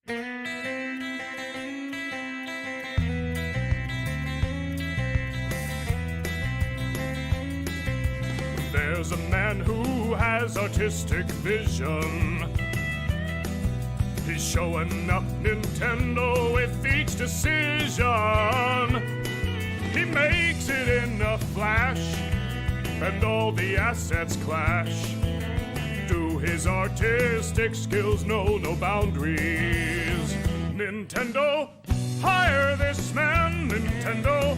There's a man who has artistic vision. He's showing up Nintendo with each decision. He makes it in a flash, and all the assets clash. Do his artistic skills know no boundaries? Nintendo, hire this man. Nintendo,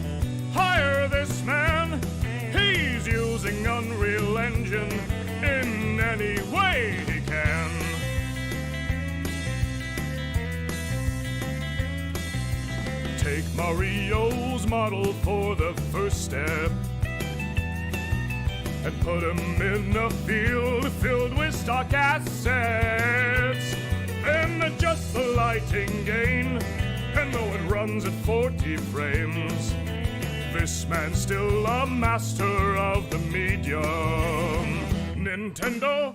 hire this man. He's using Unreal Engine in any way he can. Take Mario's model for the first step and put him in a field filled with stock assets. Then adjust the lighting gain, and though it runs at 40 frames, this man's still a master of the medium. Nintendo,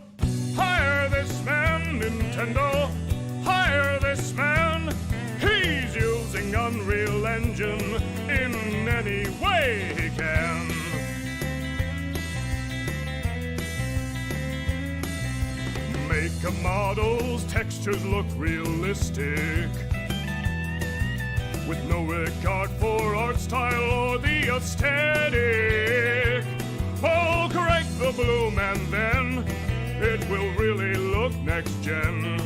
hire this man. Nintendo, hire this man. He's using Unreal Engine in any way he can. Make a model's textures look realistic, with no regard for art style or the aesthetic. Oh, correct the bloom and then it will really look next gen.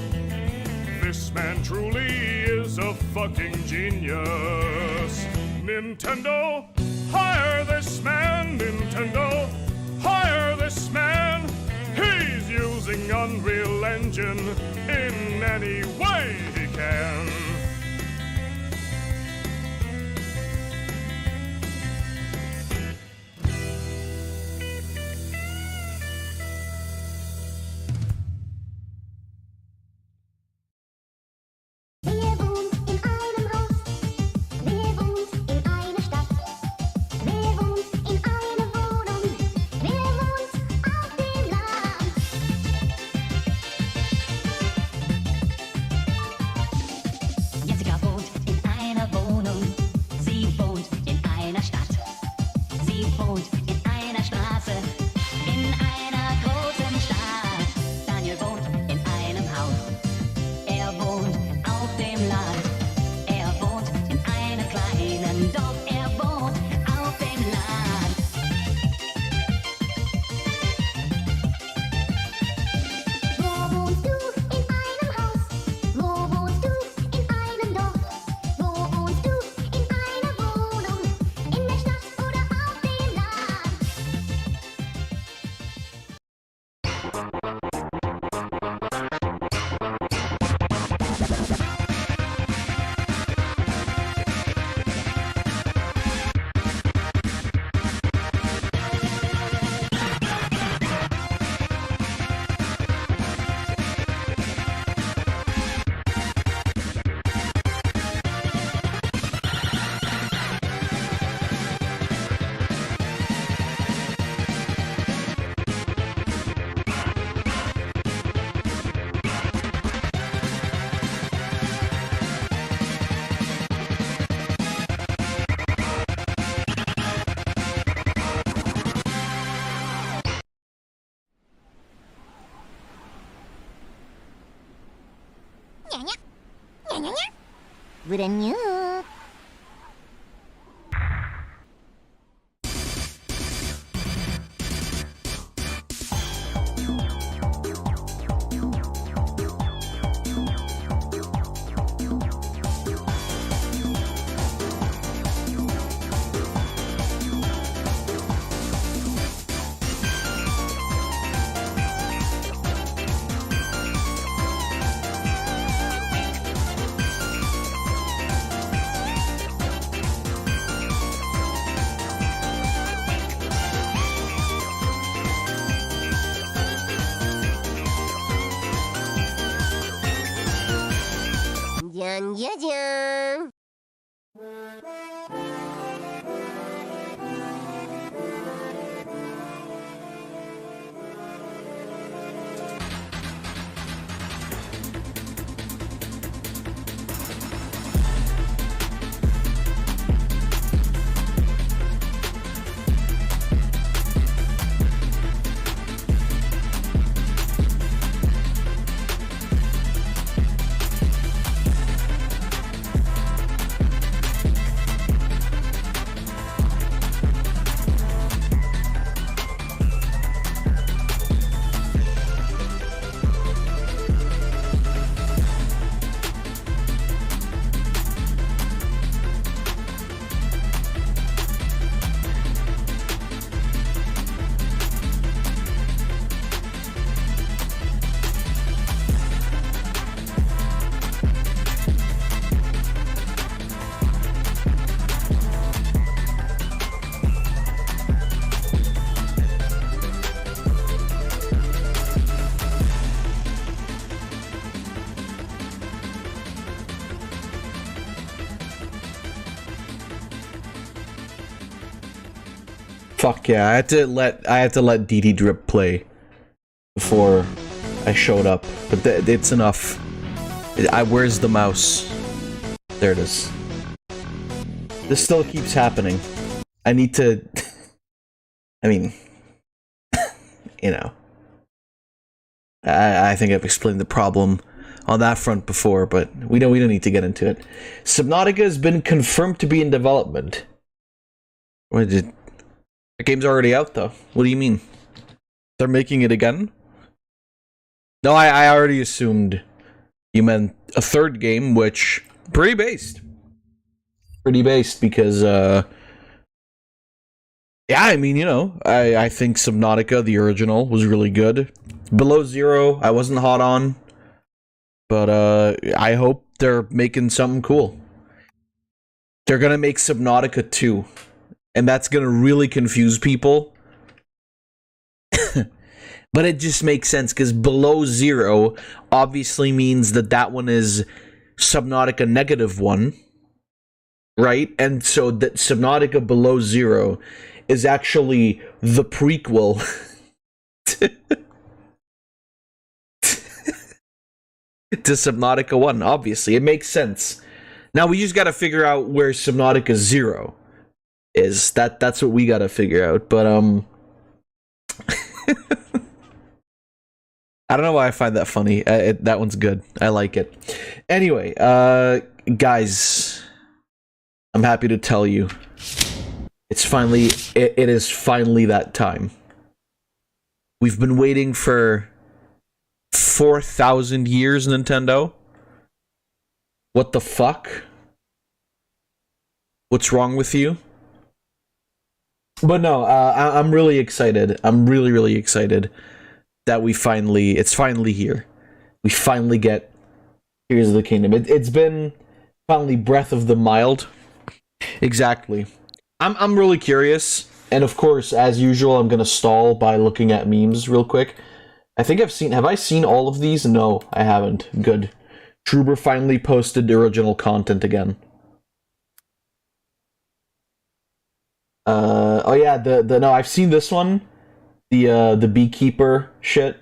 This man truly is a fucking genius. Nintendo, hire this man. Nintendo, hire this man. He's using Unreal Engine in any way he can. Brand new. Dyan. Fuck yeah, I had to let DD Drip play before I showed up, but it's enough. Where's the mouse? There it is. This still keeps happening. I need to... I mean... you know. I think I've explained the problem on that front before, but we don't need to get into it. Subnautica has been confirmed to be in development. What did... The game's already out, though. What do you mean? They're making it again? No, I already assumed you meant a third game, which... Pretty based. Pretty based, because, yeah, I mean, you know, I think Subnautica, the original, was really good. Below Zero, I wasn't hot on. But, I hope they're making something cool. They're gonna make Subnautica 2. And that's gonna really confuse people. But it just makes sense, because Below Zero obviously means that one is Subnautica -1. Right? And so that Subnautica Below Zero is actually the prequel to Subnautica 1, obviously. It makes sense. Now we just gotta figure out where Subnautica 0 is. That's what we gotta figure out. But, I don't know why I find that funny. That one's good. I like it. Anyway, guys, I'm happy to tell you, it's finally, it is finally that time. We've been waiting for 4,000 years, Nintendo. What the fuck? What's wrong with you? But no, I'm really excited. I'm really, really excited that it's finally here. We finally get Tears of the Kingdom. It's been finally Breath of the Mild. Exactly. I'm really curious, and of course, as usual, I'm gonna stall by looking at memes real quick. I think have I seen all of these? No, I haven't. Good. Shroob finally posted the original content again. Oh yeah, no, I've seen this one. The beekeeper shit.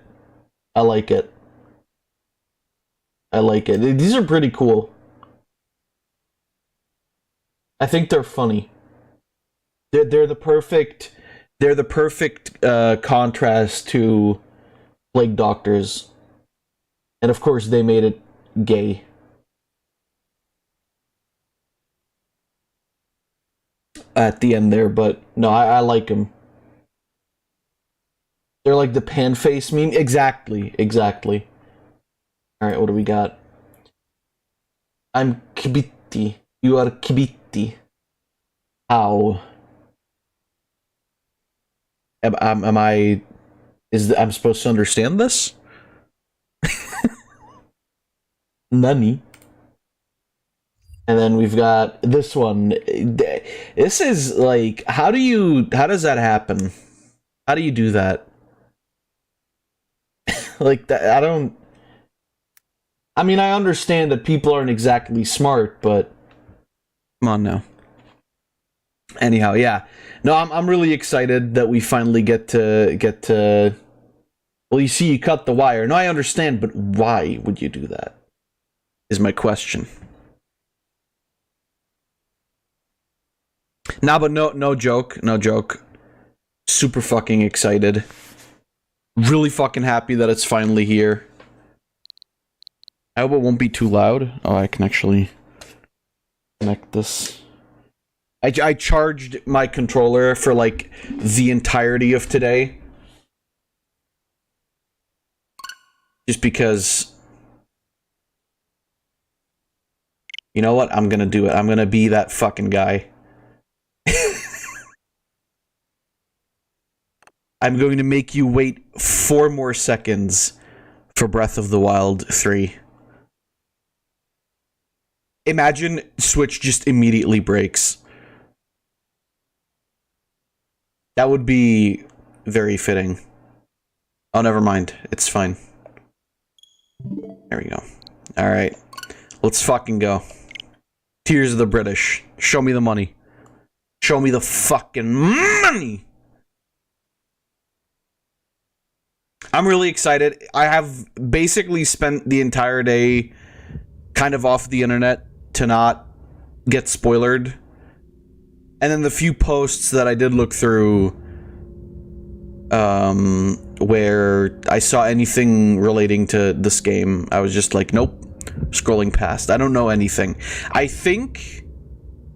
I like it. I like it. These are pretty cool. I think they're funny. They're the perfect contrast to plague doctors. And of course they made it gay. At the end there, but no, I like them. They're like the pan face meme. Exactly. Alright, what do we got? I'm Kibiti. You are Kibiti. How? Am I... I'm supposed to understand this? Nani? And then we've got this one. This is like, how does that happen? How do you do that? Like, that, I mean, I understand that people aren't exactly smart, but come on now. Anyhow, yeah. No, I'm really excited that we finally get to well, you see, you cut the wire. No, I understand, but why would you do that? Is my question. Nah, but no joke. Super fucking excited. Really fucking happy that it's finally here. I hope it won't be too loud. Oh, I can actually connect this. I charged my controller for like the entirety of today. Just because... You know what? I'm gonna do it. I'm gonna be that fucking guy. I'm going to make you wait 4 more seconds for Breath of the Wild 3. Imagine Switch just immediately breaks. That would be very fitting. Oh, never mind. It's fine. There we go. Alright. Let's fucking go. Tears of the British. Show me the money. Show me the fucking money! I'm really excited. I have basically spent the entire day kind of off the internet to not get spoiled. And then the few posts that I did look through where I saw anything relating to this game, I was just like, nope, scrolling past. I don't know anything. I think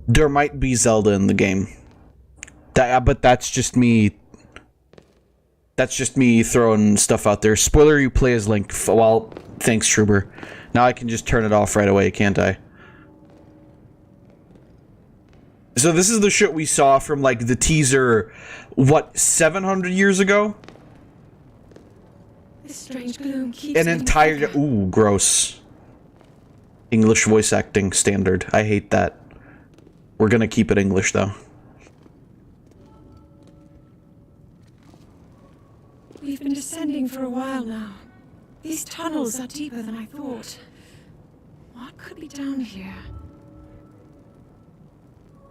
there might be Zelda in the game. But that's just me. That's just me throwing stuff out there. Spoiler, you play as Link. Well, thanks, Shroob. Now I can just turn it off right away, can't I? So this is the shit we saw from, like, the teaser, what, 700 years ago? This strange gloom keeps An entire... Ooh, gross. English voice acting standard. I hate that. We're gonna keep it English, though. We've been descending for a while now. These tunnels are deeper than I thought. What could be down here?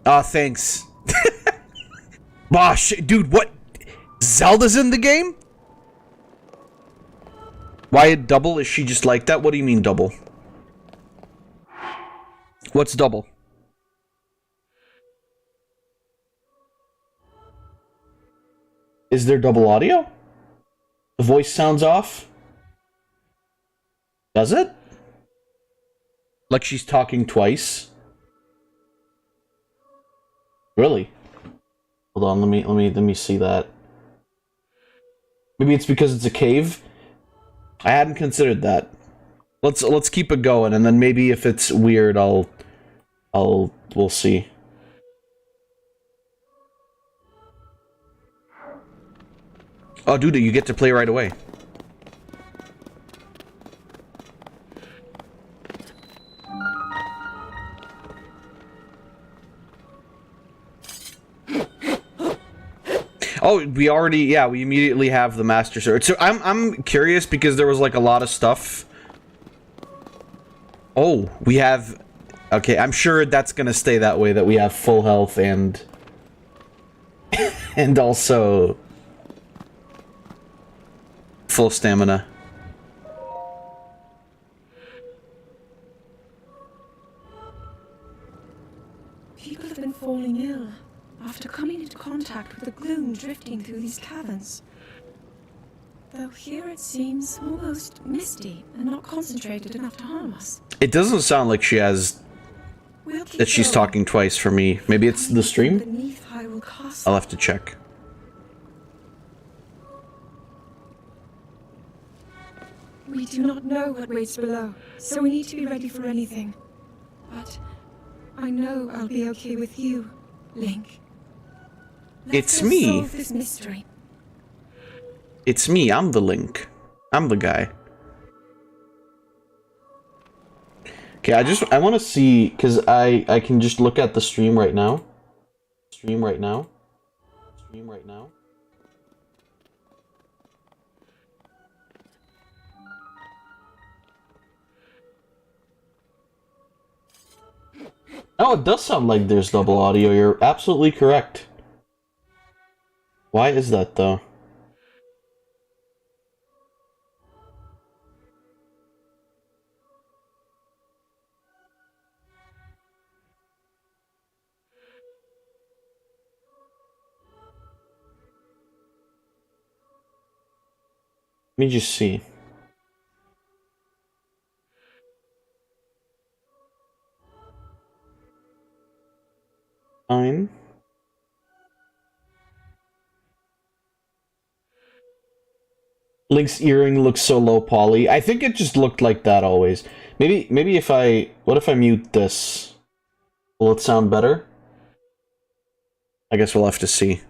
Aw, thanks. Bosh, dude, what? Zelda's in the game? Why double? Is she just like that? What do you mean double? What's double? Is there double audio? The voice sounds off? Does it? Like she's talking twice? Really? Hold on, let me see that. Maybe it's because it's a cave? I hadn't considered that. Let's keep it going, and then maybe if it's weird, we'll see. Oh, dude, you get to play right away. Oh, we already, yeah, we immediately have the Master Sword. So I'm curious because there was like a lot of stuff. Oh, we have, okay, I'm sure that's gonna stay that way, that we have full health and and also full stamina. People have been falling ill after coming into contact with the gloom drifting through these caverns. Though here it seems almost misty and not concentrated enough to harm us. It doesn't sound like she has, that she's talking twice for me. Maybe it's the stream? I'll have to check. We do not know what waits below, so we need to be ready for anything. But I know I'll be okay with you, Link. It's me. Solve this mystery. It's me. I'm the Link. I'm the guy. Okay, I want to see, because I can just look at the stream right now. Stream right now. Stream right now. Oh, it does sound like there's double audio. You're absolutely correct. Why is that, though? Let me just see. Fine. Link's earring looks so low poly. I think it just looked like that always. Maybe if what if I mute this? Will it sound better? I guess we'll have to see.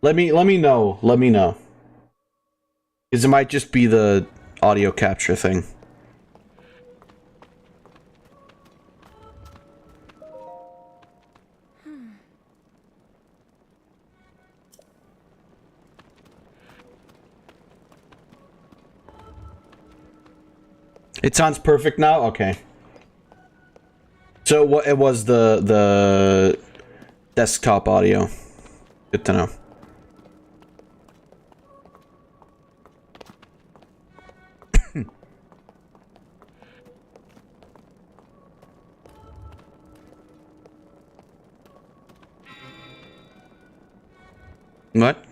Let me know. Let me know. Because it might just be the audio capture thing. It sounds perfect now? Okay. So what it was the desktop audio. Good to know. What?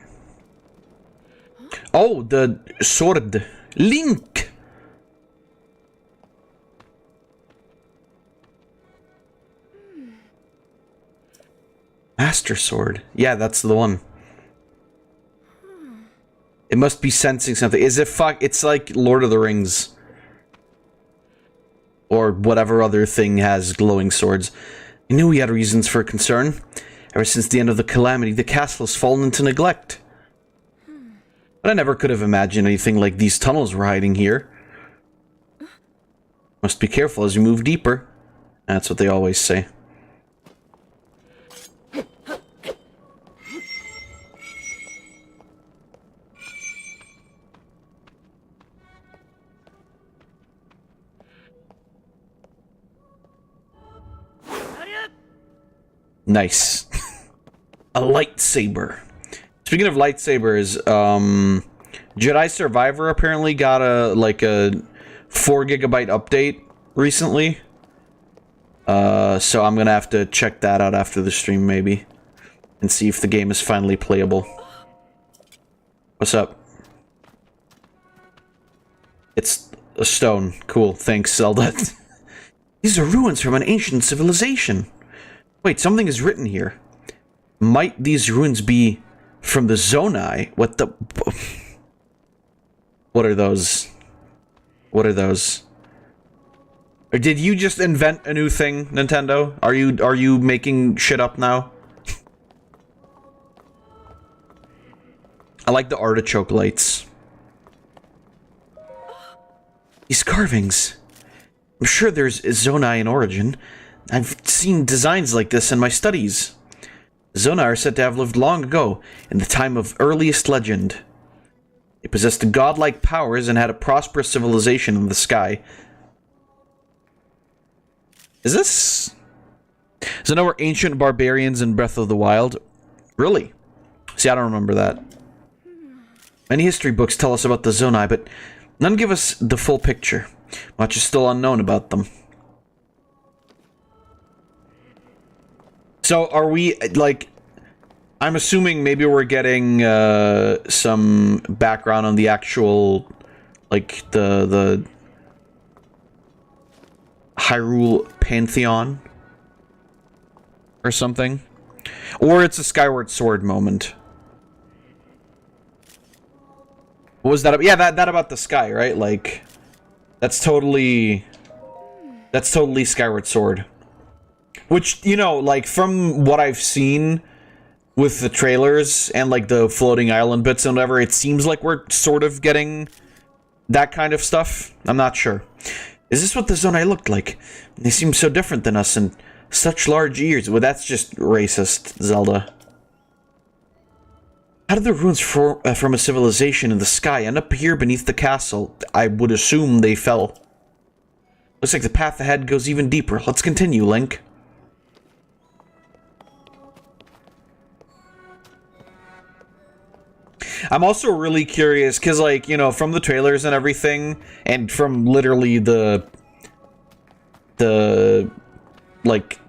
Oh, the sword. Link! Master Sword. Yeah, that's the one. It must be sensing something. Is it It's like Lord of the Rings. Or whatever other thing has glowing swords. I knew we had reasons for concern. Ever since the end of the calamity, the castle has fallen into neglect. But I never could have imagined anything like these tunnels were hiding here. Must be careful as you move deeper. That's what they always say. Nice. A lightsaber. Speaking of lightsabers, Jedi Survivor apparently got a 4 GB update recently. So I'm gonna have to check that out after the stream maybe. And see if the game is finally playable. What's up? It's a stone. Cool, thanks, Zelda. These are ruins from an ancient civilization. Wait, something is written here. Might these ruins be from the Zonai? What the... What are those? What are those? Or did you just invent a new thing, Nintendo? Are you making shit up now? I like the artichoke lights. These carvings. I'm sure there's Zonai in origin. I've seen designs like this in my studies. Zonai are said to have lived long ago, in the time of earliest legend. They possessed godlike powers and had a prosperous civilization in the sky. Is this... Zonai were ancient barbarians in Breath of the Wild? Really? See, I don't remember that. Many history books tell us about the Zonai, but none give us the full picture. Much is still unknown about them. So, are we, like... I'm assuming maybe we're getting, some background on the actual, like, the Hyrule Pantheon? Or something? Or it's a Skyward Sword moment. What was that? Yeah, that about the sky, right? Like, that's totally Skyward Sword. Which, you know, like, from what I've seen with the trailers and, like, the floating island bits and whatever, it seems like we're sort of getting that kind of stuff. I'm not sure. Is this what the Zonai looked like? They seem so different than us and such large ears. Well, that's just racist, Zelda. How did the ruins from a civilization in the sky end up here beneath the castle? I would assume they fell. Looks like the path ahead goes even deeper. Let's continue, Link. I'm also really curious, because, like, you know, from the trailers and everything, and from literally the like,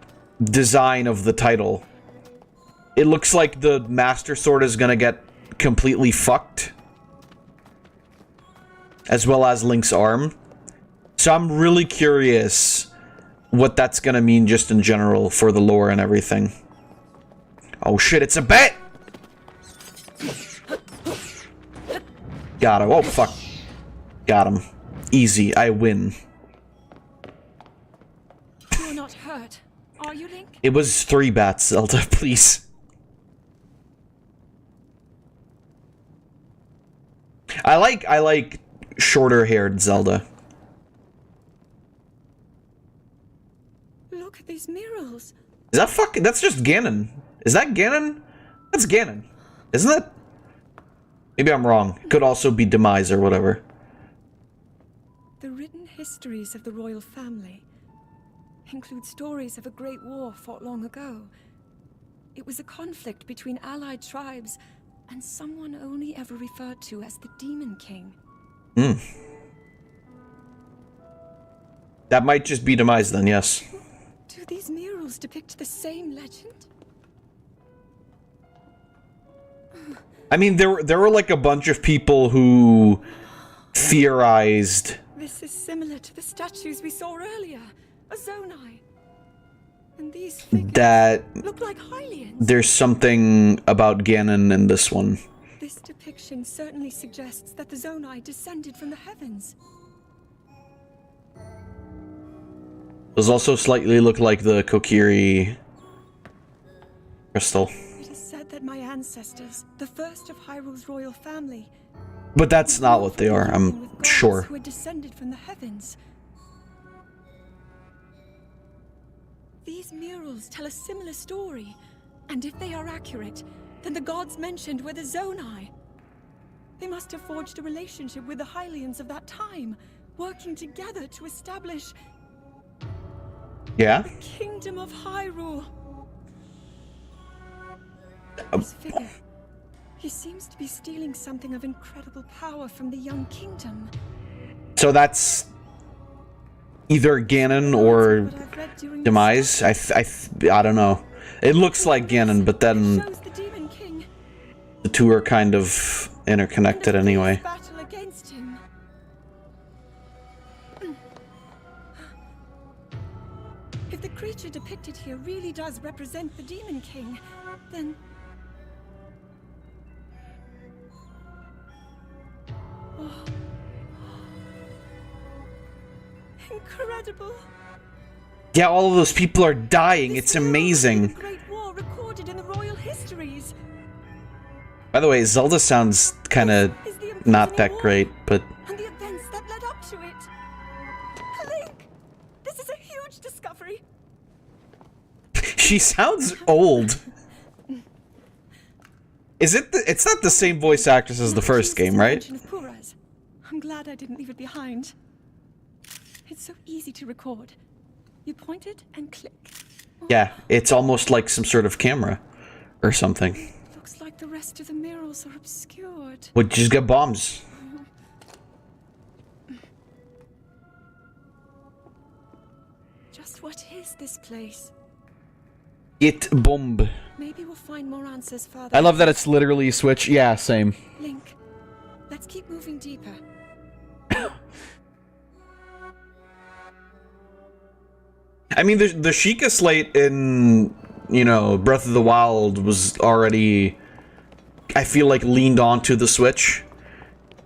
design of the title, it looks like the Master Sword is gonna get completely fucked. As well as Link's arm. So I'm really curious what that's gonna mean just in general for the lore and everything. Oh shit, it's a bat! Got him. Oh, fuck. Got him. Easy. I win. You're not hurt, are you, Link? It was 3 bats, Zelda, please. I like shorter-haired Zelda. Look at these murals. Is that fucking... That's just Ganon. Is that Ganon? That's Ganon. Isn't it? Maybe I'm wrong. Could also be Demise or whatever. The written histories of the royal family include stories of a great war fought long ago. It was a conflict between allied tribes and someone only ever referred to as the Demon King. That might just be demise then, yes. Do these murals depict the same legend? I mean, there were like a bunch of people who theorized This is similar to the statues we saw earlier. A Zonai. And these figures that look like Hylians. there's something about Ganon in this one. This depiction certainly suggests that the Zonai descended from the heavens. Those also slightly look like the Kokiri crystal. It is said that my ancestors, the first of Hyrule's royal family, But that's not what they are, I'm sure. who are descended from the heavens. These murals tell a similar story, and if they are accurate, then the gods mentioned were the Zonai. They must have forged a relationship with the Hylians of that time, working together to establish Yeah? the Kingdom of Hyrule. This figure, he seems to be stealing something of incredible power from the young kingdom. So that's either Ganon or What I've read during demise. I don't know. It looks like Ganon, but it then shows the Demon King the two are kind of interconnected and a anyway. fierce battle against him. If the creature depicted here really does represent the Demon King, then oh. Incredible. Yeah, all of those people are dying. This It's mural amazing. is the Great War recorded in the royal histories. By the way, Zelda sounds kind of Is the not that imprisoning great, but war and the events that led up to it. Link, this is a huge discovery. she sounds old. Is it? It's not the same voice actress as the first game, right? Of Puras. I'm glad I didn't leave it behind. It's so easy to record. You point it and click. Yeah, it's almost like some sort of camera or something. Looks like the rest of the murals are obscured. Would just get bombs. Just what is this place? It bomb. Maybe we'll find more answers further. I love that it's literally a switch. Yeah, same. Link, let's keep moving deeper. I mean, the Sheikah slate in, you know, Breath of the Wild was already, I feel like, leaned onto the Switch.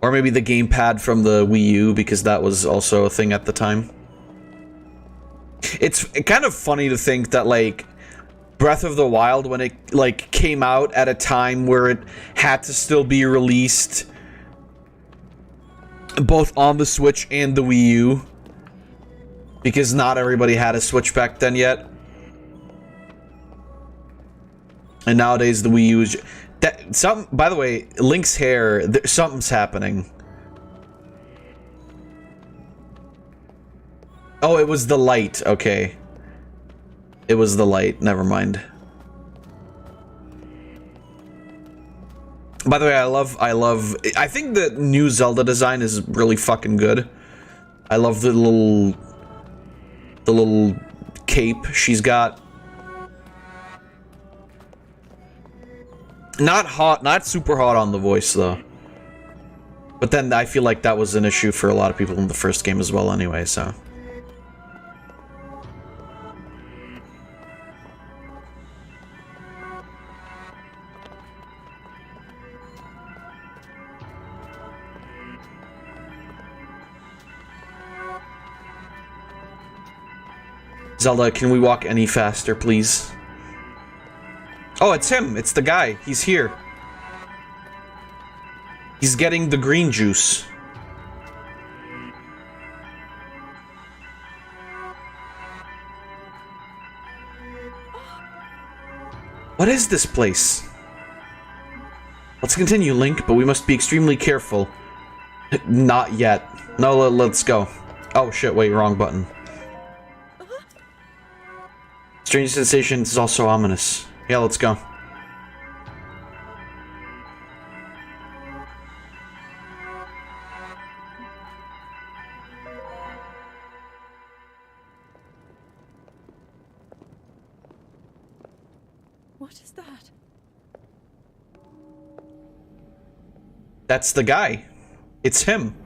Or maybe the gamepad from the Wii U, because that was also a thing at the time. It's kind of funny to think that, like, Breath of the Wild, when it, like, came out at a time where it had to still be released both on the Switch and the Wii U, because not everybody had a Switch back then yet. And nowadays the Wii U is... by the way, Link's hair, something's happening. Oh, it was the light. Okay. It was the light. Never mind. By the way, I think the new Zelda design is really fucking good. I love the little cape she's got. Not hot, not super hot on the voice though. But then I feel like that was an issue for a lot of people in the first game as well anyway, so. Zelda, can we walk any faster, please? Oh, it's him. It's the guy. He's here. He's getting the green juice. What is this place? Let's continue, Link, but we must be extremely careful. Not yet. No, let's go. Oh shit, wait, wrong button. Strange sensations is also ominous. Yeah, let's go. What is that? That's the guy. It's him.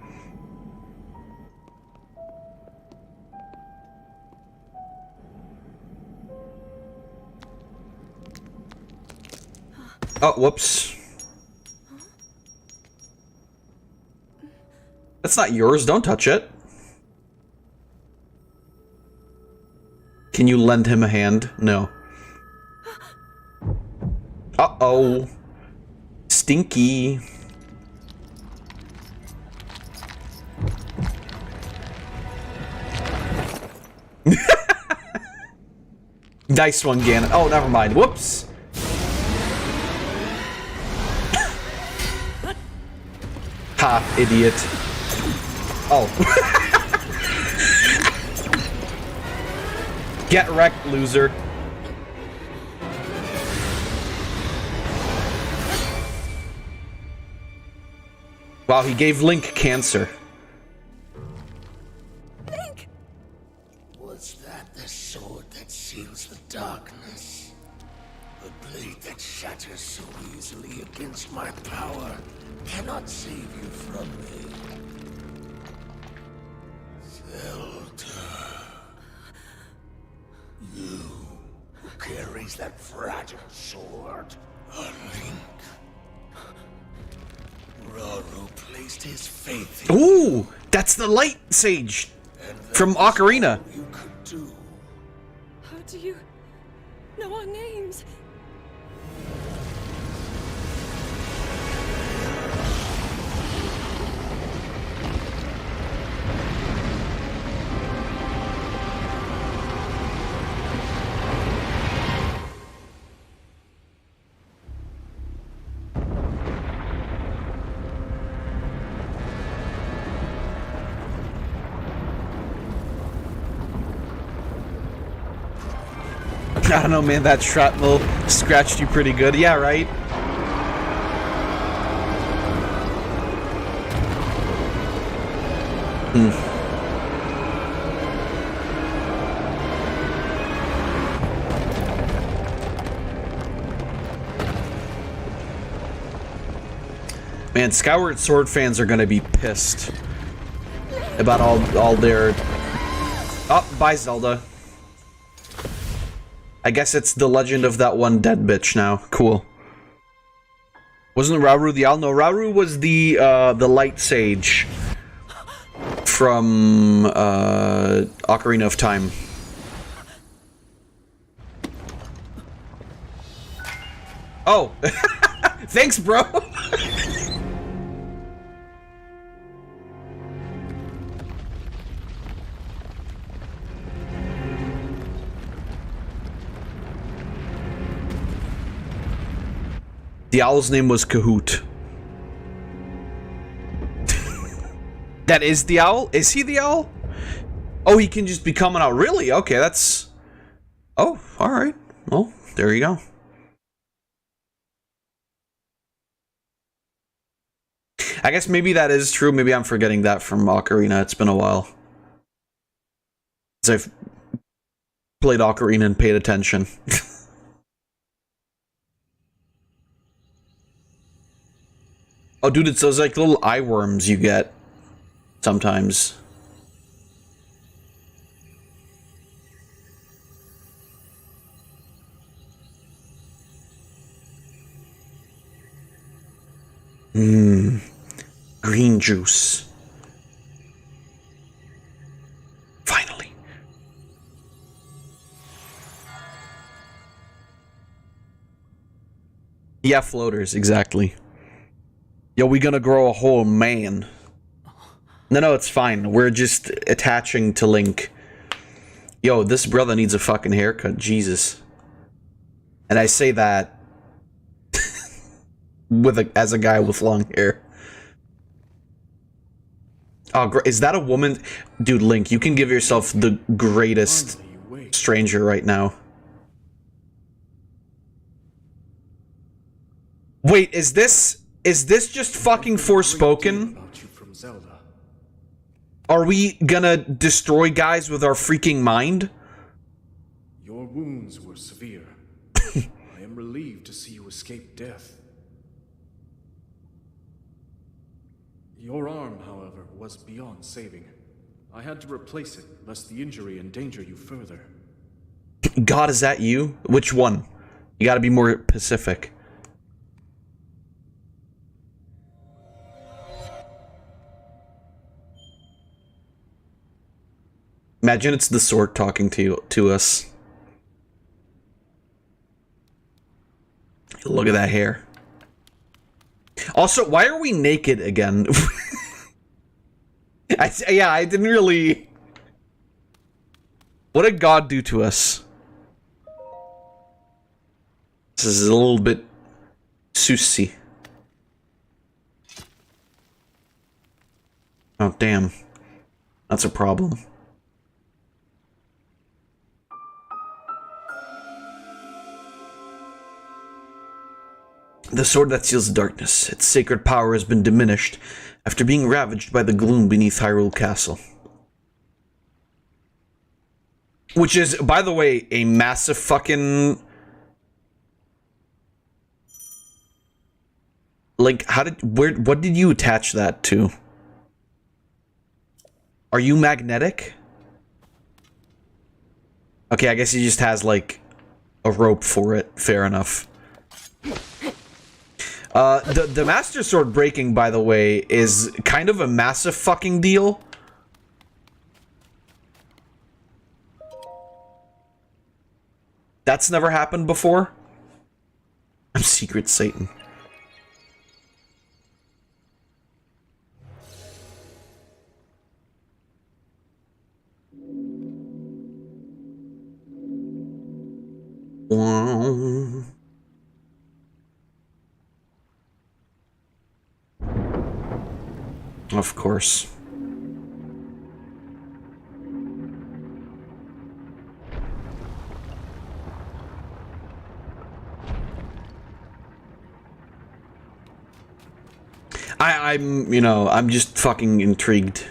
Oh, whoops. That's not yours. Don't touch it. Can you lend him a hand? No. Uh-oh. Stinky. Nice one, Ganon. Oh, never mind. Whoops. Ha, idiot. Oh. Get wrecked, loser. Wow, he gave Link cancer. Link! Was that the sword that seals the darkness? The blade that shatters so easily against my power cannot save you from me. Zelda. You who carries that fragile sword. A Link. Rauru placed his faith in Ooh, that's the light sage from Ocarina. all you could do. How do you know our names? I don't know, man, that shrapnel scratched you pretty good. Yeah, right? Man, Skyward Sword fans are gonna be pissed about all their... Oh, bye, Zelda. I guess it's the legend of that one dead bitch now. Cool. Wasn't Rauru the owl? No, Rauru was the light sage from Ocarina of Time. Oh, thanks, bro. The owl's name was Kahoot. That is the owl? Is he the owl? Oh, he can just be coming out. Really? Okay, that's... Oh, alright. Well, there you go. I guess maybe that is true. Maybe I'm forgetting that from Ocarina. It's been a while since I've played Ocarina and paid attention. Oh, dude, it's those, like, little eye worms you get sometimes. Green juice. Finally. Yeah, floaters, exactly. Yo, we gonna grow a whole man. No, it's fine. We're just attaching to Link. Yo, this brother needs a fucking haircut. Jesus. And I say that as a guy with long hair. Oh, is that a woman? Dude, Link, you can give yourself the greatest stranger right now. Wait, is this just fucking Forspoken? About you from Zelda. Are we gonna destroy guys with our freaking mind? Your wounds were severe. I am am relieved to see you escape death. Your arm, however, was beyond saving. I had to replace it, lest the injury endanger you further. God, is that you? Which one? You gotta be more specific. Imagine it's the sword talking to us. Look at that hair. Also, why are we naked again? I didn't really... What did God do to us? This is a little bit... Sussy. Oh, damn. That's a problem. The sword that seals darkness. Its sacred power has been diminished after being ravaged by the gloom beneath Hyrule Castle. Which is, by the way, a massive fucking... Like, what did you attach that to? Are you magnetic? Okay, I guess he just has, like, a rope for it. Fair enough. The Master Sword breaking, by the way, is kind of a massive fucking deal. That's never happened before. I'm Secret Satan. Wow. Of course. I'm, you know, I'm just fucking intrigued.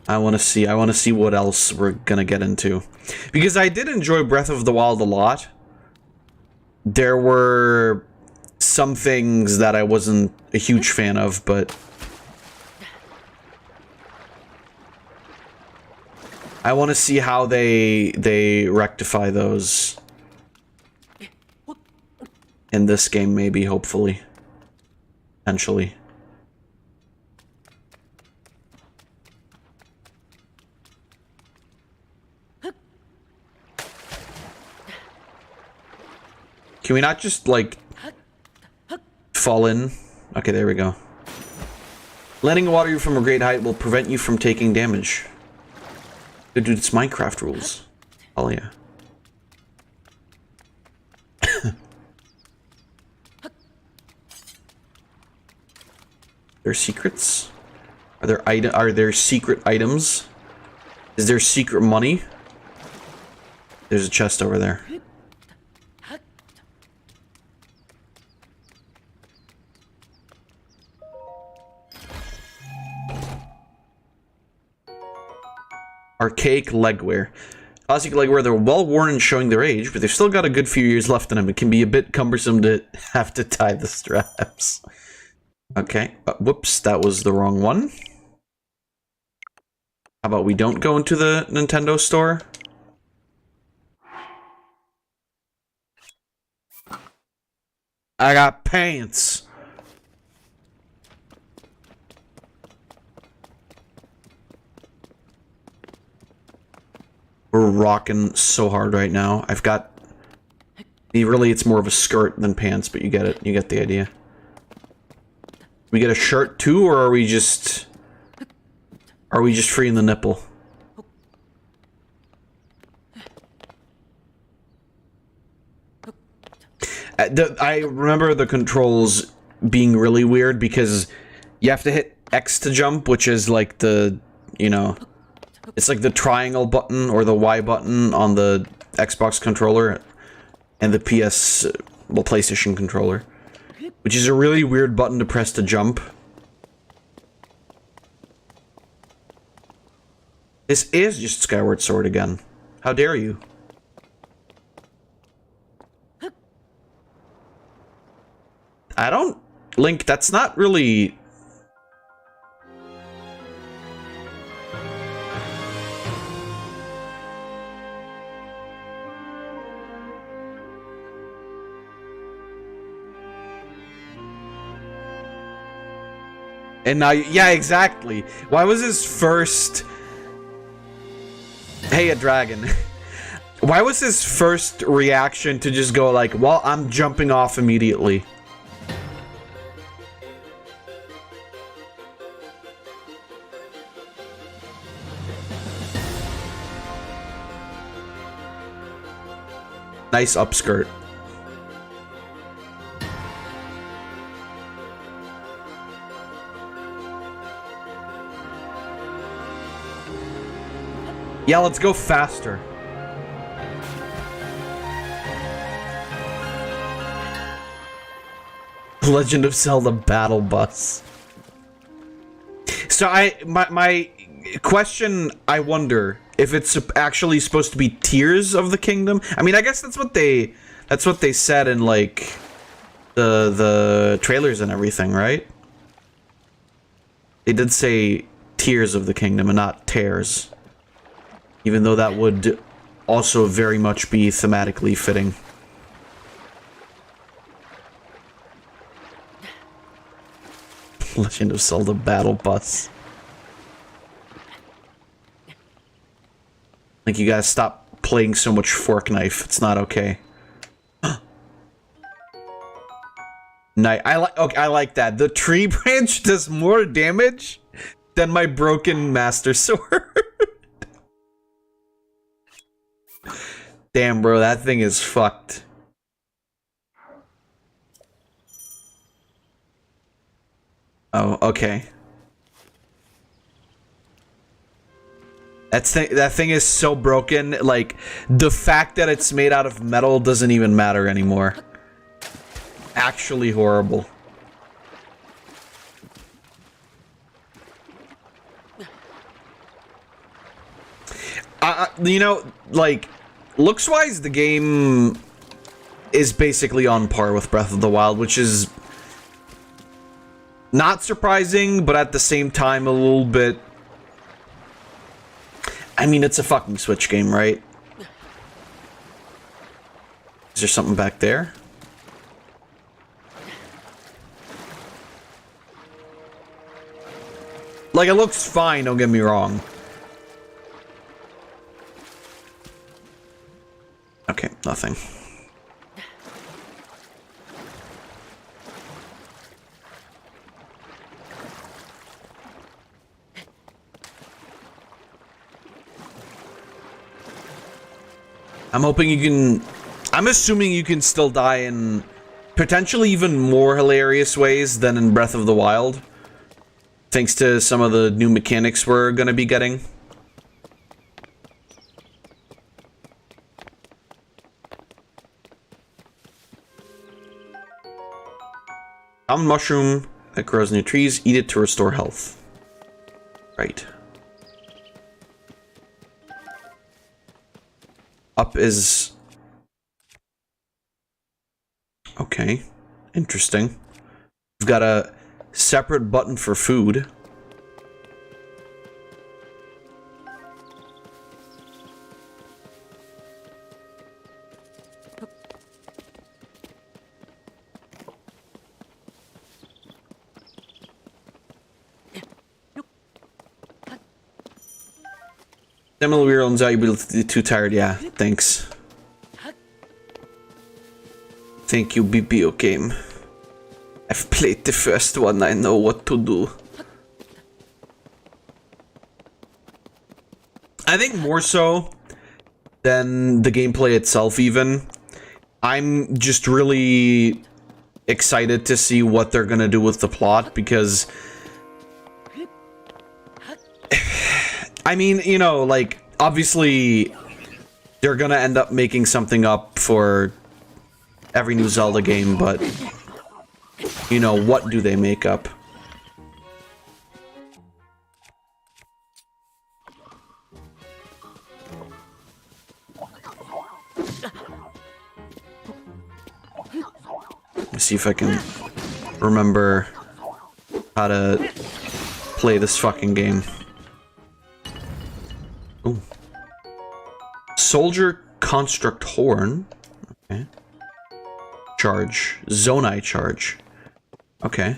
I want to see what else we're gonna get into. Because I did enjoy Breath of the Wild a lot. There were some things that I wasn't a huge fan of, but I want to see how they rectify those in this game, maybe, hopefully, potentially. Can we not just, like, fall in? Okay, there we go. Letting water you from a great height will prevent you from taking damage. Good dude, it's Minecraft rules. Oh, yeah. There are secrets? Are there secret items? Is there secret money? There's a chest over there. Archaic legwear. Classic legwear, they're well worn and showing their age, but they've still got a good few years left in them. It can be a bit cumbersome to have to tie the straps. Okay, whoops, that was the wrong one. How about we don't go into the Nintendo store? I got pants. We're rocking so hard right now. I've got... Really, it's more of a skirt than pants, but you get it. You get the idea. We get a shirt too, or are we just... Are we just freeing the nipple? I remember the controls being really weird because you have to hit X to jump, which is like the, you know... It's like the triangle button or the Y button on the Xbox controller and the PlayStation controller, which is a really weird button to press to jump. This is just Skyward Sword again. How dare you? I don't... Link, that's not really... And now, yeah, exactly. Why was his first... Hey, a dragon. Why was his first reaction to just go like, well, I'm jumping off immediately? Nice upskirt. Yeah, let's go faster. Legend of Zelda Battle Bus. So my question, I wonder if it's actually supposed to be tiers of the kingdom. I mean, I guess that's what they said in like the trailers and everything, right? They did say tiers of the kingdom and not tears. Even though that would also very much be thematically fitting. Legend of Zelda Battle Bus. Like, you guys stop playing so much fork knife. It's not okay. I like that. The tree branch does more damage than my broken master sword. Damn, bro, that thing is fucked. Oh, okay. That thing is so broken, like, the fact that it's made out of metal doesn't even matter anymore. Actually horrible. You know, like, looks-wise, the game is basically on par with Breath of the Wild, which is not surprising, but at the same time a little bit... I mean, it's a fucking Switch game, right? Is there something back there? Like, it looks fine, don't get me wrong. Okay, nothing. I'm hoping you can... I'm assuming you can still die in potentially even more hilarious ways than in Breath of the Wild. Thanks to some of the new mechanics we're gonna be getting. Common mushroom that grows near trees. Eat it to restore health. Right. Up is... Okay. Interesting. We've got a separate button for food. Similar weird ones out, you'll be too tired. Yeah, thanks. Thank you, BPO game. I've played the first one, I know what to do. I think more so than the gameplay itself even. I'm just really excited to see what they're gonna do with the plot, because... I mean, you know, like, obviously, they're gonna end up making something up for every new Zelda game, but, you know, what do they make up? Let's see if I can remember how to play this fucking game. Ooh. Soldier Construct Horn. Okay. Charge. Zonai charge. Okay.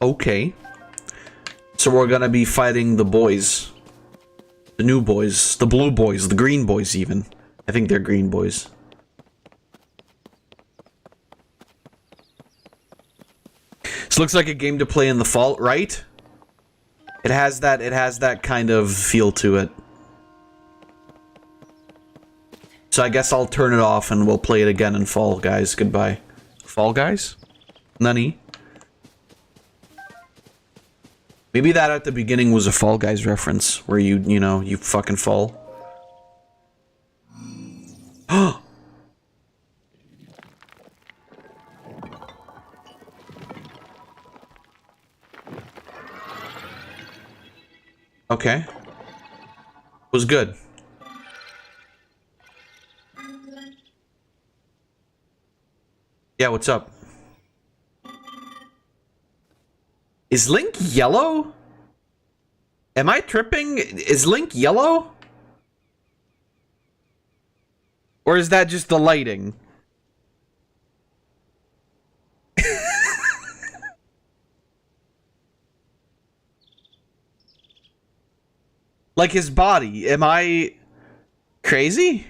Okay. So we're gonna be fighting the boys. The new boys. The blue boys. The green boys even. I think they're green boys. This looks like a game to play in the fall, right? It has that kind of feel to it. So I guess I'll turn it off and we'll play it again in fall, guys. Goodbye. Fall Guys? Nani? Maybe that at the beginning was a Fall Guys reference, where you know, you fucking fall. Okay. Was good. Yeah, what's up? Is Link yellow? Am I tripping? Is Link yellow? Or is that just the lighting? Like his body. Am I crazy?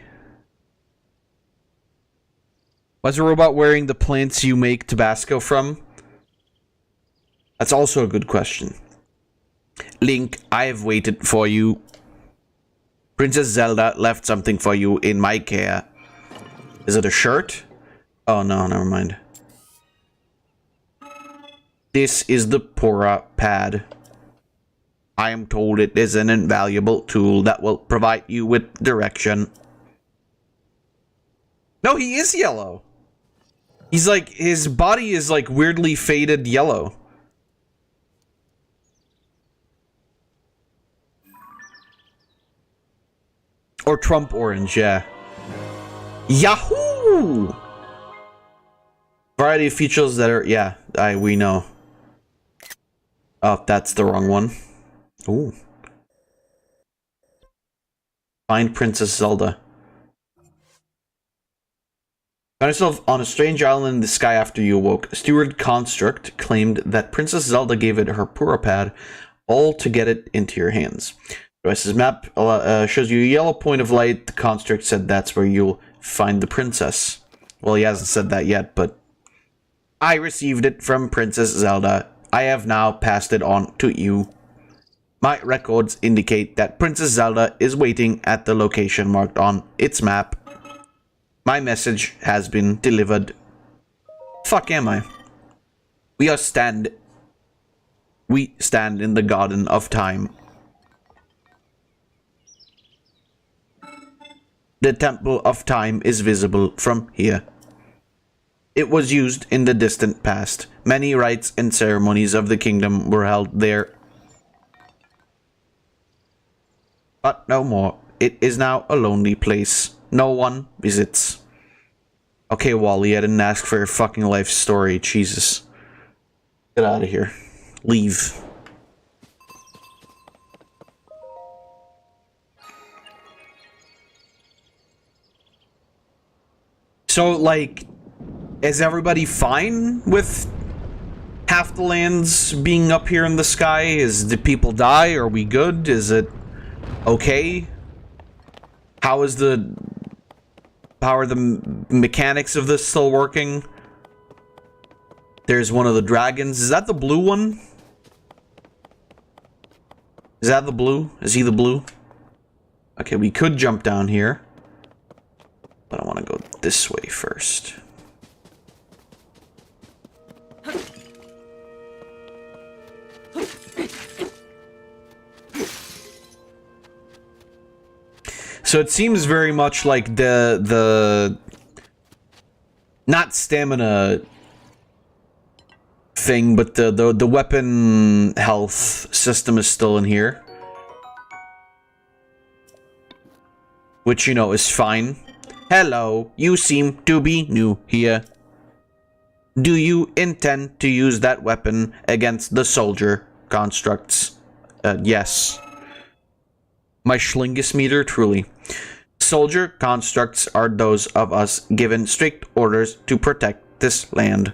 Was a robot wearing the plants you make Tabasco from? That's also a good question. Link, I have waited for you. Princess Zelda left something for you in my care. Is it a shirt? Oh no, never mind. This is the Pura pad. I am told it is an invaluable tool that will provide you with direction. No, he is yellow. He's like, his body is like weirdly faded yellow. Or Trump orange, yeah. Yahoo! Variety of features that are, yeah, we know. Oh, that's the wrong one. Ooh. Find Princess Zelda. Found yourself on a strange island in the sky after you awoke. Steward Construct claimed that Princess Zelda gave it her Pura pad, all to get it into your hands. Device's map shows you a yellow point of light. The Construct said that's where you'll find the princess. Well, he hasn't said that yet, but I received it from Princess Zelda. I have now passed it on to you. My records indicate that Princess Zelda is waiting at the location marked on its map. My message has been delivered. Fuck am I? We stand in the Garden of Time. The Temple of Time is visible from here. It was used in the distant past. Many rites and ceremonies of the kingdom were held there. But no more. It is now a lonely place. No one visits. Okay, Wally, I didn't ask for your fucking life story. Jesus. Get out of here. Leave. So, like, is everybody fine with half the lands being up here in the sky? Did people die? Are we good? Is it okay? How are the mechanics of this still working? There's one of the dragons. Is that the blue one? Is that the blue? Is he the blue? Okay, we could jump down here. But I want to go this way first. So it seems very much like the not stamina thing, but the weapon health system is still in here. Which, you know, is fine. Hello, you seem to be new here. Do you intend to use that weapon against the soldier constructs? Yes. My Schlingus meter, truly. Soldier constructs are those of us given strict orders to protect this land.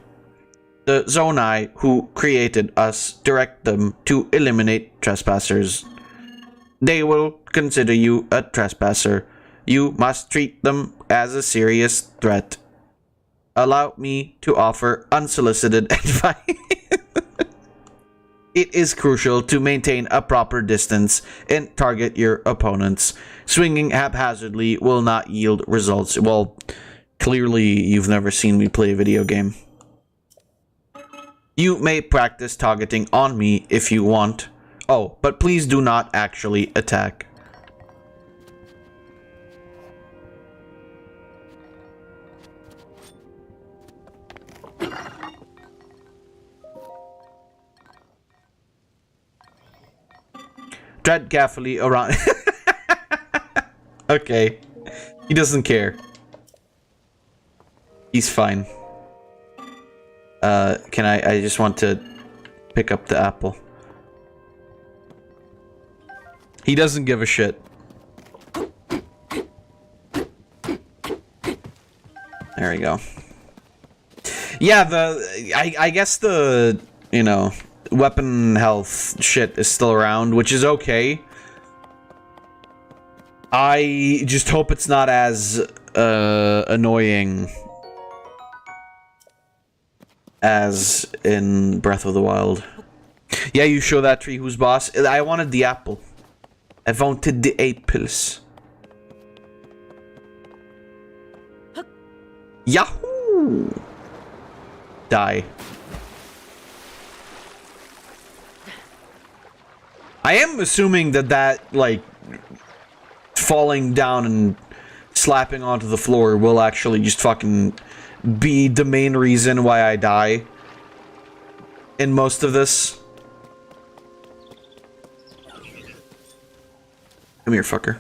The Zonai who created us direct them to eliminate trespassers. They will consider you a trespasser. You must treat them as a serious threat. Allow me to offer unsolicited advice. It is crucial to maintain a proper distance and target your opponents. Swinging haphazardly will not yield results. Well, clearly you've never seen me play a video game. You may practice targeting on me if you want. Oh, but please do not actually attack. Tread carefully around. Okay. He doesn't care. He's fine. Can I just want to pick up the apple. He doesn't give a shit. There we go. Yeah, I guess the, you know, weapon health shit is still around, which is okay. I just hope it's not as annoying as in Breath of the Wild. Yeah, you show that tree who's boss. I wanted the apple. I wanted the apples. Yahoo! Die. I am assuming that, like, falling down and slapping onto the floor will actually just fucking be the main reason why I die in most of this. Come here, fucker.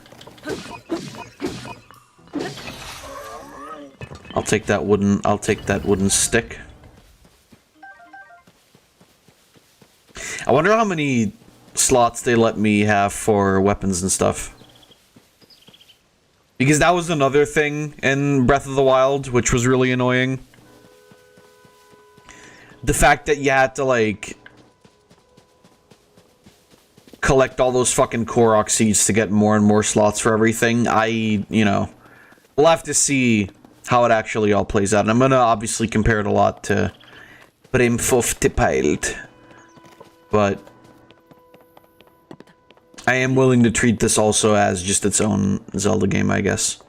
I'll take that wooden stick. I wonder how many slots they let me have for weapons and stuff. Because that was another thing in Breath of the Wild, which was really annoying. The fact that you had to, like, collect all those fucking Korok seeds to get more and more slots for everything. You know, we'll have to see how it actually all plays out. And I'm gonna obviously compare it a lot to FuwaFuwaP, but I am willing to treat this also as just its own Zelda game, I guess.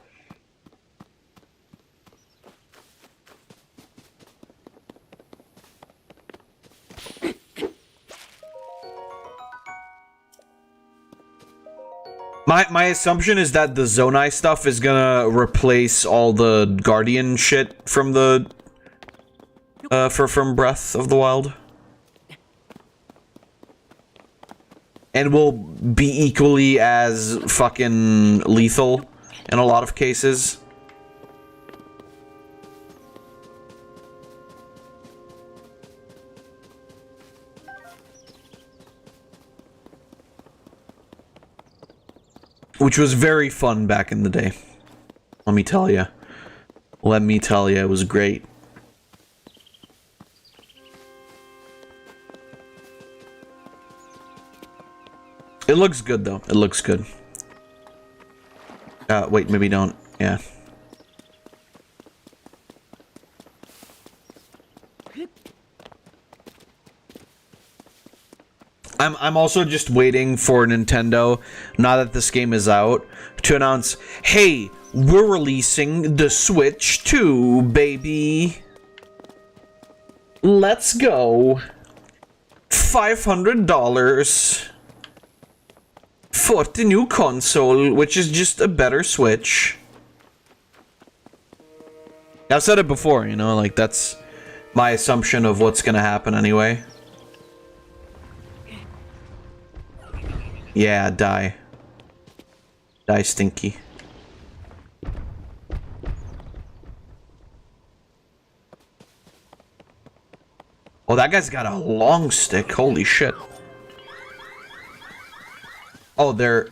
My assumption is that the Zonai stuff is gonna replace all the Guardian shit from the from Breath of the Wild. And will be equally as fucking lethal in a lot of cases. Which was very fun back in the day. Let me tell you. Let me tell you, it was great. It looks good, though. It looks good. Wait, maybe don't. Yeah. I'm also just waiting for Nintendo, now that this game is out, to announce, hey, we're releasing the Switch 2, baby. Let's go. $500 for the new console, which is just a better Switch. I've said it before, you know, like, that's my assumption of what's gonna happen anyway. Yeah, die. Die, Stinky. Oh, that guy's got a long stick. Holy shit. Oh, they're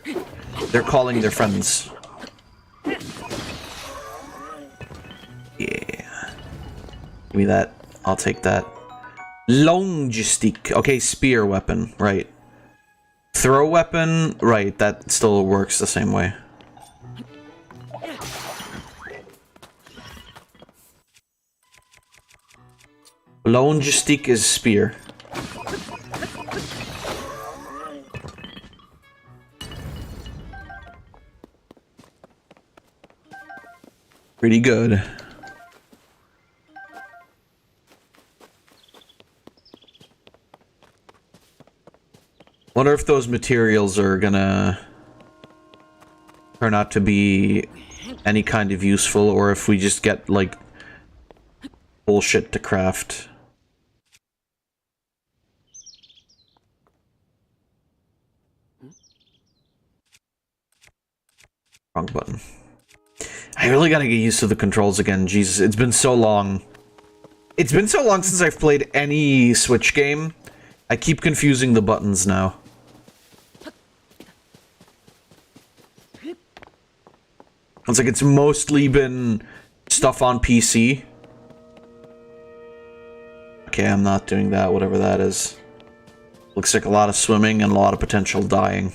calling their friends. Yeah. Give me that. I'll take that. Long stick. Okay, spear weapon. Right. Throw weapon. Right, that still works the same way. Long stick is spear. Pretty good. Wonder if those materials are gonna turn out to be any kind of useful, or if we just get, like, bullshit to craft. Wrong button. I really gotta get used to the controls again. Jesus, it's been so long. It's been so long since I've played any Switch game. I keep confusing the buttons now. It's like it's mostly been stuff on PC. Okay, I'm not doing that, whatever that is. Looks like a lot of swimming and a lot of potential dying.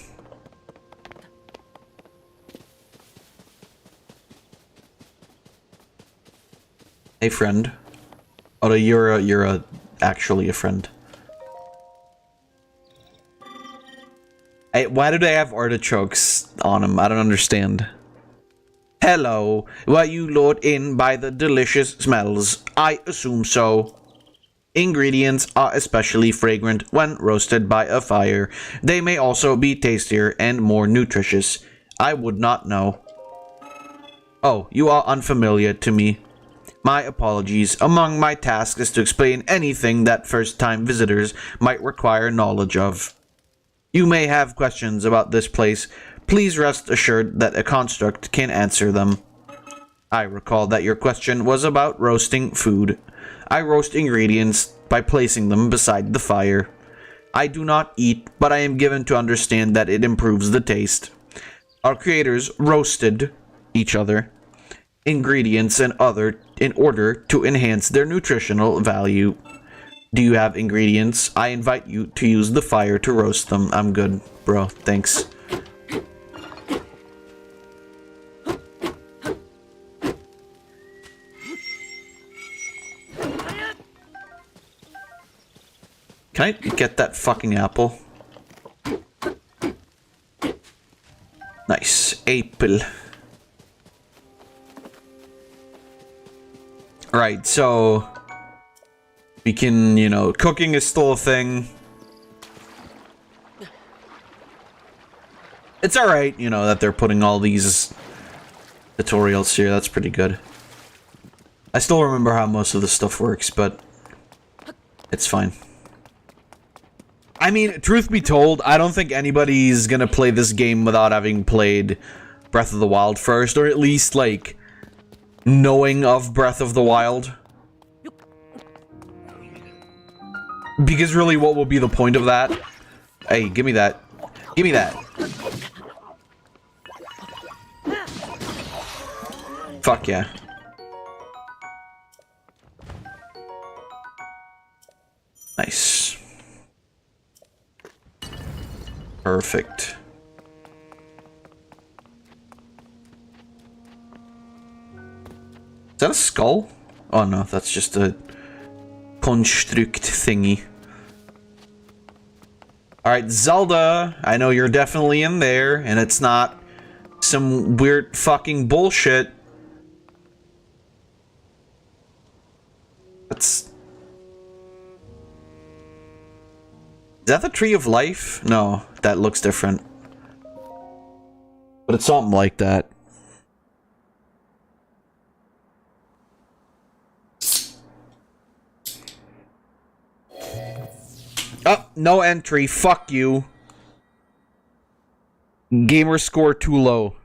Hey, friend. Oh, you're actually a friend. Hey, why do they have artichokes on them? I don't understand. Hello. Were you lured in by the delicious smells? I assume so. Ingredients are especially fragrant when roasted by a fire. They may also be tastier and more nutritious. I would not know. Oh, you are unfamiliar to me. My apologies. Among my tasks is to explain anything that first-time visitors might require knowledge of. You may have questions about this place. Please rest assured that a construct can answer them. I recall that your question was about roasting food. I roast ingredients by placing them beside the fire. I do not eat, but I am given to understand that it improves the taste. Our creators roasted each other ingredients and other in order to enhance their nutritional value. Do you have ingredients? I invite you to use the fire to roast them. I'm good, bro. Thanks. Can I get that fucking apple? Nice. Apple. Right, so we can, you know, cooking is still a thing. It's alright, you know, that they're putting all these tutorials here. That's pretty good. I still remember how most of the stuff works, but it's fine. I mean, truth be told, I don't think anybody's gonna play this game without having played Breath of the Wild first, or at least, like, knowing of Breath of the Wild. Because really, what will be the point of that? Hey, give me that. Give me that. Fuck yeah. Nice. Perfect. Is that a skull? Oh no, that's just a construct thingy. Alright, Zelda, I know you're definitely in there, and it's not some weird fucking bullshit. That's... Is that the Tree of Life? No, that looks different. But it's something like that. Oh, no entry. Fuck you. Gamer score too low.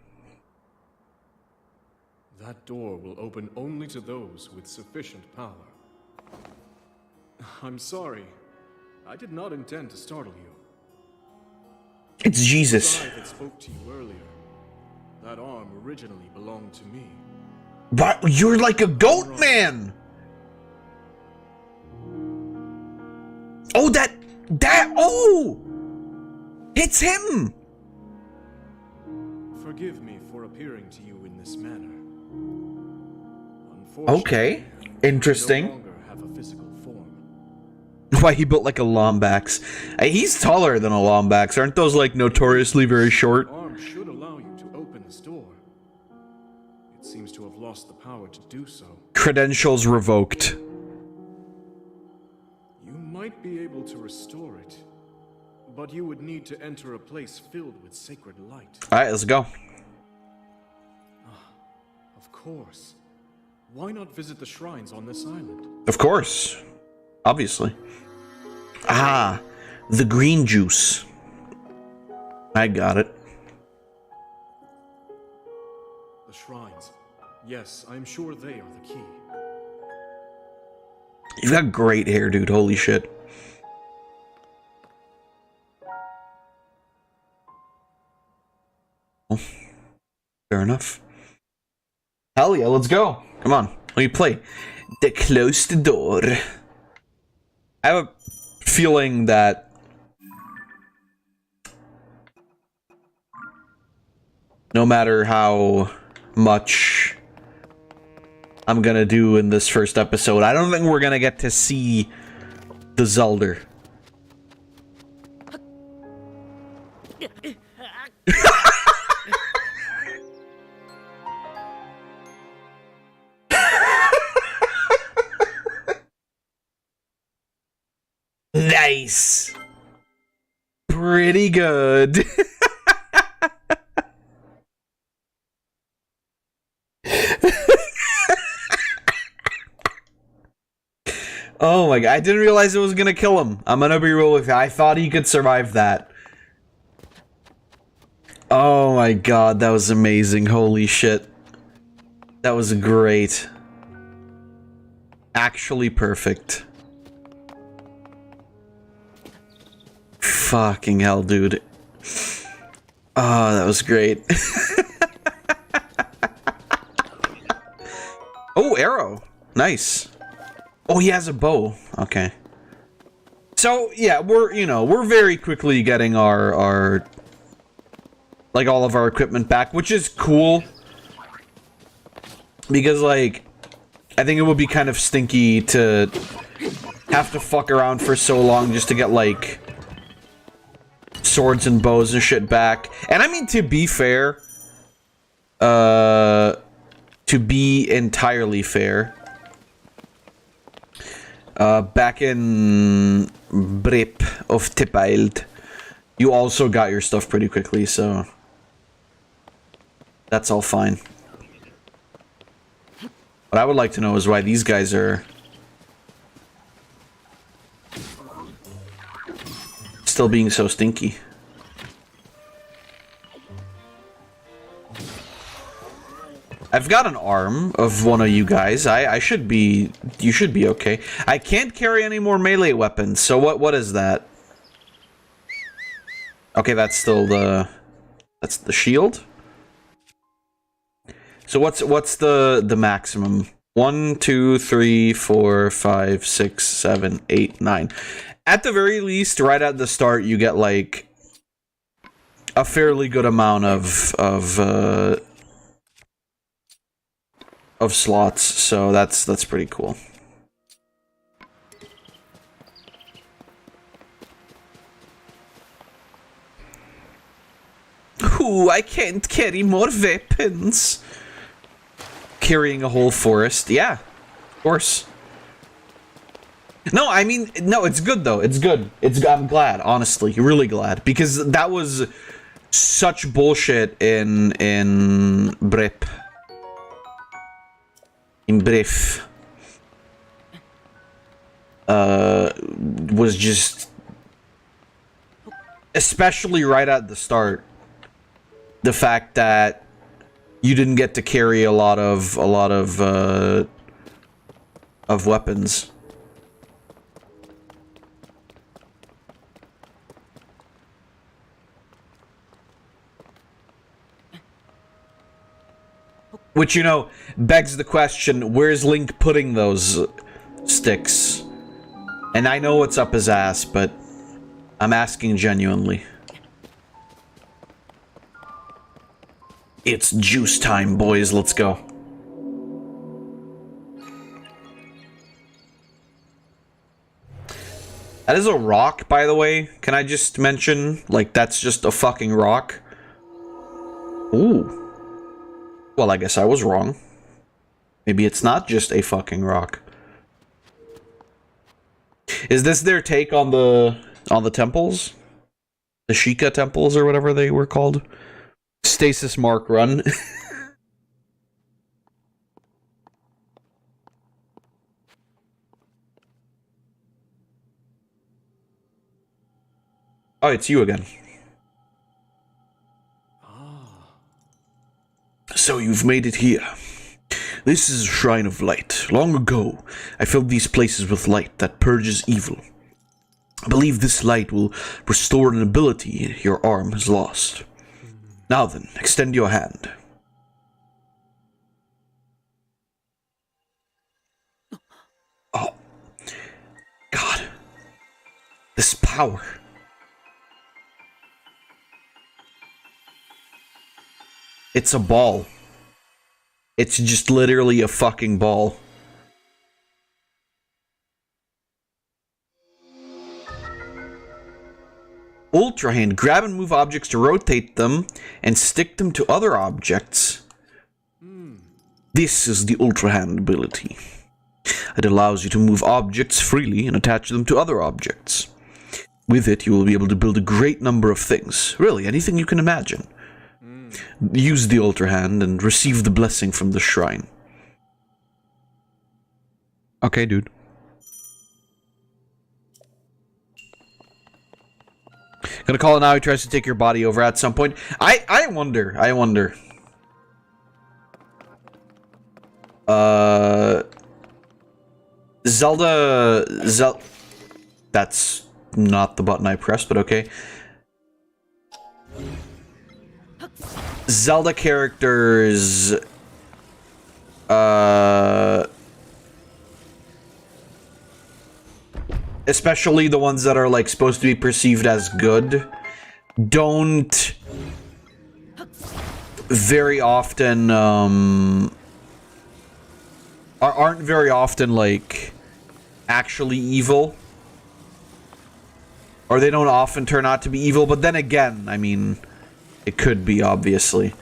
That door will open only to those with sufficient power. I'm sorry. I did not intend to startle you. It's Jesus. I that spoke to you earlier. That arm originally belonged to me. What? You're like a goat man! Oh, oh! It's him! Forgive me for appearing to you in this manner. Unfortunately, Okay, interesting. I no longer have a physical form. Why he built like a Lombax. He's taller than a Lombax. Aren't those like notoriously very short? Arm should allow you to open this door. It seems to have lost the power to do so. Credentials revoked. You might be able to restore it, but you would need to enter a place filled with sacred light. Alright, let's go. Of course. Why not visit the shrines on this island? Of course. Obviously. Ah, the green juice. I got it. The shrines. Yes, I'm sure they are the key. You've got great hair, dude. Holy shit. Well, fair enough. Hell yeah, let's go. Come on, let me play. The closed door. I have a feeling that no matter how much I'm gonna do in this first episode, I don't think we're gonna get to see the Zelda. Nice. Pretty good. Oh my god, I didn't realize it was gonna kill him. I'm gonna be real with you. I thought he could survive that. Oh my god, that was amazing. Holy shit. That was great. Actually perfect. Fucking hell, dude. Oh, that was great. Oh, arrow. Nice. Oh, he has a bow. Okay. So, yeah, we're very quickly getting our like, all of our equipment back, which is cool. Because, like, I think it would be kind of stinky to have to fuck around for so long just to get, like, swords and bows and shit back. And I mean, to be fair, to be entirely fair, back in Brip of Tippild, you also got your stuff pretty quickly, so that's all fine. What I would like to know is why these guys are still being so stinky. I've got an arm of one of you guys. You should be okay. I can't carry any more melee weapons, so what is that? Okay, that's still that's the shield. So what's the maximum? 1, 2, 3, 4, 5, 6, 7, 8, 9. At the very least, right at the start, you get like a fairly good amount of slots, so that's pretty cool. Ooh, I can't carry more weapons. Carrying a whole forest, yeah, of course. No, I mean, no, it's good though. It's good. I'm glad, honestly, really glad, because that was such bullshit in Brip. In Brief. Was just, especially right at the start, the fact that you didn't get to carry a lot of weapons. Which, you know, begs the question, where's Link putting those sticks? And I know what's up his ass, but I'm asking genuinely. It's juice time, boys. Let's go. That is a rock, by the way. Can I just mention? Like, that's just a fucking rock. Ooh. Well, I guess I was wrong. Maybe it's not just a fucking rock. Is this their take on the temples? The Sheikah temples or whatever they were called? Stasis Mark run. Oh, it's you again. So you've made it here. This is a shrine of light. Long ago, I filled these places with light that purges evil. I believe this light will restore an ability your arm has lost. Now then, extend your hand. Oh. God. This power. It's a ball. It's just literally a fucking ball. Ultra Hand. Grab and move objects to rotate them and stick them to other objects. This is the Ultra Hand ability. It allows you to move objects freely and attach them to other objects. With it, you will be able to build a great number of things. Really, anything you can imagine. Use the Ultra Hand and receive the blessing from the shrine. Okay, dude. Gonna call it now. He tries to take your body over at some point. I wonder. Zelda. That's not the button I pressed, but okay. Zelda characters, especially the ones that are like supposed to be perceived as good, don't very often, aren't very often like actually evil, or they don't often turn out to be evil. But then again, I mean, it could be, obviously.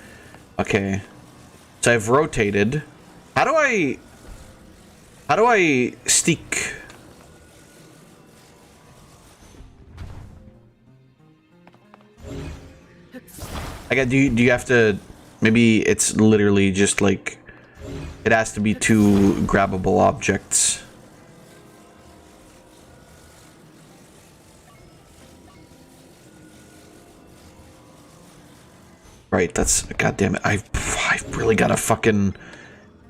Okay. So I've rotated. How do I stick? Do you have to, maybe it's literally just like, it has to be two grabbable objects. Right, that's, god damn it, I really gotta fucking,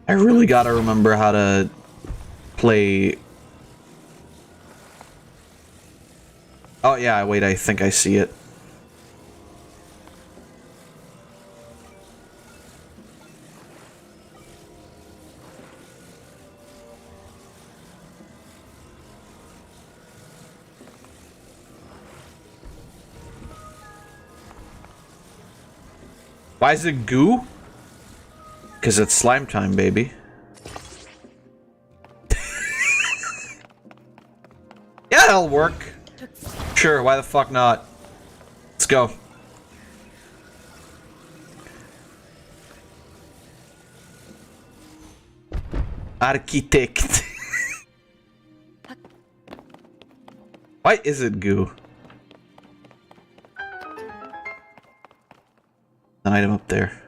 I really gotta remember how to play. Oh yeah, wait, I think I see it. Why is it goo? Because it's slime time, baby. Yeah, that'll work. Sure, why the fuck not? Let's go. Architect. Why is it goo? An item up there.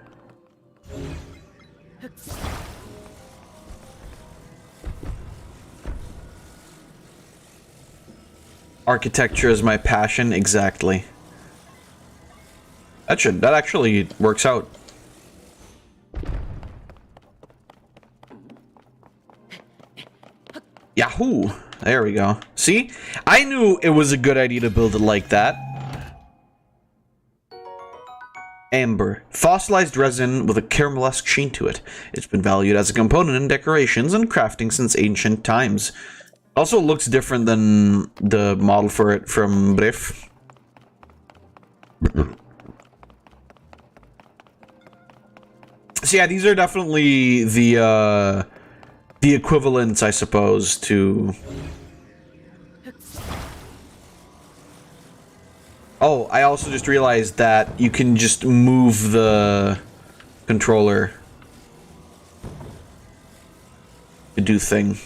Architecture is my passion, exactly. That actually works out. Yahoo! There we go. See? I knew it was a good idea to build it like that. Amber. Fossilized resin with a caramelesque sheen to it. It's been valued as a component in decorations and crafting since ancient times. Also looks different than the model for it from Brief. So yeah, these are definitely the equivalents, I suppose, to... Oh, I also just realized that you can just move the controller to do thing.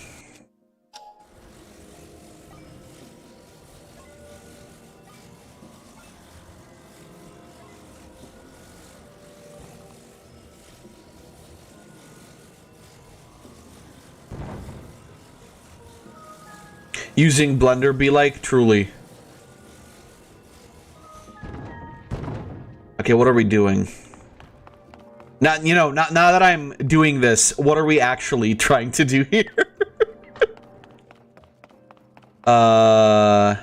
Using Blender be like, truly. Okay, what are we doing? Not now that I'm doing this, what are we actually trying to do here? How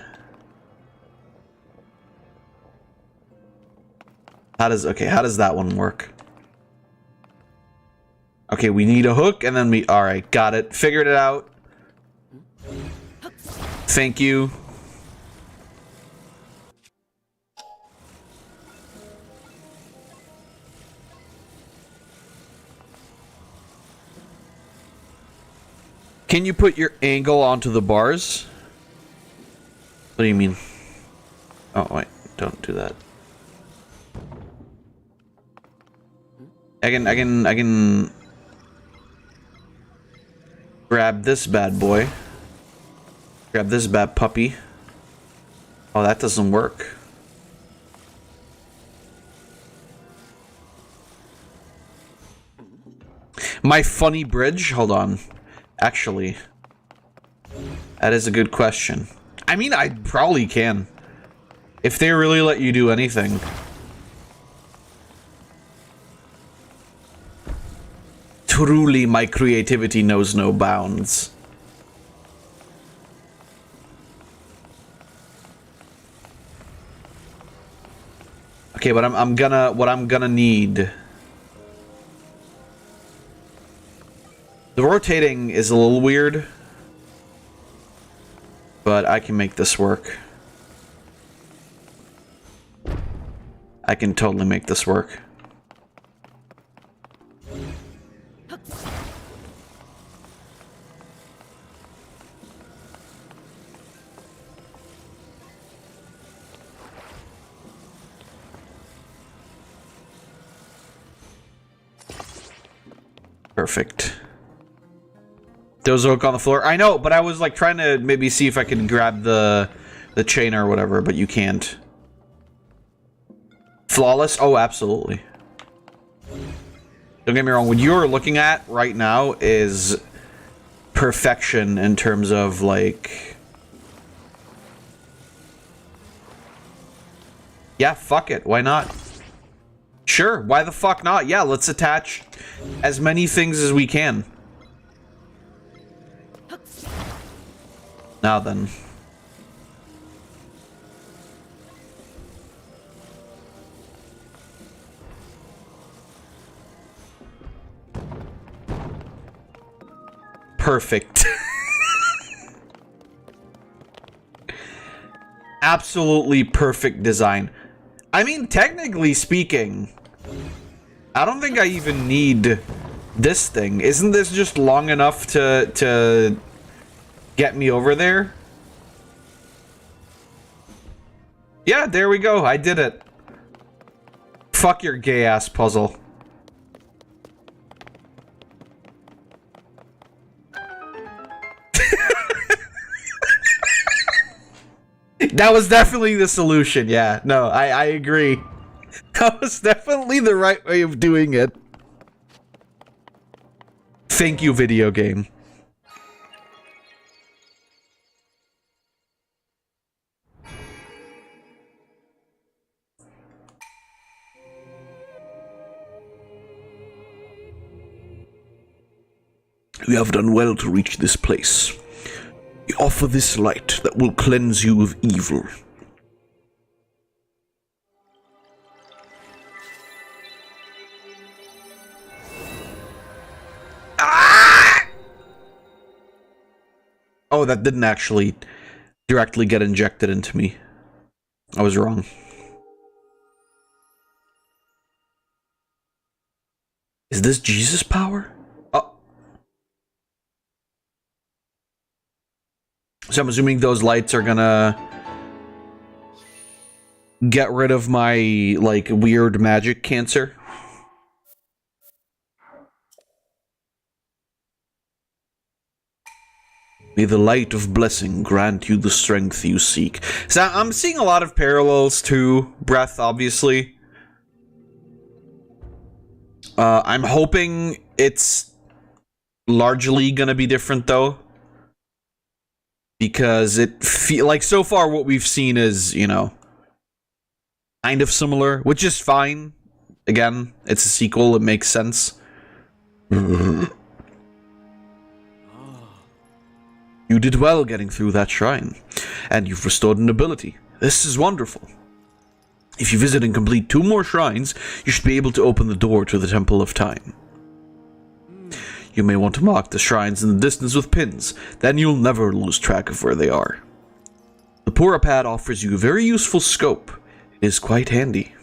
does that one work? Okay, we need a hook and then alright, got it. Figured it out. Thank you. Can you put your angle onto the bars? What do you mean? Oh, wait, don't do that. I can grab this bad boy. Grab this bad puppy. Oh, that doesn't work. My funny bridge? Hold on. Actually, that is a good question. I mean, I probably can. If they really let you do anything. Truly, my creativity knows no bounds. Okay, but what I'm gonna need. The rotating is a little weird, but I can make this work. I can totally make this work. Perfect. There was a hook on the floor. I know, but I was like trying to maybe see if I could grab the chain or whatever, but you can't. Flawless? Oh, absolutely. Don't get me wrong. What you're looking at right now is perfection in terms of like... Yeah, fuck it. Why not? Sure, why the fuck not? Yeah, let's attach as many things as we can. Now then. Perfect. Absolutely perfect design. I mean, technically speaking, I don't think I even need this thing. Isn't this just long enough to get me over there? Yeah, there we go. I did it. Fuck your gay-ass puzzle. That was definitely the solution, yeah. No, I agree. That was definitely the right way of doing it. Thank you, video game. You have done well to reach this place. We offer this light that will cleanse you of evil. Oh, that didn't actually directly get injected into me. I was wrong. Is this Jesus power? Oh. So I'm assuming those lights are gonna get rid of my, like, weird magic cancer. May the light of blessing grant you the strength you seek. So I'm seeing a lot of parallels to Breath, obviously. I'm hoping it's largely gonna be different, though. Because it like, so far what we've seen is, you know, kind of similar, which is fine. Again, it's a sequel, it makes sense. You did well getting through that shrine, and you've restored an ability. This is wonderful. If you visit and complete 2 more shrines, you should be able to open the door to the Temple of Time. You may want to mark the shrines in the distance with pins, then you'll never lose track of where they are. The Pura Pad offers you a very useful scope. It is quite handy.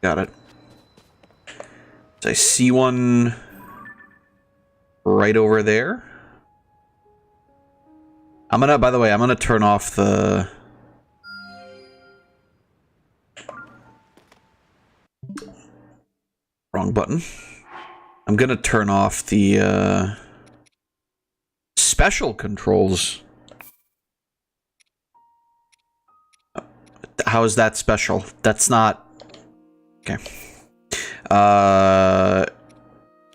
Got it. So I see one right over there. I'm gonna, by the way, I'm gonna turn off the... Wrong button. I'm gonna turn off the, special controls. How is that special? That's not... Okay.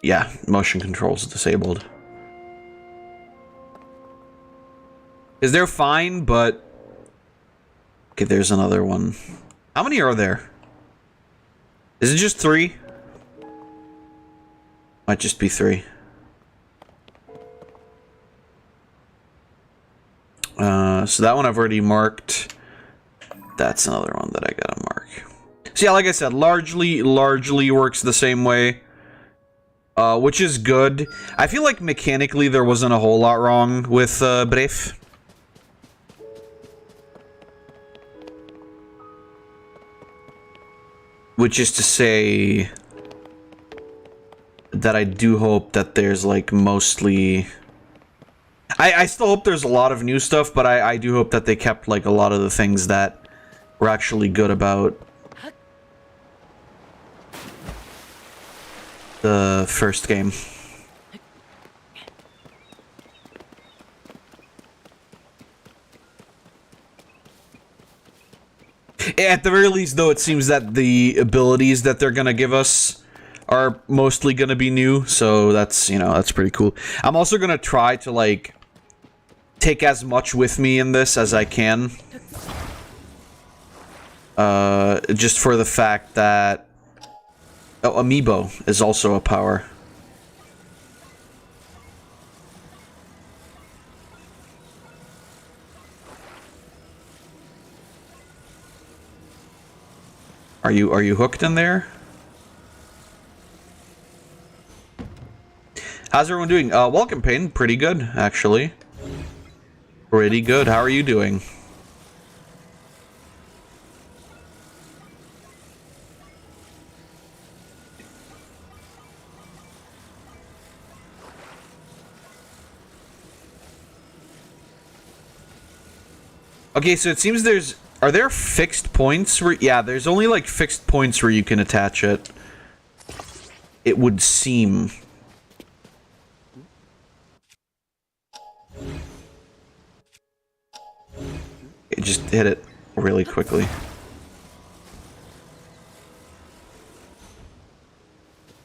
Yeah, motion controls disabled. Is they're fine, but... Okay, there's another one. How many are there? Is it just 3? Might just be 3. So that one I've already marked. That's another one that I gotta mark. So yeah, like I said, largely works the same way. Which is good. I feel like mechanically there wasn't a whole lot wrong with Bref. Which is to say that I do hope that there's, like, mostly... I still hope there's a lot of new stuff, but I do hope that they kept, like, a lot of the things that were actually good about the first game. At the very least, though, it seems that the abilities that they're gonna give us are mostly gonna be new, so that's, you know, that's pretty cool. I'm also gonna try to, like, take as much with me in this as I can. Just for the fact that... Oh, Amiibo is also a power. Are you hooked in there? How's everyone doing? Welcome, Payne. Pretty good, actually. Pretty good. How are you doing? Okay, so it seems there's... Are there fixed points where... Yeah, there's only, like, fixed points where you can attach it. It would seem... Okay, just hit it really quickly.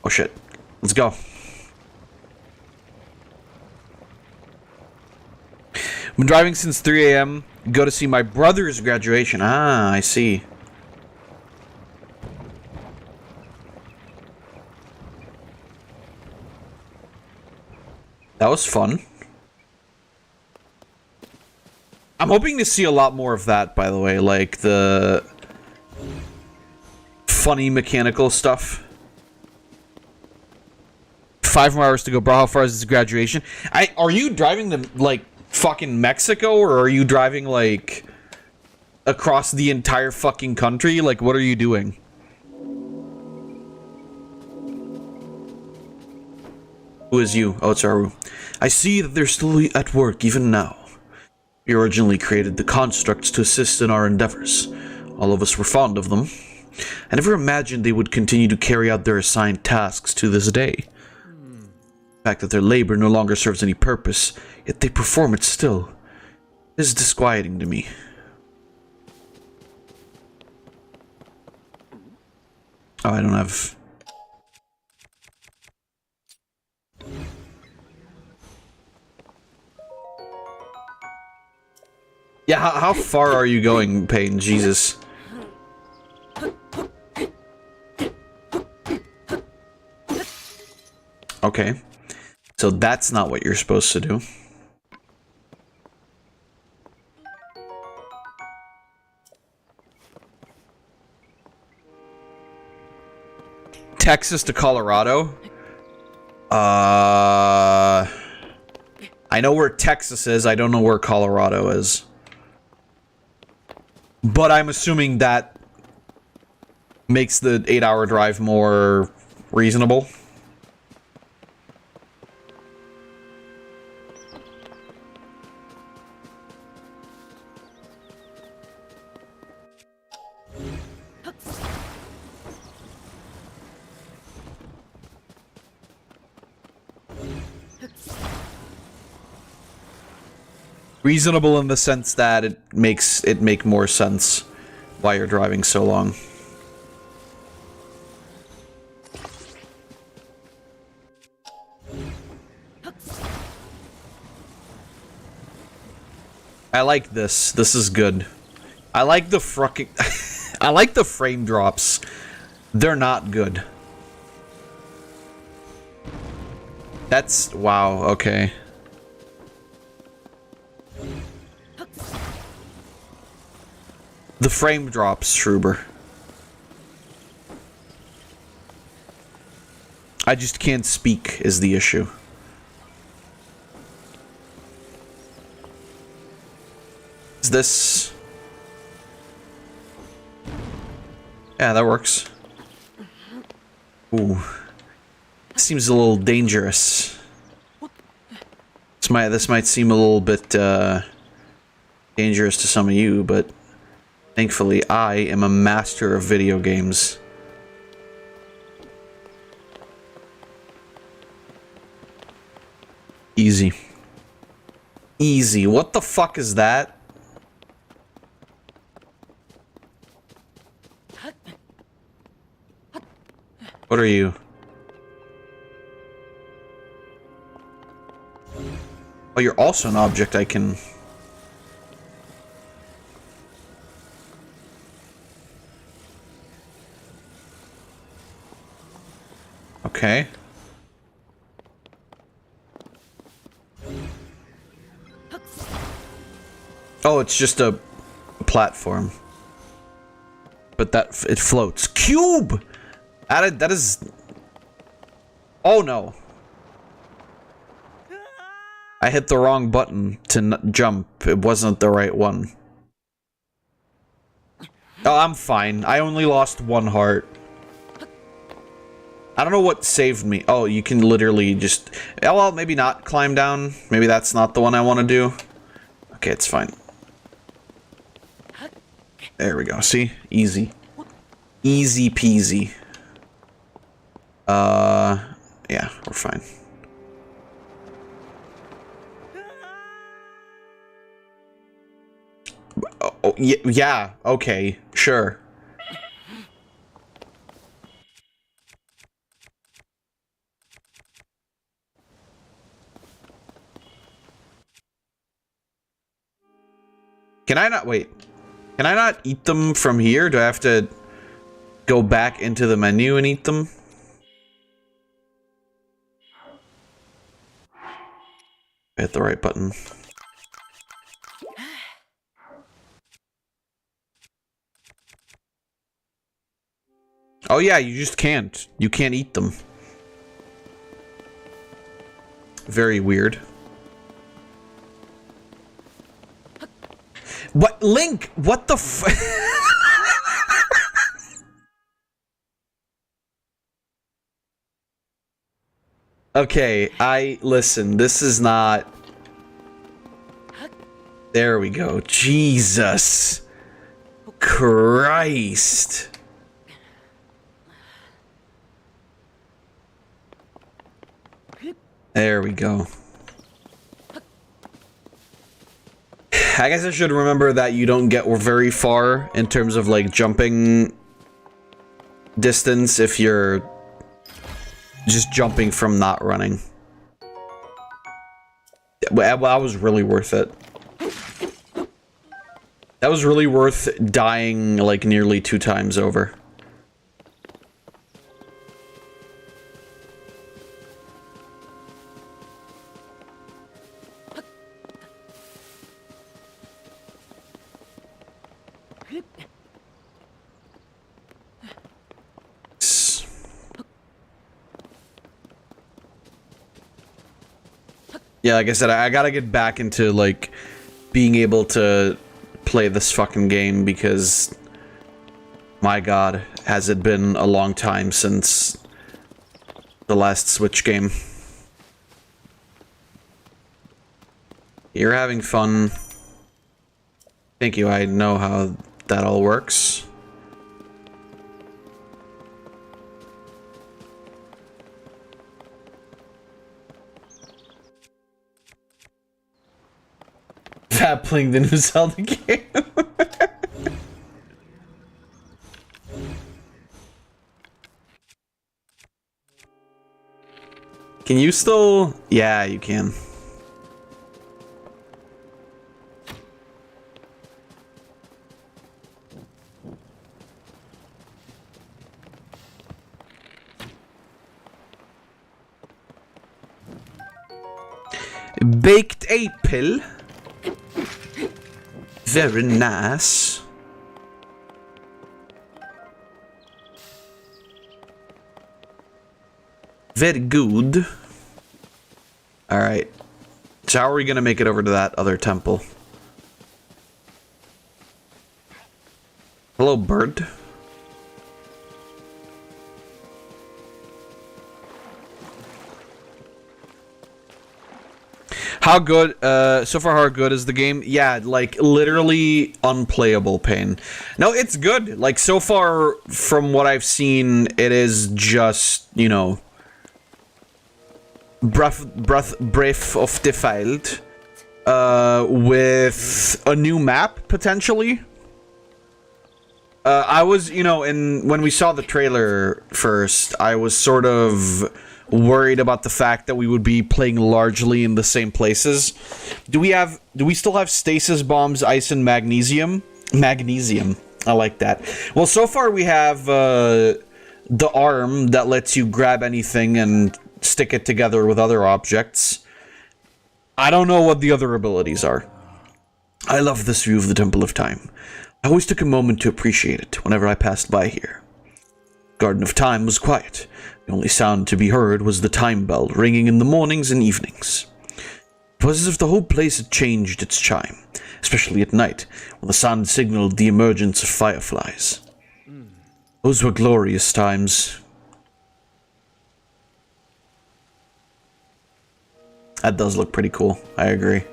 Oh, shit. Let's go. I've been driving since 3 a.m. Go to see my brother's graduation. Ah, I see. That was fun. I'm hoping to see a lot more of that, by the way. Like, the funny mechanical stuff. 5 more hours to go, bro. How far is this graduation? Are you driving to, like, fucking Mexico, or are you driving, like, across the entire fucking country? Like, what are you doing? Who is you? Oh, it's Aru. I see that they're still at work even now. We originally created the constructs to assist in our endeavors. All of us were fond of them. I never imagined they would continue to carry out their assigned tasks to this day. The fact that their labor no longer serves any purpose, yet they perform it still, is disquieting to me. Oh, I don't have... Yeah, how far are you going, Payne? Jesus. Okay. So that's not what you're supposed to do. Texas to Colorado? I know where Texas is, I don't know where Colorado is. But I'm assuming that makes the 8-hour drive more reasonable. Reasonable in the sense that it makes it make more sense why you're driving so long. I like this. This is good. I like the fucking I like the frame drops. They're not good. That's wow, okay. The frame drops, Shroober. I just can't speak is the issue. Is this... Yeah, that works. Ooh. Seems a little dangerous. This might seem a little bit, dangerous to some of you, but... Thankfully, I am a master of video games. Easy. Easy. What the fuck is that? What are you? Oh, you're also an object I can... Okay. Oh, it's just a platform. But it floats. Cube! That is... Oh no. I hit the wrong button to jump. It wasn't the right one. Oh, I'm fine. I only lost 1 heart. I don't know what saved me. Oh, you can literally just... Oh, well, maybe not climb down. Maybe that's not the one I want to do. Okay, it's fine. There we go. See? Easy. Easy peasy. Yeah, we're fine. Oh, yeah, okay, sure. Can I not, wait, can I not eat them from here? Do I have to go back into the menu and eat them? Hit the right button. Oh yeah, you just can't. You can't eat them. Very weird. What? Link? What the f- Okay, listen, this is not... There we go. Jesus Christ. There we go. I guess I should remember that you don't get very far in terms of like jumping distance if you're just jumping from not running. Well, that was really worth it. That was really worth dying like nearly 2 times over. Yeah, like I said, I gotta get back into, like, being able to play this fucking game because, my god, has it been a long time since the last Switch game. You're having fun. Thank you, I know how that all works. Playing the new Zelda game. Can you still? Yeah, you can. Baked apple. Very nice. Very good. Alright. So how are we gonna make it over to that other temple? Hello, bird. How good, so far how good is the game? Yeah, like, literally unplayable pain. No, it's good. Like, so far, from what I've seen, it is just, you know... Breath of the Wild. With a new map, potentially. I was, you know, when we saw the trailer first, I was sort of... worried about the fact that we would be playing largely in the same places. Do we still have stasis bombs, ice, and magnesium? Magnesium. I like that. Well, so far we have the arm that lets you grab anything and stick it together with other objects. I don't know what the other abilities are. I love this view of the Temple of Time. I always took a moment to appreciate it whenever I passed by here. Garden of Time was quiet. The only sound to be heard was the time bell ringing in the mornings and evenings. It was as if the whole place had changed its chime, especially at night, when the sun signaled the emergence of fireflies. Those were glorious times. That does look pretty cool, I agree.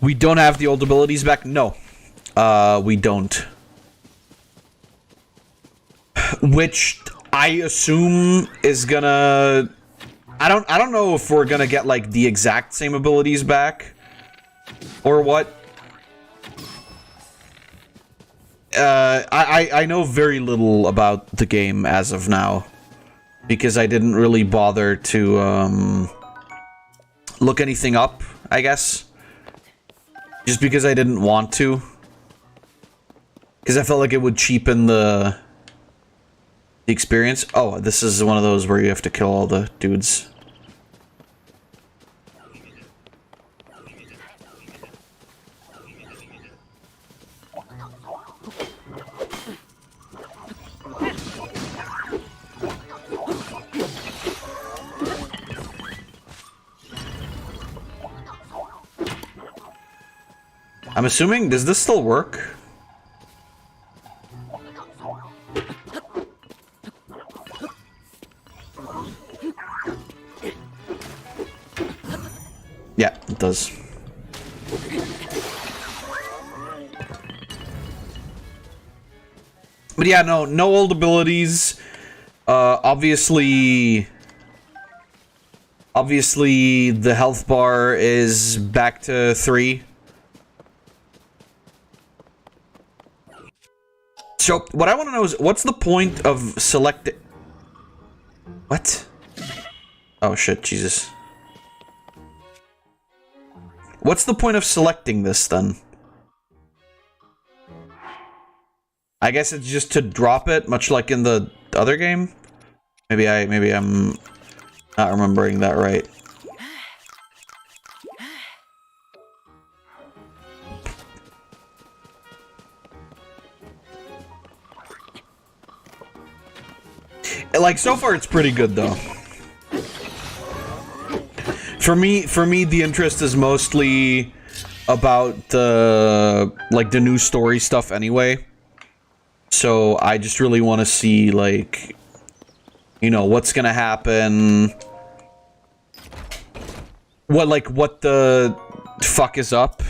We don't have the old abilities back? No. We don't. Which I assume is gonna... I don't know if we're gonna get, like, the exact same abilities back. Or what. I know very little about the game as of now. Because I didn't really bother to, look anything up, I guess. Just because I didn't want to. Because I felt like it would cheapen the experience. Oh, this is one of those where you have to kill all the dudes. I'm assuming, does this still work? Yeah, it does. But yeah, no old abilities. Obviously, the health bar is back to 3. So, what I want to know is, what's the point of selecting... What? Oh shit, Jesus. What's the point of selecting this, then? I guess it's just to drop it, much like in the other game? Maybe I'm not remembering that right. Like, so far it's pretty good, though. For me, the interest is mostly about the, like, the new story stuff anyway. So I just really want to see, like, you know, what's gonna happen. What the fuck is up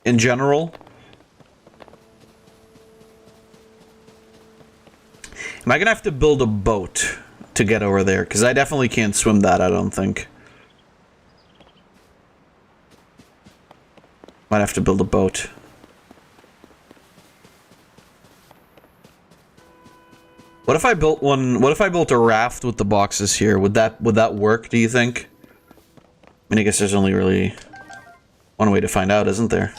in general. Am I gonna have to build a boat to get over there? Because I definitely can't swim that, I don't think. Might have to build a boat. What if I built one? What if I built a raft with the boxes here? Would that work, do you think? I mean, I guess there's only really one way to find out, isn't there?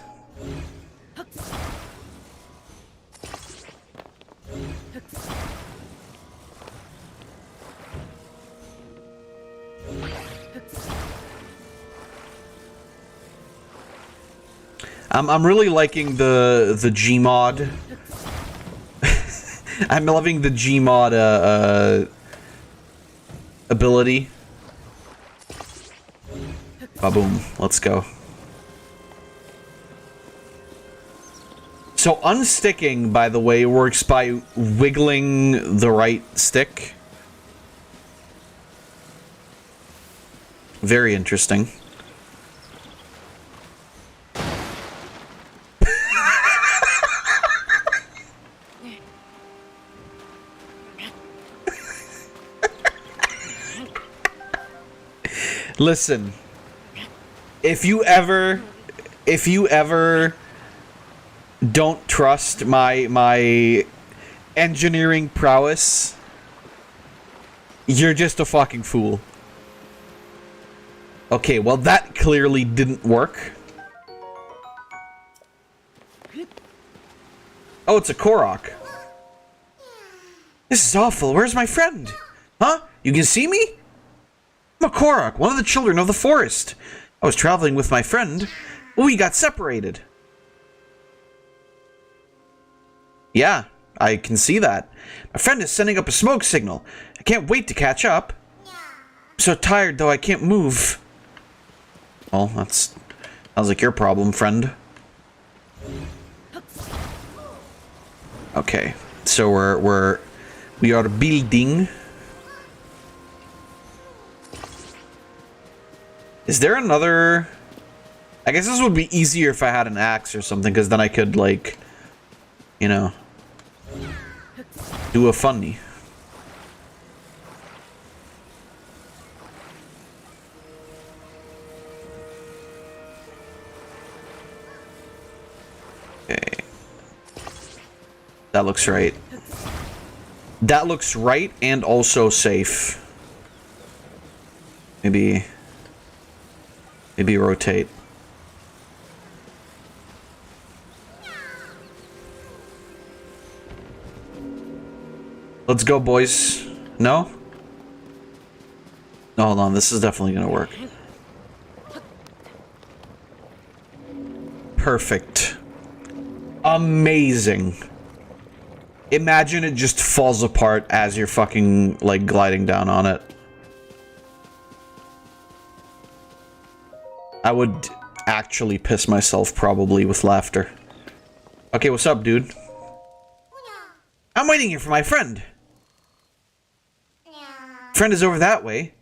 I'm really liking the Gmod. I'm loving the Gmod ability. Ba-boom. Let's go. So unsticking, by the way, works by wiggling the right stick. Very interesting. Listen, if you ever don't trust my engineering prowess, you're just a fucking fool. Okay, well that clearly didn't work. Oh, it's a Korok. This is awful. Where's my friend? Huh? You can see me? I'm a Korok, one of the children of the forest. I was traveling with my friend. We got separated. Yeah, I can see that. My friend is sending up a smoke signal. I can't wait to catch up. I'm so tired, though, I can't move. Well, that's... sounds like your problem, friend. Okay, so we are building... Is there another... I guess this would be easier if I had an axe or something, because then I could, like, you know, do a funny. Okay. That looks right. That looks right and also safe. Maybe rotate. Let's go, boys. No? No, hold on. This is definitely gonna work. Perfect. Amazing. Imagine it just falls apart as you're fucking, like, gliding down on it. actually piss myself probably with laughter. Okay, what's up, dude? I'm waiting here for my friend. Friend is over that way.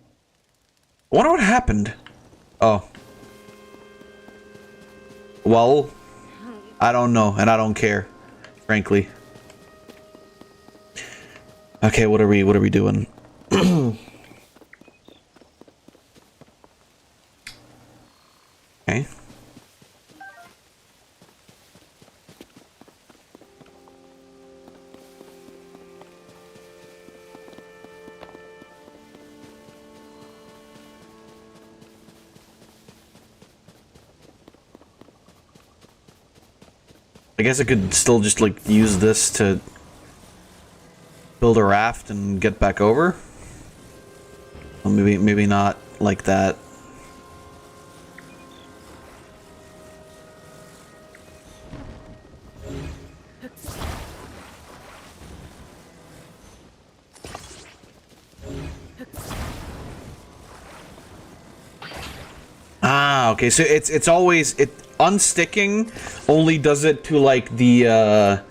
I wonder what happened. Oh. Well, I don't know, and I don't care, frankly. Okay, what are we doing? Okay. I guess I could still just, like, use this to build a raft and get back over. Well, maybe not like that. Ah, okay, so it's always unsticking only does it to like the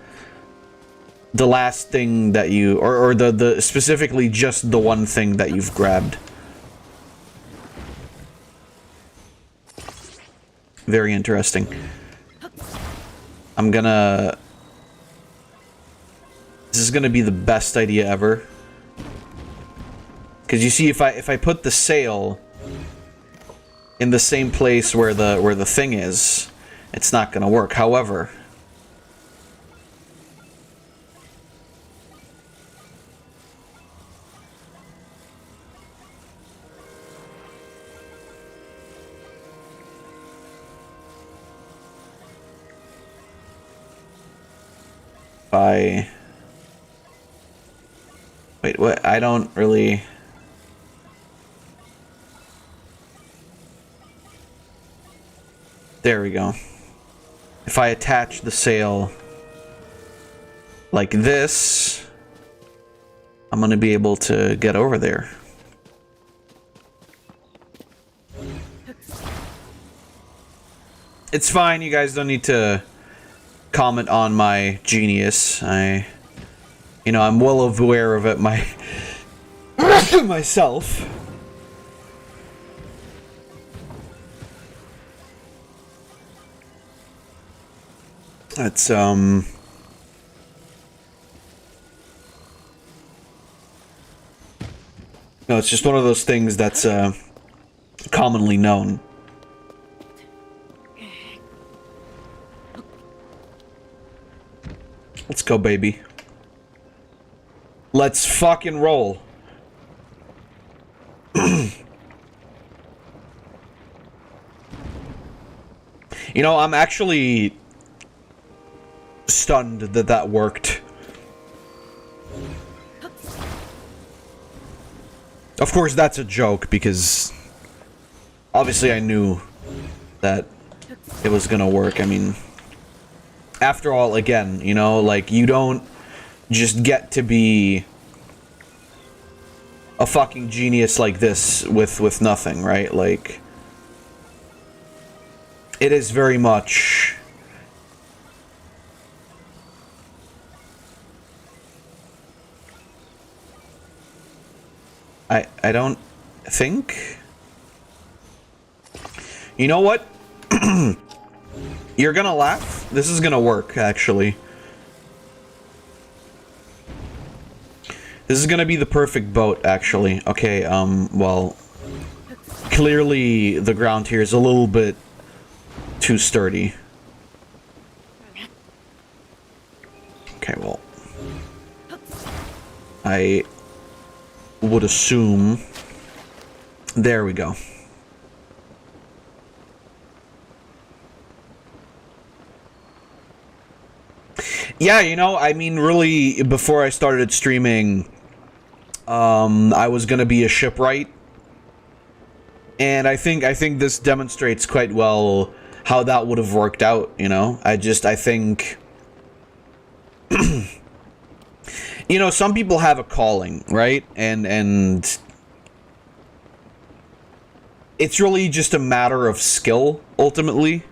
last thing that you or the specifically just the one thing that you've grabbed. Very interesting. This is gonna be the best idea ever. Cause you see, if I put the sail in the same place where the thing is, it's not gonna work. However, wait, what? I don't really. There we go. If I attach the sail like this, I'm gonna be able to get over there. It's fine, you guys don't need to comment on my genius. I'm well aware of it myself. It's no, it's just one of those things that's commonly known. Let's go, baby. Let's fucking roll. You know, I'm actually stunned that worked. Of course, that's a joke, because obviously I knew that it was gonna work. I mean, after all, again, you know, like, you don't just get to be a fucking genius like this with nothing, right? Like, it is very much I don't think. You know what? You're gonna laugh. This is gonna work, actually. This is gonna be the perfect boat, actually. Okay, well, clearly the ground here is a little bit too sturdy. Okay, well, I would assume. There we go. Yeah, you know, I mean, really, before I started streaming, I was gonna be a shipwright, and I think this demonstrates quite well how that would have worked out. You know, I think. You know, some people have a calling, right? And it's really just a matter of skill ultimately.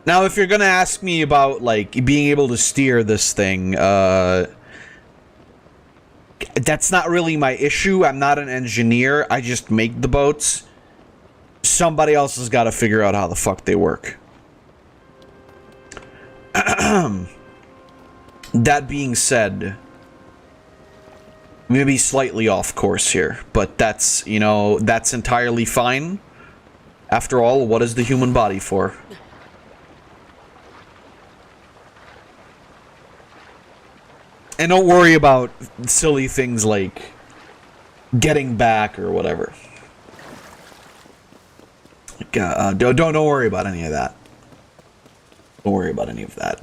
Now, if you're gonna ask me about, like, being able to steer this thing, that's not really my issue. I'm not an engineer. I just make the boats. Somebody else has got to figure out how the fuck they work. That being said, I'm gonna be slightly off course here, but that's, you know, that's entirely fine. After all, what is the human body for? And don't worry about silly things like getting back or whatever. Don't worry about any of that. Don't worry about any of that.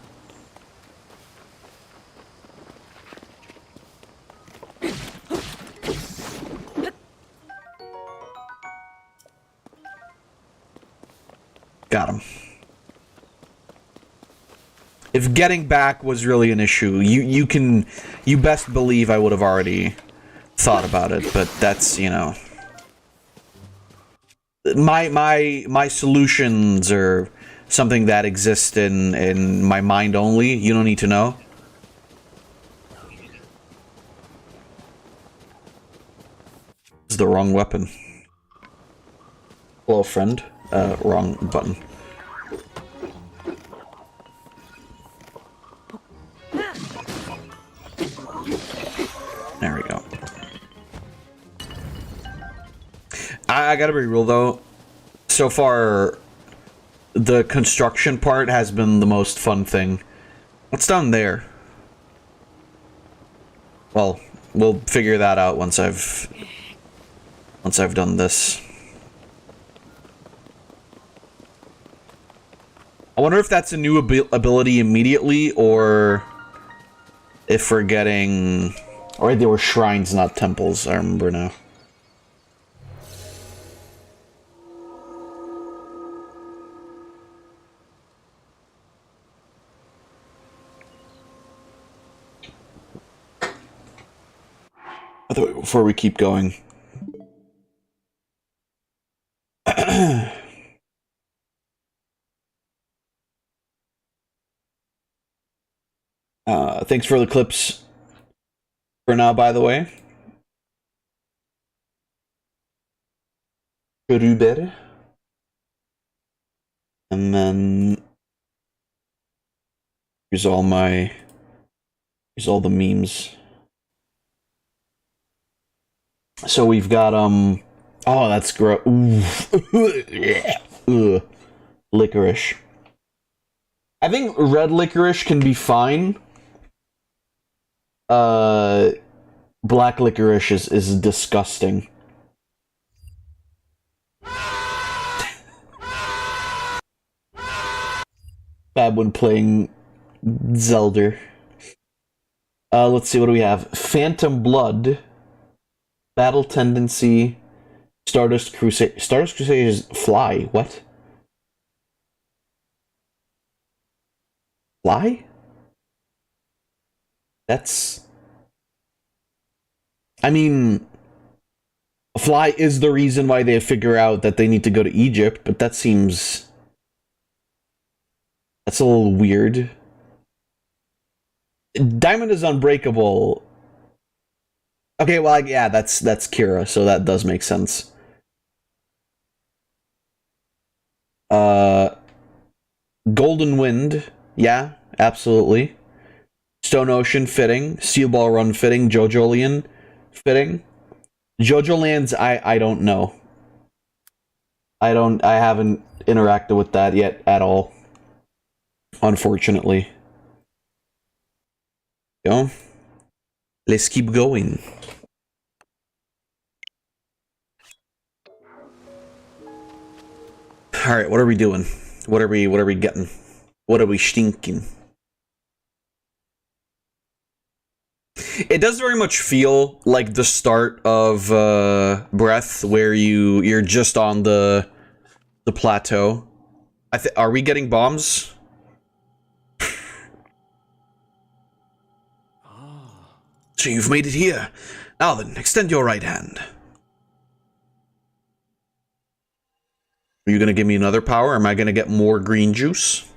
Got him. If getting back was really an issue, you best believe I would have already thought about it, but that's, you know, my solutions are something that exists in my mind only. You don't need to know. This is the wrong weapon. Hello, friend. Wrong button. There we go. I gotta be real though. So far, the construction part has been the most fun thing. What's down there? Well, we'll figure that out once I've done this. I wonder if that's a new ability immediately, or if we're getting... Or they were shrines, not temples, I remember now. Before we keep going. Thanks for the clips for now, by the way. Shroob. And then here's all the memes. So we've got oh, that's gross. Licorice. I think red licorice can be fine. Black licorice is disgusting. Bad when playing Zelda. Let's see, what do we have? Phantom Blood, Battle Tendency, Stardust Crusade. Stardust Crusade is fly. What? Fly? That's... I mean... Fly is the reason why they figure out that they need to go to Egypt, but that seems... That's a little weird. Diamond is unbreakable. Okay, well, yeah, that's Kira, so that does make sense. Golden Wind, yeah, absolutely. Stone Ocean, fitting. Steel Ball Run, fitting. Jojolian, fitting. Jojo Lands, I don't know. I haven't interacted with that yet at all. Unfortunately. Go. Let's keep going. Alright, what are we doing? What are we getting? What are we stinking? It does very much feel like the start of Breath, where you're just on the plateau. Are we getting bombs? So you've made it here. Now then, extend your right hand. Are you gonna give me another power? Am I gonna get more green juice?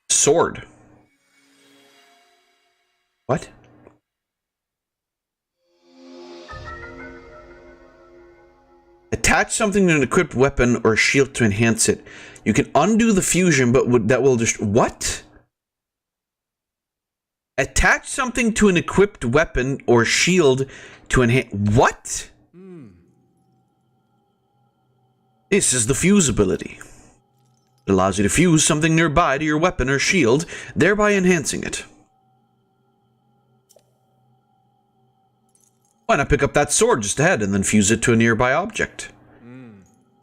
Sword. What? Attach something to an equipped weapon or shield to enhance it. You can undo the fusion, but that will just... What? Attach something to an equipped weapon or shield to enhance... What? This is the fuse ability. It allows you to fuse something nearby to your weapon or shield, thereby enhancing it. Why not pick up that sword just ahead and then fuse it to a nearby object?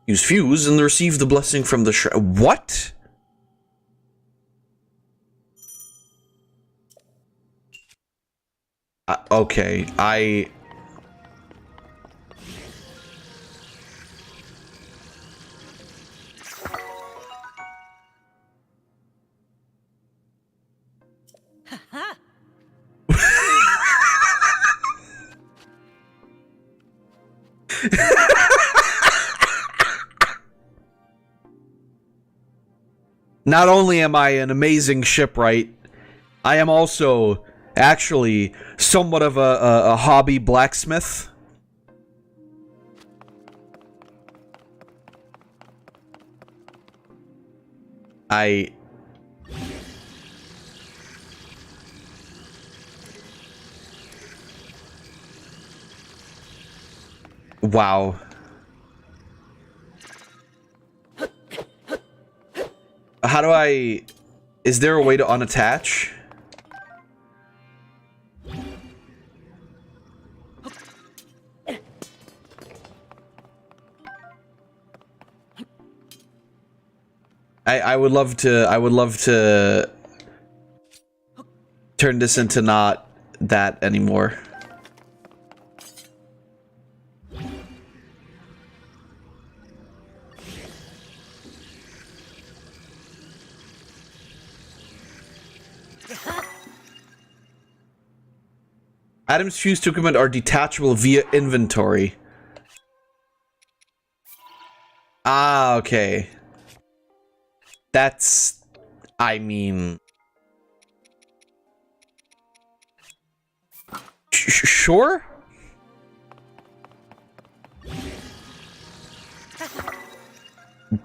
Use fuse and receive the blessing from the What? Okay, Not only am I an amazing shipwright, I am also actually somewhat of a hobby blacksmith. Wow. How do I... Is there a way to unattach? I would love to turn this into not that anymore. Items fused to equipment are detachable via inventory. Ah, okay. That's... I mean... Sure?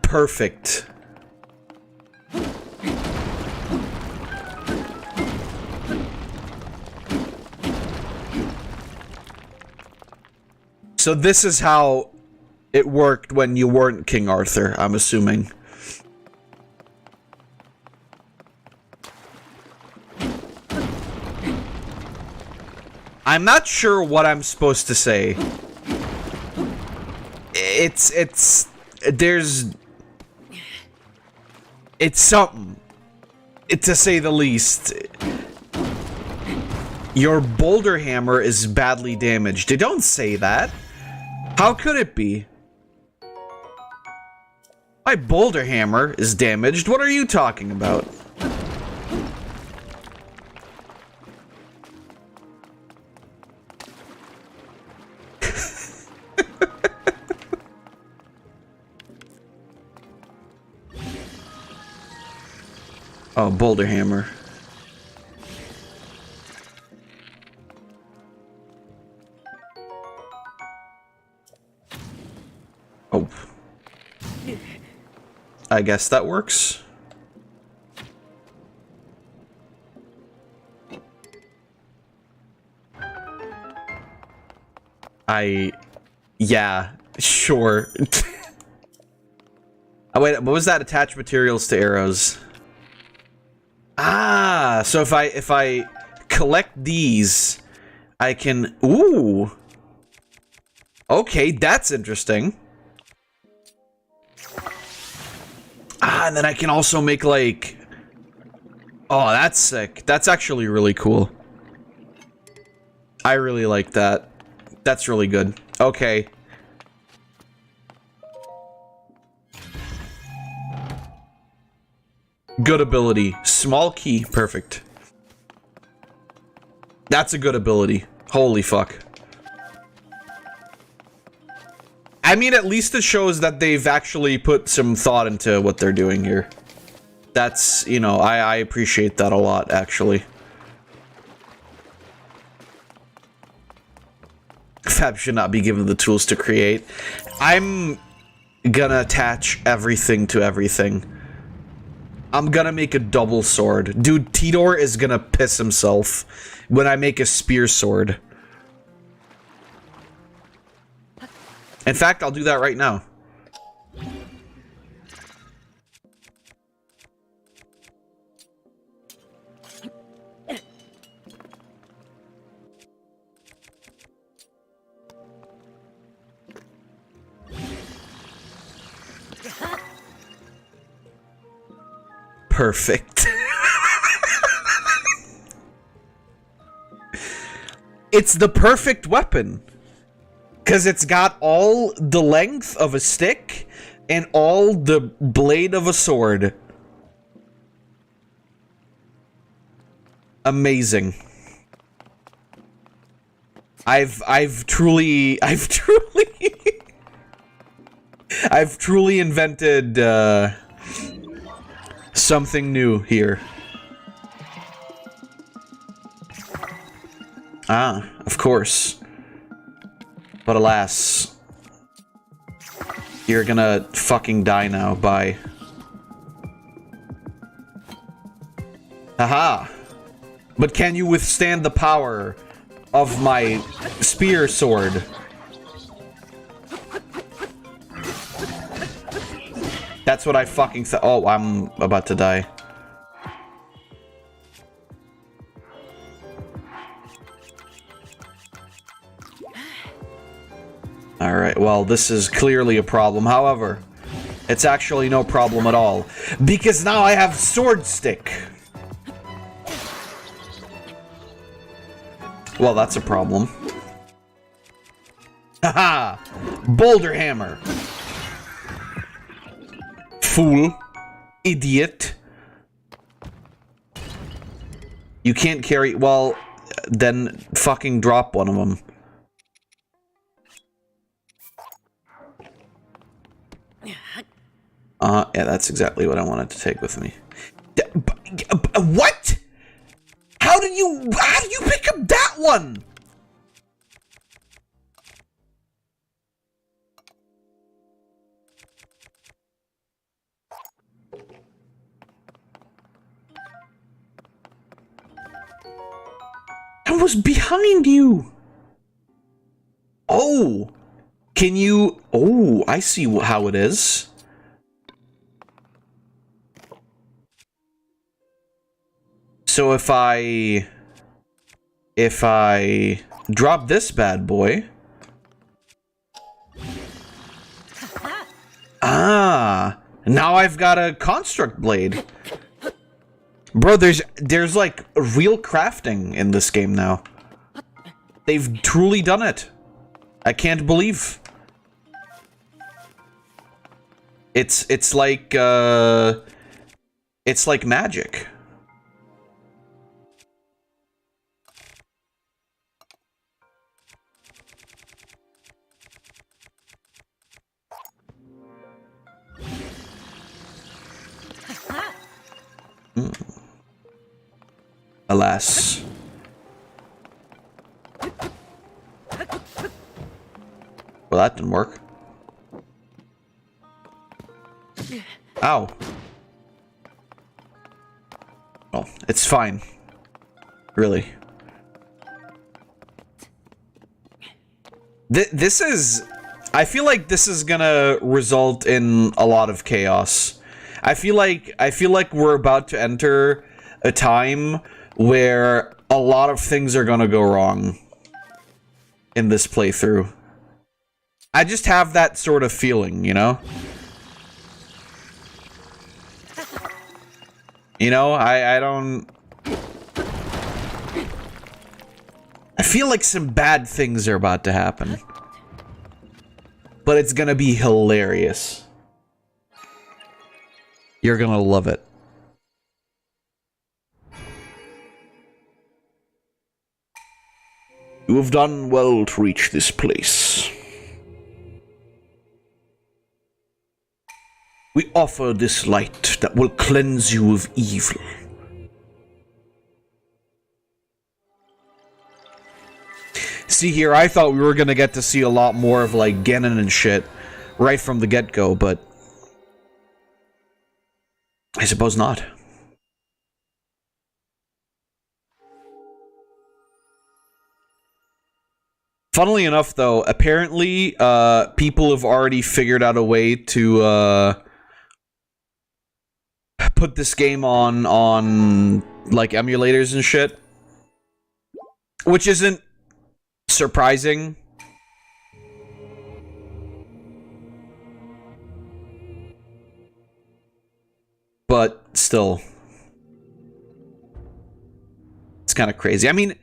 Perfect. So this is how it worked when you weren't King Arthur, I'm assuming. I'm not sure what I'm supposed to say. It's something, to say the least. Your boulder hammer is badly damaged. They don't say that. How could it be? My boulder hammer is damaged. What are you talking about? Oh, boulder hammer. Oh. I guess that works. Yeah, sure. Oh, wait, what was that? Attach materials to arrows. Ah, so if I collect these, I can... Ooh. Okay, that's interesting. Ah, and then I can also make, like... Oh, that's sick. That's actually really cool. I really like that. That's really good. Okay. Good ability. Small key. Perfect. That's a good ability. Holy fuck. I mean, at least it shows that they've actually put some thought into what they're doing here. That's, you know, I appreciate that a lot, actually. Fab should not be given the tools to create. I'm gonna attach everything to everything. I'm gonna make a double sword. Dude, Tidor is gonna piss himself when I make a spear sword. In fact, I'll do that right now. Perfect. It's the perfect weapon. Because it's got all the length of a stick and all the blade of a sword. Amazing. I've truly invented something new here. Ah, of course. But alas, you're gonna fucking die now. Bye. Haha. But can you withstand the power of my spear sword? That's what I fucking thought. Oh, I'm about to die. Alright, well, this is clearly a problem. However, it's actually no problem at all. Because now I have sword stick. Well, that's a problem. Haha! Boulder hammer! Fool. Idiot. You can't carry... Well, then fucking drop one of them. Yeah, that's exactly what I wanted to take with me. What? How did you pick up that one? I was behind you. Oh, can you? Oh, I see how it is. So if I drop this bad boy. Ah, now I've got a construct blade. Bro, there's like real crafting in this game now. They've truly done it. I can't believe. It's like magic. Alas. Well, that didn't work. Ow. Oh, it's fine. Really. This is... I feel like this is gonna result in a lot of chaos. I feel like we're about to enter a time where a lot of things are gonna go wrong in this playthrough. I just have that sort of feeling, you know? You know, I don't... I feel like some bad things are about to happen. But it's gonna be hilarious. You're gonna love it. You have done well to reach this place. We offer this light that will cleanse you of evil. See here, I thought we were gonna get to see a lot more of like Ganon and shit right from the get-go, but I suppose not. Funnily enough, though, apparently people have already figured out a way to put this game on like emulators and shit, which isn't surprising. But still, it's kind of crazy. I mean,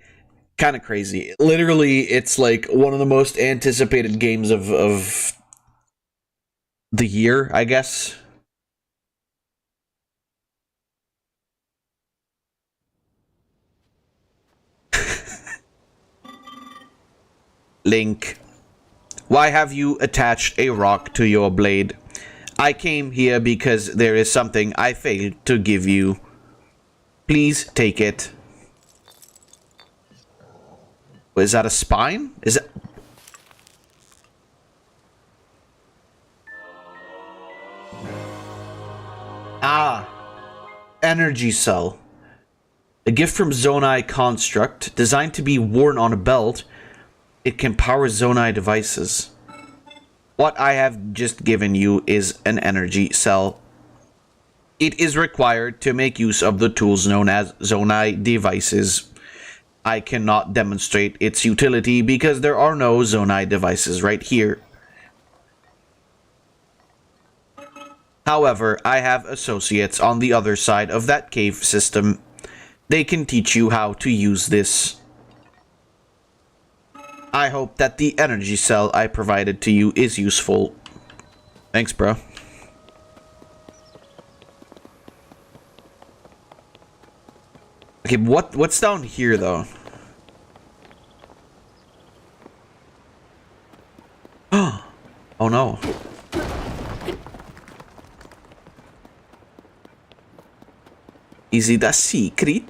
kind of crazy. Literally, it's like one of the most anticipated games of the year, I guess. Link, why have you attached a rock to your blade? I came here because there is something I failed to give you. Please take it. Is that a spine? Is it? Ah, energy cell. A gift from Zonai Construct, designed to be worn on a belt. It can power Zonai devices. What I have just given you is an energy cell. It is required to make use of the tools known as Zonai devices. I cannot demonstrate its utility because there are no Zonai devices right here. However, I have associates on the other side of that cave system. They can teach you how to use this. I hope that the energy cell I provided to you is useful. Thanks, bro. Okay, what's down here, though? Oh no. Is it a secret?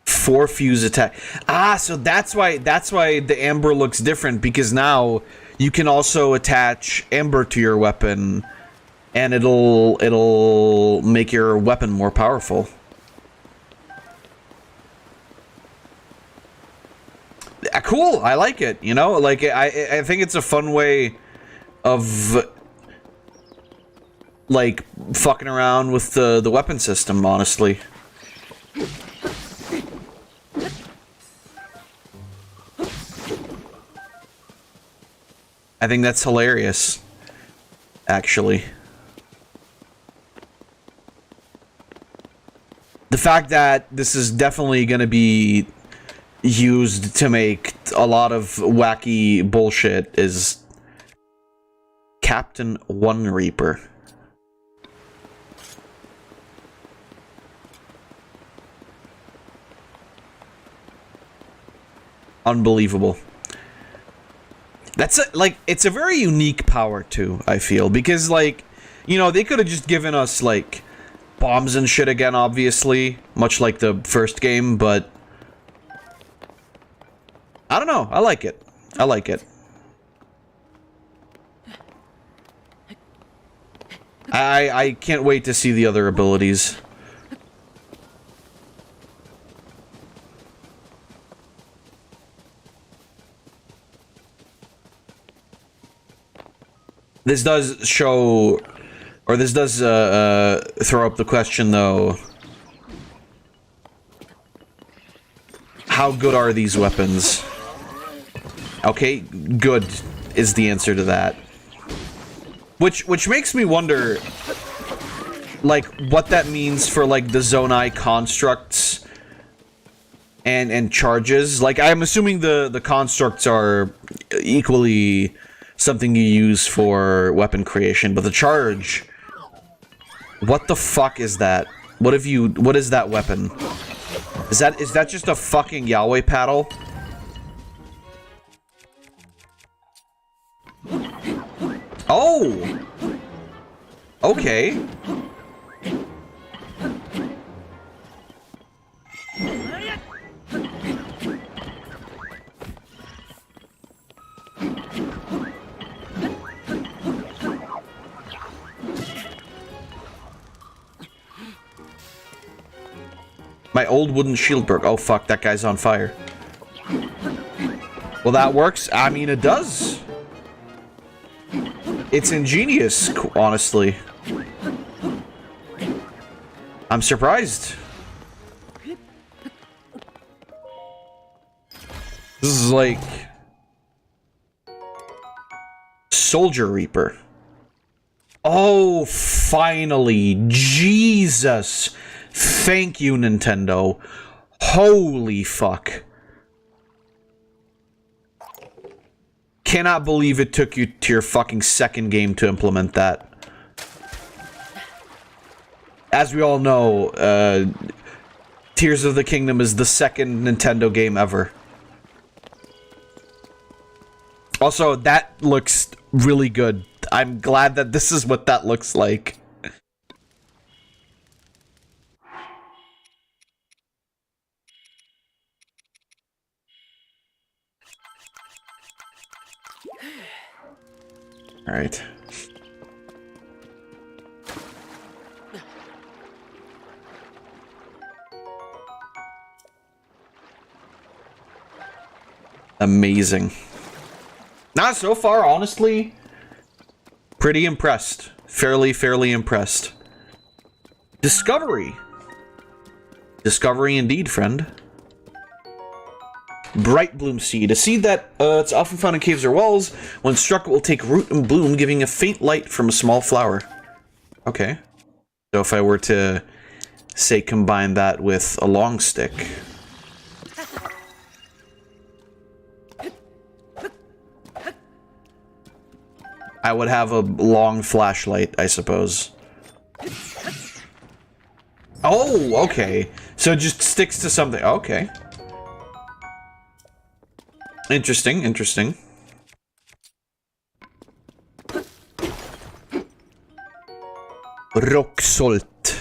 Four fuse attack. Ah, so that's why the amber looks different, because now you can also attach amber to your weapon and it'll make your weapon more powerful. Cool, I like it, you know? Like, I think it's a fun way of like fucking around with the weapon system, honestly. I think that's hilarious, actually. The fact that this is definitely going to be used to make a lot of wacky bullshit is Captain One Reaper. Unbelievable. That's like, it's a very unique power too, I feel, because like, you know, they could have just given us like bombs and shit again, obviously, much like the first game, but I don't know, I like it. I like it. I can't wait to see the other abilities. This does show, or this does throw up the question, though. How good are these weapons? Okay, good is the answer to that. Which makes me wonder, like, what that means for, like, the Zonai constructs and charges. Like, I'm assuming the constructs are equally something you use for weapon creation, but the charge, What the fuck is that? What is that weapon? Is that just a fucking Yahweh paddle? Oh! Okay. My old wooden shield broke. Oh fuck, that guy's on fire. Well, that works. I mean, it does. It's ingenious, honestly. I'm surprised. This is like... Soldier Reaper. Oh, finally. Jesus. Thank you, Nintendo. Holy fuck. Cannot believe it took you to your fucking second game to implement that. As we all know, Tears of the Kingdom is the second Nintendo game ever. Also, that looks really good. I'm glad that this is what that looks like. All right. Amazing. Nah, so far, honestly, pretty impressed. Fairly impressed. Discovery. Discovery indeed, friend. Bright Bloom Seed. A seed that it's often found in caves or wells. When struck, it will take root and bloom, giving a faint light from a small flower. Okay. So if I were to, say, combine that with a long stick... I would have a long flashlight, I suppose. Oh, okay. So it just sticks to something. Okay. Interesting, interesting. Rock salt.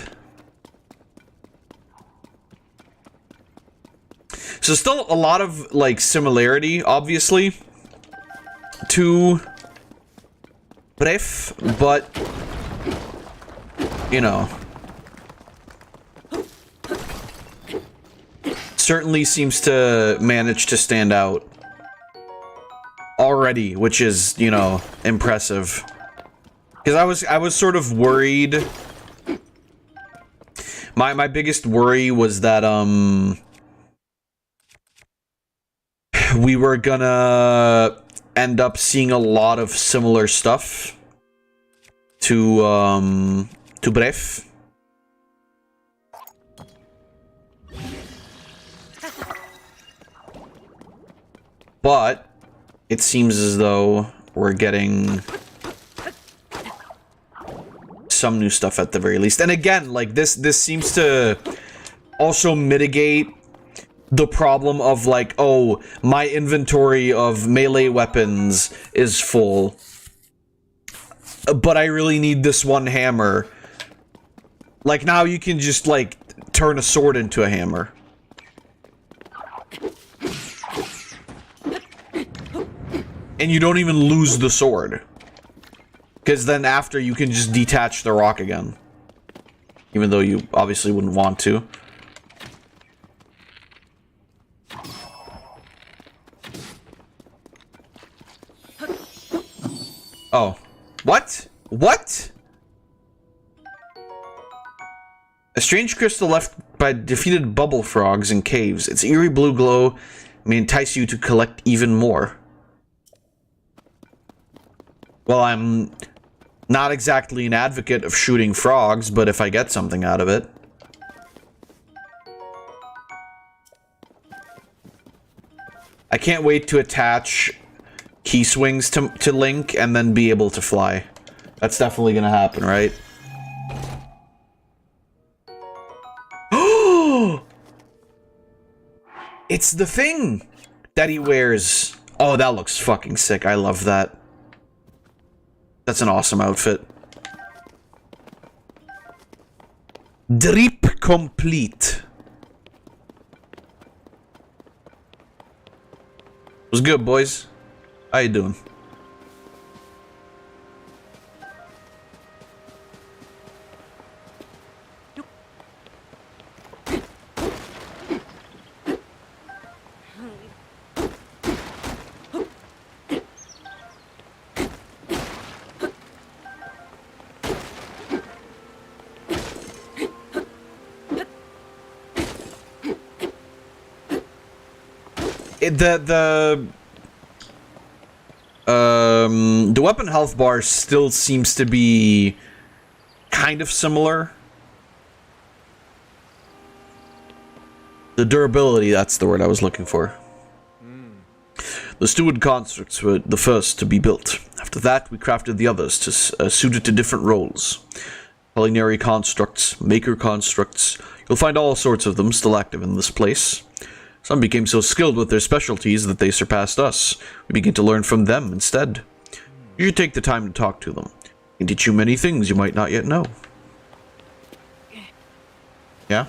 So still a lot of, like, similarity, obviously, to Bref, but, you know, certainly seems to manage to stand out already, which is, you know, impressive. Because I was sort of worried. My biggest worry was that we were gonna end up seeing a lot of similar stuff to Bref. But it seems as though we're getting some new stuff at the very least. And again, like this seems to also mitigate the problem of like, oh, my inventory of melee weapons is full, but I really need this one hammer. Like now you can just like turn a sword into a hammer. And you don't even lose the sword. Because then after you can just detach the rock again. Even though you obviously wouldn't want to. Oh. What? What? A strange crystal left by defeated bubble frogs in caves. Its eerie blue glow may entice you to collect even more. Well, I'm not exactly an advocate of shooting frogs, but if I get something out of it. I can't wait to attach key swings to Link and then be able to fly. That's definitely gonna happen, right? It's the thing that he wears. Oh, that looks fucking sick. I love that. That's an awesome outfit. Drip complete. What's good, boys? How you doing? The weapon health bar still seems to be kind of similar. The durability, that's the word I was looking for. The steward constructs were the first to be built. After that, we crafted the others to suited to different roles. Culinary constructs, maker constructs. You'll find all sorts of them still active in this place. Some became so skilled with their specialties that they surpassed us. We begin to learn from them instead. You should take the time to talk to them. They can teach you many things you might not yet know. Yeah?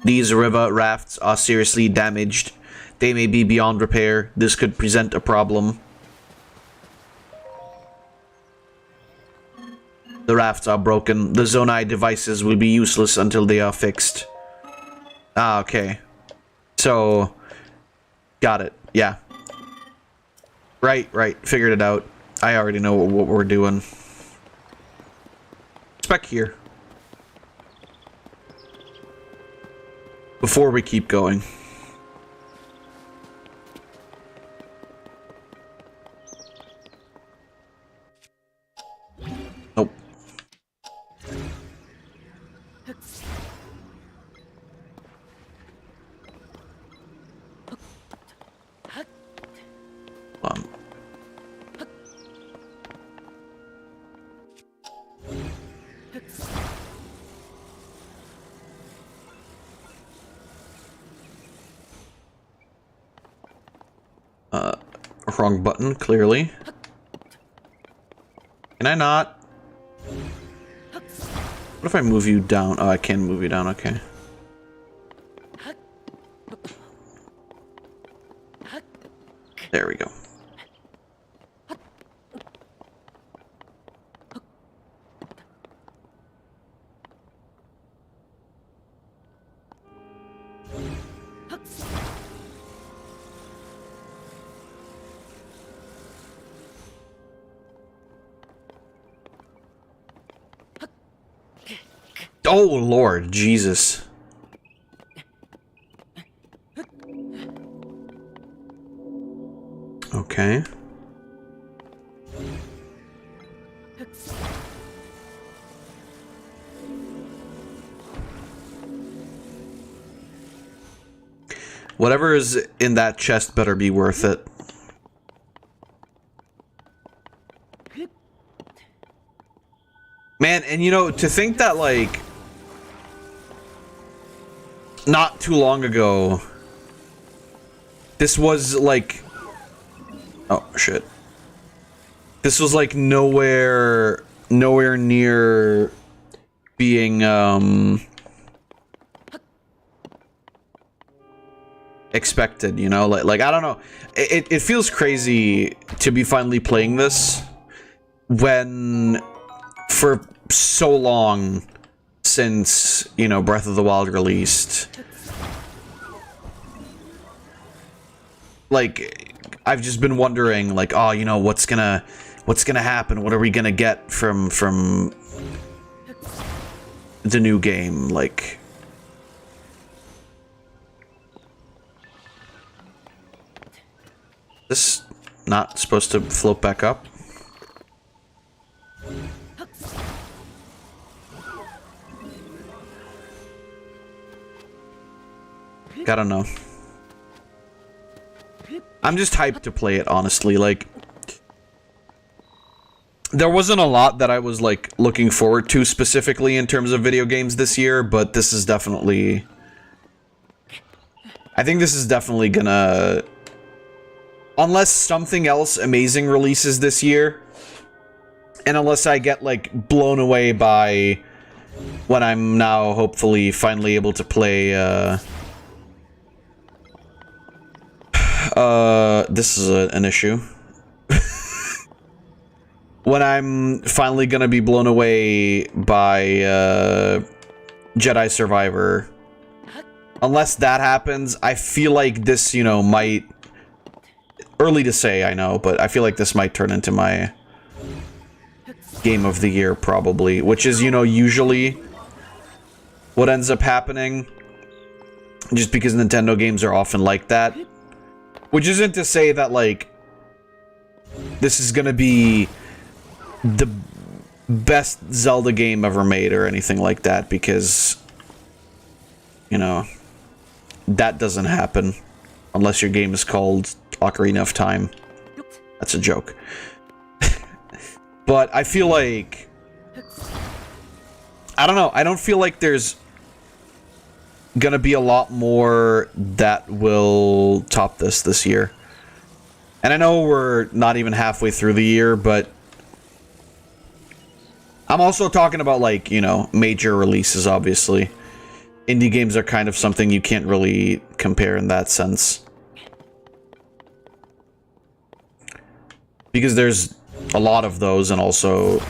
These river rafts are seriously damaged. They may be beyond repair. This could present a problem. The rafts are broken. The Zonai devices will be useless until they are fixed. Ah, okay. So, got it. Yeah. Right. Figured it out. I already know what we're doing. Spec here. Before we keep going. Nope. Wrong button, clearly. Can I not? What if I move you down? Oh, I can move you down, okay. There we go. Oh, Lord, Jesus. Okay. Whatever is in that chest better be worth it. Man, and you know, to think that, like, not too long ago, this was, like... Oh, shit. This was, like, nowhere near being, expected, you know? Like I don't know. It feels crazy to be finally playing this when, for so long since, you know, Breath of the Wild released, like, I've just been wondering, like, oh, you know, what's gonna happen? What are we gonna get from the new game? Like, this not supposed to float back up? I don't know. I'm just hyped to play it, honestly. Like, there wasn't a lot that I was, like, looking forward to specifically in terms of video games this year, but this is definitely I think this is definitely gonna... Unless something else amazing releases this year, and unless I get, like, blown away by when I'm now hopefully finally able to play, this is an issue. When I'm finally gonna be blown away by, Jedi Survivor. Unless that happens, I feel like this, you know, might... Early to say, I know, but I feel like this might turn into my game of the year, probably. Which is, you know, usually what ends up happening. Just because Nintendo games are often like that. Which isn't to say that, like, this is gonna be the best Zelda game ever made or anything like that, because, you know, that doesn't happen unless your game is called Ocarina of Time. That's a joke. But I feel like... I don't know, I don't feel like there's gonna be a lot more that will top this year. And I know we're not even halfway through the year, but I'm also talking about, like, you know, major releases, obviously. Indie games are kind of something you can't really compare in that sense. Because there's a lot of those, and also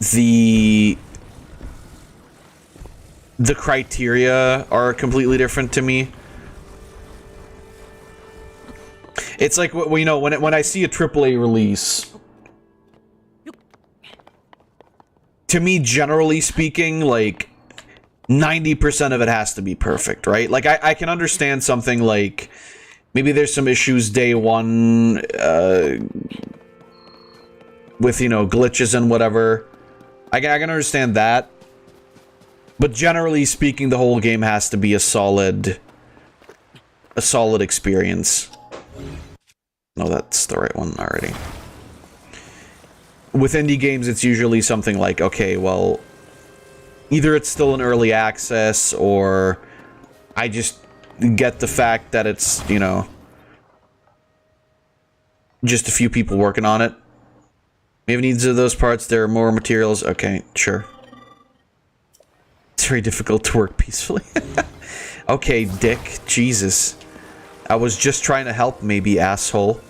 the criteria are completely different to me. It's like, well, you know, when I see a AAA release, to me, generally speaking, like, 90% of it has to be perfect, right? Like, I can understand something like, maybe there's some issues day one, with, you know, glitches and whatever. I can understand that. But generally speaking, the whole game has to be a solid experience. No, that's the right one already. With indie games, it's usually something like, okay, well, either it's still in early access, or I just get the fact that it's, you know, just a few people working on it. Maybe needs of those parts, there are more materials. Okay, sure. It's very difficult to work peacefully. Okay, dick. Jesus. I was just trying to help, maybe, asshole.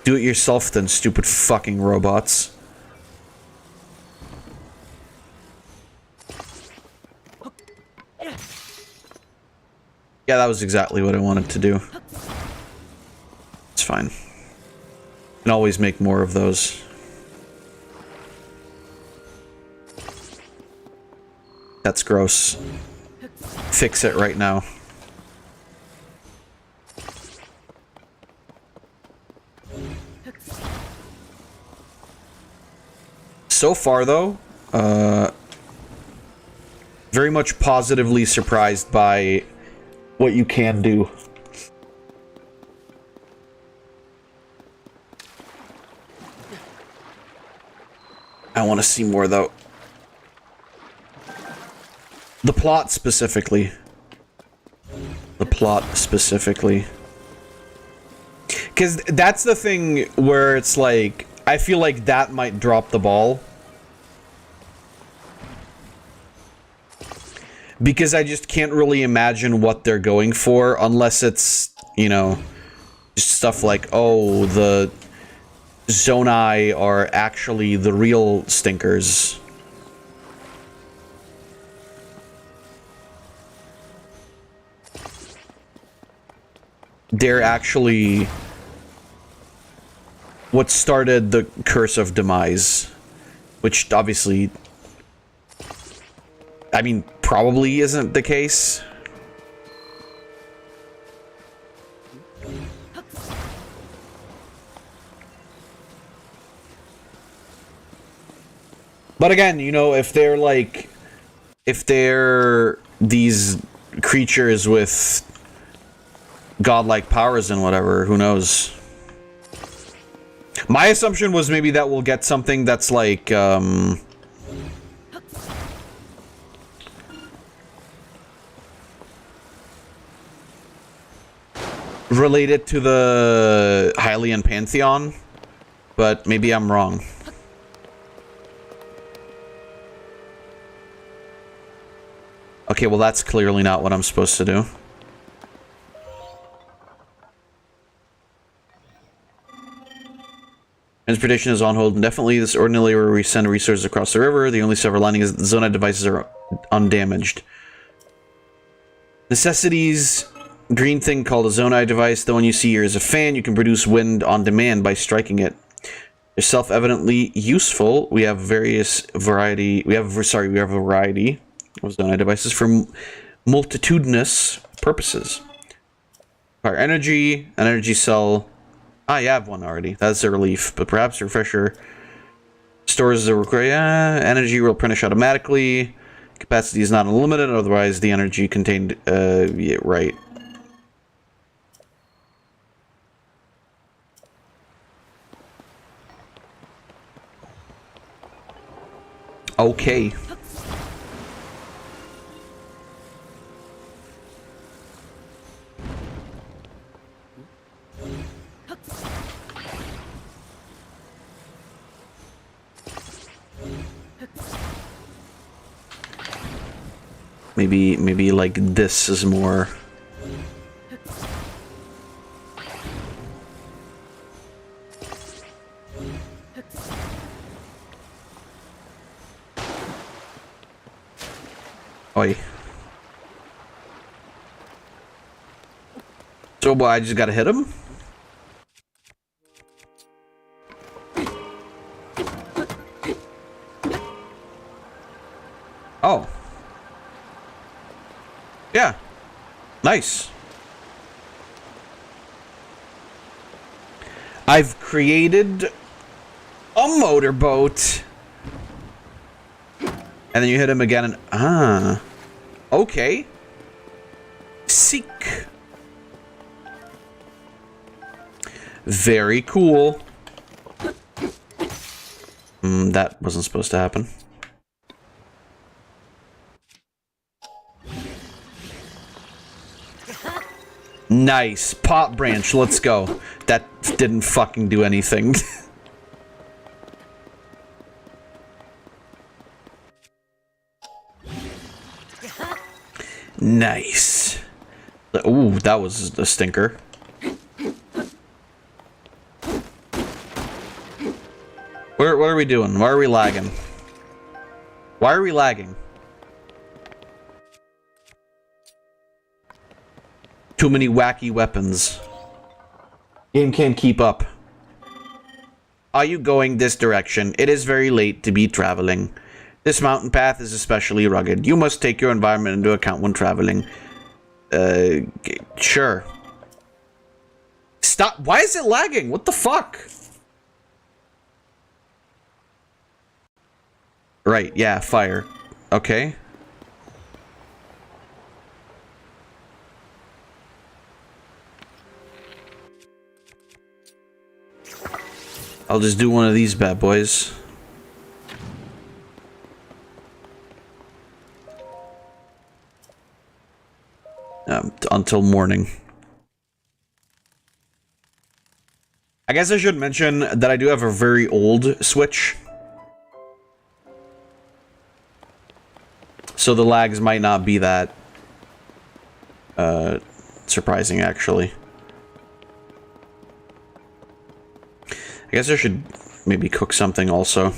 Do it yourself then, stupid fucking robots. Yeah, that was exactly what I wanted to do. It's fine. Can always make more of those. That's gross. Fix it right now. So far, though, very much positively surprised by what you can do. I want to see more, though. The plot specifically. The plot specifically. Because that's the thing where it's like, I feel like that might drop the ball. Because I just can't really imagine what they're going for, unless it's, you know, just stuff like, oh, the Zonai are actually the real stinkers. They're actually what started the Curse of Demise, which obviously, I mean, probably isn't the case. But again, you know, if they're like, if they're these creatures with godlike powers and whatever, who knows? My assumption was maybe that we'll get something that's like, related to the Hylian pantheon, but maybe I'm wrong. Okay, well that's clearly not what I'm supposed to do. Transportation is on hold indefinitely. This ordinarily where we send resources across the river. The only silver lining is that the Zonai devices are undamaged. Necessities. Green thing called a Zonai device. The one you see here is a fan. You can produce wind on demand by striking it. They're self-evidently useful. We have various variety. We have a variety of Zonai devices for multitudinous purposes. Fire energy, an energy cell. Ah, you have one already. That's a relief, but perhaps a refresher. Stores the energy will replenish automatically. Capacity is not unlimited, otherwise the energy contained. Yeah, right. Okay. Maybe like this is more. Oi. So what, I just gotta hit him? Oh. Yeah. Nice. I've created a motorboat. And then you hit him again and... Ah. Okay. Seek. Very cool. That wasn't supposed to happen. Nice. Pop branch, let's go. That didn't fucking do anything. Nice. Ooh, that was a stinker. What are we doing? Why are we lagging? Why are we lagging? Too many wacky weapons. Game can't keep up. Are you going this direction? It is very late to be traveling. This mountain path is especially rugged. You must take your environment into account when traveling. Sure. Stop. Why is it lagging? What the fuck? Right, yeah, fire. Okay. I'll just do one of these bad boys. Until morning. I guess I should mention that I do have a very old Switch. So the lags might not be that surprising, actually. I guess I should maybe cook something also.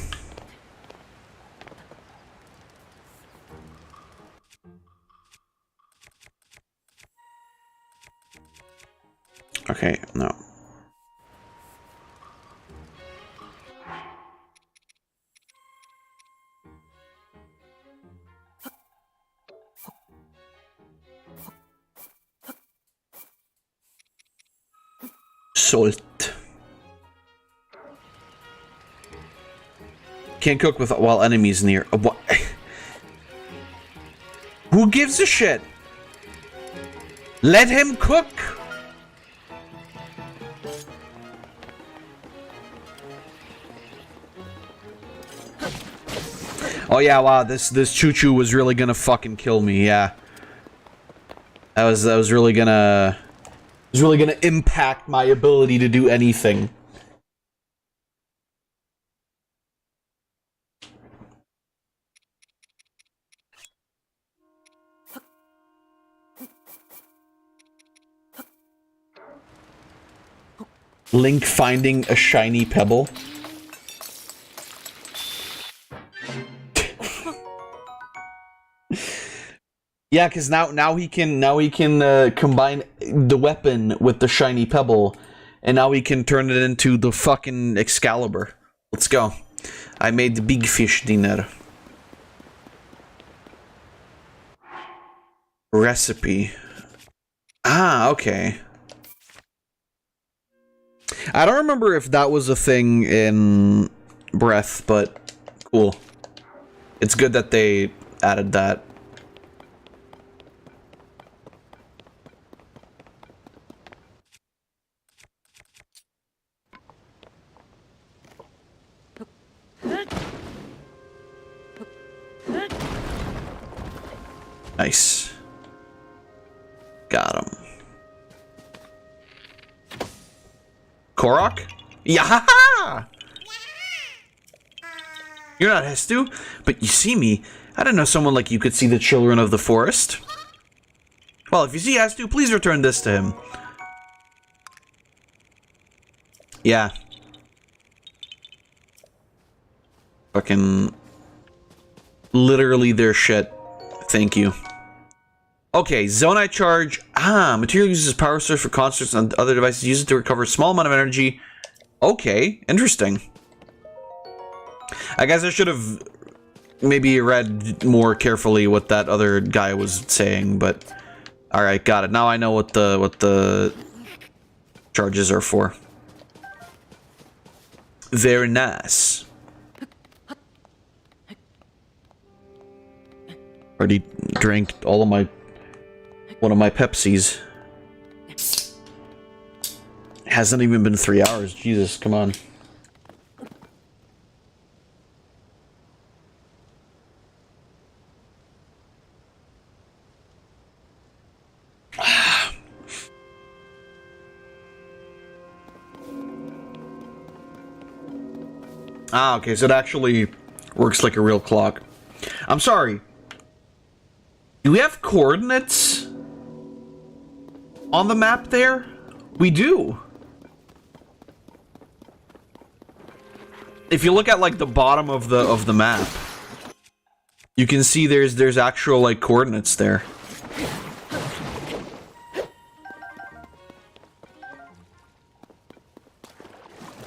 Okay, no. Salt. Can't cook with while enemies near. What? Who gives a shit? Let him cook. Oh yeah, wow, this choo-choo was really gonna fucking kill me, yeah. That was really gonna is really gonna impact my ability to do anything. Link finding a shiny pebble. Yeah, because now he can combine the weapon with the shiny pebble, and now he can turn it into the fucking Excalibur. Let's go. I made the big fish dinner. Recipe. Ah, okay. I don't remember if that was a thing in Breath, but cool. It's good that they added that. Nice. Got him. Korok? Yahaha! You're not Hestu, but you see me. I didn't know someone like you could see the children of the forest. Well, if you see Hestu, please return this to him. Yeah. Fucking... literally their shit. Thank you. Okay, Zonite Charge. Ah, material uses power source for concerts and other devices. Use it to recover a small amount of energy. Okay, interesting. I guess I should have maybe read more carefully what that other guy was saying, but all right, got it. Now I know what the charges are for. Very nice. Already drank all of my one of my Pepsis. Hasn't even been 3 hours. Jesus, come on. Ah, okay, so it actually works like a real clock. I'm sorry. Do we have coordinates on the map there? We do. If you look at like the bottom of the map, you can see there's actual like coordinates there.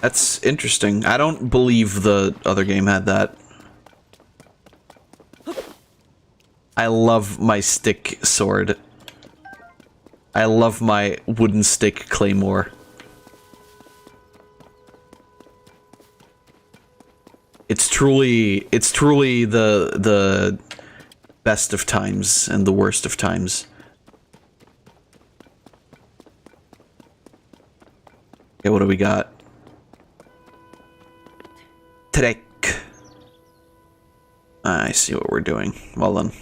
That's interesting. I don't believe the other game had that. I love my stick sword. I love my wooden stick claymore. It's truly the best of times and the worst of times. Okay, what do we got? Trek. I see what we're doing. Well done.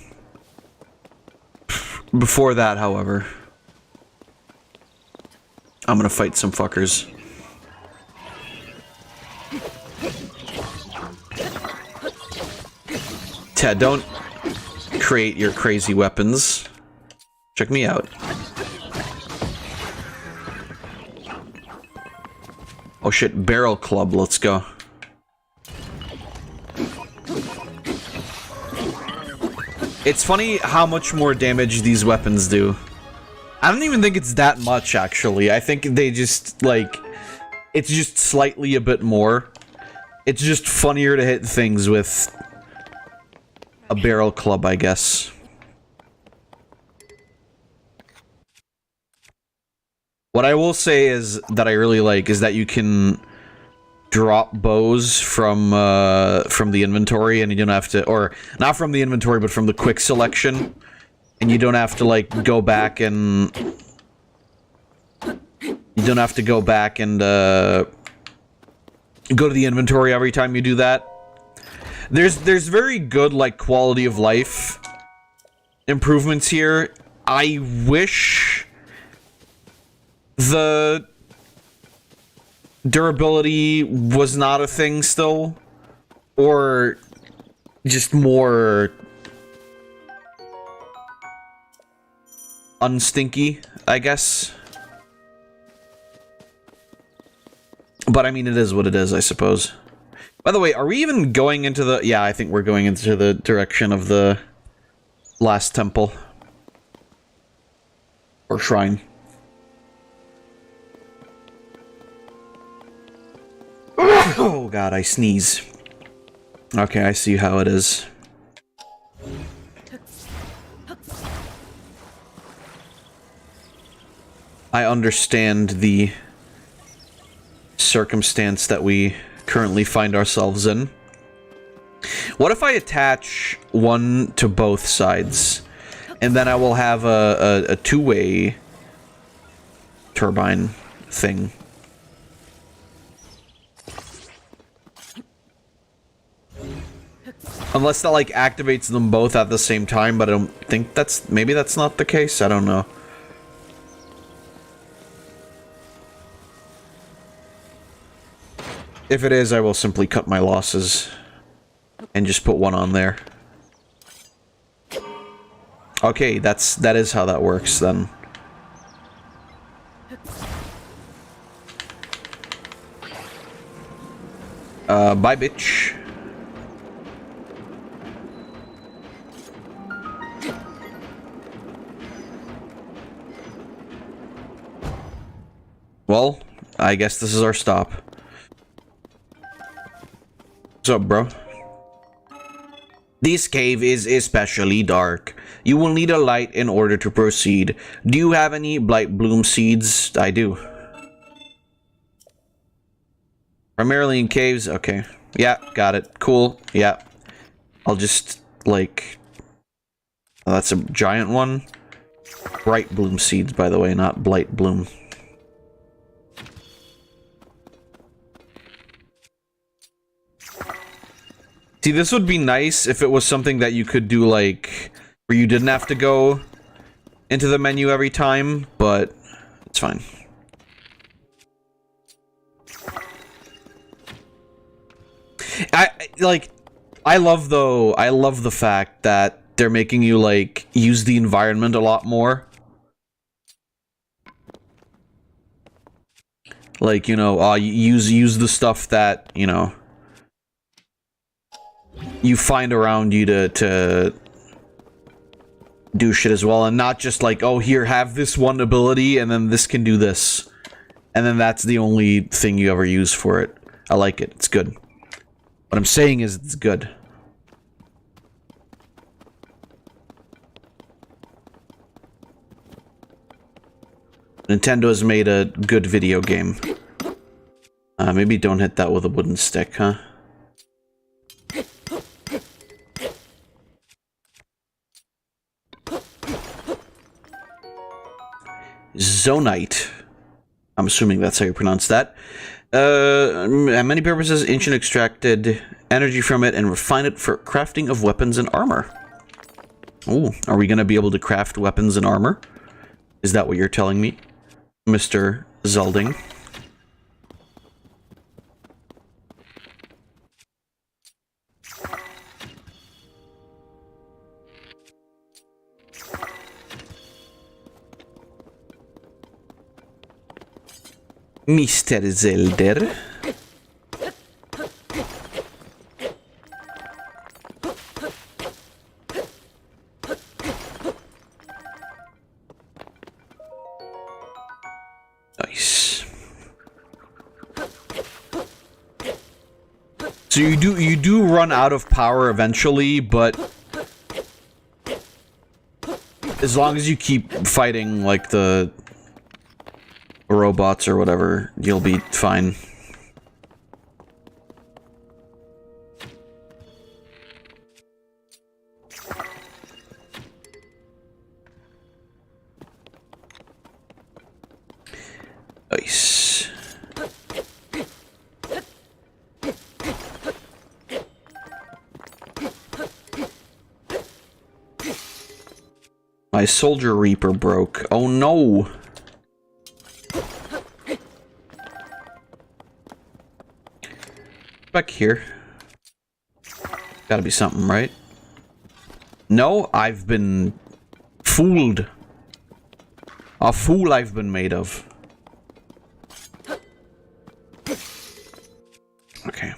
Before that, however, I'm gonna fight some fuckers. Ted, don't create your crazy weapons. Check me out. Oh shit, barrel club, let's go. It's funny how much more damage these weapons do. I don't even think it's that much, actually. I think they just, like... It's just slightly a bit more. It's just funnier to hit things with a barrel club, I guess. What I will say is that I really like is that you can drop bows from the inventory, and you don't have to, or not from the inventory, but from the quick selection, and you don't have to like go back and go to the inventory every time you do that. There's very good like quality of life improvements here. I wish the durability was not a thing still, or just more unstinky, I guess. But I mean, it is what it is, I suppose. By the way, are we even going into the... Yeah, I think we're going into the direction of the last temple. Or shrine. Oh god, I sneeze. Okay, I see how it is. I understand the circumstance that we currently find ourselves in. What if I attach one to both sides, and then I will have a two-way turbine thing? Unless that, like, activates them both at the same time, but I don't think that's... Maybe that's not the case? I don't know. If it is, I will simply cut my losses and just put one on there. Okay, that is how that works then. Bye, bitch. Well, I guess this is our stop. What's up, bro? This cave is especially dark. You will need a light in order to proceed. Do you have any blight bloom seeds? I do. Primarily in caves? Okay. Yeah, got it. Cool. Yeah. I'll just, like... Oh, that's a giant one. Bright bloom seeds, by the way, not blight bloom. See, this would be nice if it was something that you could do, like, where you didn't have to go into the menu every time, but it's fine. I love the fact that they're making you, like, use the environment a lot more. Like, you know, use the stuff that, you know, you find around you to do shit as well, and not just like, oh, here, have this one ability, and then this can do this. And then that's the only thing you ever use for it. I like it. It's good. What I'm saying is it's good. Nintendo has made a good video game. Maybe don't hit that with a wooden stick, huh? Zonite. I'm assuming that's how you pronounce that. At many purposes, ancient extracted energy from it and refine it for crafting of weapons and armor. Ooh, are we gonna be able to craft weapons and armor? Is that what you're telling me, Mr. Zelding? Mr. Zelda. Nice. So you do run out of power eventually, but as long as you keep fighting like the robots or whatever, you'll be fine. Nice. My soldier reaper broke. Oh no. back here? Gotta be something, right? No, I've been fooled. A fool I've been made of. Okay.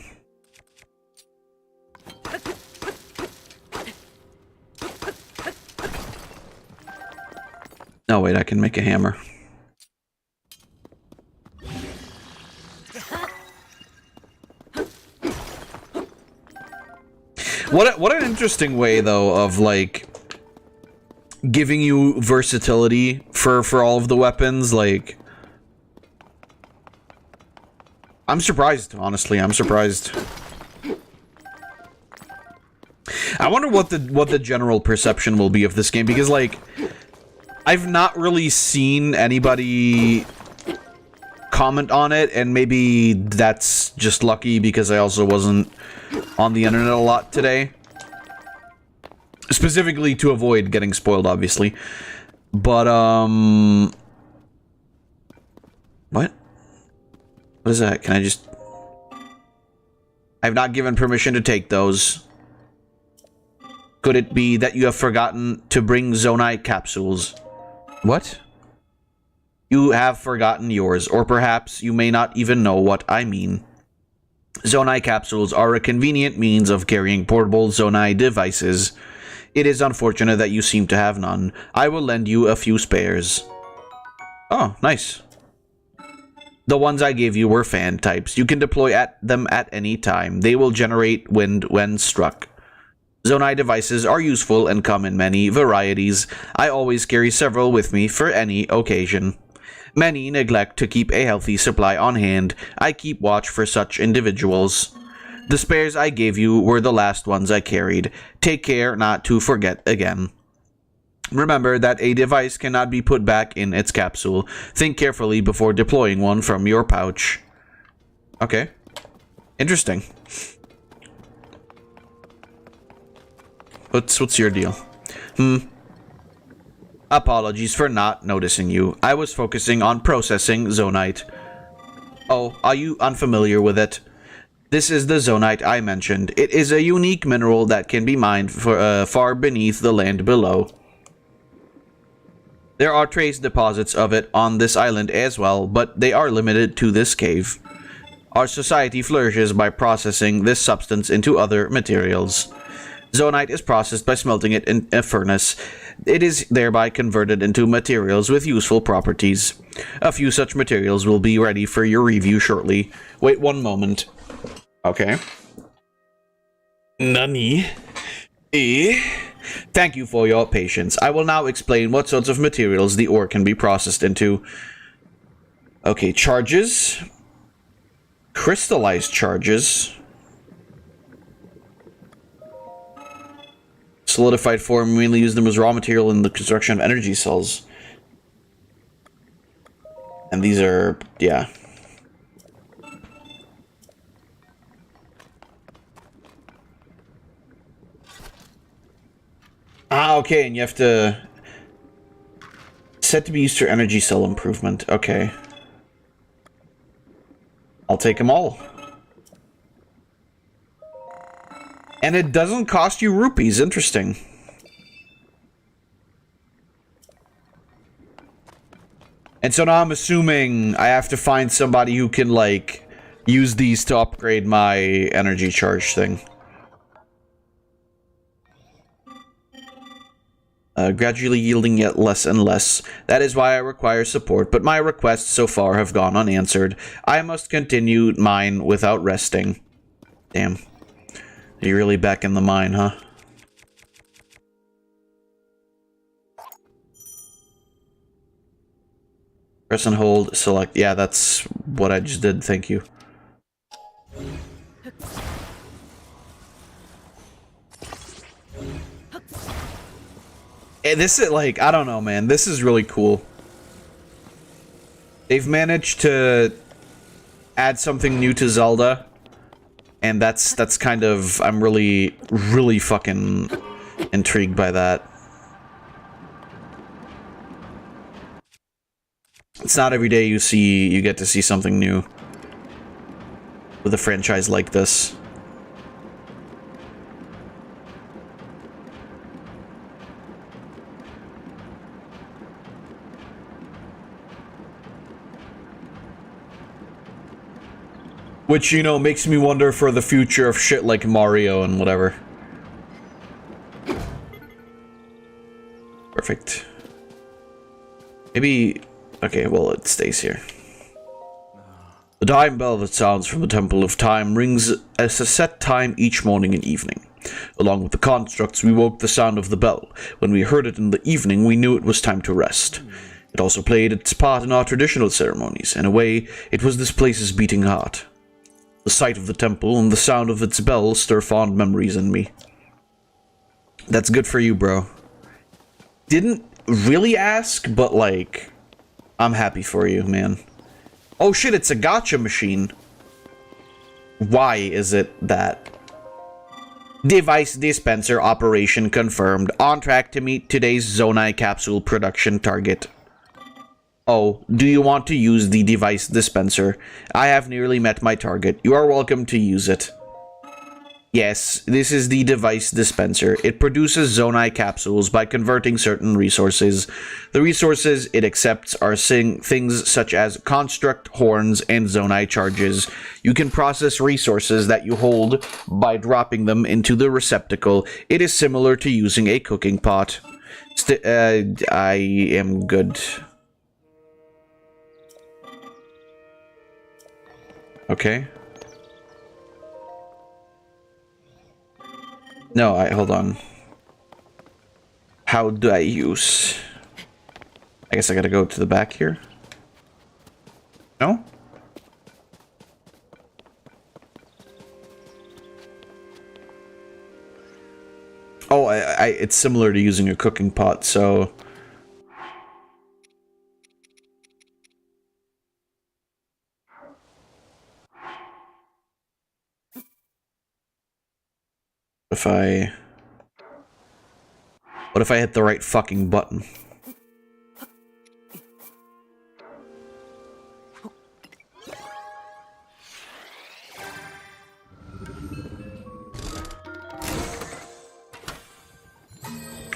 No, wait, I can make a hammer. What an interesting way, though, of, like, giving you versatility for all of the weapons, like... I'm surprised, honestly, I'm surprised. I wonder what the general perception will be of this game, because, like, I've not really seen anybody comment on it, and maybe that's just lucky because I also wasn't on the internet a lot today. Specifically to avoid getting spoiled, obviously. But, what? What is that? Can I just... I've not given permission to take those. Could it be that you have forgotten to bring Zonai capsules? What? You have forgotten yours, or perhaps you may not even know what I mean. Zonai capsules are a convenient means of carrying portable Zonai devices. It is unfortunate that you seem to have none. I will lend you a few spares. Oh, nice. The ones I gave you were fan types. You can deploy them at any time. They will generate wind when struck. Zonai devices are useful and come in many varieties. I always carry several with me for any occasion. Many neglect to keep a healthy supply on hand. I keep watch for such individuals. The spares I gave you were the last ones I carried. Take care not to forget again. Remember that a device cannot be put back in its capsule. Think carefully before deploying one from your pouch. Okay. Interesting. What's your deal? Apologies for not noticing you. I was focusing on processing Zonite. Oh, are you unfamiliar with it? This is the Zonite I mentioned. It is a unique mineral that can be mined far beneath the land below. There are trace deposits of it on this island as well, but they are limited to this cave. Our society flourishes by processing this substance into other materials. Zonite is processed by smelting it in a furnace. It is thereby converted into materials with useful properties. A few such materials will be ready for your review shortly. Wait one moment. Okay. Nani? Thank you for your patience. I will now explain what sorts of materials the ore can be processed into. Okay, charges. Crystallized charges. Solidified form, mainly use them as raw material in the construction of energy cells. And these are, yeah. Ah, okay, and you have to... Set to be used for energy cell improvement. Okay. I'll take them all. And it doesn't cost you rupees. Interesting. And so now I'm assuming I have to find somebody who can, like, use these to upgrade my energy charge thing. Gradually yielding yet less and less. That is why I require support, but my requests so far have gone unanswered. I must continue mine without resting. Damn. You're really back in the mine, huh? Press and hold, select. Yeah, that's what I just did. Thank you. And this is like, I don't know, man. This is really cool. They've managed to add something new to Zelda. And that's kind of, I'm really fucking intrigued by that. It's not every day you get to see something new. with a franchise like this. Which, you know, makes me wonder for the future of shit like Mario and whatever. Perfect. Maybe... Okay, well, it stays here. The time bell that sounds from the Temple of Time rings at a set time each morning and evening. Along with the constructs, we woke the sound of the bell. When we heard it in the evening, we knew it was time to rest. It also played its part in our traditional ceremonies. In a way, it was this place's beating heart. The sight of the temple and the sound of its bell stir fond memories in me. That's good for you, bro. Didn't really ask, but like, I'm happy for you, man. Oh shit, it's a gacha machine. Why is it that? Device dispenser operation confirmed. On track to meet today's Zonai capsule production target. Oh, do you want to use the device dispenser? I have nearly met my target. You are welcome to use it. Yes, this is the device dispenser. It produces Zonai capsules by converting certain resources. The resources it accepts are things such as construct, horns, and Zonai charges. You can process resources that you hold by dropping them into the receptacle. It is similar to using a cooking pot. I am good. Okay. No, hold on. How do I use? I guess I gotta go to the back here. No? Oh, it's similar to using a cooking pot, so... What if I hit the right fucking button?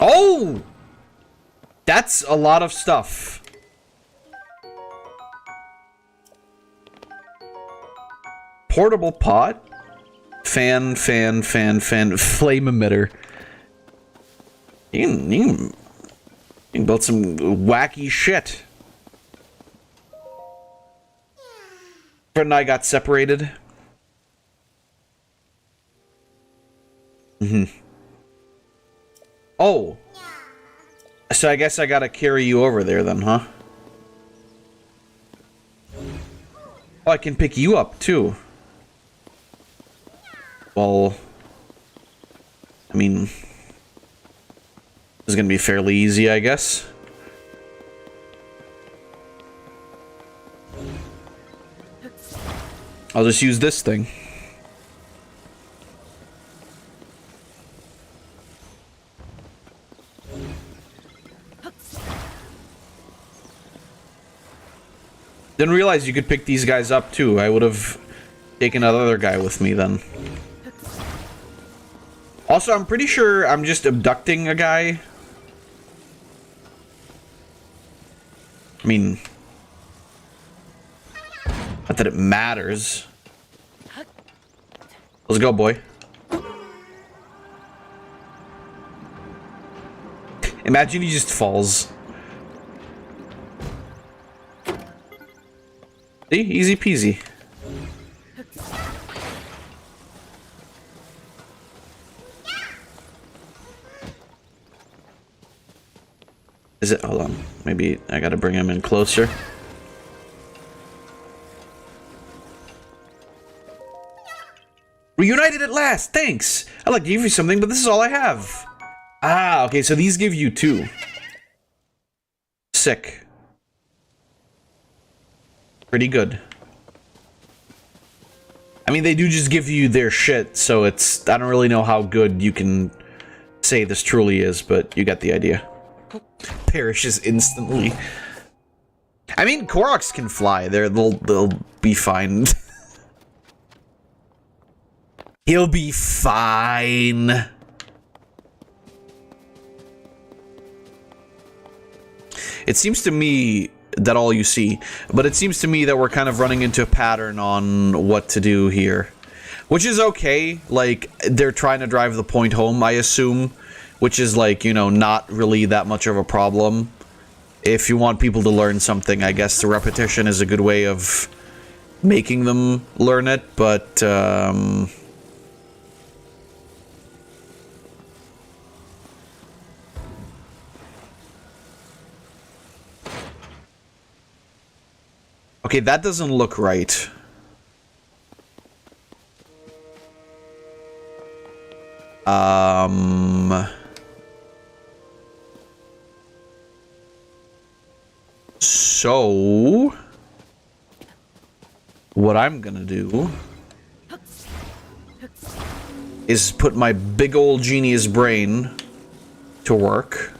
Oh! That's a lot of stuff. Portable pot? Fan, flame emitter. You can build some wacky shit. Fred and I got separated. Oh. So I guess I gotta carry you over there then, huh? Oh, I can pick you up too. Well, I mean, this is gonna be fairly easy, I guess. I'll just use this thing. Didn't realize you could pick these guys up too. I would have taken another guy with me then. Also, I'm pretty sure I'm just abducting a guy. I mean, not that it matters. Let's go, boy. Imagine he just falls. See? Easy peasy. Is it? Hold on. Maybe I gotta bring him in closer. Reunited at last! Thanks! I'd like to give you something, but this is all I have. Ah, okay, so these give you 2. Sick. Pretty good. I mean, they do just give you their shit, so it's... I don't really know how good you can say this truly is, but you got the idea. Perishes instantly. I mean, Koroks can fly. They'll be fine. He'll be fine. It seems to me that all you see, but it seems to me that we're kind of running into a pattern on what to do here. Which is okay, like, they're trying to drive the point home, I assume. Which is, like, you know, not really that much of a problem. If you want people to learn something, I guess the repetition is a good way of making them learn it, but, okay, that doesn't look right. So, what I'm gonna do is put my big old genius brain to work.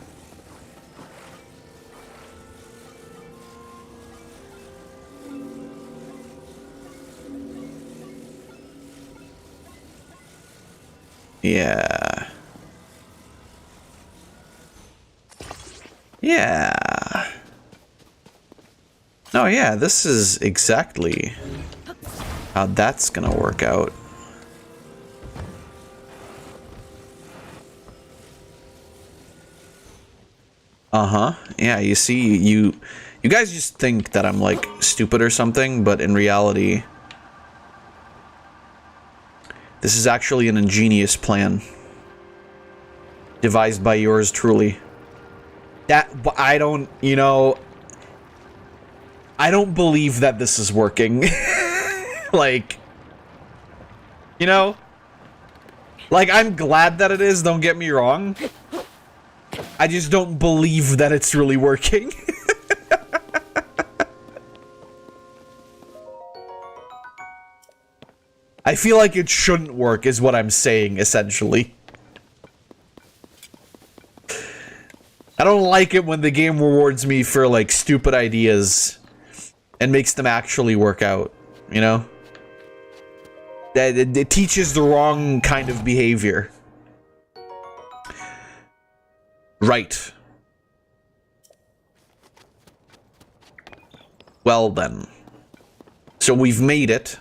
Yeah. Yeah. Oh yeah, this is exactly how that's gonna work out. Uh-huh. Yeah, you see, you guys just think that I'm, like, stupid or something, but in reality, this is actually an ingenious plan. Devised by yours truly. That, I don't, you know, I don't believe that this is working. Like, you know? Like, I'm glad that it is, don't get me wrong. I just don't believe that it's really working. I feel like it shouldn't work, is what I'm saying, essentially. I don't like it when the game rewards me for, like, stupid ideas and makes them actually work out, you know? It teaches the wrong kind of behavior. Right. Well then. So we've made it.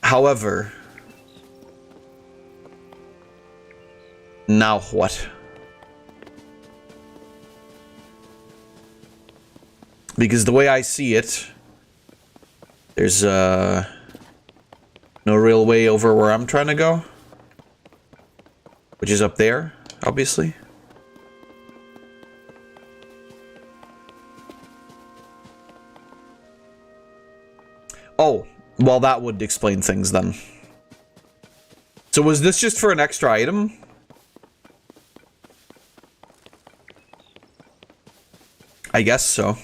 However, now what? Because the way I see it, there's no real way over where I'm trying to go, which is up there, obviously. Oh, well, that would explain things then. So was this just for an extra item? I guess so.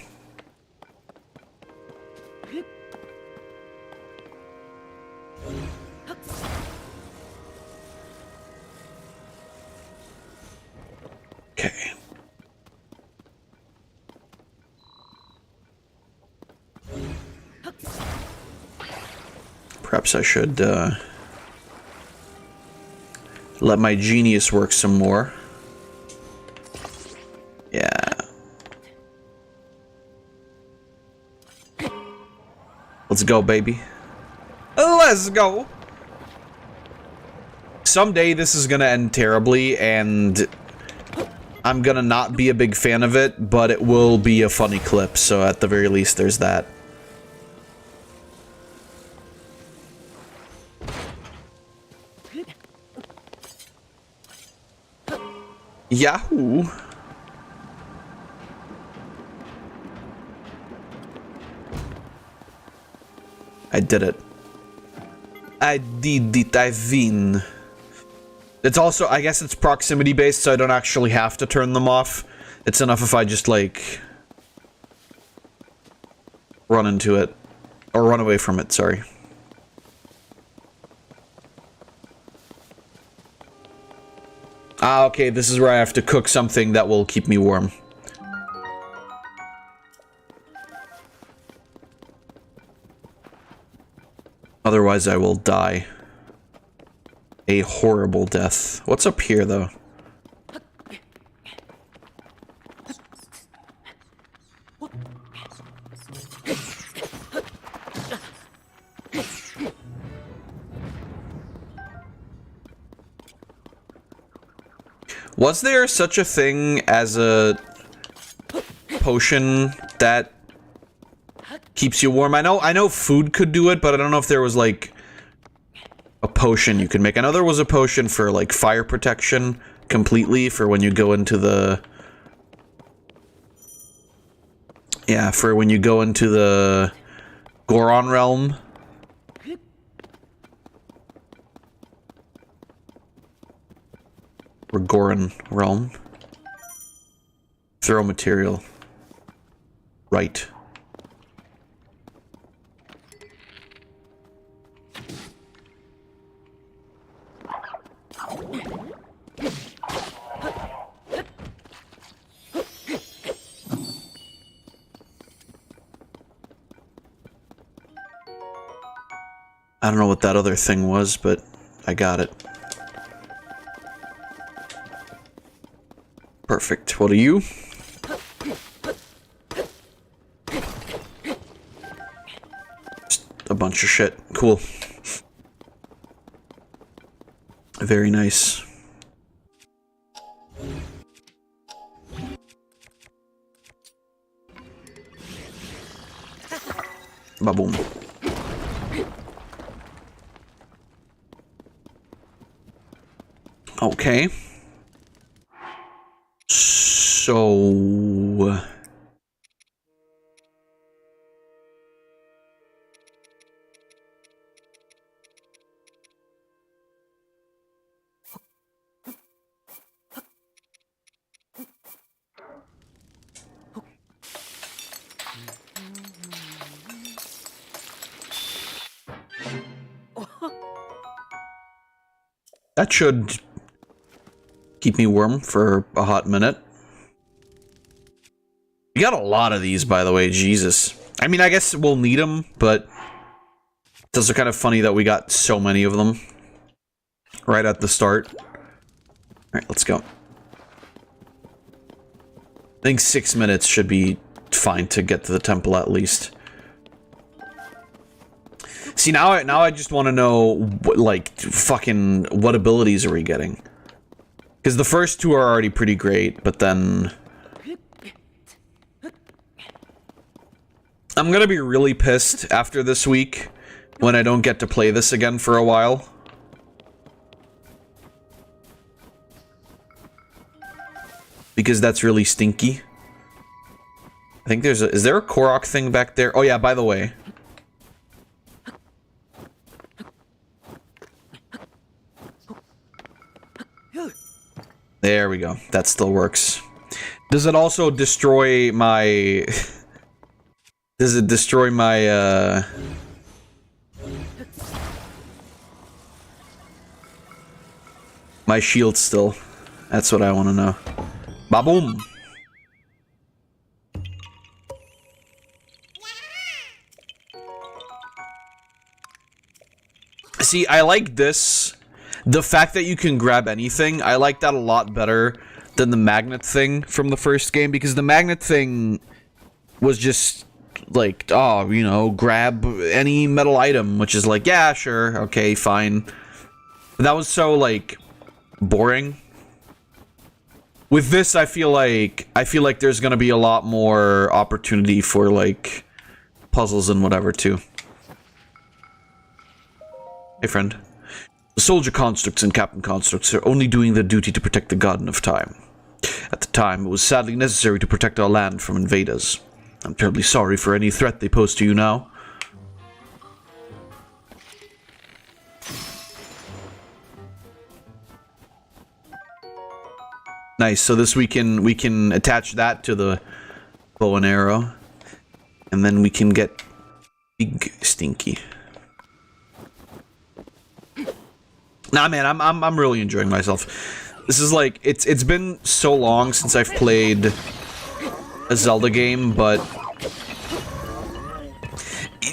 Okay. Perhaps I should let my genius work some more. Yeah. Let's go, baby. Let's go. Someday this is gonna end terribly, and I'm gonna not be a big fan of it, but it will be a funny clip, so at the very least there's that. Yahoo! I did it. I did it, I win. It's also, I guess it's proximity based, so I don't actually have to turn them off. It's enough if I just, like, run into it. Or run away from it, sorry. Ah, okay, this is where I have to cook something that will keep me warm. Otherwise, I will die. A horrible death. What's up here, though? Was there such a thing as a potion that keeps you warm? I know food could do it, but I don't know if there was like a potion you could make. I know there was a potion for like fire protection completely for when you go into the for when you go into the Goron realm. Or Goron realm. Throw material. Right. I don't know what that other thing was, but I got it. Perfect. What are you? Just a bunch of shit. Cool. Very nice. Ba-boom. Okay. So... that should keep me warm for a hot minute. We got a lot of these, by the way, Jesus. I mean, I guess we'll need them, but it's also kind of funny that we got so many of them right at the start. Alright, let's go. I think 6 minutes should be fine to get to the temple at least. See, now I just want to know, what, like, fucking, what abilities are we getting? Because the first two are already pretty great, but then... I'm gonna be really pissed after this week when I don't get to play this again for a while. Because that's really stinky. I think there's a... Is there a Korok thing back there? Oh yeah, by the way. There we go. That still works. Does it also destroy my... Does it destroy my, my shield still? That's what I want to know. Ba-boom! See, I like this. The fact that you can grab anything, I like that a lot better than the magnet thing from the first game, because the magnet thing was just... like, oh, you know, grab any metal item, which is like, yeah, sure, okay, fine. But that was so, like, boring. With this, I feel like there's gonna be a lot more opportunity for, like, puzzles and whatever, too. Hey, friend. The soldier constructs and captain constructs are only doing their duty to protect the Garden of Time. At the time, it was sadly necessary to protect our land from invaders. I'm terribly sorry for any threat they pose to you now. Nice, so this we can attach that to the bow and arrow. And then we can get Big Stinky. Nah man, I'm really enjoying myself. This is like it's been so long since I've played a Zelda game, but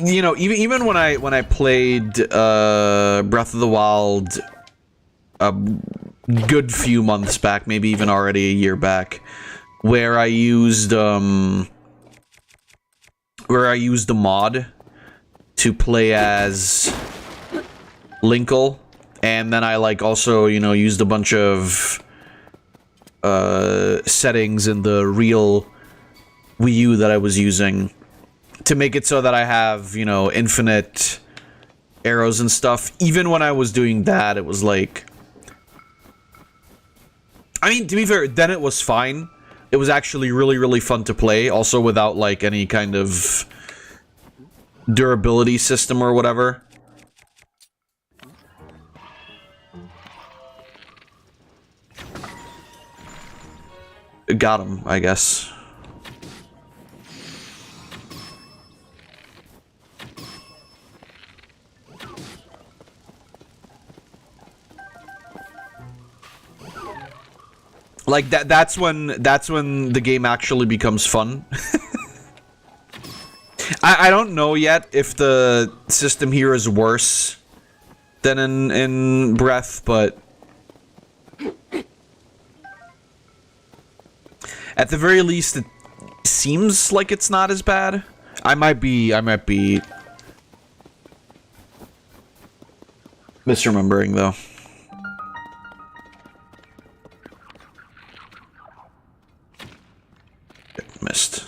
you know, even when I played Breath of the Wild a good few months back, maybe even already a year back, where I used the mod to play as Linkle, and then I like also, you know, used a bunch of settings in the real Wii U that I was using to make it so that I have, you know, infinite arrows and stuff. Even when I was doing that, it was like, I mean, to be fair, then it was fine. It was actually really, really fun to play, also without like any kind of durability system or whatever. Got him, I guess. Like that's when the game actually becomes fun. I don't know yet if the system here is worse than in Breath, but at the very least it seems like it's not as bad. I might be misremembering though. Missed.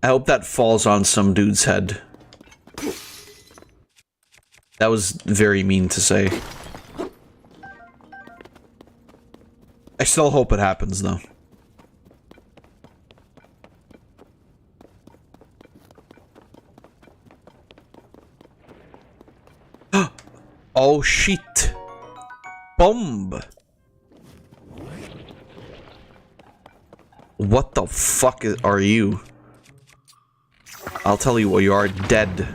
I hope that falls on some dude's head. That was very mean to say. I still hope it happens, though. Oh, shit. Bomb. What the fuck are you? I'll tell you what, you are dead.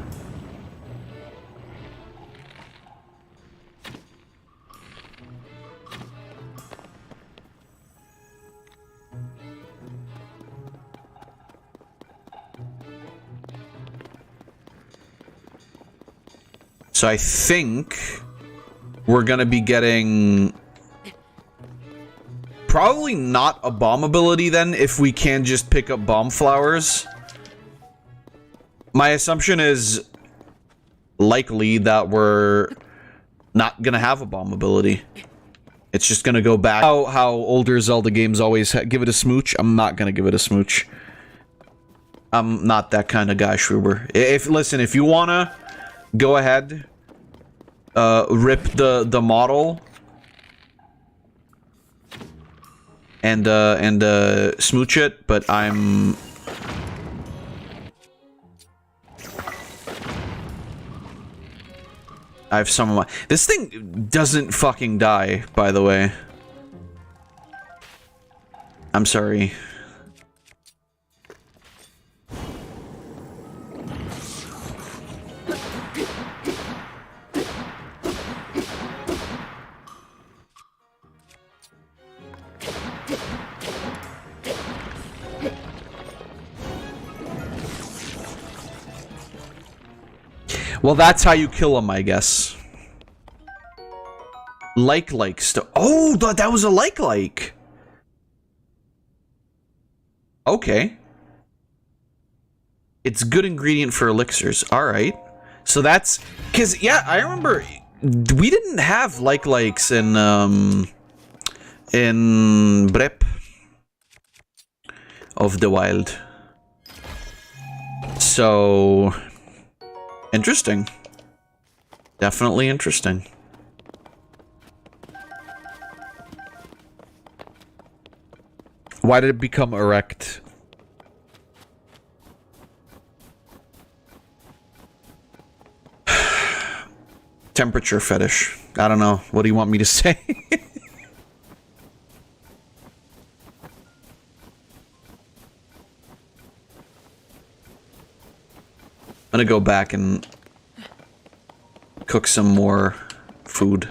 So I think we're gonna be getting probably not a bomb ability then, if we can just pick up bomb flowers. My assumption is likely that we're not gonna have a bomb ability. It's just gonna go back how older Zelda games always give it a smooch. I'm not gonna give it a smooch. I'm not that kind of guy, Shroober. Listen, if you wanna go ahead, rip the model and smooch it, but I have some of my... This thing doesn't fucking die, by the way. I'm sorry. Well, that's how you kill him, I guess. Like stuff. Oh, that was a like. Okay. It's good ingredient for elixirs. All right. So that's because yeah, I remember we didn't have likes in Breath of the Wild. So interesting. Definitely interesting. Why did it become erect? Temperature fetish. I don't know. What do you want me to say? gonna go back and cook some more food.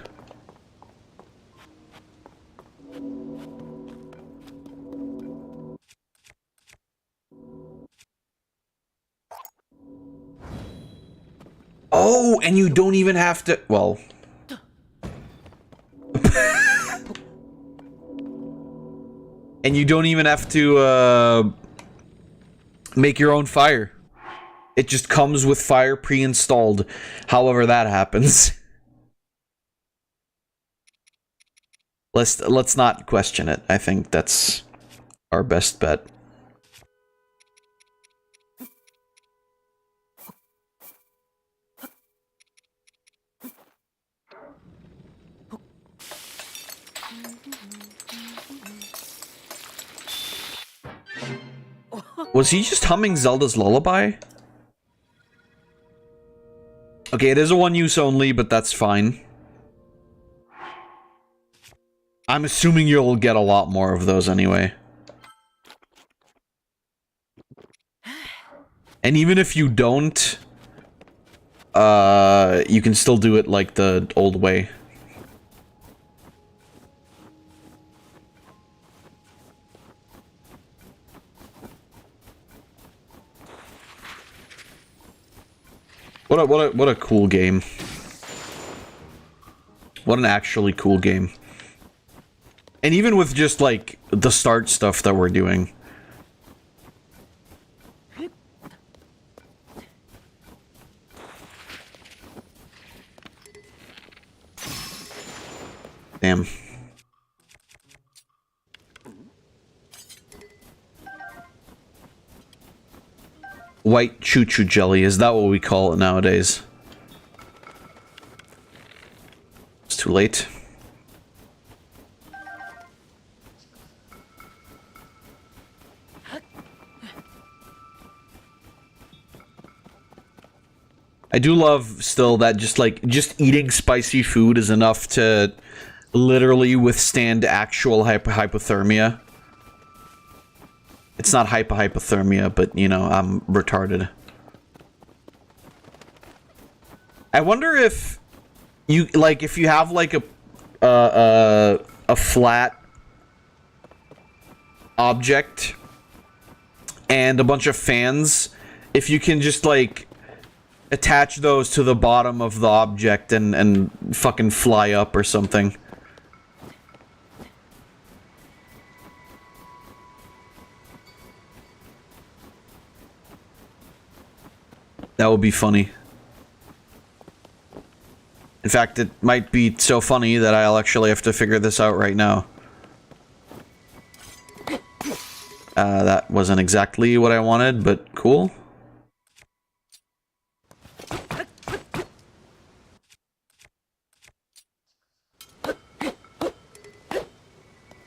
Oh, and you don't even have to, well. And you don't even have to, make your own fire. It just comes with fire pre-installed, however that happens. Let's not question it. I think that's our best bet. Was he just humming Zelda's lullaby? Okay, it is a one use only, but that's fine. I'm assuming you'll get a lot more of those anyway. And even if you don't, you can still do it like the old way. What a cool game. What an actually cool game. And even with just like the start stuff that we're doing. Damn. White choo-choo jelly, is that what we call it nowadays? It's too late. I do love still that just eating spicy food is enough to literally withstand actual hypothermia. It's not hypothermia, but you know, I'm retarded. I wonder if you if you have like a flat object and a bunch of fans, if you can just like attach those to the bottom of the object and fucking fly up or something. That would be funny. In fact, it might be so funny that I'll actually have to figure this out right now. That wasn't exactly what I wanted, but cool.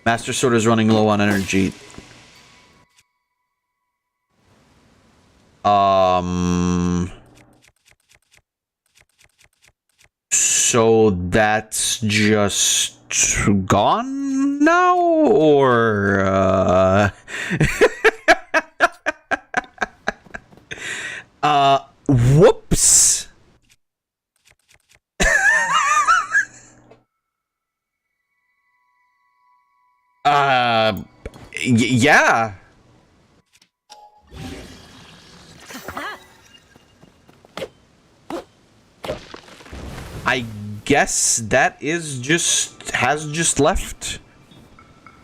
Master Sword is running low on energy. So that's just gone now, or whoops. Yeah. I guess that has just left.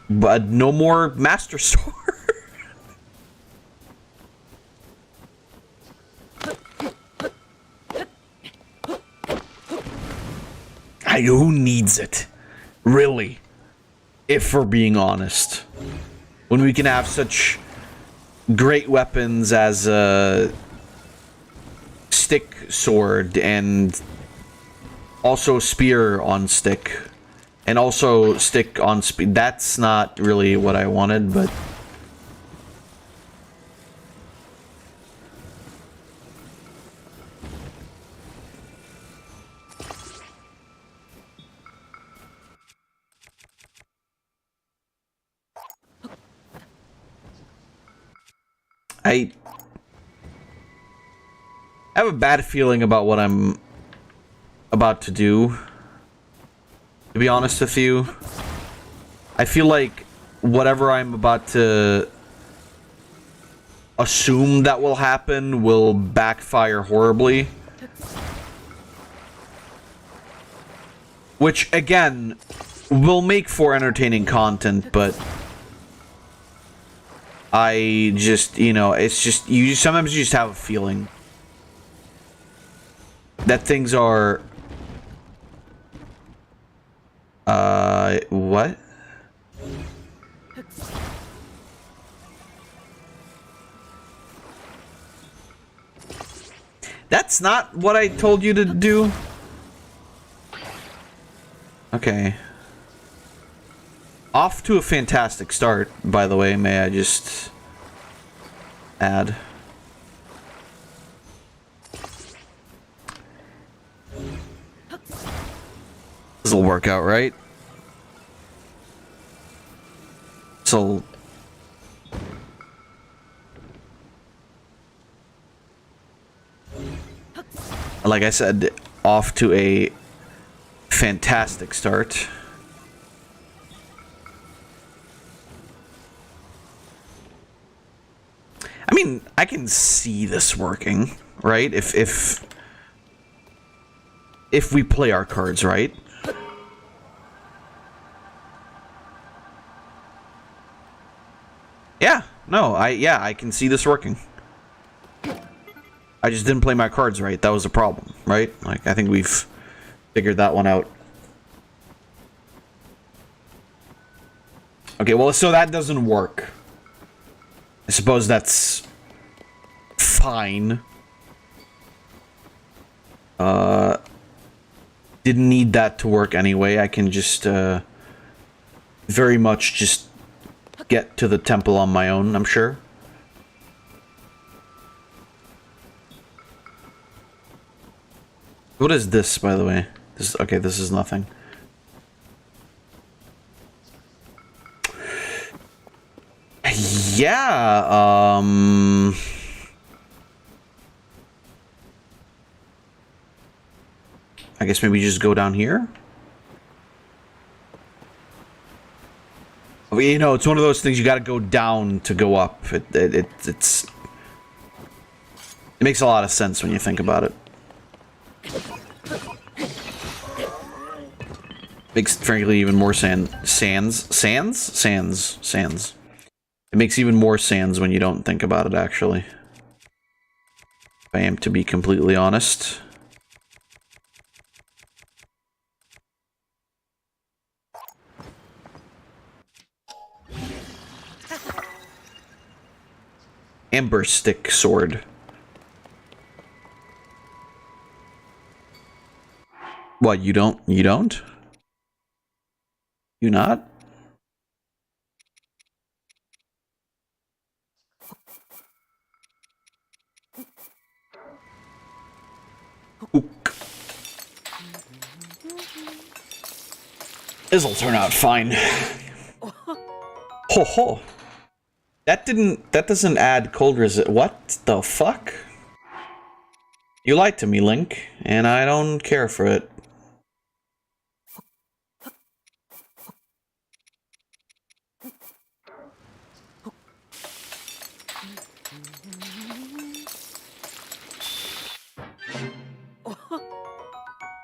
But no more Master Sword. Who needs it? Really? If we're being honest. When we can have such great weapons as a stick sword and also spear on stick and also stick on speed. That's not really what I wanted, but I have a bad feeling about what I'm about to do. To be honest with you, I feel like whatever I'm about to assume that will happen will backfire horribly. Which, again, will make for entertaining content, but I just, you know, it's just, sometimes you just have a feeling that things are, what? That's not what I told you to do. Okay. Off to a fantastic start, by the way, may I just add. This'll work out, right? So... like I said, off to a fantastic start. I mean, I can see this working, right? If we play our cards right. Yeah, no, I can see this working. I just didn't play my cards right. That was a problem, right? Like, I think we've figured that one out. Okay, well, so that doesn't work. I suppose that's fine. Didn't need that to work anyway. I can just, very much just get to the temple on my own, I'm sure. What is this, by the way? This, okay, this is nothing. Yeah, I guess maybe just go down here? I mean, you know, it's one of those things you gotta go down to go up. It makes a lot of sense when you think about it. Makes, frankly, even more sands. It makes even more sands when you don't think about it, actually. If I am to be completely honest. Amber stick sword. What, you don't? You don't? You not? Ook. This'll turn out fine. Ho ho. That doesn't add cold resist. What the fuck? You lied to me, Link, and I don't care for it.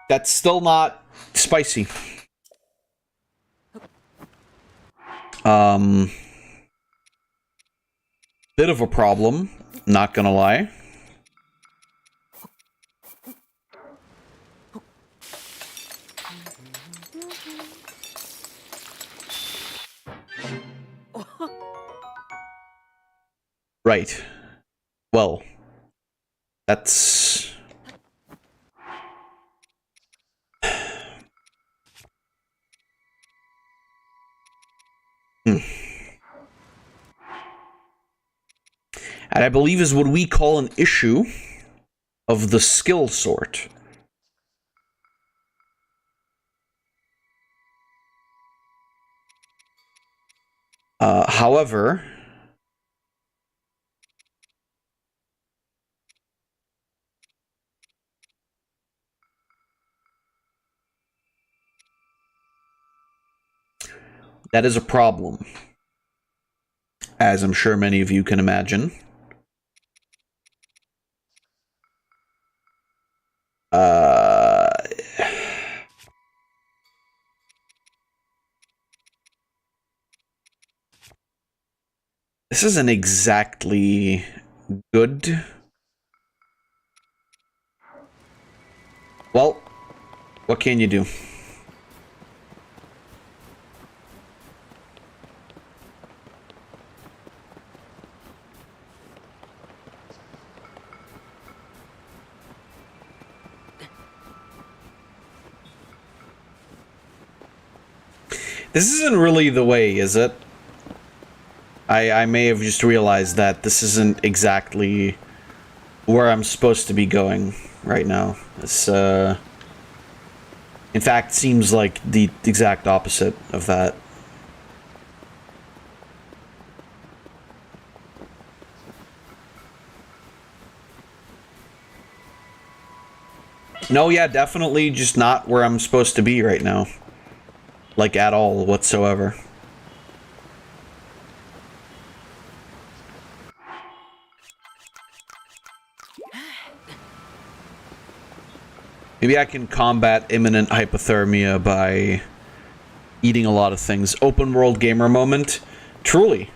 That's still not spicy. Bit of a problem, not gonna lie. Right. Well, that's... And I believe is what we call an issue of the skill sort. However... That is a problem. As I'm sure many of you can imagine. This isn't exactly good. Well, what can you do? This isn't really the way, is it? I may have just realized that this isn't exactly where I'm supposed to be going right now. This, in fact, seems like the exact opposite of that. No, yeah, definitely just not where I'm supposed to be right now. Like, at all, whatsoever. Maybe I can combat imminent hypothermia by eating a lot of things. Open world gamer moment. Truly.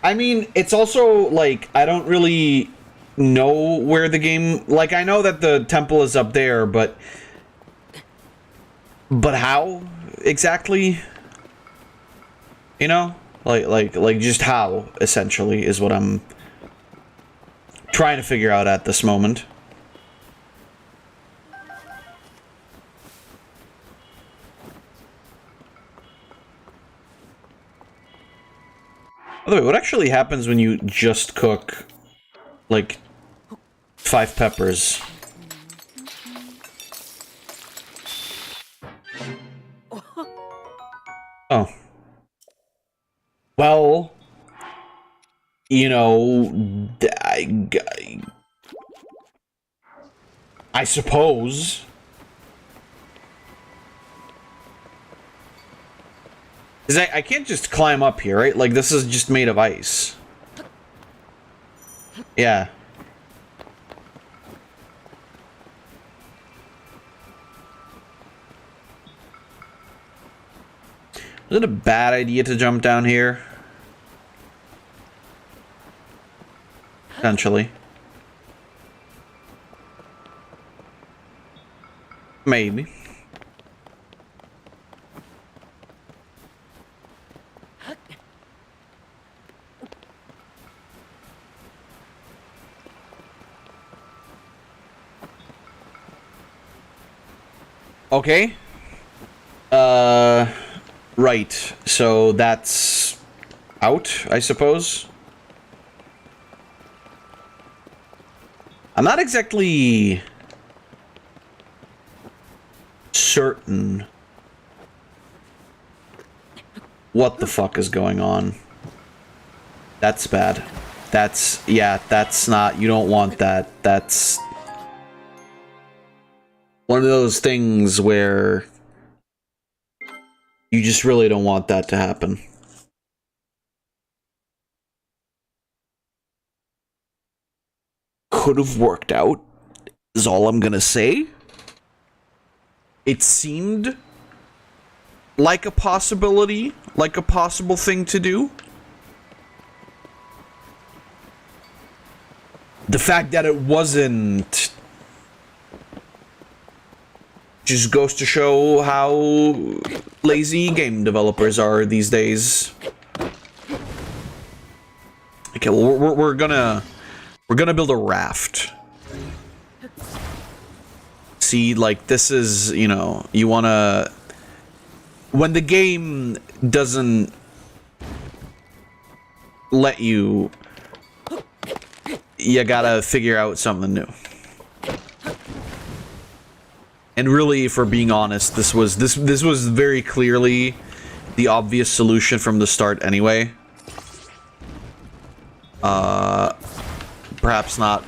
I mean, it's also, like, I don't really know where the game... Like, I know that the temple is up there, but how exactly? You know? Like just how, essentially, is what I'm trying to figure out at this moment. By the way, what actually happens when you just cook, like, 5 peppers? Oh. Well, you know, I suppose. I can't just climb up here, right? Like, this is just made of ice. Yeah. Is it a bad idea to jump down here? Potentially. Maybe. Okay. Right. So that's out, I suppose. I'm not exactly certain what the fuck is going on. That's bad. That's, yeah, that's not, you don't want that. That's one of those things where you just really don't want that to happen. Could have worked out, is all I'm gonna say. It seemed like a possibility, like a possible thing to do. The fact that it wasn't just goes to show how lazy game developers are these days. Okay, well, we're gonna build a raft. See, like, this is, you know, you wanna... When the game doesn't let you... You gotta figure out something new. And really, if we're being honest, this was very clearly the obvious solution from the start anyway. Perhaps not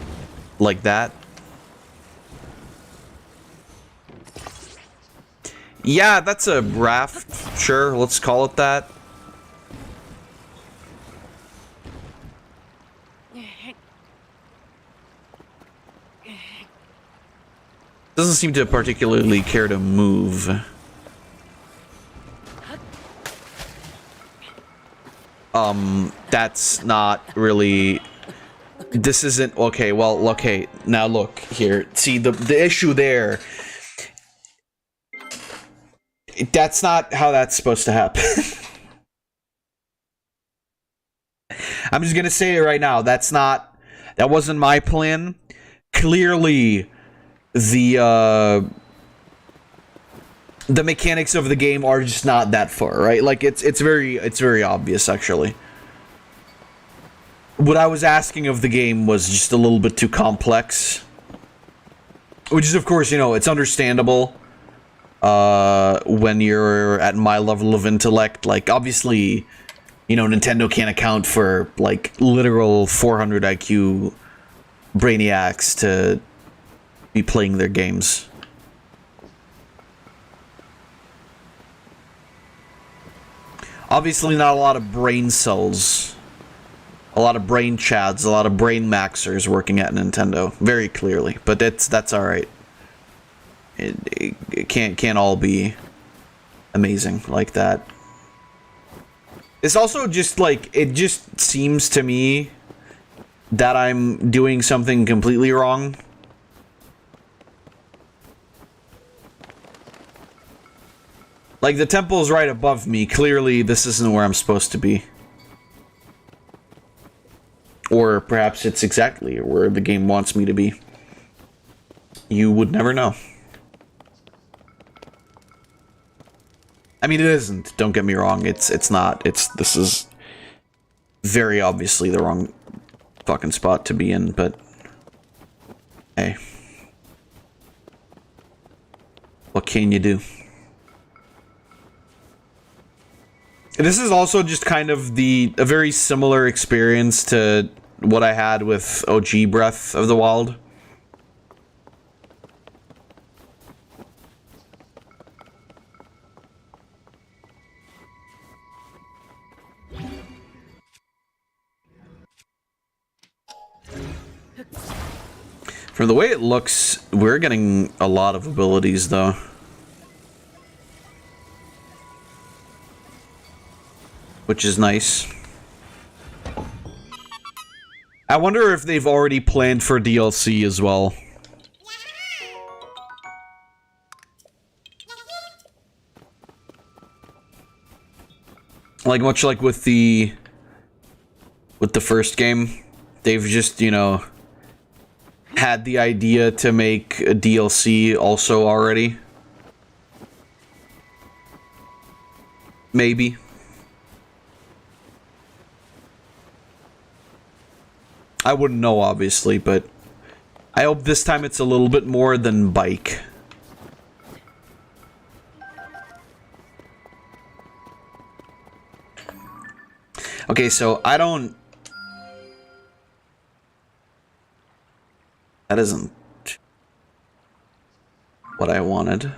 like that. Yeah, that's a raft. Sure, let's call it that. Doesn't seem to particularly care to move. That's not really... This isn't... Okay, well, okay. Now look, here. See, the issue there... That's not how that's supposed to happen. I'm just gonna say it right now. That wasn't my plan. Clearly, the mechanics of the game are just not that far, right? Like it's very obvious, actually. What I was asking of the game was just a little bit too complex, which is, of course, you know, it's understandable. When you're at my level of intellect, like, obviously, you know, Nintendo can't account for, like, literal 400 IQ brainiacs to be playing their games. Obviously not a lot of brain cells, a lot of brain chads, a lot of brain maxers working at Nintendo, very clearly, but that's alright. It can't all be amazing like that. It's also just like, it just seems to me that I'm doing something completely wrong. Like, the temple is right above me. Clearly, this isn't where I'm supposed to be. Or perhaps it's exactly where the game wants me to be. You would never know. I mean, it isn't. Don't get me wrong. It's not. This is very obviously the wrong fucking spot to be in, but hey. What can you do? This is also just kind of a very similar experience to what I had with OG Breath of the Wild. From the way it looks, we're getting a lot of abilities, though. Which is nice. I wonder if they've already planned for DLC as well. Like, much like with the first game, they've just, you know, had the idea to make a DLC also already. Maybe. I wouldn't know, obviously, but I hope this time it's a little bit more than bike. Okay, so I don't... That isn't what I wanted.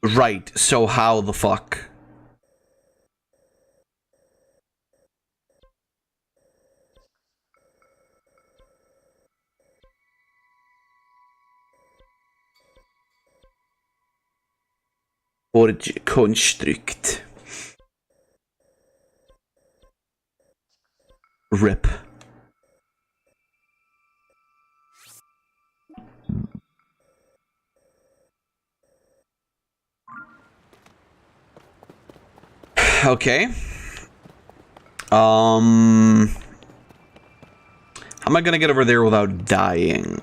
Right, so how the fuck? Konstrukt. RIP. Okay. How am I gonna get over there without dying?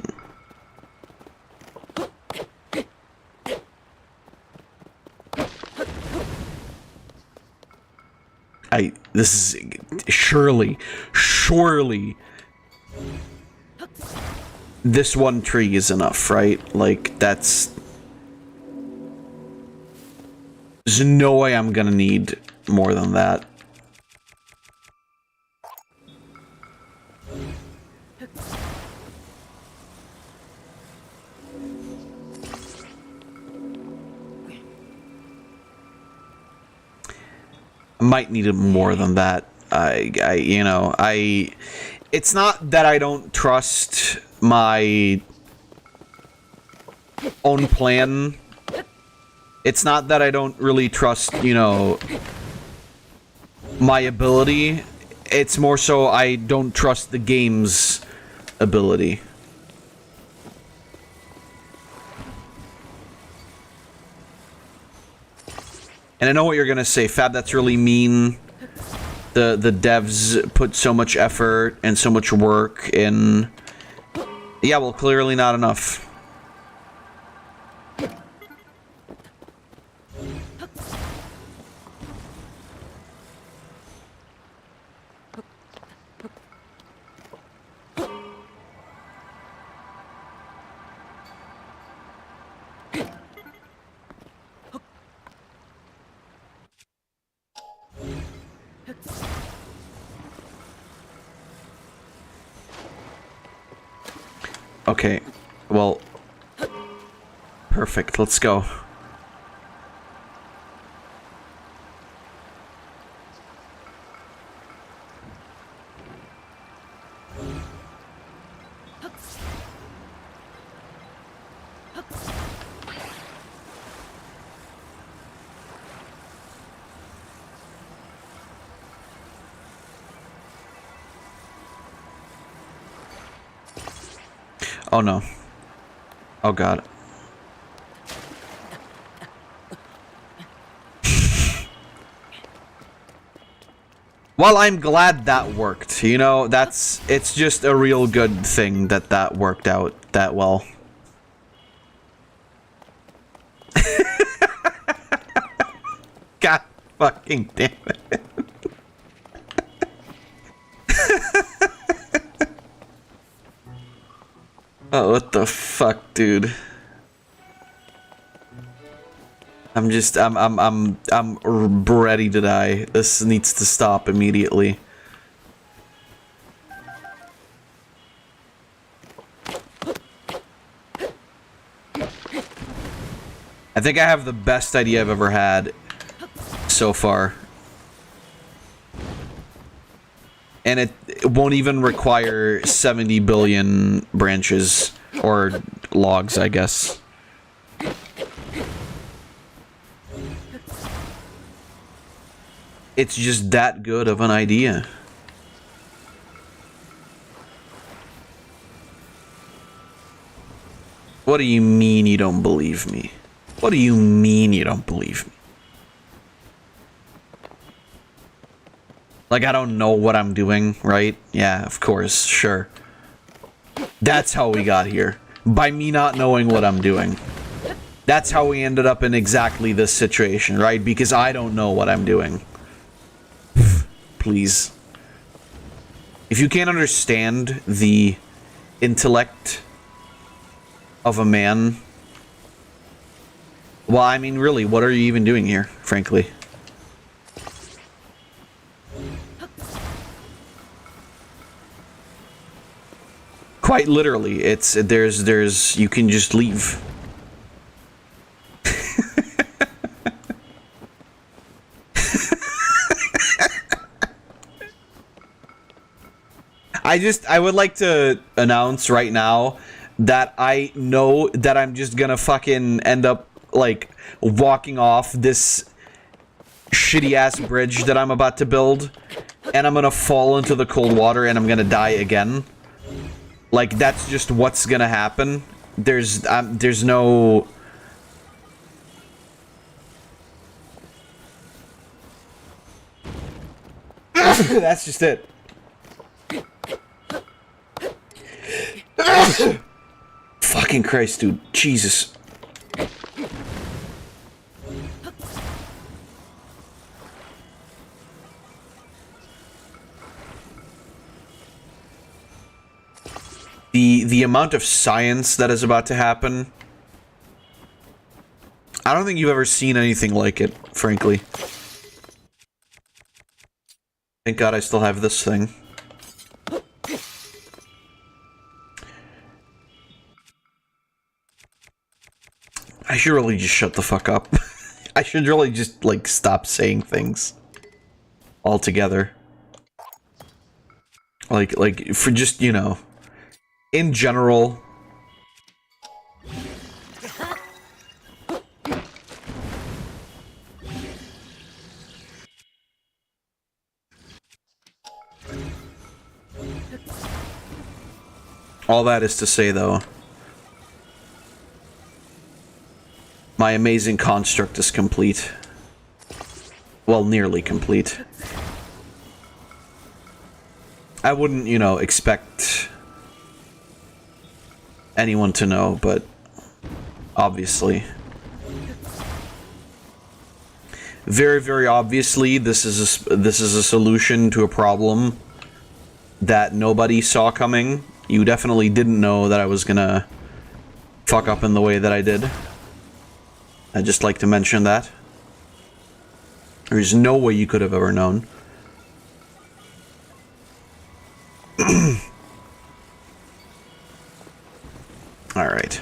This is surely this one tree is enough, right? Like, that's There's no way I'm gonna need more than that. I might need more than that. It's not that I don't trust my own plan. It's not that I don't really trust, my ability. It's more so I don't trust the game's ability. And I know what you're gonna say, Fab, that's really mean. The devs put so much effort and so much work in... Yeah, well, clearly not enough. Okay, well, perfect, let's go. Oh no. Oh god. Well, I'm glad that worked. It's just a real good thing that that worked out that well. God fucking damn it. Oh, what the fuck, dude? I'm ready to die. This needs to stop immediately. I think I have the best idea I've ever had so far. And it won't even require 70 billion branches, or logs, I guess. It's just that good of an idea. What do you mean you don't believe me? What do you mean you don't believe me? Like, I don't know what I'm doing, right? Yeah, of course, sure. That's how we got here. By me not knowing what I'm doing. That's how we ended up in exactly this situation, right? Because I don't know what I'm doing. Please. If you can't understand the intellect of a man... Well, I mean, really, what are you even doing here, frankly? Quite literally, there's you can just leave. I would like to announce right now that I know that I'm just gonna fucking end up, like, walking off this shitty-ass bridge that I'm about to build, and I'm gonna fall into the cold water and I'm gonna die again. Like, that's just what's gonna happen. There's no... That's just it. Fucking Christ, dude. Jesus. The amount of science that is about to happen, I don't think you've ever seen anything like it, frankly. Thank God I still have this thing. I should really just shut the fuck up. I should really just, like, stop saying things altogether. Like, for just, you know, in general. All that is to say, though, my amazing construct is complete. Well, nearly complete. I wouldn't, you know, expect anyone to know, but obviously. Very, very obviously, this is a solution to a problem that nobody saw coming. You definitely didn't know that I was gonna fuck up in the way that I did. I'd just like to mention that. There's no way you could have ever known. Alright.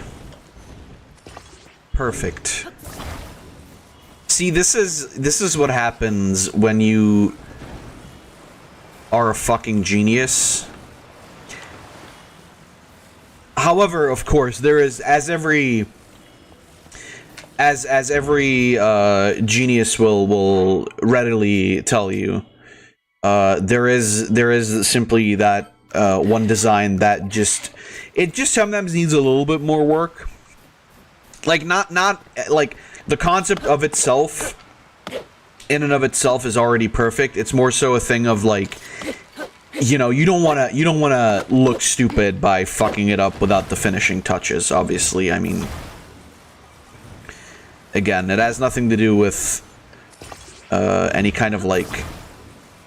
Perfect. See, this is what happens when you are a fucking genius. However, of course, there is, as every genius will readily tell you, there is simply that one design that just sometimes needs a little bit more work. Like not like the concept of itself, in and of itself, is already perfect. It's more so a thing of like, you know, you don't wanna look stupid by fucking it up without the finishing touches. Obviously, I mean, again, it has nothing to do with any kind of like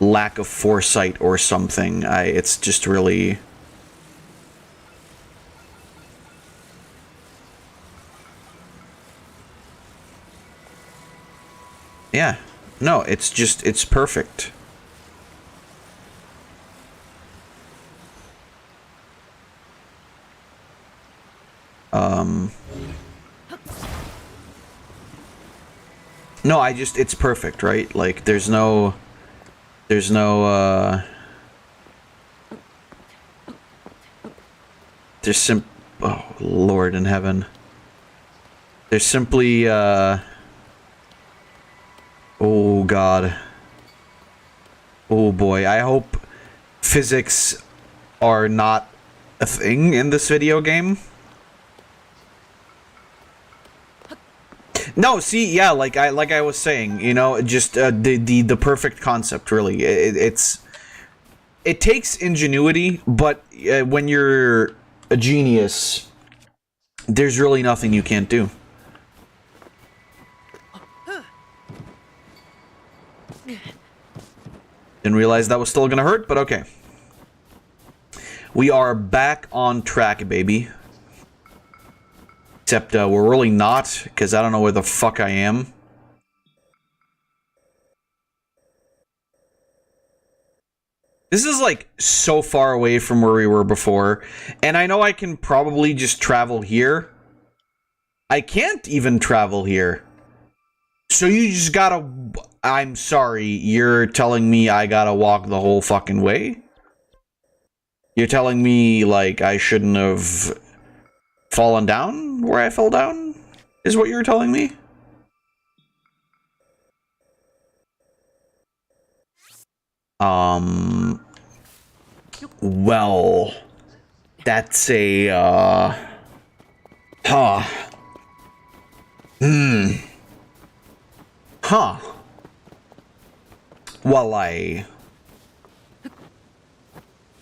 lack of foresight or something. It's just really. Yeah, no, it's perfect. No, it's perfect, right? Like, there's no, oh, Lord in heaven. There's simply, oh, God. Oh, boy. I hope physics are not a thing in this video game. No, see, yeah, like I was saying, you know, just the perfect concept, really. It takes ingenuity, but when you're a genius, there's really nothing you can't do. Didn't realize that was still gonna hurt, but okay. We are back on track, baby. Except we're really not, because I don't know where the fuck I am. This is like so far away from where we were before, and I know I can probably just travel here. I can't even travel here. So you just gotta... I'm sorry, you're telling me I gotta walk the whole fucking way? You're telling me, like, I shouldn't have fallen down where I fell down? Is what you're telling me? Well, that's a, huh. Huh. Well, I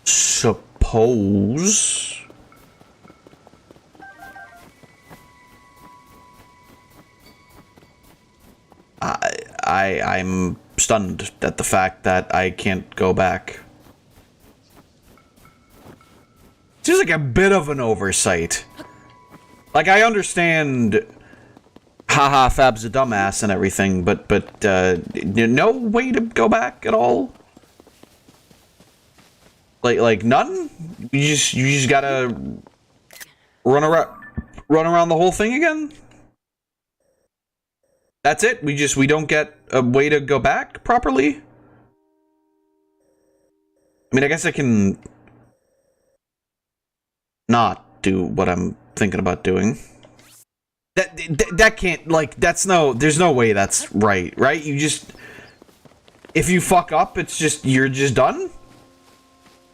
suppose... I'm stunned at the fact that I can't go back. Seems like a bit of an oversight. Like, I understand haha, Fab's a dumbass and everything, but no way to go back at all? Like none? You just gotta run around the whole thing again? That's it? We don't get a way to go back properly? I mean, I guess I can not do what I'm thinking about doing. That can't, like, there's no way that's right? You just, if you fuck up, you're just done?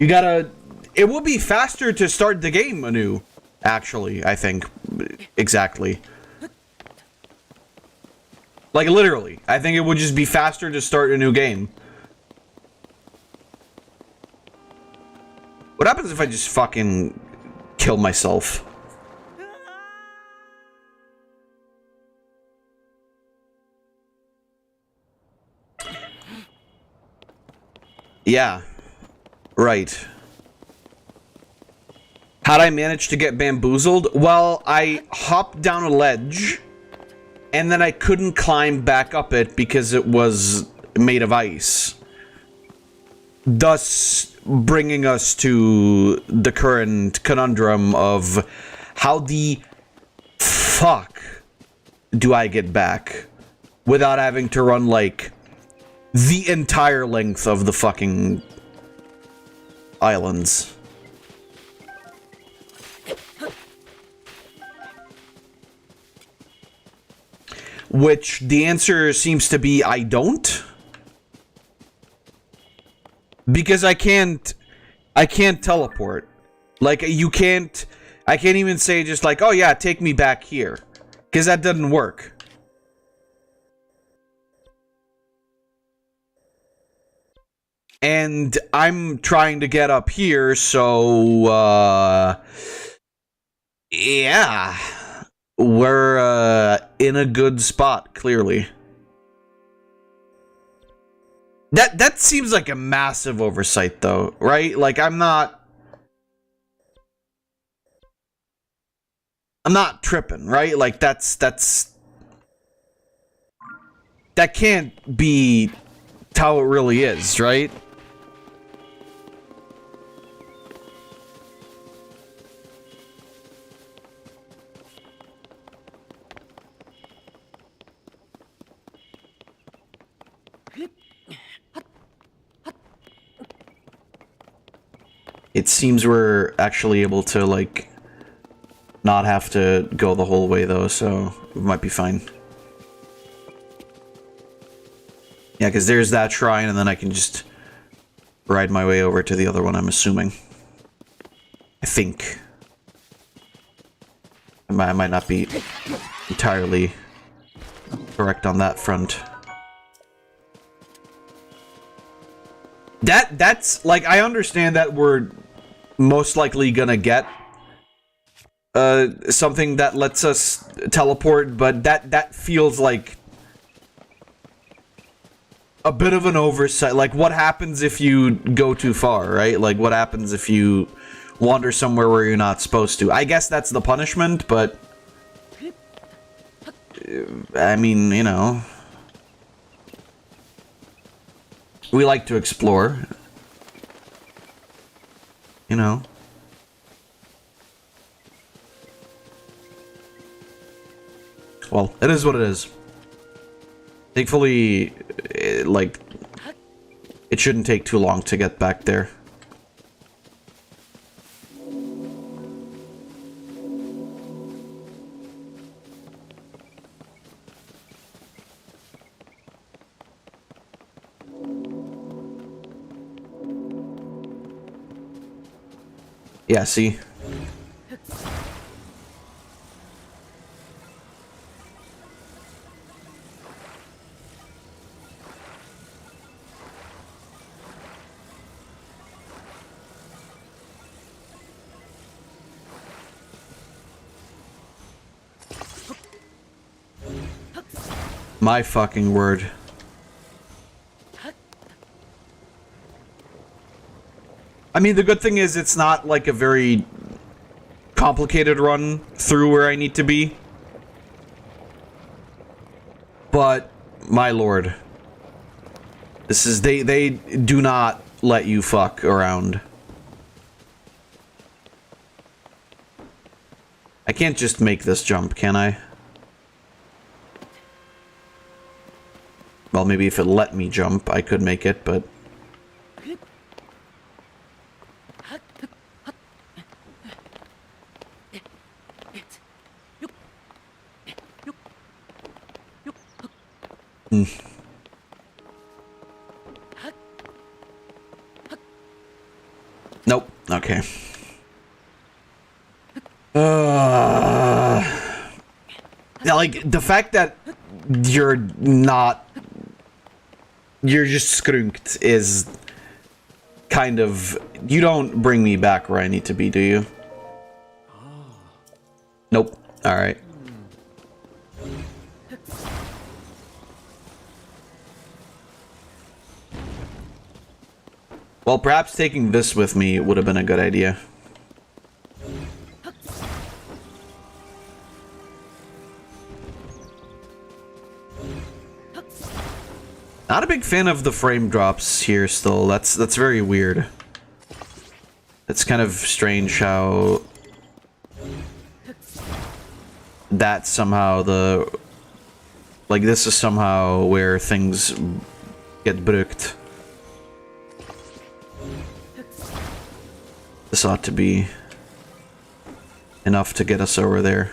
You gotta, it would be faster to start the game anew, actually, I think, exactly. Like, literally, I think it would just be faster to start a new game. What happens if I just fucking kill myself? Yeah. Right. How'd I manage to get bamboozled? Well, I hopped down a ledge, and then I couldn't climb back up it because it was made of ice. Thus, bringing us to the current conundrum of how the fuck do I get back without having to run, like, the entire length of the fucking islands. Which the answer seems to be I don't. Because I can't teleport. Like, I can't even say just like, oh yeah, take me back here. Because that doesn't work. And I'm trying to get up here, so, yeah. We're, in a good spot, clearly. That seems like a massive oversight, though, right? Like, I'm not tripping, right? Like, that can't be how it really is, right? It seems we're actually able to, like, not have to go the whole way, though, so we might be fine. Yeah, because there's that shrine, and then I can just ride my way over to the other one, I'm assuming. I think. I might not be entirely correct on that front. That's, like, I understand that we're most likely gonna get something that lets us teleport, but that feels like a bit of an oversight. Like, what happens if you go too far, right? Like, what happens if you wander somewhere where you're not supposed to? I guess that's the punishment, but I mean, you know, we like to explore, you know. Well, it is what it is. Thankfully, like, it shouldn't take too long to get back there. Yeah, see? My fucking word. I mean, the good thing is it's not like a very complicated run through where I need to be. But, my lord. This is... They do not let you fuck around. I can't just make this jump, can I? Well, maybe if it let me jump, I could make it, but... Nope. Okay. Now, like, the fact that you're not... You're just skrunked is kind of... You don't bring me back where I need to be, do you? Nope. Alright. Well, perhaps taking this with me would have been a good idea. Not a big fan of the frame drops here still. That's very weird. It's kind of strange how that somehow like this is somehow where things get brooked. This ought to be enough to get us over there.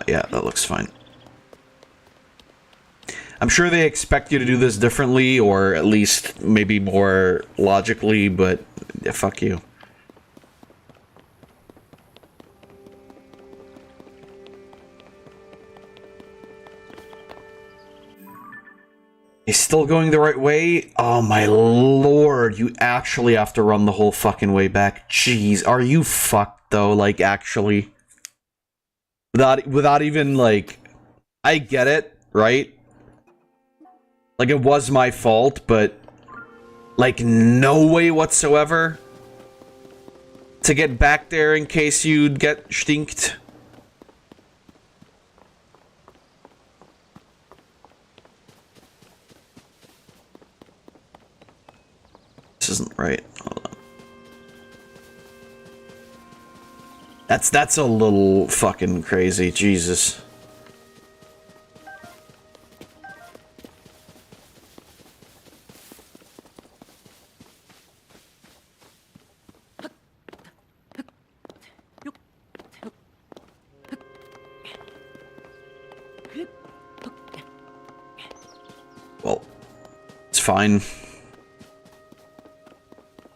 Yeah, that looks fine. I'm sure they expect you to do this differently, or at least maybe more logically, but yeah, fuck you. He's still going the right way? Oh my lord, you actually have to run the whole fucking way back. Jeez, are you fucked though, like actually? Without even, like, I get it, right? Like, it was my fault, but, like, no way whatsoever to get back there in case you'd get stinked. This isn't right. Hold on. That's a little fucking crazy, Jesus. Well, it's fine.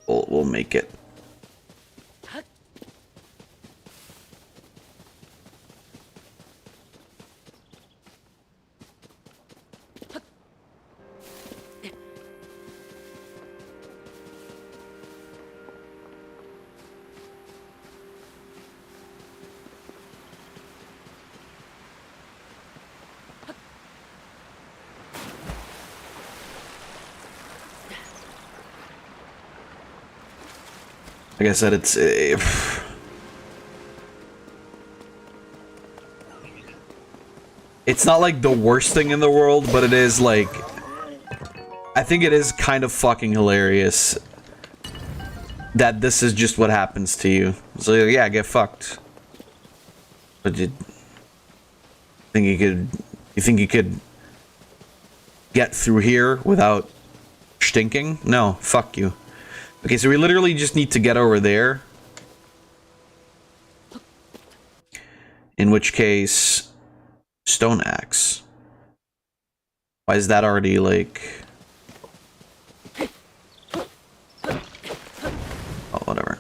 We'll make it. Like I said, it's... it's not like the worst thing in the world, but it is like... I think it is kind of fucking hilarious that this is just what happens to you. So yeah, get fucked. But you think you could get through here without stinking? No, fuck you. Okay, so we literally just need to get over there. In which case, stone axe. Why is that already like... Oh, whatever.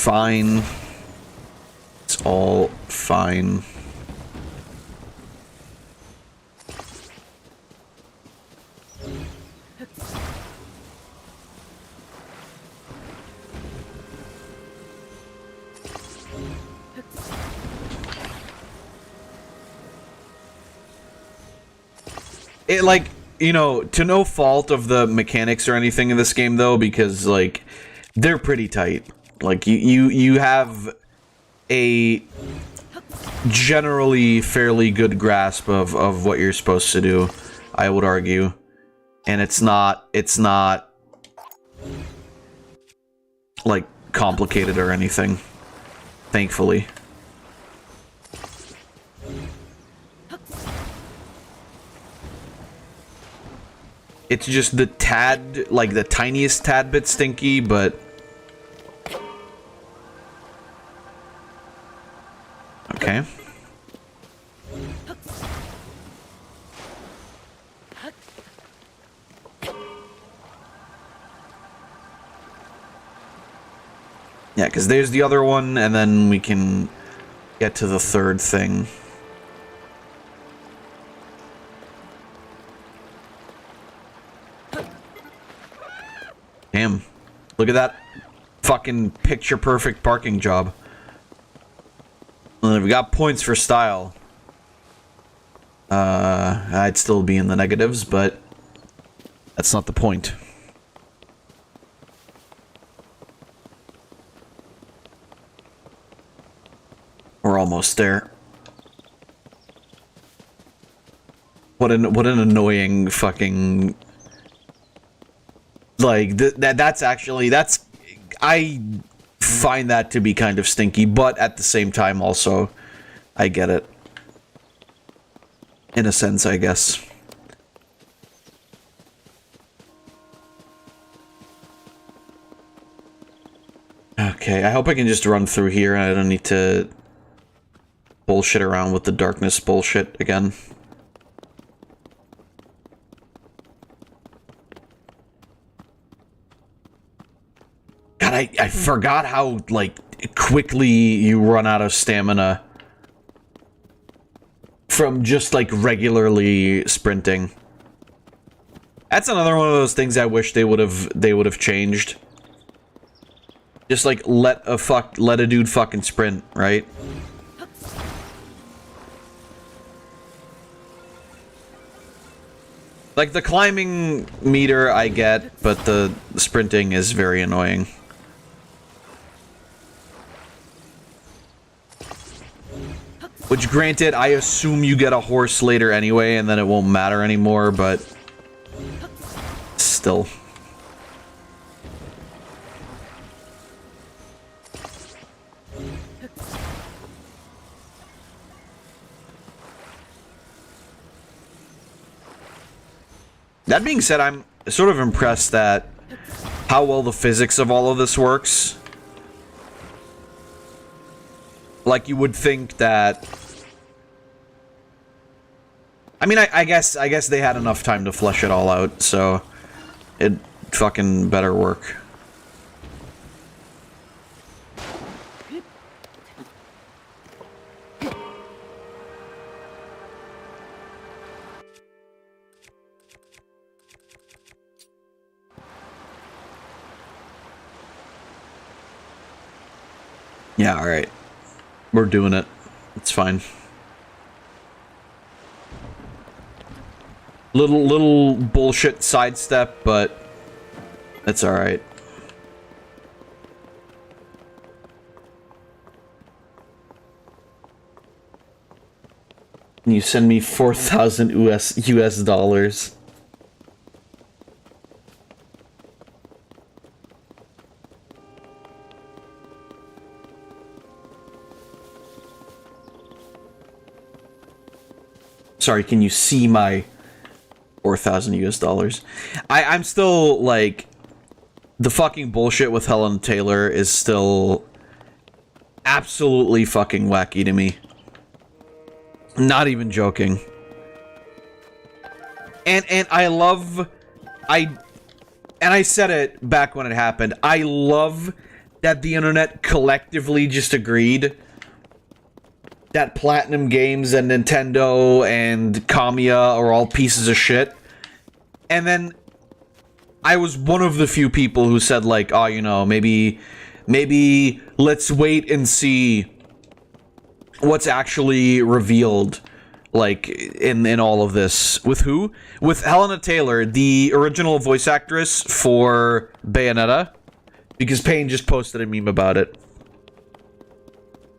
fine. It's all fine. It, like, you know, to no fault of the mechanics or anything in this game, though, because, like, they're pretty tight. Like, you have a generally fairly good grasp of what you're supposed to do, I would argue. And it's not, like, complicated or anything. Thankfully. It's just the tad, like the tiniest tad bit stinky, but... Okay. Yeah, because there's the other one, and then we can get to the third thing. Damn. Look at that fucking picture-perfect parking job. We got points for style. I'd still be in the negatives, but that's not the point. We're almost there. What an annoying fucking... Like, that's actually, I find that to be kind of stinky, but at the same time also, I get it. In a sense, I guess. Okay, I hope I can just run through here and I don't need to bullshit around with the darkness bullshit again. God, I forgot how, like, quickly you run out of stamina from just, like, regularly sprinting. That's another one of those things I wish they would have changed. Just, like, let a dude fucking sprint, right? Like, the climbing meter I get, but the sprinting is very annoying. Which, granted, I assume you get a horse later anyway, and then it won't matter anymore, but... still. That being said, I'm sort of impressed at how well the physics of all of this works. Like, you would think that... I mean, I guess they had enough time to flesh it all out, so... it fucking better work. Yeah, alright. We're doing it. It's fine. Little bullshit sidestep, but it's alright. Can you send me 4,000 US dollars? Sorry, can you see my 4,000 US dollars? I'm still, like, the fucking bullshit with Helen Taylor is still absolutely fucking wacky to me. Not even joking. And I love, I said it back when it happened, I love that the internet collectively just agreed that Platinum Games and Nintendo and Kamiya are all pieces of shit. And then I was one of the few people who said, like, oh, you know, maybe let's wait and see what's actually revealed, like, in all of this. With who? With Helena Taylor, the original voice actress for Bayonetta, because Payne just posted a meme about it.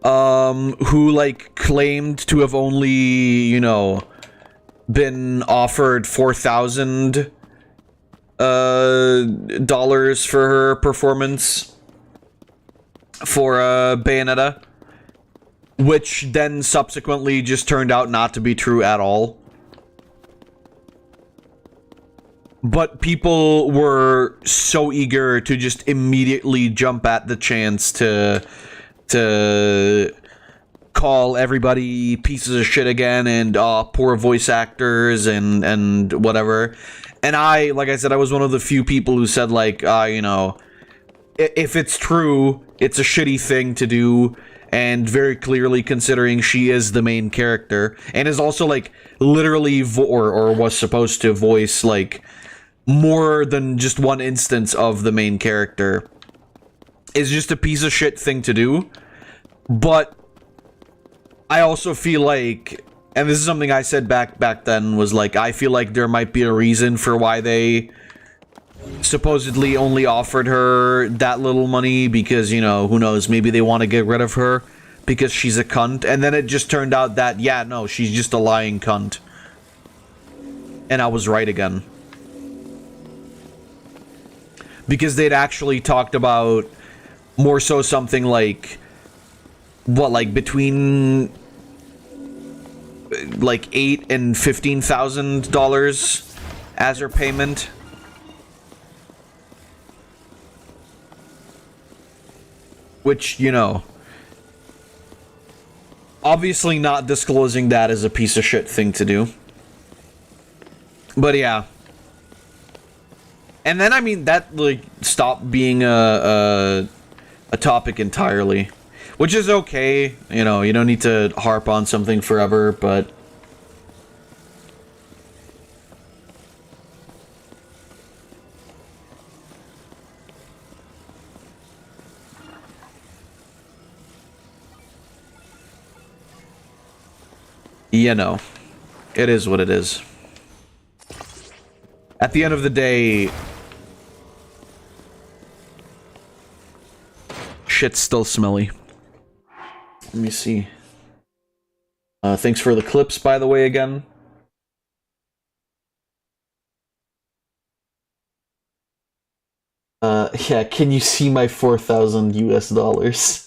Who, like, claimed to have only, you know, been offered $4,000 dollars for her performance for Bayonetta, which then subsequently just turned out not to be true at all. But people were so eager to just immediately jump at the chance to call everybody pieces of shit again and poor voice actors and whatever. And I, like I said, I was one of the few people who said, like, you know, if it's true, it's a shitty thing to do, and very clearly considering she is the main character and is also, like, literally or was supposed to voice, like, more than just one instance of the main character, is just a piece of shit thing to do. But I also feel like, and this is something I said back then, was like, I feel like there might be a reason for why they supposedly only offered her that little money, because, you know, who knows, maybe they want to get rid of her because she's a cunt. And then it just turned out that, yeah, no, she's just a lying cunt. And I was right again. Because they'd actually talked about more so something like, what, like between like $8,000 and $15,000 as her payment. Which, you know, obviously not disclosing that is a piece of shit thing to do. But yeah. And then, I mean, that, like, stopped being a topic entirely. Which is okay, you know, you don't need to harp on something forever, but... you know, it is what it is. At the end of the day, shit's still smelly. Let me see. Thanks for the clips, by the way, again. Yeah, can you see my 4,000 US dollars?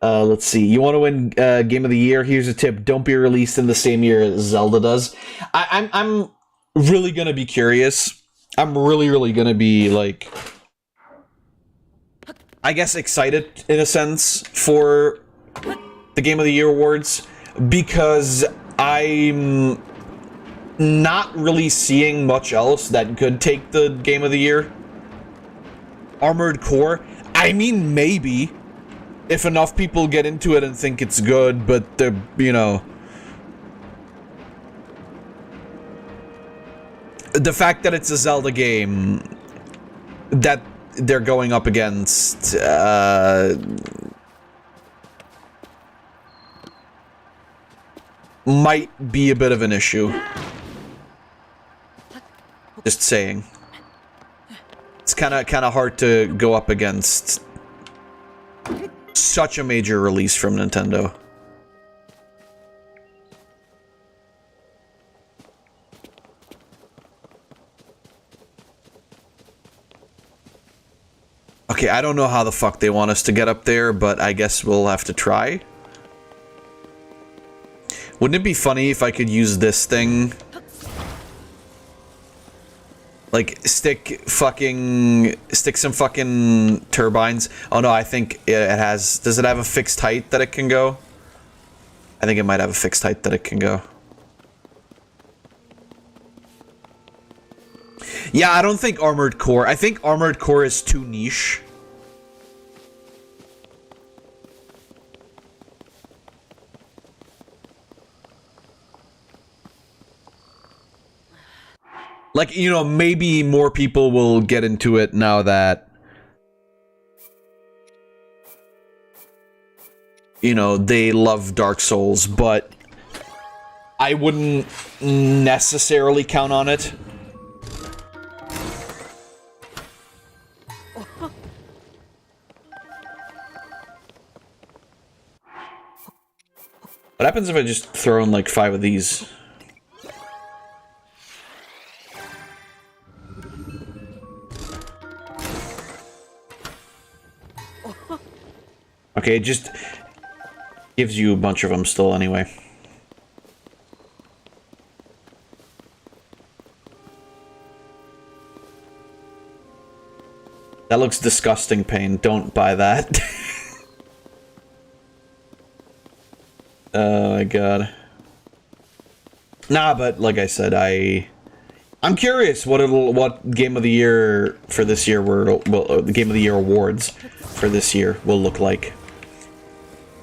Let's see. You want to win Game of the Year? Here's a tip. Don't be released in the same year as Zelda does. I'm really gonna be curious. I'm really gonna be, like, I guess excited, in a sense, for the Game of the Year awards, because I'm not really seeing much else that could take the Game of the Year. Armored Core? I mean, maybe. If enough people get into it and think it's good, but they're, you know... the fact that it's a Zelda game that they're going up against, might be a bit of an issue. Just saying. It's kind of hard to go up against such a major release from Nintendo. Okay, I don't know how the fuck they want us to get up there, but I guess we'll have to try. Wouldn't it be funny if I could use this thing? Like, stick some fucking turbines. Oh no, I think it has... does it have a fixed height that it can go? I think it might have a fixed height that it can go. Yeah, I don't think Armored Core. I think Armored Core is too niche. Like, you know, maybe more people will get into it now that, you know, they love Dark Souls, but I wouldn't necessarily count on it. What happens if I just throw in like 5 of these? Okay, it just gives you a bunch of them still anyway. That looks disgusting, Pain. Don't buy that. Oh my god. Nah, but like I said, I'm curious what Game of the Year for this year the Game of the Year awards for this year will look like.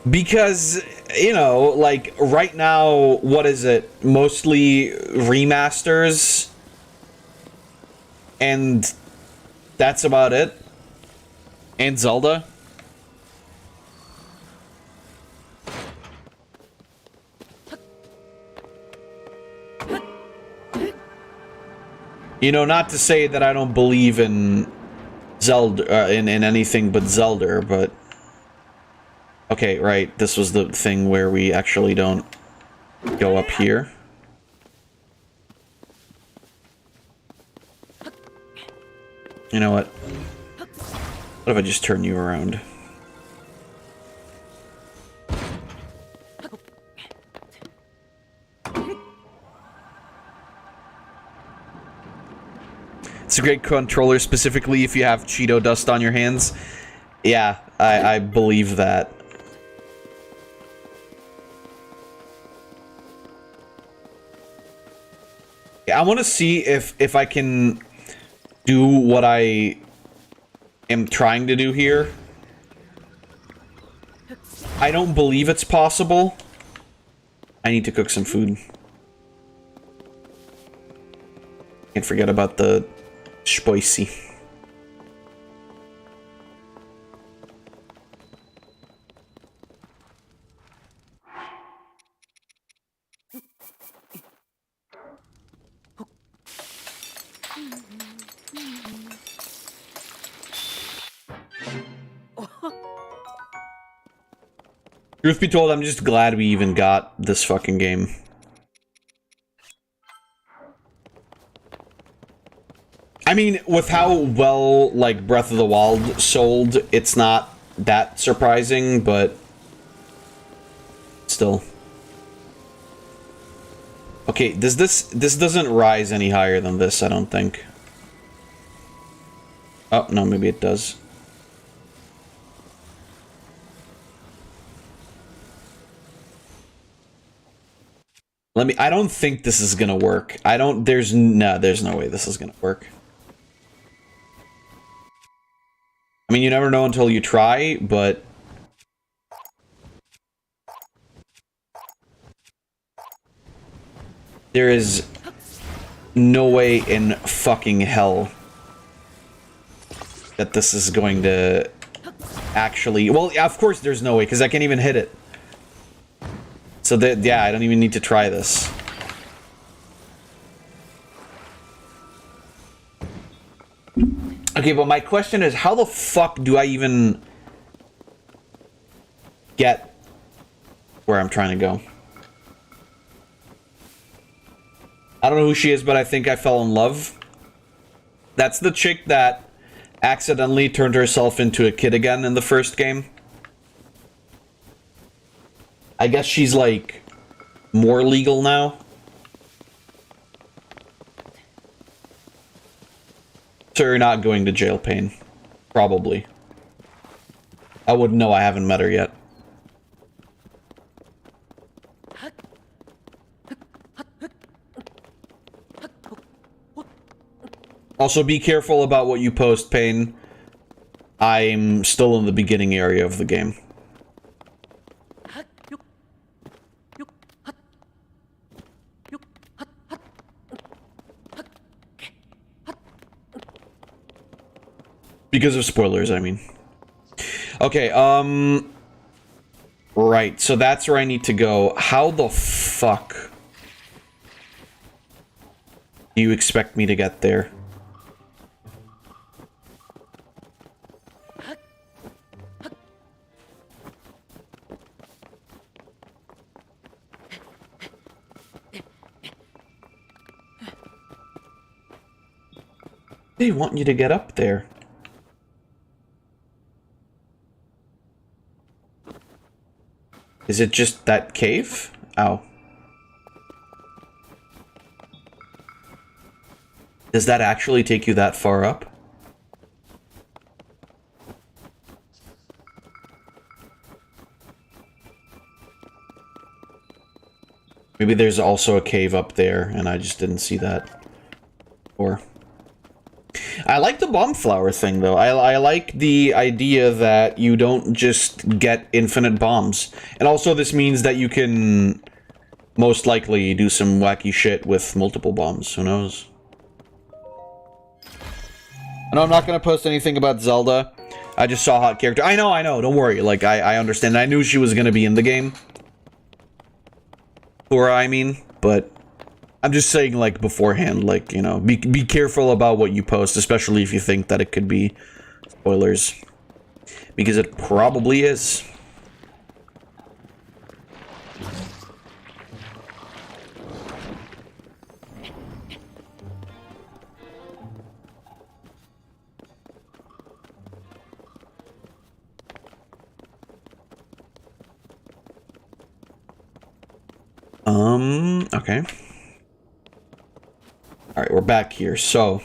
Because, you know, like right now, what is it? Mostly remasters. And that's about it. And Zelda. You know, not to say that I don't believe in Zelda, in anything but Zelda, but... Okay, right, this was the thing where we actually don't go up here. You know what? What if I just turn you around? It's a great controller, specifically if you have Cheeto dust on your hands. Yeah, I believe that. Yeah, I want to see if I can do what I am trying to do here. I don't believe it's possible. I need to cook some food. Can't forget about the spicy. Truth be told, I'm just glad we even got this fucking game. I mean, with how well, like, Breath of the Wild sold, it's not that surprising, but... still. Okay, this doesn't rise any higher than this, I don't think. Oh, no, maybe it does. I don't think this is gonna work. There's no way this is gonna work. I mean, you never know until you try, but... there is no way in fucking hell that this is going to actually... well, yeah, of course there's no way, because I can't even hit it. So that, yeah, I don't even need to try this. Okay, but my question is, how the fuck do I even get where I'm trying to go? I don't know who she is, but I think I fell in love. That's the chick that accidentally turned herself into a kid again in the first game. I guess she's, like, more legal now. So you're not going to jail, Pain. Probably. I wouldn't know, I haven't met her yet. Also, be careful about what you post, Pain. I'm still in the beginning area of the game. Because of spoilers, I mean. Okay, right, so that's where I need to go. How the fuck do you expect me to get there? They want you to get up there. Is it just that cave? Ow. Does that actually take you that far up? Maybe there's also a cave up there, and I just didn't see that. Or... I like the bomb flower thing, though. I like the idea that you don't just get infinite bombs. And also this means that you can most likely do some wacky shit with multiple bombs. Who knows? I know I'm not going to post anything about Zelda. I just saw hot character. I know. Don't worry. Like, I understand. I knew she was going to be in the game. Or I mean, but... I'm just saying, like, beforehand, like, you know, be careful about what you post, especially if you think that it could be spoilers. Because it probably is. Okay. Alright, we're back here, so...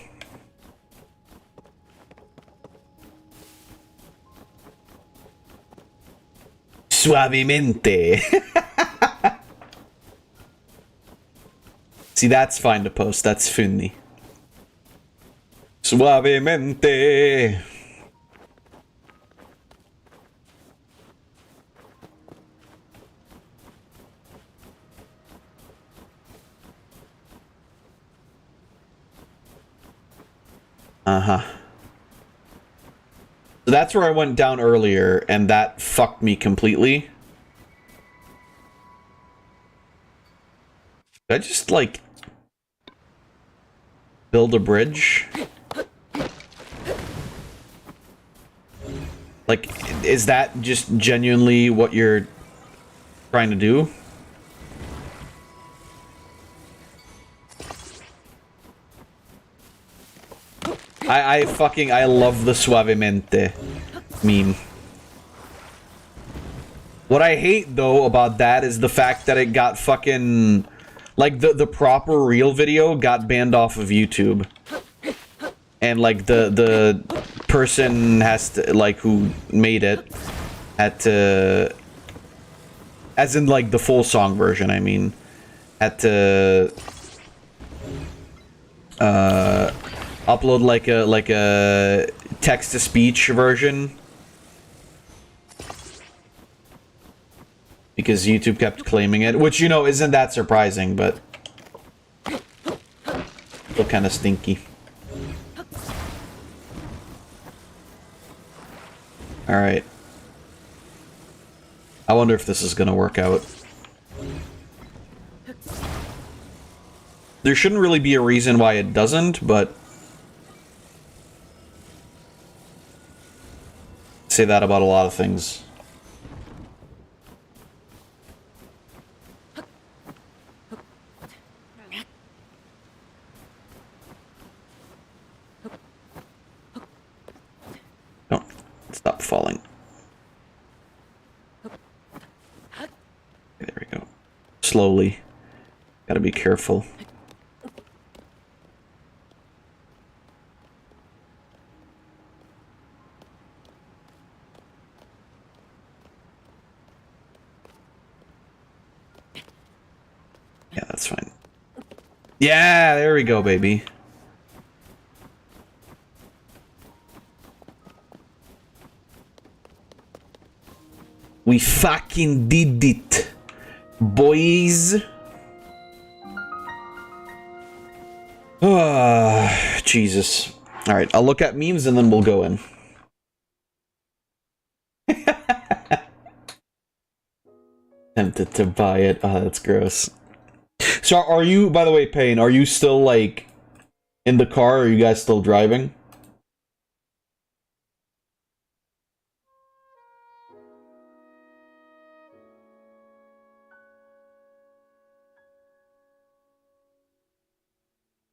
Suavemente! See, that's fine to post, that's funny. Suavemente! Uh-huh. So that's where I went down earlier, and that fucked me completely. Did I just, like... build a bridge? Like, is that just genuinely what you're trying to do? I love the Suavemente meme. What I hate, though, about that is the fact that it got fucking... Like, the proper real video got banned off of YouTube. And, like, the person has to, like, who made it, had to... As in, like, the full song version, I mean. Had to... upload like a text-to-speech version. Because YouTube kept claiming it, which, you know, isn't that surprising, but still kind of stinky. Alright. I wonder if this is gonna work out. There shouldn't really be a reason why it doesn't, but... say that about a lot of things. Don't stop falling. There we go. Slowly. Gotta be careful. Yeah, that's fine. Yeah, there we go, baby. We fucking did it, boys. Jesus. Alright, I'll look at memes and then we'll go in. Tempted to buy it. Oh, that's gross. So are you, by the way, Payne, are you still, like, in the car? Or are you guys still driving?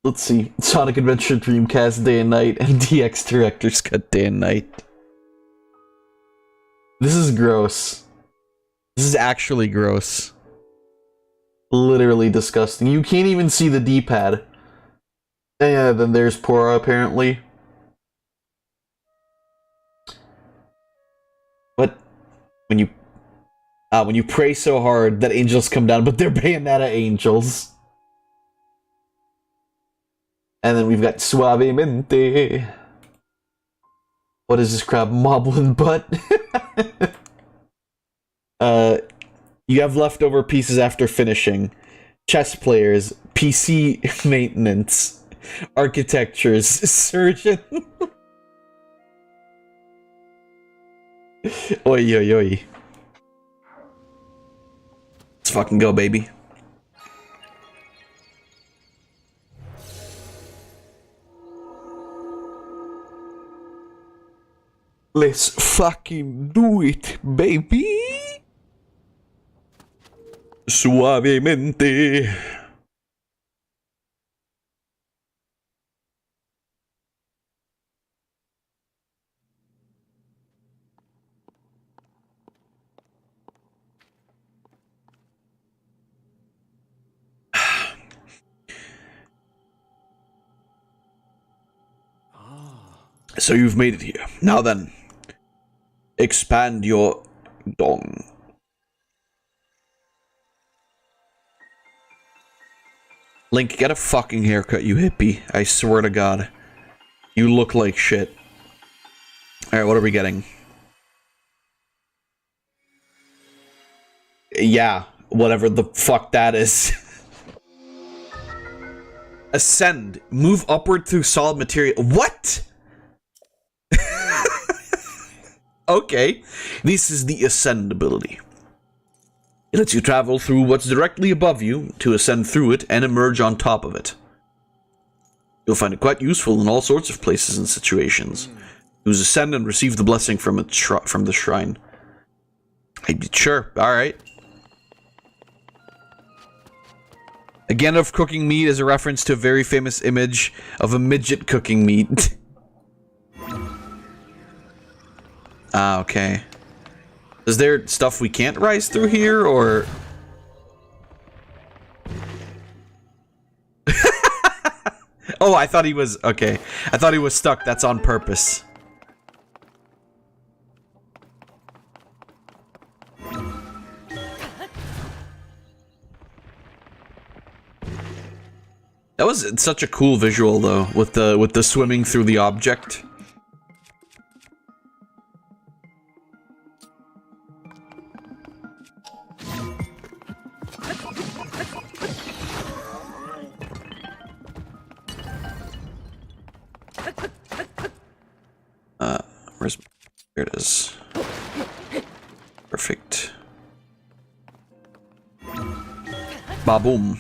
Let's see. Sonic Adventure Dreamcast day and night, and DX Director's Cut day and night. This is gross. This is actually gross. Literally disgusting. You can't even see the D-pad. Yeah, then there's Pora, apparently. What? When you pray so hard that angels come down, but they're Bayonetta angels. And then we've got Suavemente. What is this crap? Moblin butt? You have leftover pieces after finishing. Chess players, PC maintenance, architectures, surgeon. Oi, oi, oi. Let's fucking go, baby. Let's fucking do it, baby. Suavemente. So you've made it here. Now then, expand your dong. Link, get a fucking haircut, you hippie. I swear to God. You look like shit. Alright, what are we getting? Yeah, whatever the fuck that is. Ascend. Move upward through solid material. What? Okay. This is the Ascend ability. It lets you travel through what's directly above you to ascend through it and emerge on top of it. You'll find it quite useful in all sorts of places and situations. Use Ascend and receive the blessing from the shrine. Sure, alright. Again, of cooking meat is a reference to a very famous image of a midget cooking meat. Ah, okay. Is there stuff we can't rise through here, or...? Oh, I thought he was... Okay. I thought he was stuck. That's on purpose. That was such a cool visual, though, with the swimming through the object. Here it is. Perfect. Ba-boom.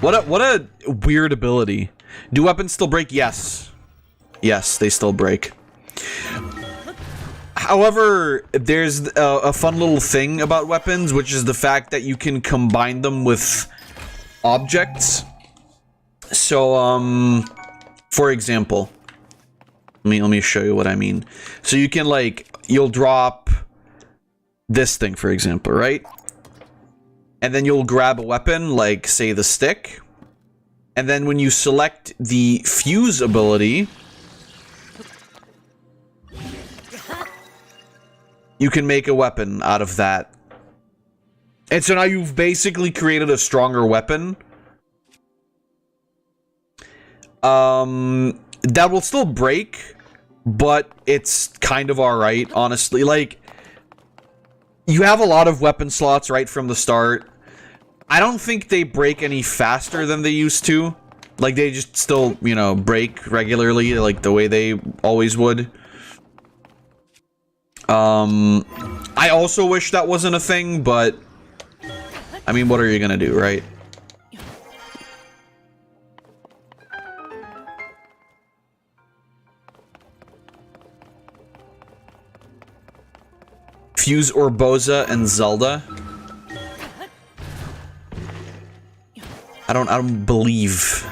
What a weird ability. Do weapons still break? Yes. Yes, they still break. However, there's a fun little thing about weapons, which is the fact that you can combine them with objects. So, for example, let me show you what I mean. So you can, like, you'll drop this thing, for example, right? And then you'll grab a weapon, like, say, the stick. And then when you select the fuse ability, you can make a weapon out of that. And so now you've basically created a stronger weapon. That will still break, but it's kind of alright, honestly. Like, you have a lot of weapon slots right from the start. I don't think they break any faster than they used to. Like, they just still, you know, break regularly, like the way they always would. I also wish that wasn't a thing, but I mean, what are you gonna do, right? Fuse Urbosa and Zelda. I don't believe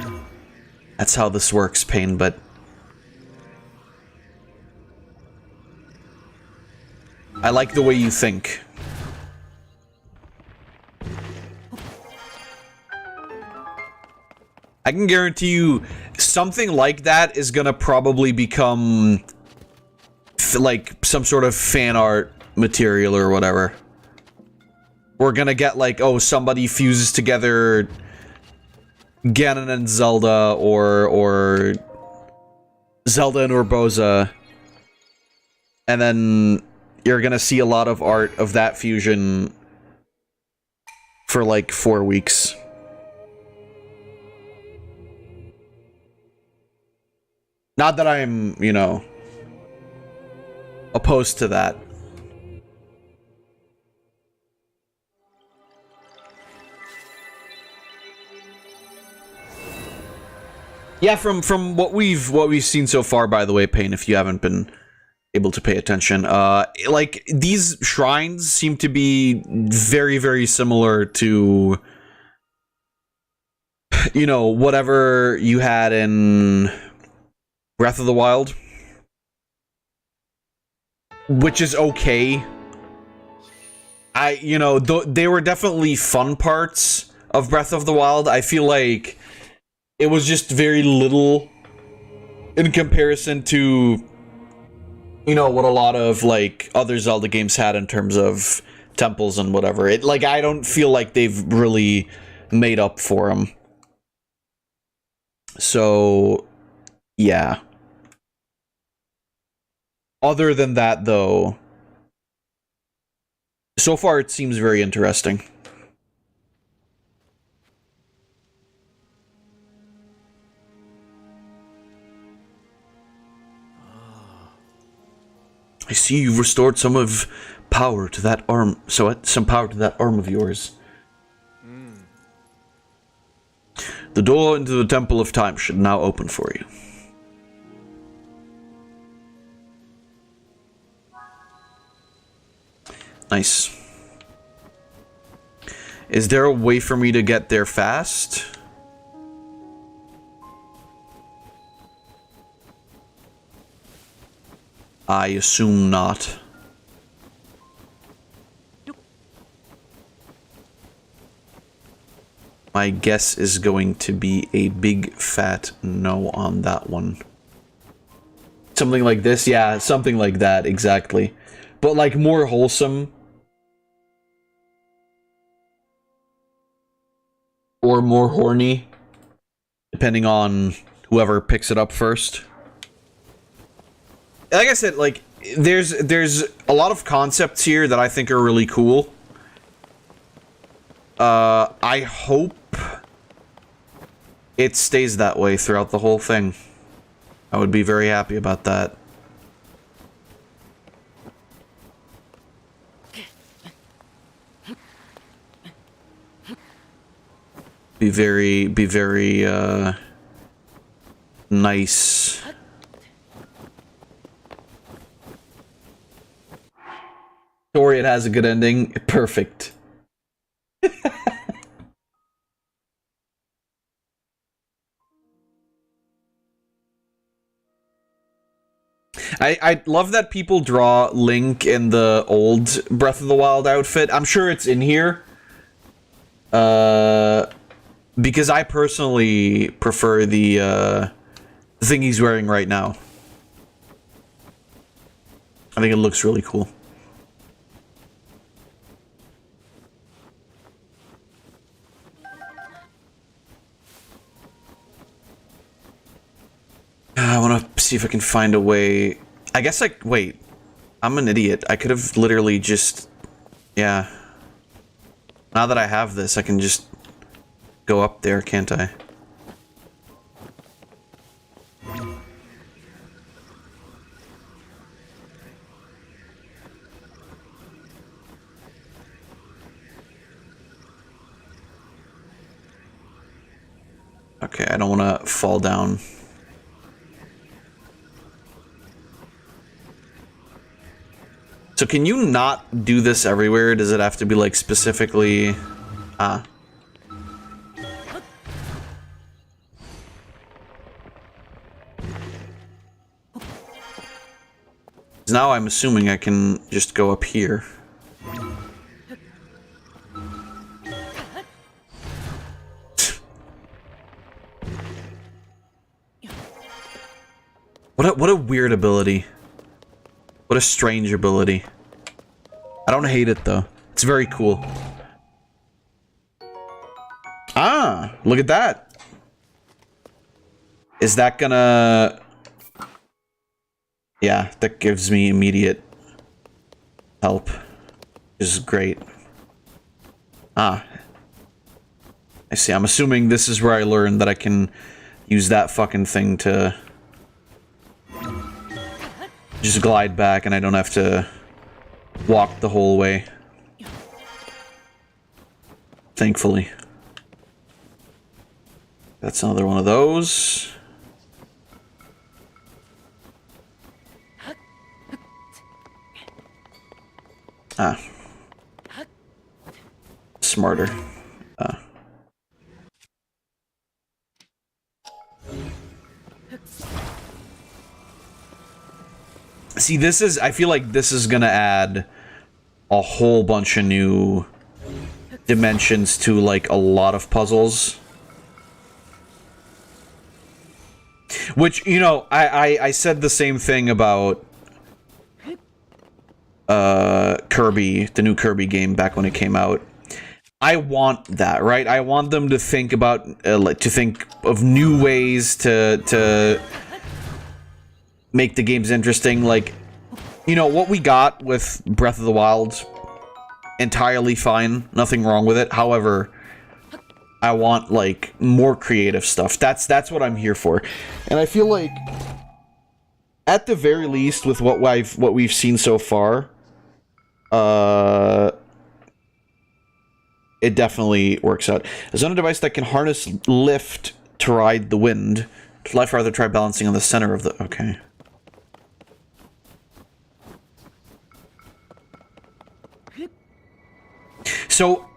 that's how this works, Pain, but I like the way you think. I can guarantee you something like that is gonna probably become like some sort of fan art material or whatever. We're gonna get like, oh, somebody fuses together Ganon and Zelda, or Zelda and Urbosa, and then you're gonna see a lot of art of that fusion for like 4 weeks. Not that I'm, you know, opposed to that. Yeah, from what we've seen so far, by the way, Pain, if you haven't been able to pay attention, like, these shrines seem to be very, very similar to, you know, whatever you had in Breath of the Wild, which is okay. You know, they were definitely fun parts of Breath of the Wild. I feel like it was just very little in comparison to, you know, what a lot of, like, other Zelda games had in terms of temples and whatever. Like, I don't feel like they've really made up for them. So, yeah. Other than that, though, so far it seems very interesting. I see you've restored some power to that arm. Some power to that arm of yours. The door into the Temple of Time should now open for you. Nice. Is there a way for me to get there fast? I assume not. My guess is going to be a big fat no on that one. Something like this? Yeah, something like that, exactly. But like more wholesome. Or more horny. Depending on whoever picks it up first. Like I said, like, there's a lot of concepts here that I think are really cool. I hope it stays that way throughout the whole thing. I would be very happy about that. Be very, nice. Story, it has a good ending. Perfect. I love that people draw Link in the old Breath of the Wild outfit. I'm sure it's in here. Because I personally prefer the thing he's wearing right now. I think it looks really cool. I want to see if I can find a way. I guess, like, wait. I'm an idiot. I could have literally just Yeah. Now that I have this, I can just go up there, can't I? Okay, I don't want to fall down. So can you not do this everywhere? Does it have to be like specifically... Ah. Now I'm assuming I can just go up here. What a weird ability. What a strange ability. I don't hate it though. It's very cool. Ah, look at that. Is that gonna... Yeah, that gives me immediate help. Which is great. Ah. I see. I'm assuming this is where I learned that I can use that fucking thing to just glide back and I don't have to walk the whole way. Thankfully. That's another one of those. Ah. Smarter. Ah. See, this is... I feel like this is gonna add a whole bunch of new dimensions to, like, a lot of puzzles. Which, you know, I said the same thing about Kirby, the new Kirby game back when it came out. I want that, right? I want them to think about, like, to think of new ways to make the games interesting. Like, you know, what we got with Breath of the Wild, entirely fine, nothing wrong with it. However, I want, like, more creative stuff. That's what I'm here for. And I feel like, at the very least, with what we've seen so far, it definitely works out. A Zelda device that can harness lift to ride the wind. To fly farther, try balancing on the center of the... Okay. So,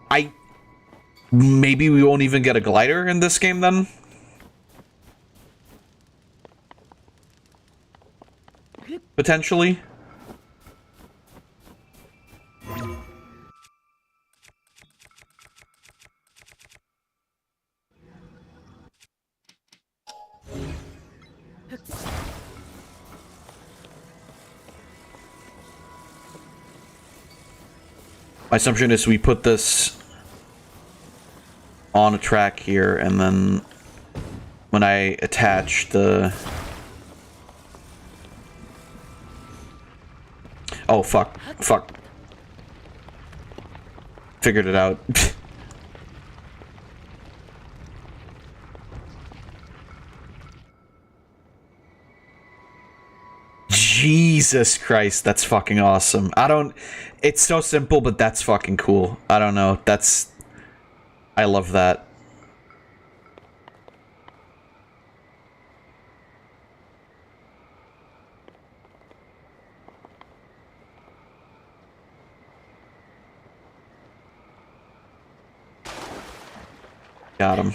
maybe we won't even get a glider in this game, then? Potentially? My assumption is we put this on a track here, and then when I attach the... Oh, fuck. Fuck. Figured it out. Jesus Christ, that's fucking awesome. It's so simple, but that's fucking cool. I don't know. I love that. Got him.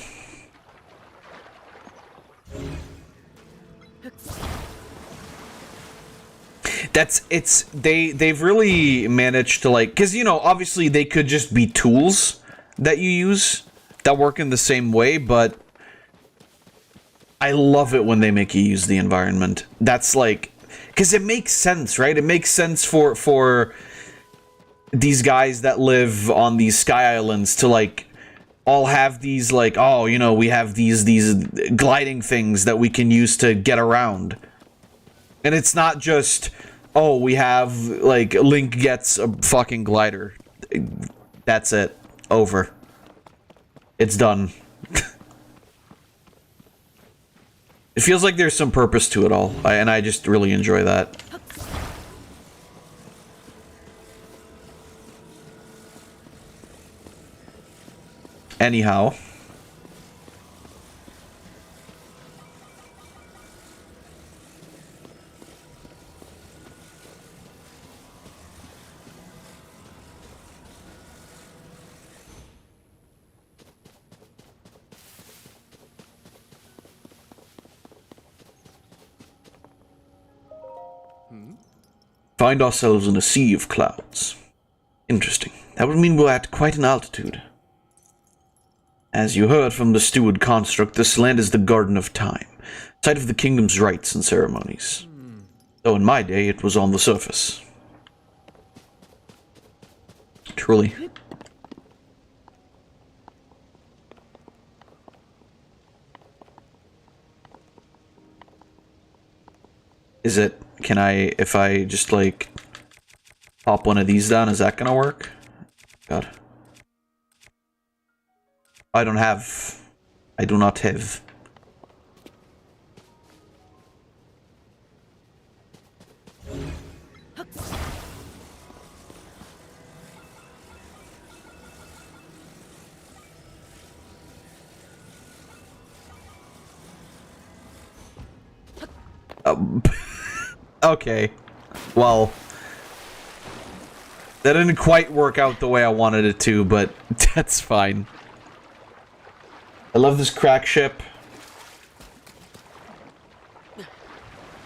They've really managed to, like, because, you know, obviously they could just be tools that you use that work in the same way, but I love it when they make you use the environment. That's like, because it makes sense, right? It makes sense for these guys that live on these sky islands to, like, all have these, like, oh, you know, we have these gliding things that we can use to get around. And it's not just, oh, we have, like, Link gets a fucking glider. That's it. Over. It's done. It feels like there's some purpose to it all, and I just really enjoy that. Anyhow. Find ourselves in a sea of clouds. Interesting. That would mean we're at quite an altitude. As you heard from the steward construct, this land is the Garden of Time, site of the kingdom's rites and ceremonies. Though in my day, it was on the surface. Truly. Is it, can I, if I just like pop one of these down, is that gonna work? God. I do not have. Okay. Well, that didn't quite work out the way I wanted it to, but that's fine. I love this crack ship.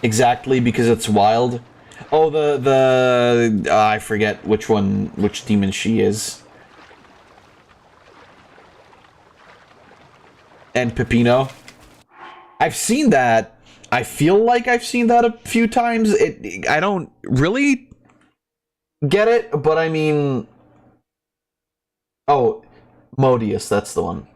Exactly, because it's wild. Oh, I forget which demon she is. And Peppino. I've seen that. I feel like I've seen that a few times. I don't really get it, but I mean... Oh, Modius, that's the one.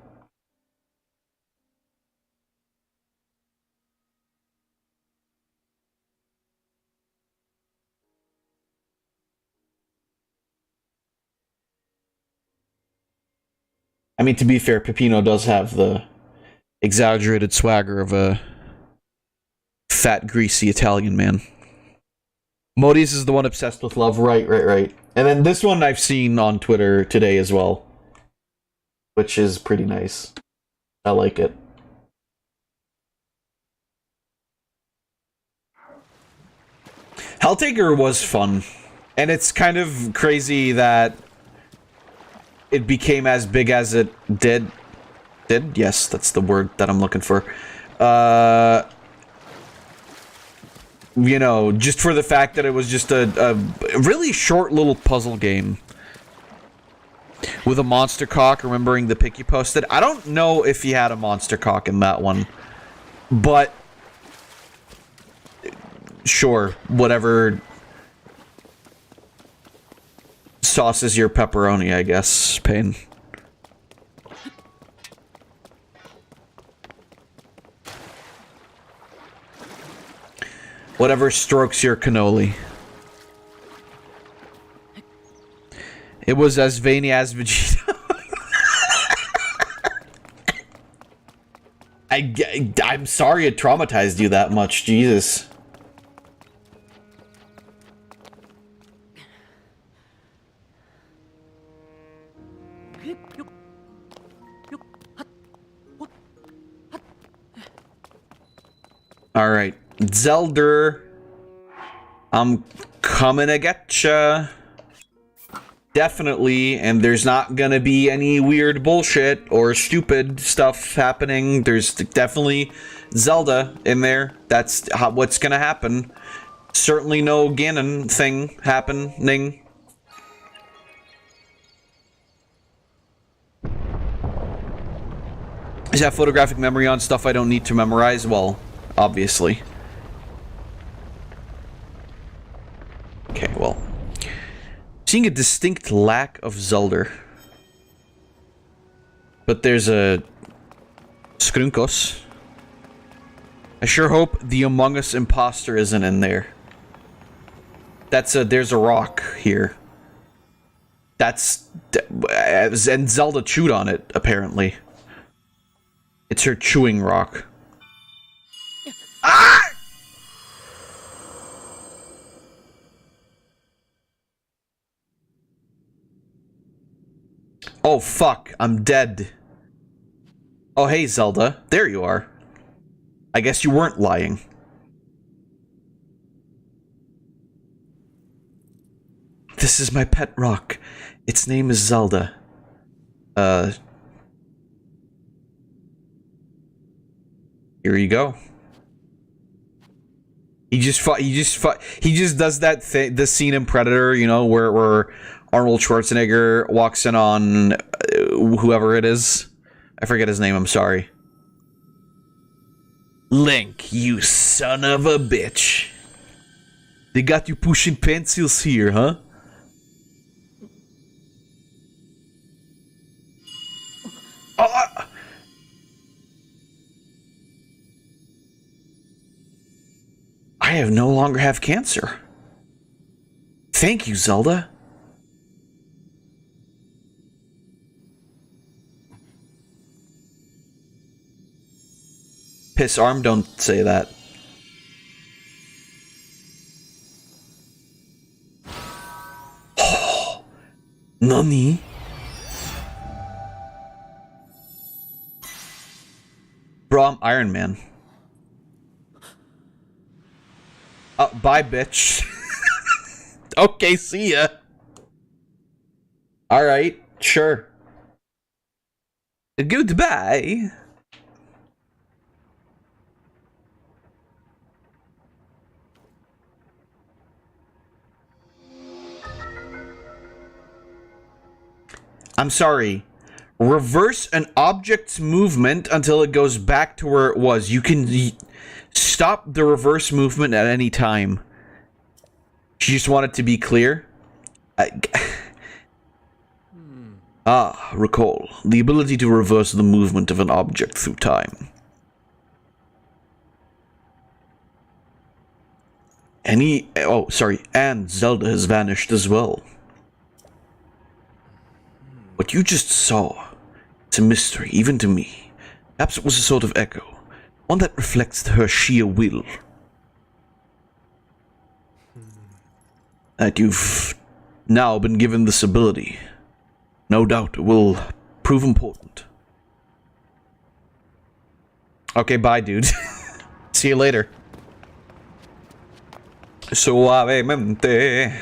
I mean, to be fair, Peppino does have the exaggerated swagger of a fat, greasy Italian man. Modius is the one obsessed with love. Right. And then this one I've seen on Twitter today as well, which is pretty nice. I like it. Helltaker was fun, and it's kind of crazy that it became as big as it did. Yes, that's the word that I'm looking for. You know, just for the fact that it was just a really short little puzzle game with a monster cock, remembering the pic you posted. I don't know if he had a monster cock in that one, but sure, whatever sauces your pepperoni, I guess, Pain. Whatever strokes your cannoli. It was as veiny as Vegeta. I'm sorry it traumatized you that much, Jesus. Alright, Zelda, I'm coming to getcha. Definitely, and there's not gonna be any weird bullshit or stupid stuff happening. There's definitely Zelda in there. That's what's gonna happen. Certainly no Ganon thing happening. Is that photographic memory on stuff I don't need to memorize? Well, obviously. Okay, well. Seeing a distinct lack of Zelda. But there's a Skrunkos. I sure hope the Among Us imposter isn't in there. There's a rock here. That's... And Zelda chewed on it, apparently. It's her chewing rock. Ah! Oh, fuck. I'm dead. Oh, hey, Zelda. There you are. I guess you weren't lying. This is my pet rock. Its name is Zelda. Here you go. He just does that thing, the scene in Predator, you know, where Arnold Schwarzenegger walks in on whoever it is. I forget his name, I'm sorry. Link, you son of a bitch. They got you pushing pencils here, huh? Oh! I no longer have cancer. Thank you, Zelda. Piss arm, don't say that. Oh, Nani? Bro, I'm Iron Man. Bye, bitch. Okay, see ya. Alright, sure. Goodbye. I'm sorry. Reverse an object's movement until it goes back to where it was. You can stop the reverse movement at any time. You just want it to be clear. Recall. The ability to reverse the movement of an object through time. And Zelda has vanished as well. What you just saw, it's a mystery, even to me. Perhaps it was a sort of echo, one that reflects her sheer will. That you've now been given this ability. No doubt it will prove important. Okay, bye, dude. See you later. Suavemente.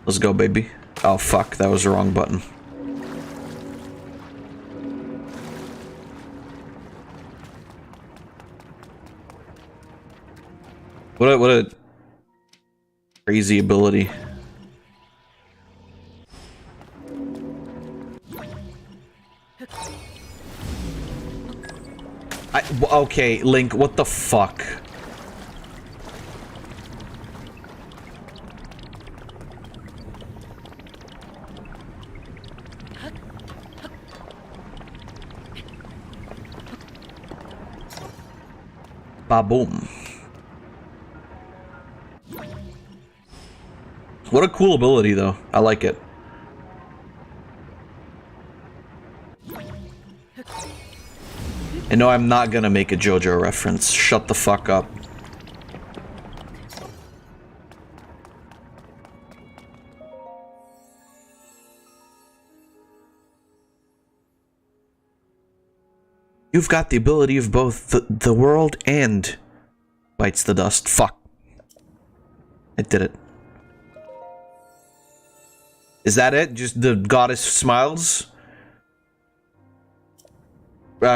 Let's go, baby. Oh, fuck. That was the wrong button. What a crazy ability. Okay, Link, what the fuck? Ba-boom. What a cool ability, though. I like it. And no, I'm not gonna make a JoJo reference. Shut the fuck up. You've got the ability of both the world and bites the dust. Fuck. I did it. Is that it? Just the goddess smiles?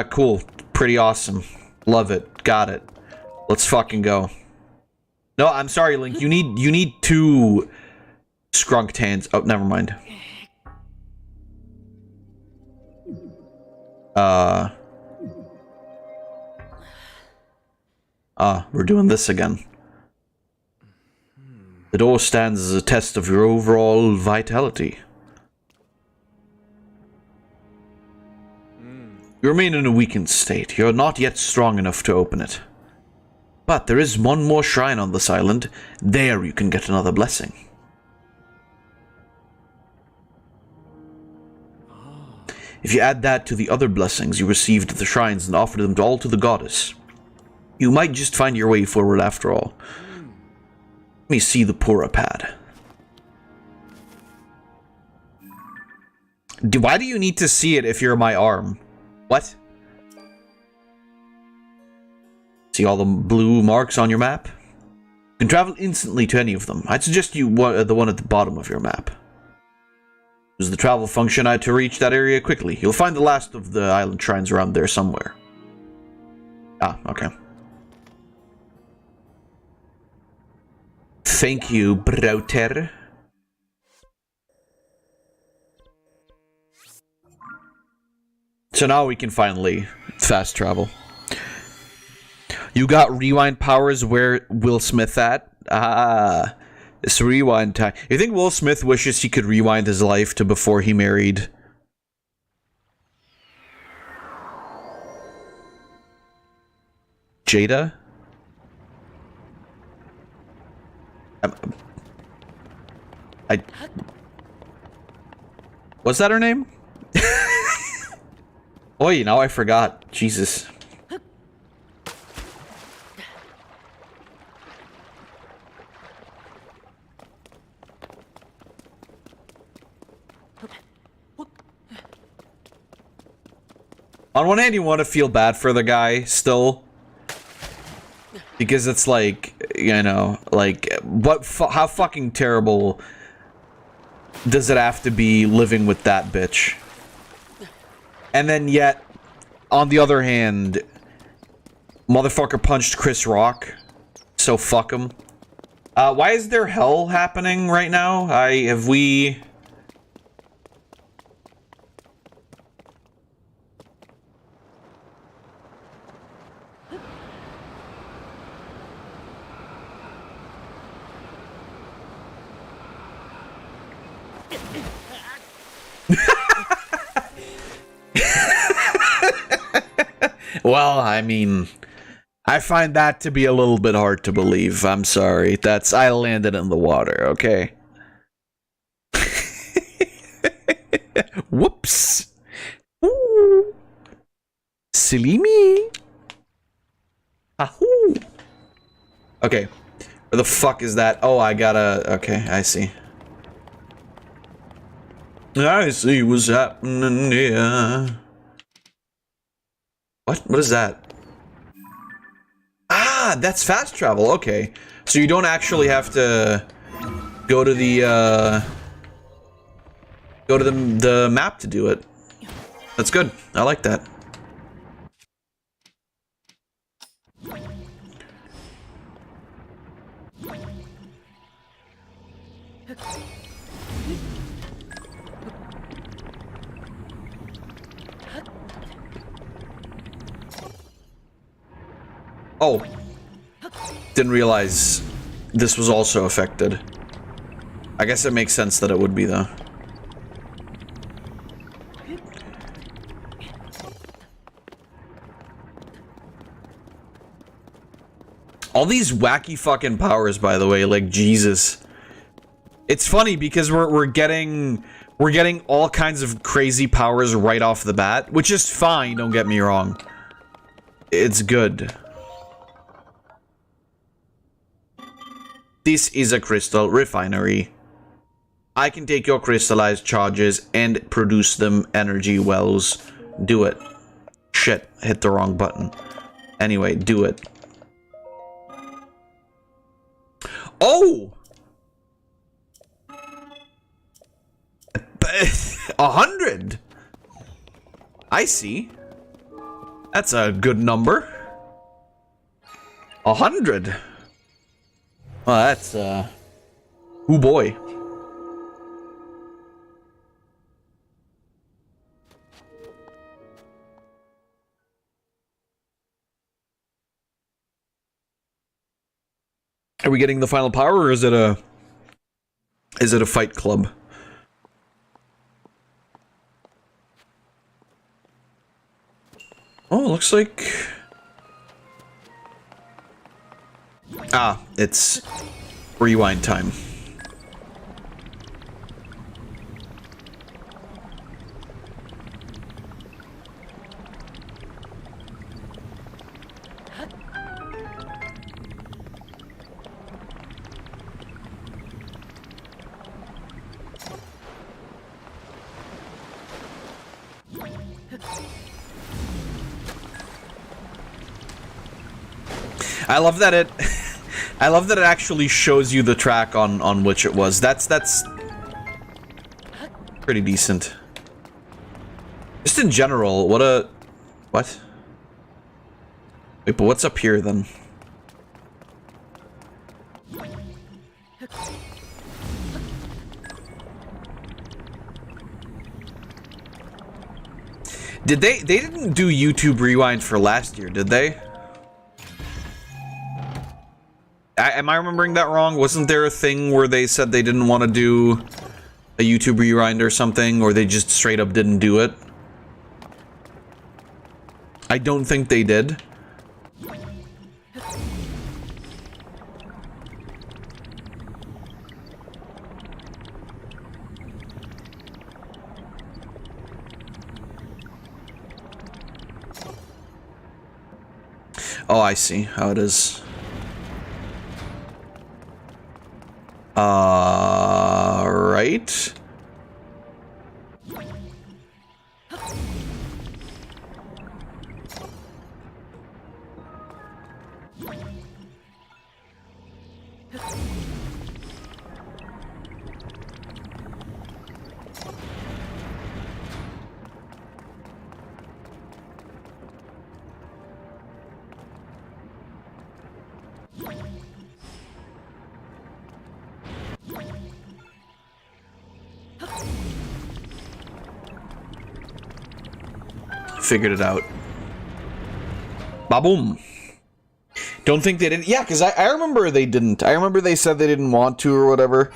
Cool. Pretty awesome. Love it. Got it. Let's fucking go. No, I'm sorry, Link. You need two scrunked hands. Oh, never mind. We're doing this again. The door stands as a test of your overall vitality. You remain in a weakened state. You're not yet strong enough to open it. But there is one more shrine on this island. There you can get another blessing. If you add that to the other blessings you received at the shrines and offer them all to the goddess, you might just find your way forward after all. Let me see the Pura pad. Why do you need to see it if you're my arm? What? See all the blue marks on your map? You can travel instantly to any of them. I'd suggest you the one at the bottom of your map. Use the travel function to reach that area quickly. You'll find the last of the island shrines around there somewhere. Ah, okay. Thank you, Browter. So now we can finally fast travel. You got rewind powers. Where Will Smith at? Ah, it's rewind time. You think Will Smith wishes he could rewind his life to before he married Jada? Was that her name? Oh, you know, I forgot. Jesus. On one hand, you want to feel bad for the guy still, because it's like, you know, like how fucking terrible does it have to be living with that bitch? And then yet, on the other hand, motherfucker punched Chris Rock, so fuck him. Why is there hell happening right now? Have we... Well, I mean, I find that to be a little bit hard to believe. I'm sorry. I landed in the water, okay? Whoops. Ooh. Silly me. Ahoo. Okay. Where the fuck is that? Oh, I gotta... Okay, I see. I see what's happening here. What is that? Ah, that's fast travel. Okay. So you don't actually have to go to the map to do it. That's good. I like that. Oh, didn't realize this was also affected. I guess it makes sense that it would be, though. All these wacky fucking powers, by the way, like, Jesus. It's funny because we're getting all kinds of crazy powers right off the bat, which is fine, don't get me wrong. It's good. This is a crystal refinery. I can take your crystallized charges and produce them energy wells. Do it. Shit, hit the wrong button. Anyway, do it. Oh! 100! I see. That's a good number. 100. Well, that's, oh boy. Are we getting the final power, or is it a fight club? Oh, looks like... Ah, it's rewind time. I love that it I love that it actually shows you the track on which it was. That's pretty decent. Just in general, what? Wait, but what's up here then? Did they didn't do YouTube Rewind for last year, did they? Am I remembering that wrong? Wasn't there a thing where they said they didn't want to do a YouTube Rewind or something, or they just straight up didn't do it? I don't think they did. Oh, I see how it is. Right. Figured it out. Ba-boom. Don't think they didn't. Yeah, because I remember they didn't. I remember they said they didn't want to or whatever.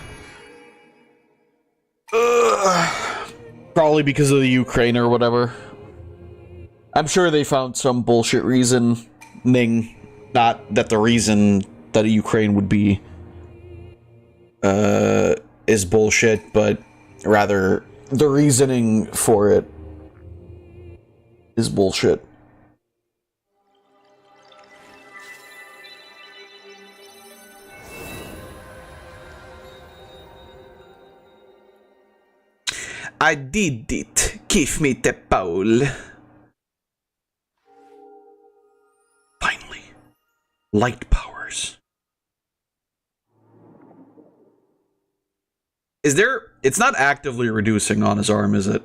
Probably because of the Ukraine or whatever. I'm sure they found some bullshit reasoning. Not that the reason that Ukraine would be is bullshit, but rather the reasoning for it is bullshit. I did it. Give me the bowl. Finally. Light powers. Is there... It's not actively reducing on his arm, is it?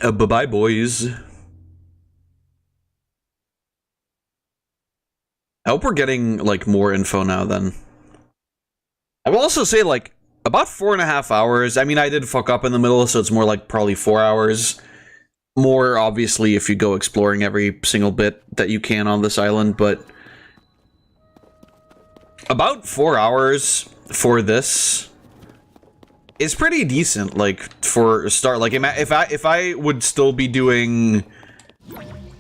Bye-bye, boys. I hope we're getting, like, more info now, then. I will also say, like, about 4.5 hours. I mean, I did fuck up in the middle, so it's more like probably 4 hours. More, obviously, if you go exploring every single bit that you can on this island, but... about 4 hours for this is pretty decent, like, for a start. Like, if I would still be doing...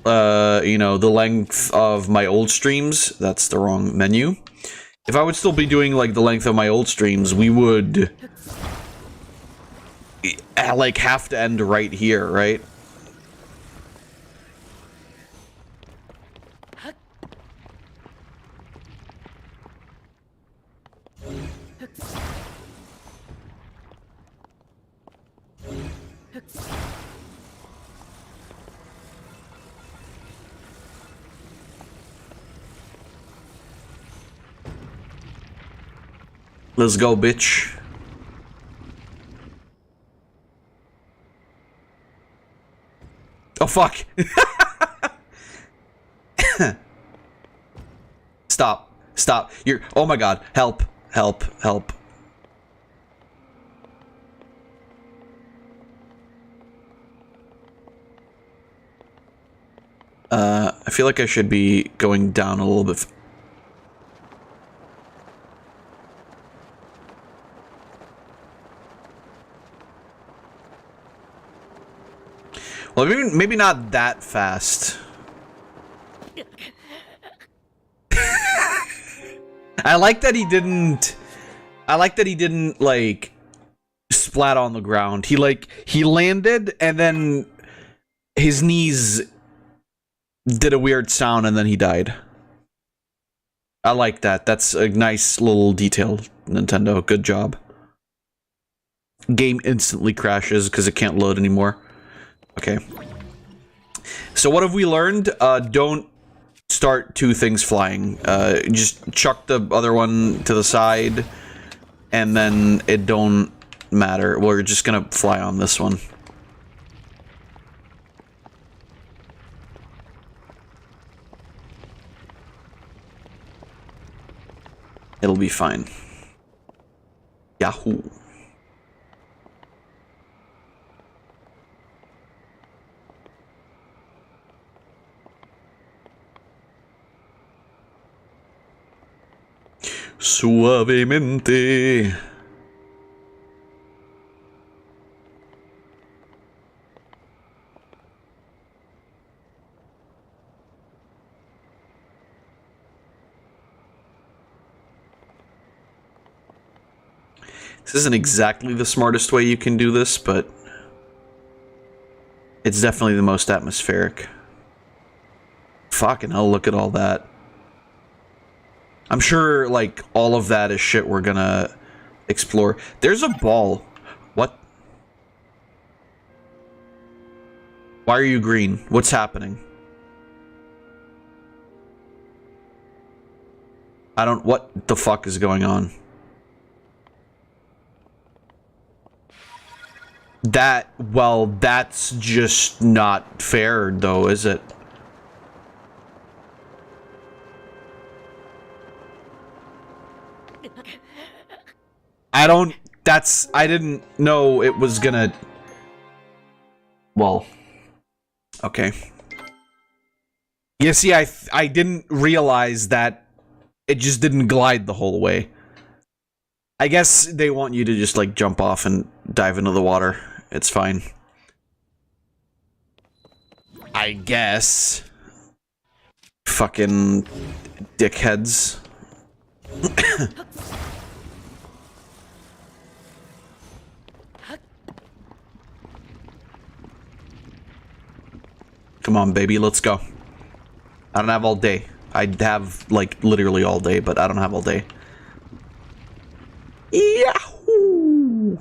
you know, the length of my old streams, that's the wrong menu. If I would still be doing, like, the length of my old streams, we would, like, have to end right here, right? Let's go, bitch. Oh, fuck. Stop. Stop. You're... Oh my god. Help. Help. Help. I feel like I should be going down a little bit. Well, maybe not that fast. I like that he didn't... like, splat on the ground. He landed, and then his knees did a weird sound and then he died. I like that. That's a nice little detail, Nintendo. Good job. Game instantly crashes because it can't load anymore. Okay. So what have we learned? Don't start two things flying. Just chuck the other one to the side, and then it don't matter. We're just gonna fly on this one. It'll be fine. Yahoo. Suavemente. This isn't exactly the smartest way you can do this, but it's definitely the most atmospheric. Fucking hell, look at all that. I'm sure, like, all of that is shit we're gonna explore. There's a ball. What? Why are you green? What's happening? I don't... What the fuck is going on? That... Well, that's just not fair, though, is it? I don't... That's... I didn't know it was gonna... Well... Okay. You see, I didn't realize that it just didn't glide the whole way. I guess they want you to just, like, jump off and dive into the water. It's fine. I guess. Fucking dickheads. Come on, baby, let's go. I don't have all day. I'd have, like, literally all day, but I don't have all day. Yahoo!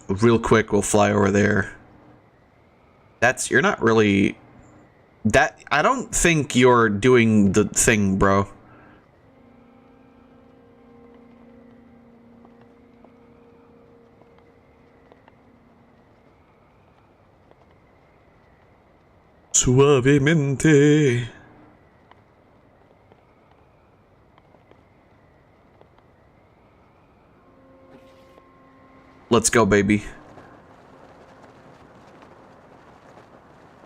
Real quick, we'll fly over there. That's... You're not really... That... I don't think you're doing the thing, bro. Suavemente. Let's go, baby.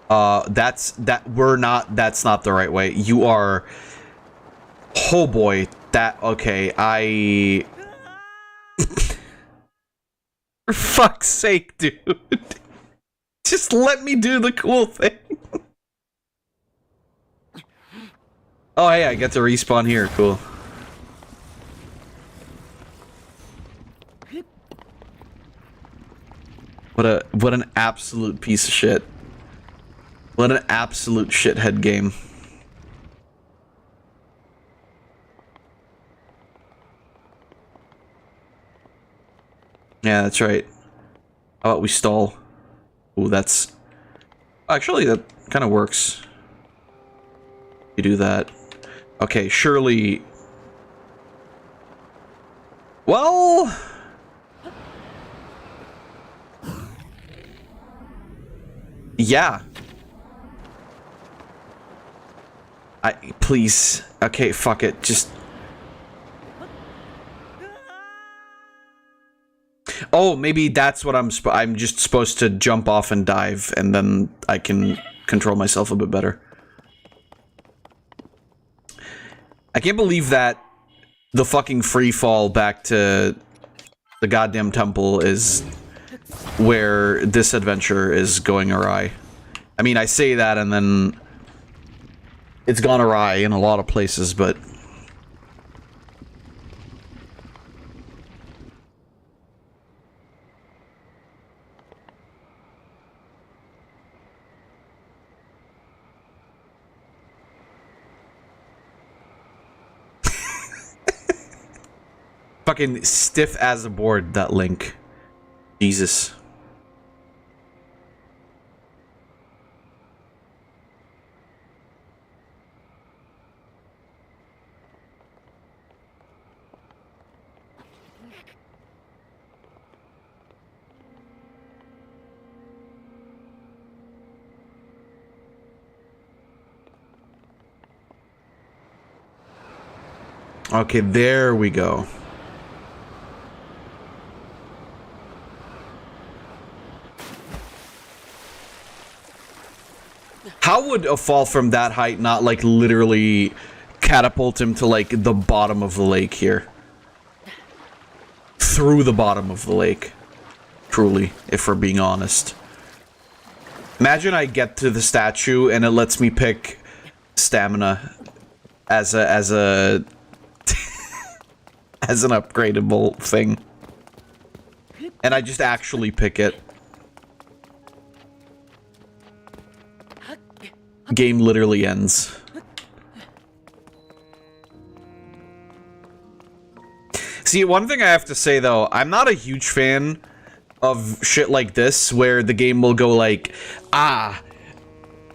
That's not the right way. You are... Oh boy, that... Okay, I... For fuck's sake, dude. Just let me do the cool thing. Oh, hey, I get to respawn here. Cool. What an absolute piece of shit. What an absolute shithead game. Yeah, that's right. How about we stall? Ooh, that's... Actually, that kind of works. You do that. Okay, surely... Well... Yeah. Please. Okay, fuck it. Just... Oh, maybe that's what I'm just supposed to jump off and dive, and then I can control myself a bit better. I can't believe that the fucking free fall back to the goddamn temple is where this adventure is going awry. I mean, I say that and then it's gone awry in a lot of places, but... Fucking stiff as a board, that link. Jesus. Okay, there we go. How would a fall from that height not, like, literally catapult him to, like, the bottom of the lake here? Through the bottom of the lake. Truly, if we're being honest. Imagine I get to the statue and it lets me pick stamina as a, as an upgradable thing. And I just actually pick it. Game literally ends. See, one thing I have to say though, I'm not a huge fan of shit like this where the game will go like, ah,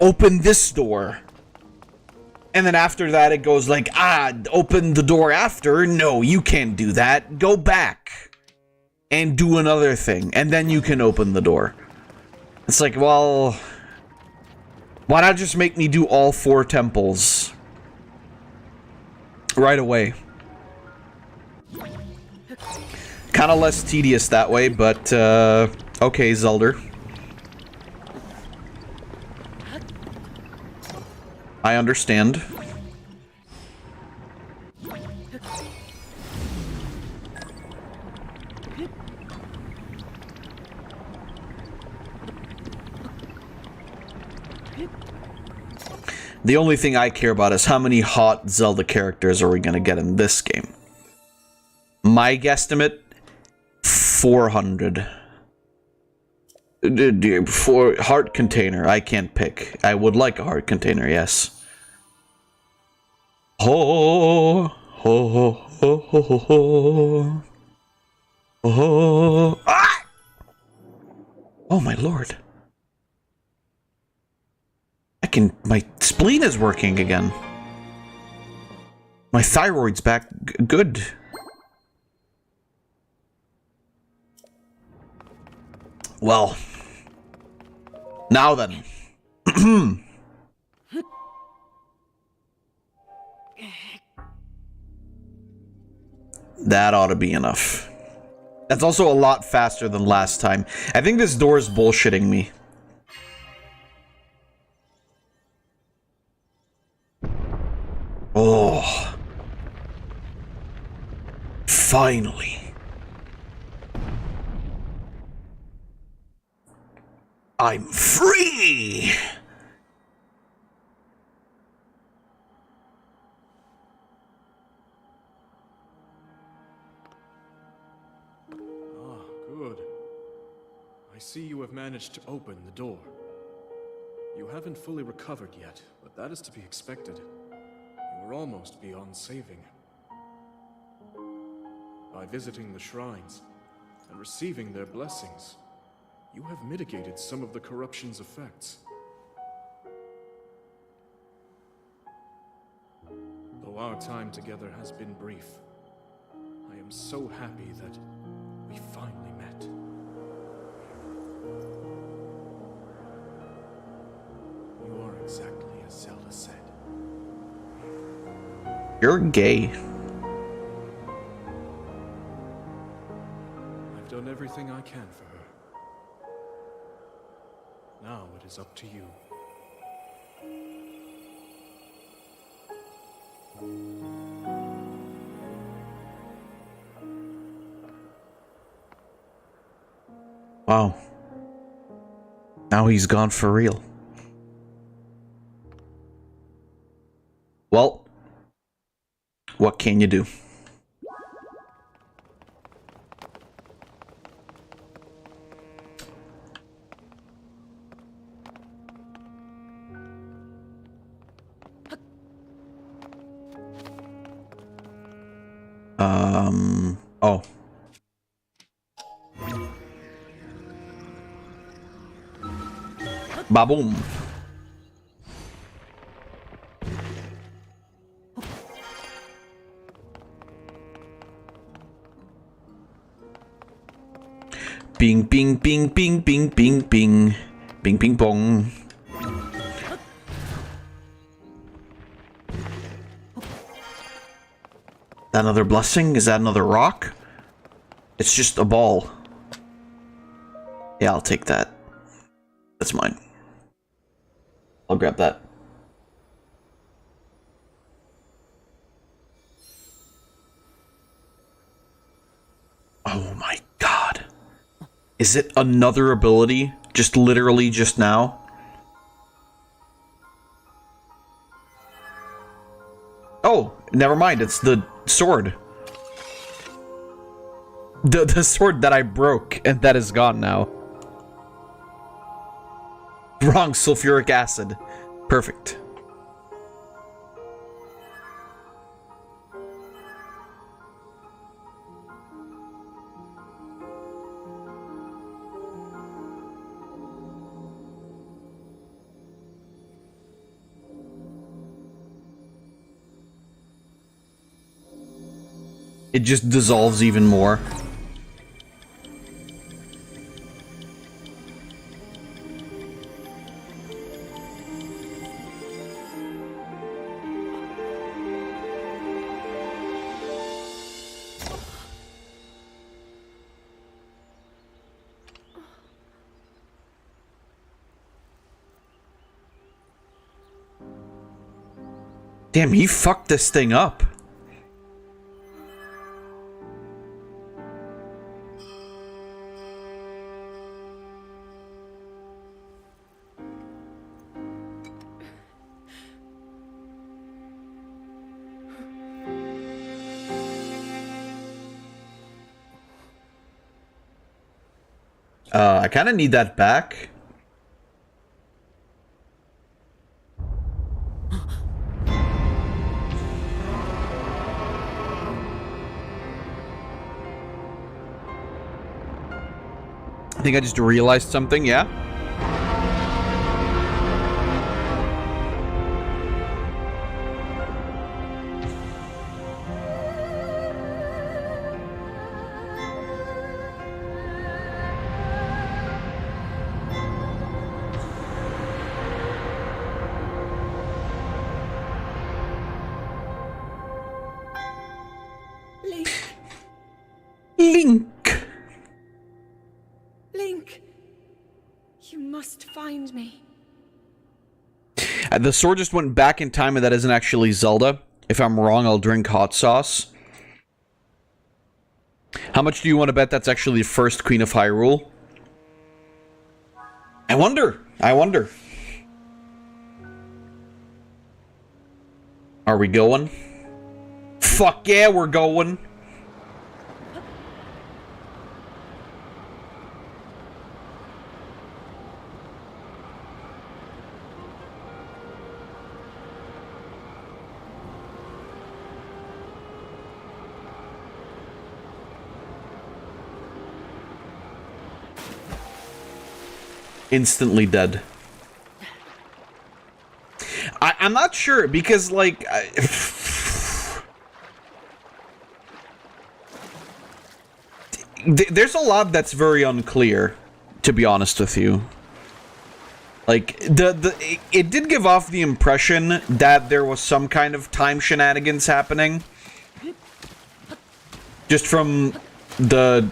open this door. And then after that it goes like, ah, open the door after. No, you can't do that. Go back and do another thing and then you can open the door. It's like, well, why not just make me do all 4 temples right away? Kind of less tedious that way, but okay, Zelda. I understand. The only thing I care about is how many hot Zelda characters are we gonna get in this game. My guesstimate, 400. For heart container, I can't pick. I would like a heart container, yes. Ho ho ho ho ho ho ho. Oh, ah! Oh my lord. My spleen is working again. My thyroid's back good. Well, now then. That ought to be enough. That's also a lot faster than last time. I think this door is bullshitting me. Oh. Finally. I'm free! Ah, good. I see you have managed to open the door. You haven't fully recovered yet, but that is to be expected. You were almost beyond saving. By visiting the shrines and receiving their blessings, you have mitigated some of the corruption's effects. Though our time together has been brief, I am so happy that we finally met. You are exactly as Zelda said. You're gay. I've done everything I can for her. Now it is up to you. Wow. Now he's gone for real. Well, what can you do? Oh. Baboom. Bing, bing, bing, bing, bing, bing, bing. Bing, ping, pong. That another blessing? Is that another rock? It's just a ball. Yeah, I'll take that. That's mine. I'll grab that. Oh my god. Is it another ability? Just literally just now? Oh, never mind, it's the sword. The sword that I broke, and that is gone now. Wrong, sulfuric acid. Perfect. It just dissolves even more. Damn, he fucked this thing up. I kind of need that back. I think I just realized something, yeah? Link! Link! You must find me. The sword just went back in time, and that isn't actually Zelda. If I'm wrong, I'll drink hot sauce. How much do you want to bet that's actually the first Queen of Hyrule? I wonder. Are we going? Fuck yeah, we're going. Instantly dead. I'm not sure, because, like... there's a lot that's very unclear, to be honest with you. Like, it did give off the impression that there was some kind of time shenanigans happening. Just from the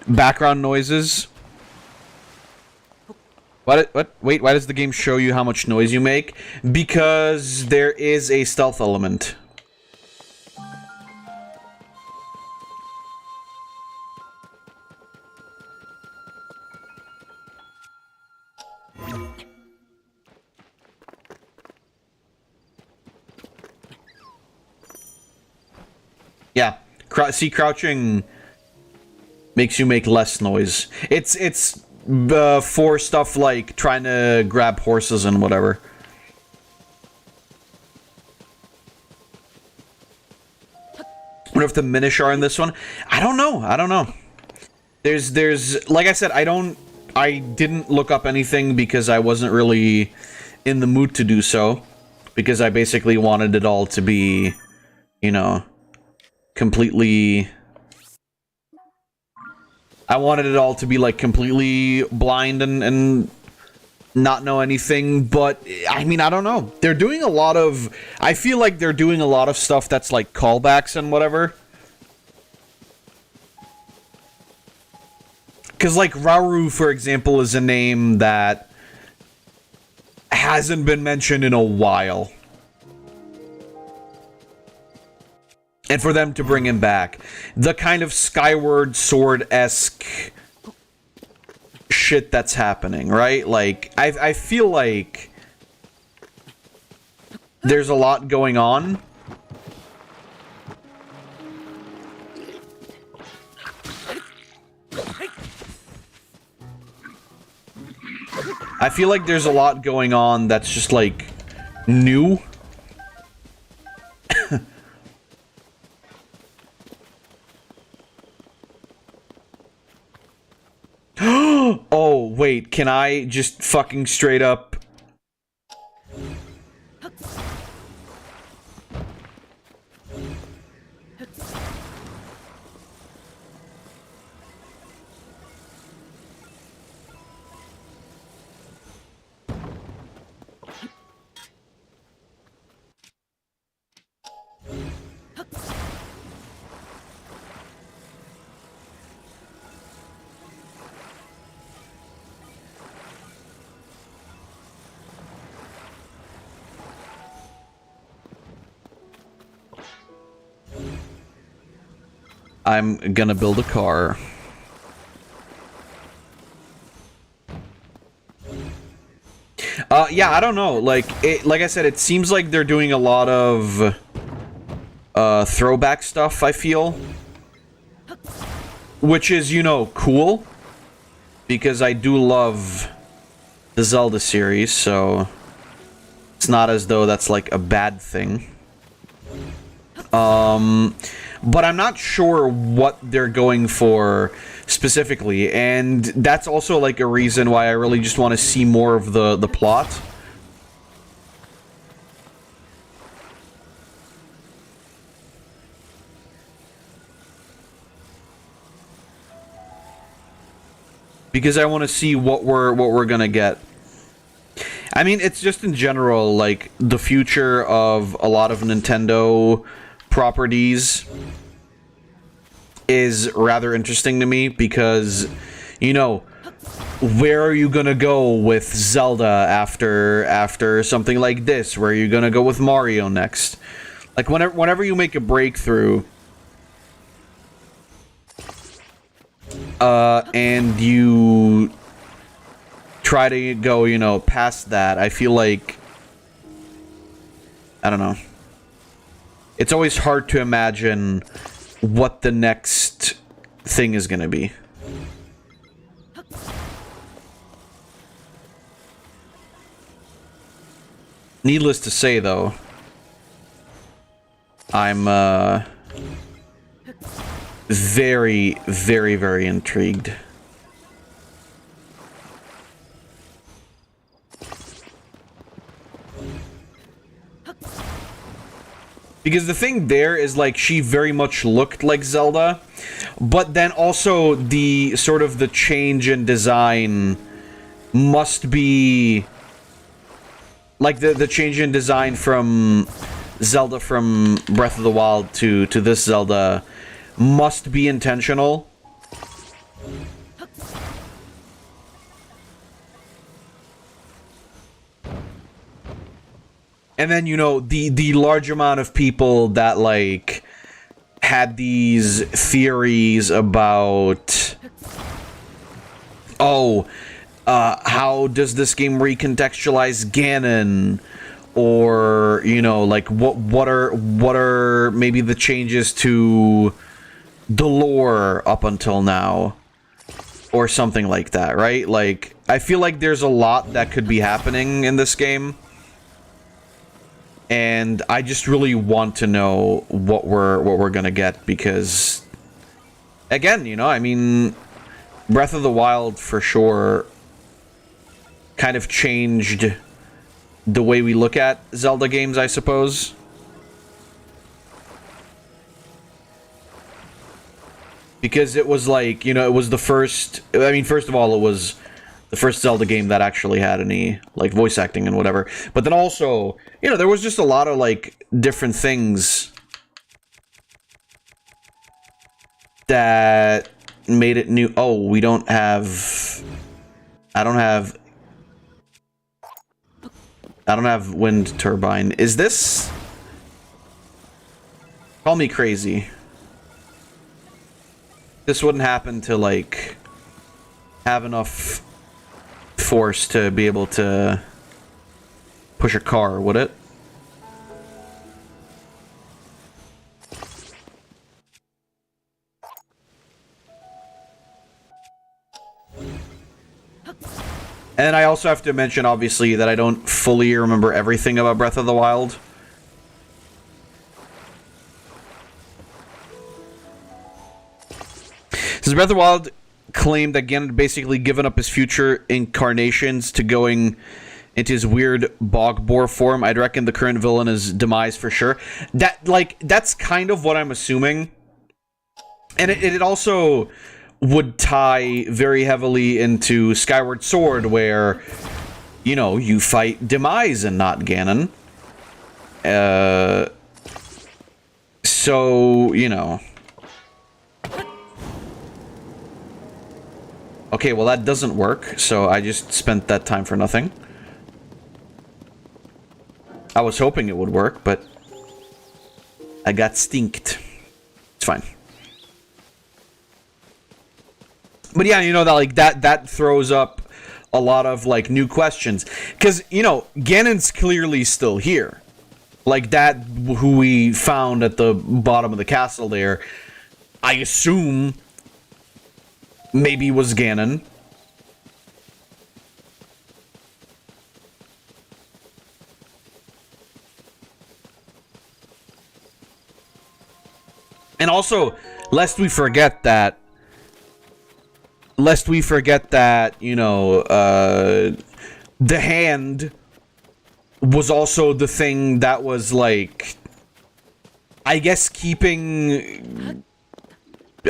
background noises. What? Wait, why does the game show you how much noise you make? Because there is a stealth element. Yeah, see, crouching makes you make less noise. It's for stuff like trying to grab horses and whatever. wonder if the Minish are in this one. I don't know. There's like I said, I didn't look up anything because I wasn't really in the mood to do so, because I basically wanted it all to be, you know, completely... I wanted it all to be, like, completely blind and not know anything, but, I mean, I don't know. They're doing a lot of... I feel like they're doing a lot of stuff that's, like, callbacks and whatever. Because, like, Rauru, for example, is a name that hasn't been mentioned in a while. And for them to bring him back. The kind of Skyward Sword-esque shit that's happening, right? Like, I feel like there's a lot going on. I feel like there's a lot going on that's just, like, new. Oh, wait, can I just fucking straight up... I'm gonna build a car. Yeah, I don't know. Like I said, it seems like they're doing a lot of throwback stuff, I feel. Which is, you know, cool. Because I do love the Zelda series, so it's not as though that's like a bad thing. But I'm not sure what they're going for specifically, and that's also like a reason why I really just want to see more of the plot. Because I want to see what we're gonna get. I mean, it's just in general, like, the future of a lot of Nintendo properties is rather interesting to me, because, you know, where are you gonna go with Zelda after something like this? Where are you gonna go with Mario next? Like, whenever you make a breakthrough, and you try to go, you know, past that, I feel like, I don't know. It's always hard to imagine what the next thing is gonna be. Needless to say, though, I'm, very, very, very intrigued. Because the thing there is, like, she very much looked like Zelda, but then also the sort of the change in design must be, like, the change in design from Zelda from Breath of the Wild to this Zelda must be intentional. And then, you know, the large amount of people that, like, had these theories about, oh, how does this game recontextualize Ganon? Or, you know, like, what are maybe the changes to the lore up until now? Or something like that, right? Like, I feel like there's a lot that could be happening in this game. And I just really want to know what we're gonna get, because again, you know, I mean, Breath of the Wild for sure kind of changed the way we look at Zelda games, I suppose. Because it was like, you know, it was the first, I mean, first of all, it was the first Zelda game that actually had any, like, voice acting and whatever. But then also, you know, there was just a lot of, like, different things that made it new. Oh, we don't have... I don't have wind turbine. Is this... Call me crazy. This wouldn't happen to, like, have enough force to be able to push a car, would it? And I also have to mention, obviously, that I don't fully remember everything about Breath of the Wild. Since Breath of the Wild claimed that Ganon had basically given up his future incarnations to going into his weird bog boar form, I'd reckon the current villain is Demise for sure. That's kind of what I'm assuming. And it also would tie very heavily into Skyward Sword, where, you know, you fight Demise and not Ganon. So, you know. Okay, well that doesn't work, so I just spent that time for nothing. I was hoping it would work, but I got stinked. It's fine. But yeah, you know, that like that throws up a lot of like new questions, because, you know, Ganon's clearly still here. Like that who we found at the bottom of the castle there, I assume maybe was Ganon. And also, lest we forget that, you know, the hand was also the thing that was, like, I guess keeping...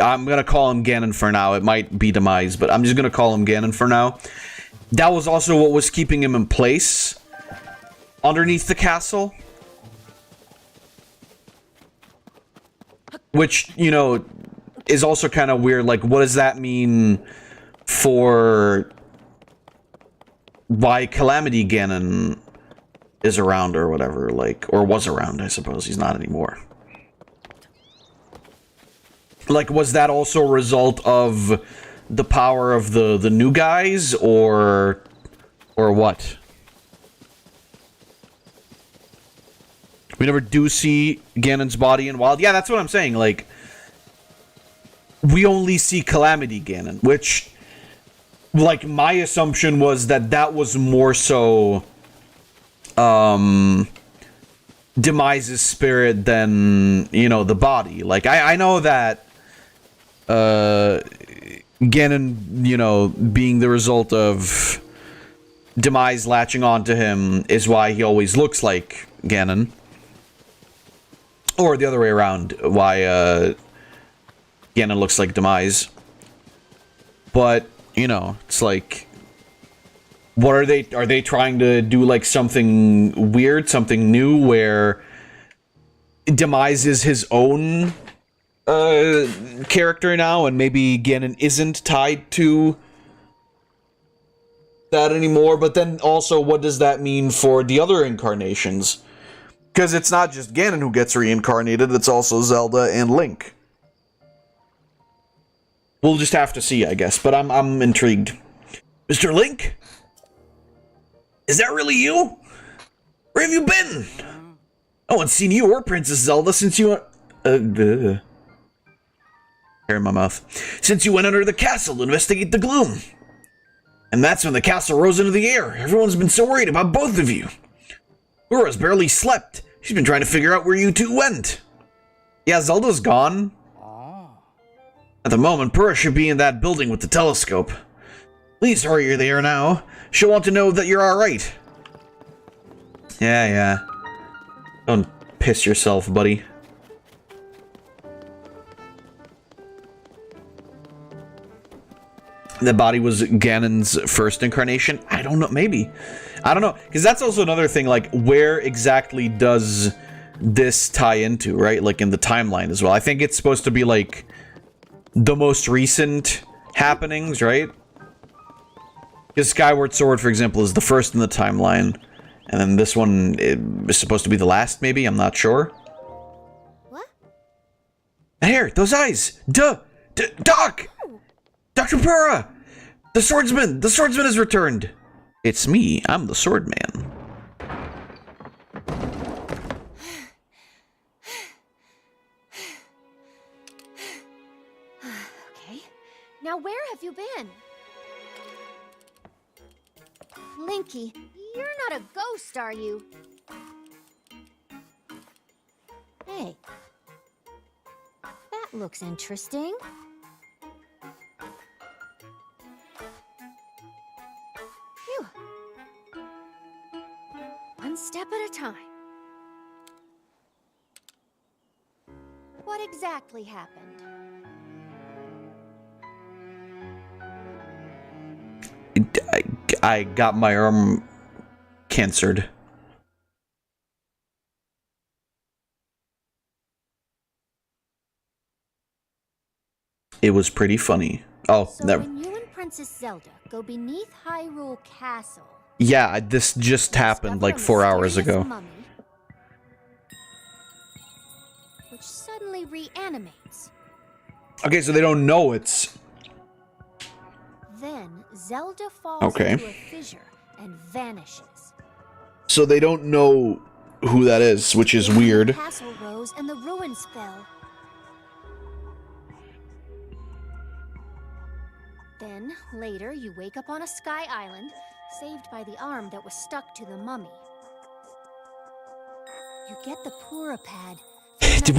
I'm gonna call him Ganon for now. It might be Demise, but I'm just gonna call him Ganon for now. That was also what was keeping him in place underneath the castle. Which, you know, is also kind of weird. Like, what does that mean for why Calamity Ganon is around or whatever? Like, or was around, I suppose. He's not anymore. Like, was that also a result of the power of the new guys, or what? We never do see Ganon's body in Wild. Yeah, that's what I'm saying. Like, we only see Calamity Ganon, which, like, my assumption was that that was more so Demise's spirit than, you know, the body. Like, I know that Ganon, you know, being the result of Demise latching onto him is why he always looks like Ganon. Or the other way around, why Ganon looks like Demise. But, you know, it's like, what are they trying to do, like something weird, something new, where Demise is his own character now, and maybe Ganon isn't tied to that anymore? But then also, what does that mean for the other incarnations? Because it's not just Ganon who gets reincarnated, it's also Zelda and Link. We'll just have to see, I guess, but I'm intrigued. Mr. Link? Is that really you? Where have you been? No one's seen you or Princess Zelda since you went... Hair in my mouth. Since you went under the castle to investigate the gloom. And that's when the castle rose into the air. Everyone's been so worried about both of you. Laura's barely slept. She's been trying to figure out where you two went. Yeah, Zelda's gone. At the moment, Pura should be in that building with the telescope. Please hurry her there now. She'll want to know that you're alright. Yeah. Don't piss yourself, buddy. The body was Ganon's first incarnation? I don't know, maybe. I don't know, because that's also another thing, like, where exactly does this tie into, right? Like, in the timeline as well. I think it's supposed to be, like, the most recent happenings, right? Because Skyward Sword, for example, is the first in the timeline. And then this one is supposed to be the last, maybe? I'm not sure. What? Here, those eyes! Doc! Dr. Pura! The swordsman! The swordsman has returned! It's me. I'm the swordman. Okay. Now where have you been? Linky, you're not a ghost, are you? Hey. That looks interesting. Phew. One step at a time. What exactly happened? I got my arm cancered. It was pretty funny. Oh, So never. when you and Princess Zelda go beneath Hyrule Castle, Yeah, this just happened like 4 hours ago. mummy, which suddenly reanimates. Okay, so they don't know it's... Then Zelda falls Okay. into a fissure and vanishes. So they don't know who that is, which is weird. The castle rose and the ruins fell. Then, later, you wake up on a sky island, saved by the arm that was stuck to the mummy. You get the Pura pad. Did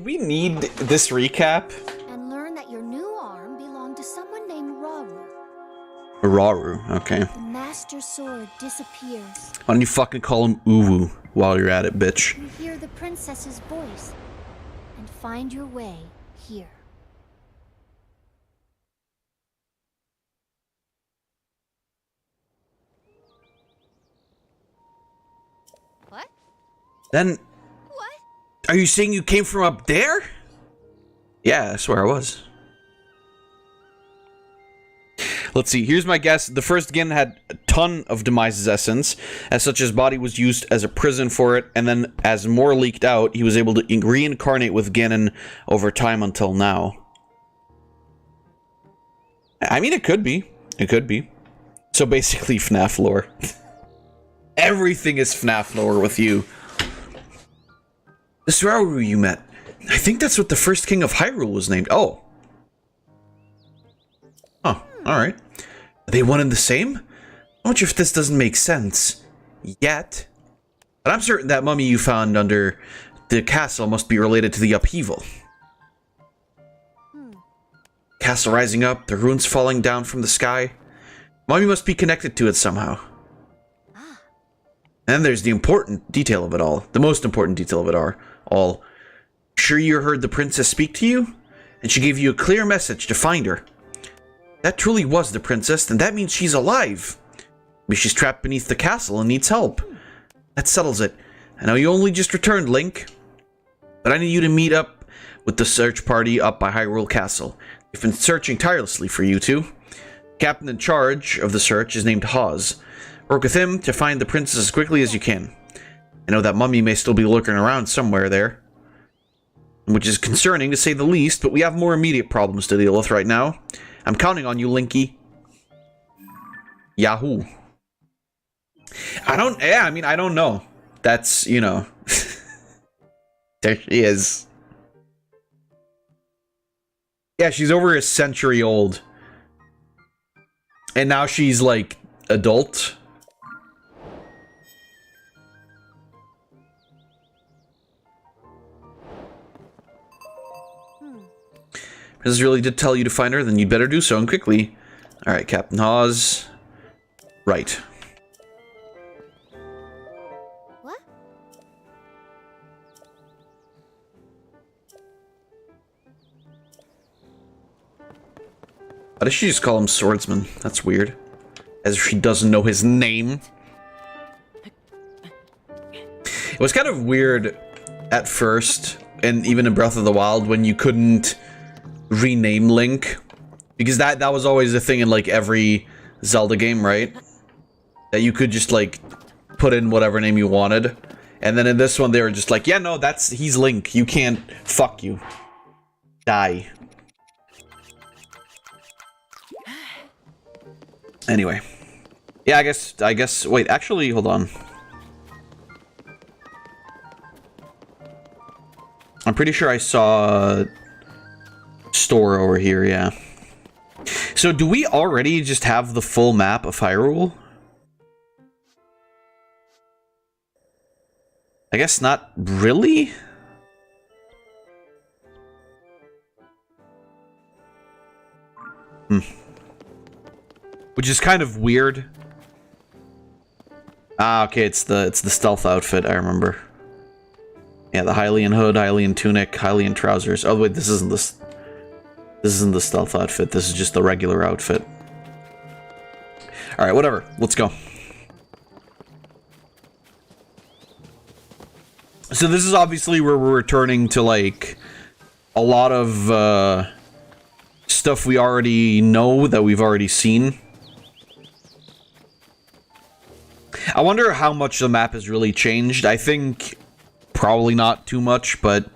we need this recap? And learn that your new arm belonged to someone named Rauru. Rauru, okay. The Master Sword disappears. Why don't you fucking call him Uwu while you're at it, bitch? You hear the princess's voice and find your way here. What? Then, What? are you saying you came from up there? Yeah, I swear I was. Let's see, here's my guess. The first Ganon had a ton of Demise's essence. As such, his body was used as a prison for it, and then as more leaked out, he was able to reincarnate with Ganon over time until now. I mean, it could be. It could be. So basically, FNAF lore. Everything is FNAF lore with you. The Rauru you met. I think that's what the first king of Hyrule was named. Oh. Oh, alright. Are they one and the same? I wonder if this doesn't make sense. Yet. But I'm certain that mummy you found under the castle must be related to the upheaval. Castle rising up, the ruins falling down from the sky. Mummy must be connected to it somehow. And there's the important detail of it all. The most important detail of it all. Sure you heard the princess speak to you? And she gave you a clear message to find her. That truly was the princess, then that means she's alive. Maybe she's trapped beneath the castle and needs help. That settles it. I know you only just returned, Link. But I need you to meet up with the search party up by Hyrule Castle. They've been searching tirelessly for you two. The captain in charge of the search is named Hawes. Work with him to find the princess as quickly as you can. I know that mummy may still be lurking around somewhere there. Which is concerning to say the least, but we have more immediate problems to deal with right now. I'm counting on you, Linky. Yahoo. I don't know. That's, you know. There she is. Yeah, she's over a century old. And now she's, like, adult. Princess really did tell you to find her, then you'd better do so, and quickly. Alright, Captain Hawes. Right. What? Why does she just call him Swordsman? That's weird. As if she doesn't know his name. It was kind of weird at first, and even in Breath of the Wild, when you couldn't rename Link. Because that was always a thing in, like, every Zelda game, right? That you could just, like, put in whatever name you wanted. And then in this one, they were just like, yeah, no, he's Link. You can't, fuck you. Die. Anyway. Yeah, I guess, wait, actually, hold on. I'm pretty sure I saw store over here, yeah. So do we already just have the full map of Hyrule? I guess not really? Which is kind of weird. Ah, okay, it's the stealth outfit, I remember. Yeah, the Hylian hood, Hylian tunic, Hylian trousers. Oh wait, this isn't the stealth outfit, this is just the regular outfit. Alright, whatever, let's go. So this is obviously where we're returning to, like, a lot of stuff we already know, that we've already seen. I wonder how much the map has really changed. I think probably not too much, but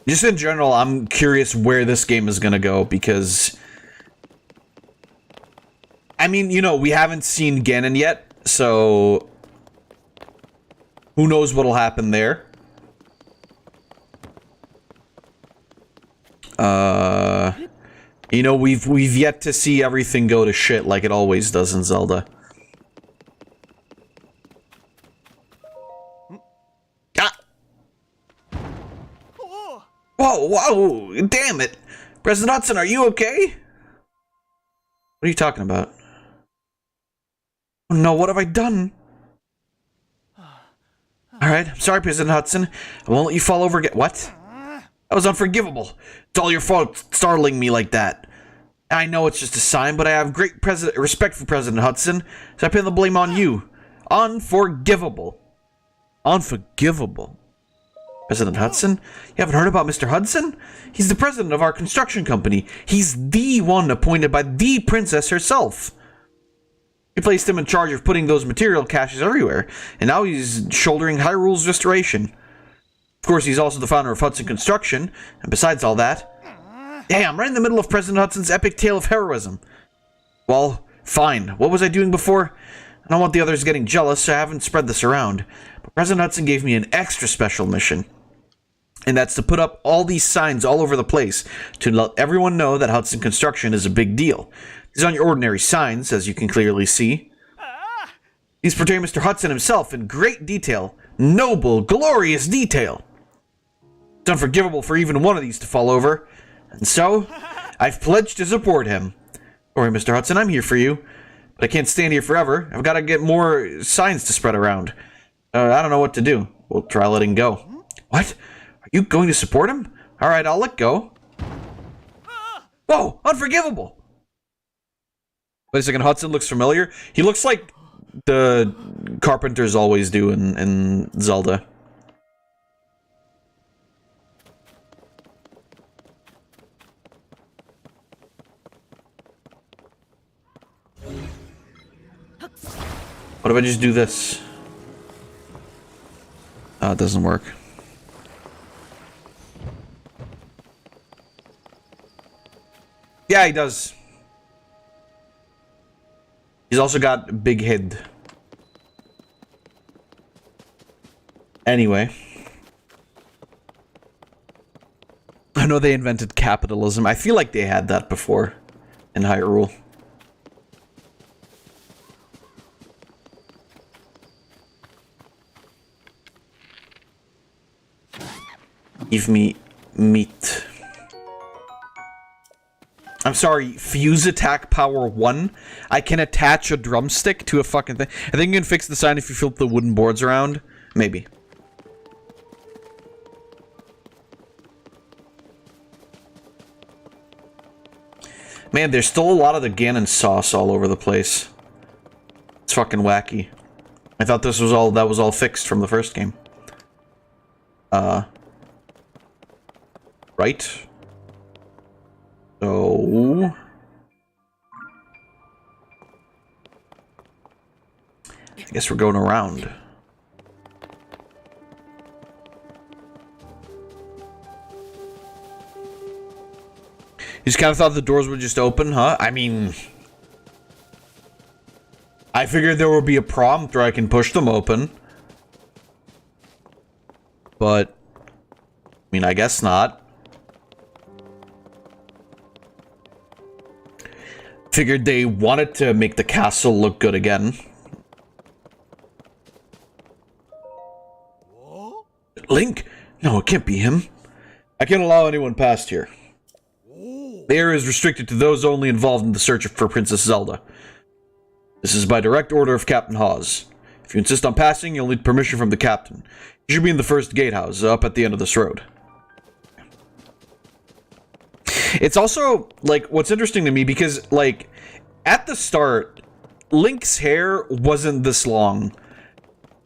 just in general, I'm curious where this game is gonna go, because I mean, you know, we haven't seen Ganon yet, so who knows what'll happen there. You know, we've yet to see everything go to shit like it always does in Zelda. Ah! Whoa, whoa, damn it! President Hudson, are you okay? What are you talking about? Oh no, what have I done? Alright, I'm sorry, President Hudson. I won't let you fall over again. What? That was unforgivable. It's all your fault startling me like that. I know it's just a sign, but I have great respect for President Hudson, so I pin the blame on you. Unforgivable. Unforgivable. President Hudson? You haven't heard about Mr. Hudson? He's the president of our construction company. He's the one appointed by the princess herself. We placed him in charge of putting those material caches everywhere, and now he's shouldering Hyrule's restoration. Of course, he's also the founder of Hudson Construction, and besides all that... Damn, right in the middle of President Hudson's epic tale of heroism. Well, fine. What was I doing before? I don't want the others getting jealous, so I haven't spread this around. But President Hudson gave me an extra special mission. And that's to put up all these signs all over the place to let everyone know that Hudson Construction is a big deal. These aren't your ordinary signs, as you can clearly see. These portray Mr. Hudson himself in great detail. Noble, glorious detail. It's unforgivable for even one of these to fall over. And so, I've pledged to support him. Don't worry, Mr. Hudson, I'm here for you. But I can't stand here forever. I've got to get more signs to spread around. I don't know what to do. We'll try letting go. What? Are you going to support him? Alright, I'll let go. Whoa! Unforgivable! Wait a second, Hudson looks familiar? He looks like the carpenters always do in Zelda. What if I just do this? Oh, it doesn't work. Yeah, he does. He's also got a big head. Anyway. I know they invented capitalism. I feel like they had that before in Hyrule. Give me meat. I'm sorry, fuse attack power 1? I can attach a drumstick to a fucking thing. I think you can fix the sign if you flip the wooden boards around. Maybe. Man, there's still a lot of the Ganon sauce all over the place. It's fucking wacky. I thought this was all that was all fixed from the first game. Right? So I guess we're going around. You just kind of thought the doors would just open, huh? I mean, I figured there would be a prompt where I can push them open. But, I mean, I guess not. Figured they wanted to make the castle look good again. Link? No, it can't be him. I can't allow anyone past here. The area is restricted to those only involved in the search for Princess Zelda. This is by direct order of Captain Hawes. If you insist on passing, you'll need permission from the captain. You should be in the first gatehouse, up at the end of this road. It's also, like, what's interesting to me, because, like, at the start, Link's hair wasn't this long.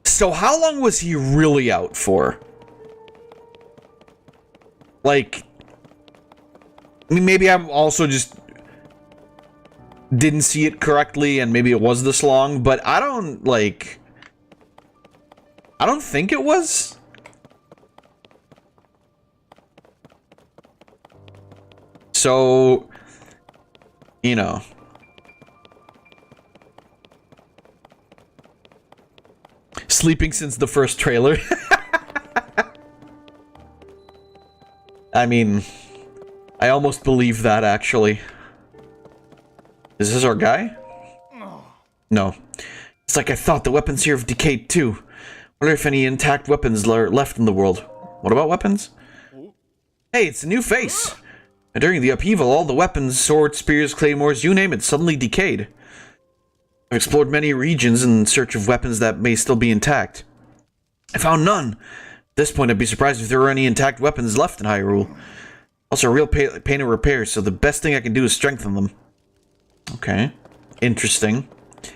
So how long was he really out for? Like, I mean, maybe I'm also just didn't see it correctly, and maybe it was this long, but I don't think it was. So, you know. Sleeping since the first trailer. I mean, I almost believe that, actually. Is this our guy? No. It's like I thought, the weapons here have decayed too. Wonder if any intact weapons are left in the world. What about weapons? Hey, it's a new face! And during the upheaval, all the weapons, swords, spears, claymores, you name it, suddenly decayed. I've explored many regions in search of weapons that may still be intact. I found none. At this point, I'd be surprised if there were any intact weapons left in Hyrule. Also, a real pain to repair, so the best thing I can do is strengthen them. Okay. Interesting.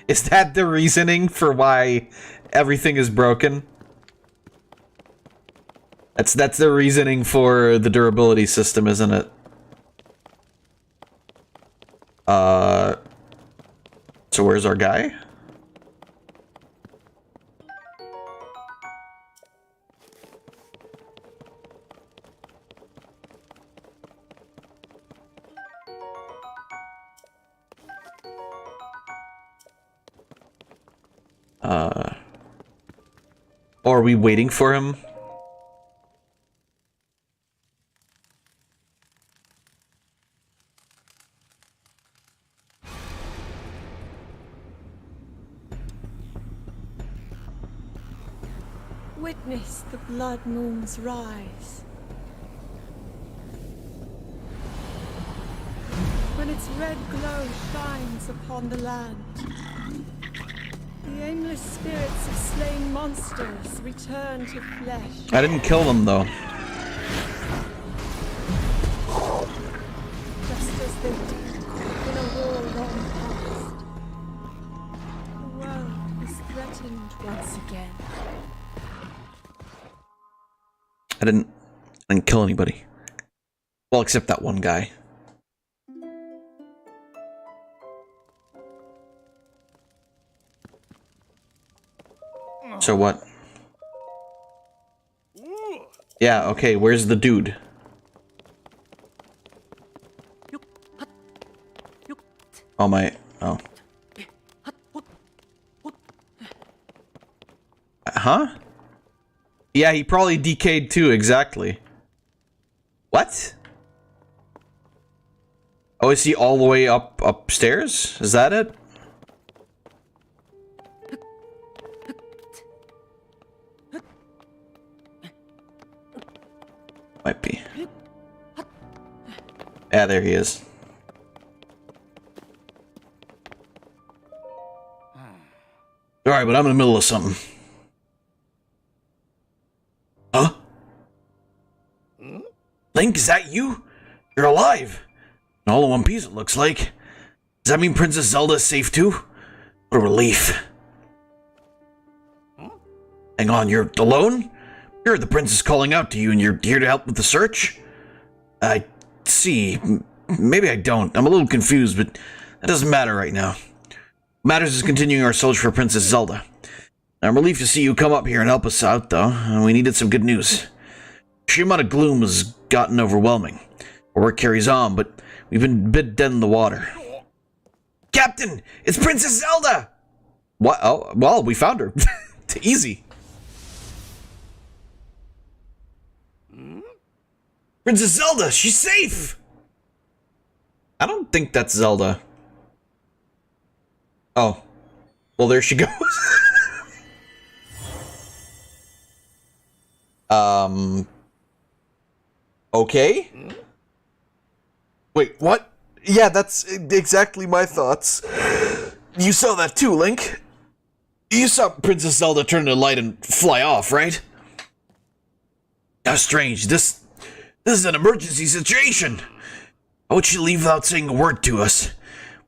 Is that the reasoning for why everything is broken? That's the reasoning for the durability system, isn't it? So where's our guy? Or are we waiting for him? Witness the blood moon's rise. When its red glow shines upon the land, the aimless spirits of slain monsters return to flesh. I didn't kill them, though. Just as they did in a war long past. The world is threatened once again. I didn't kill anybody. Well, except that one guy. So what? Yeah, okay, where's the dude? Oh my, oh. Huh? Yeah, he probably decayed too, exactly. What? Oh, is he all the way upstairs? Is that it? Might be. Yeah, there he is. Alright, but I'm in the middle of something. Huh? Link, is that you? You're alive! And all in one piece, it looks like. Does that mean Princess Zelda is safe too? What a relief. Hang on, you're alone? You heard the princess calling out to you and you're here to help with the search? I see. Maybe I don't. I'm a little confused, but that doesn't matter right now. What matters is continuing our search for Princess Zelda. I'm relieved to see you come up here and help us out, though. We needed some good news. The sheer amount of gloom has gotten overwhelming. Our work carries on, but we've been a bit dead in the water. Captain! It's Princess Zelda! What? Oh, well, we found her. Easy. Princess Zelda! She's safe! I don't think that's Zelda. Oh. Well, there she goes. Okay? Wait, what? Yeah, that's exactly my thoughts. You saw that too, Link? You saw Princess Zelda turn to light and fly off, right? How strange. This is an emergency situation. Why would she leave without saying a word to us?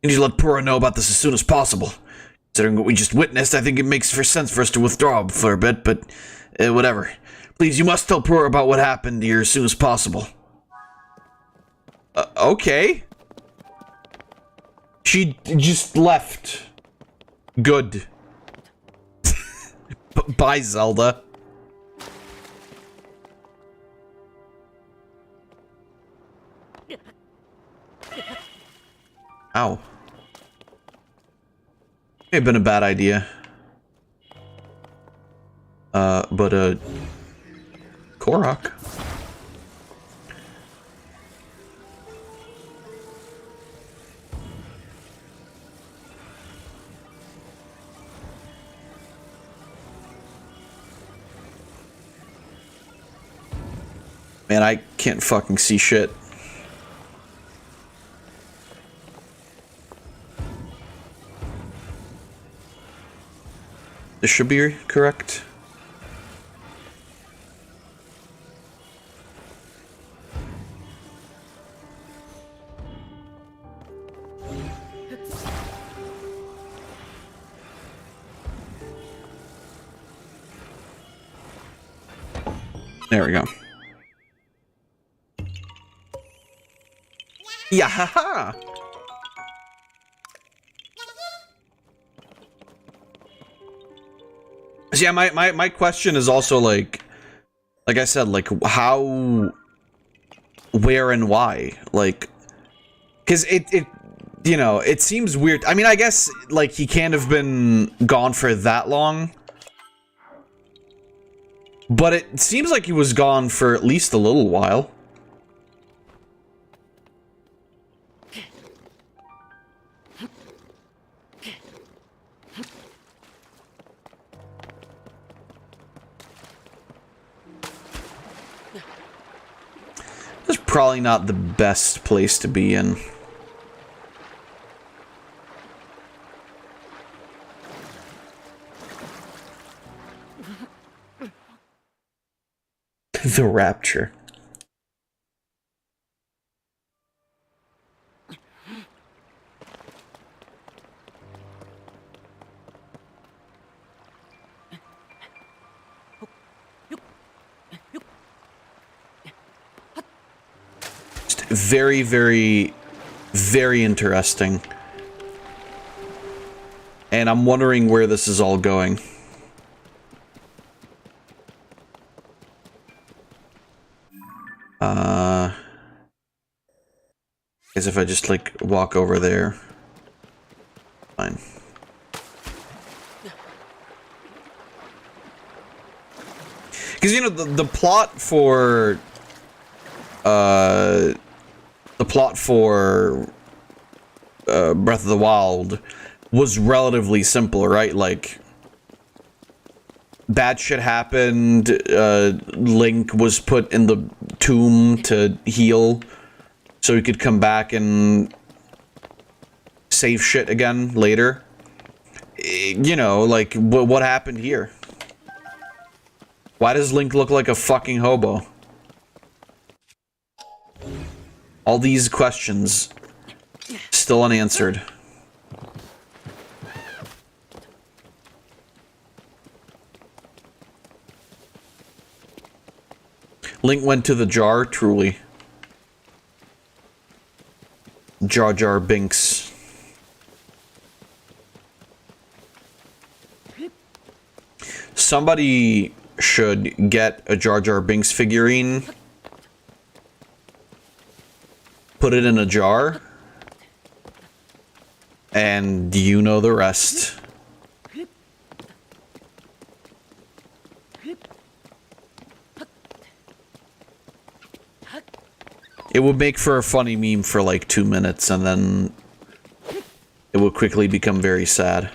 We need to let Pura know about this as soon as possible. Considering what we just witnessed, I think it makes sense for us to withdraw for a bit, but whatever. Please, you must tell Pura about what happened here as soon as possible. Okay. She just left. Good. Bye, Zelda. Ow. May have been a bad idea. But Korok. Man, I can't fucking see shit. This should be correct. There we go. Yeah, haha. So yeah, my question is also like I said, like how, where, and why, like, because it you know, it seems weird. I mean, I guess like he can't have been gone for that long, but it seems like he was gone for at least a little while. This is probably not the best place to be in. The Rapture. Just very, very, very interesting. And I'm wondering where this is all going. As if I just like walk over there. Fine. Because you know the plot for Breath of the Wild was relatively simple, right? Like bad shit happened. Link was put in the tomb to heal, so he could come back and save shit again later. You know, like, what happened here? Why does Link look like a fucking hobo? All these questions still unanswered. Link went to the jar, truly. Jar Jar Binks. Somebody should get a Jar Jar Binks figurine, put it in a jar, and you know the rest. It would make for a funny meme for like 2 minutes, and then it would quickly become very sad.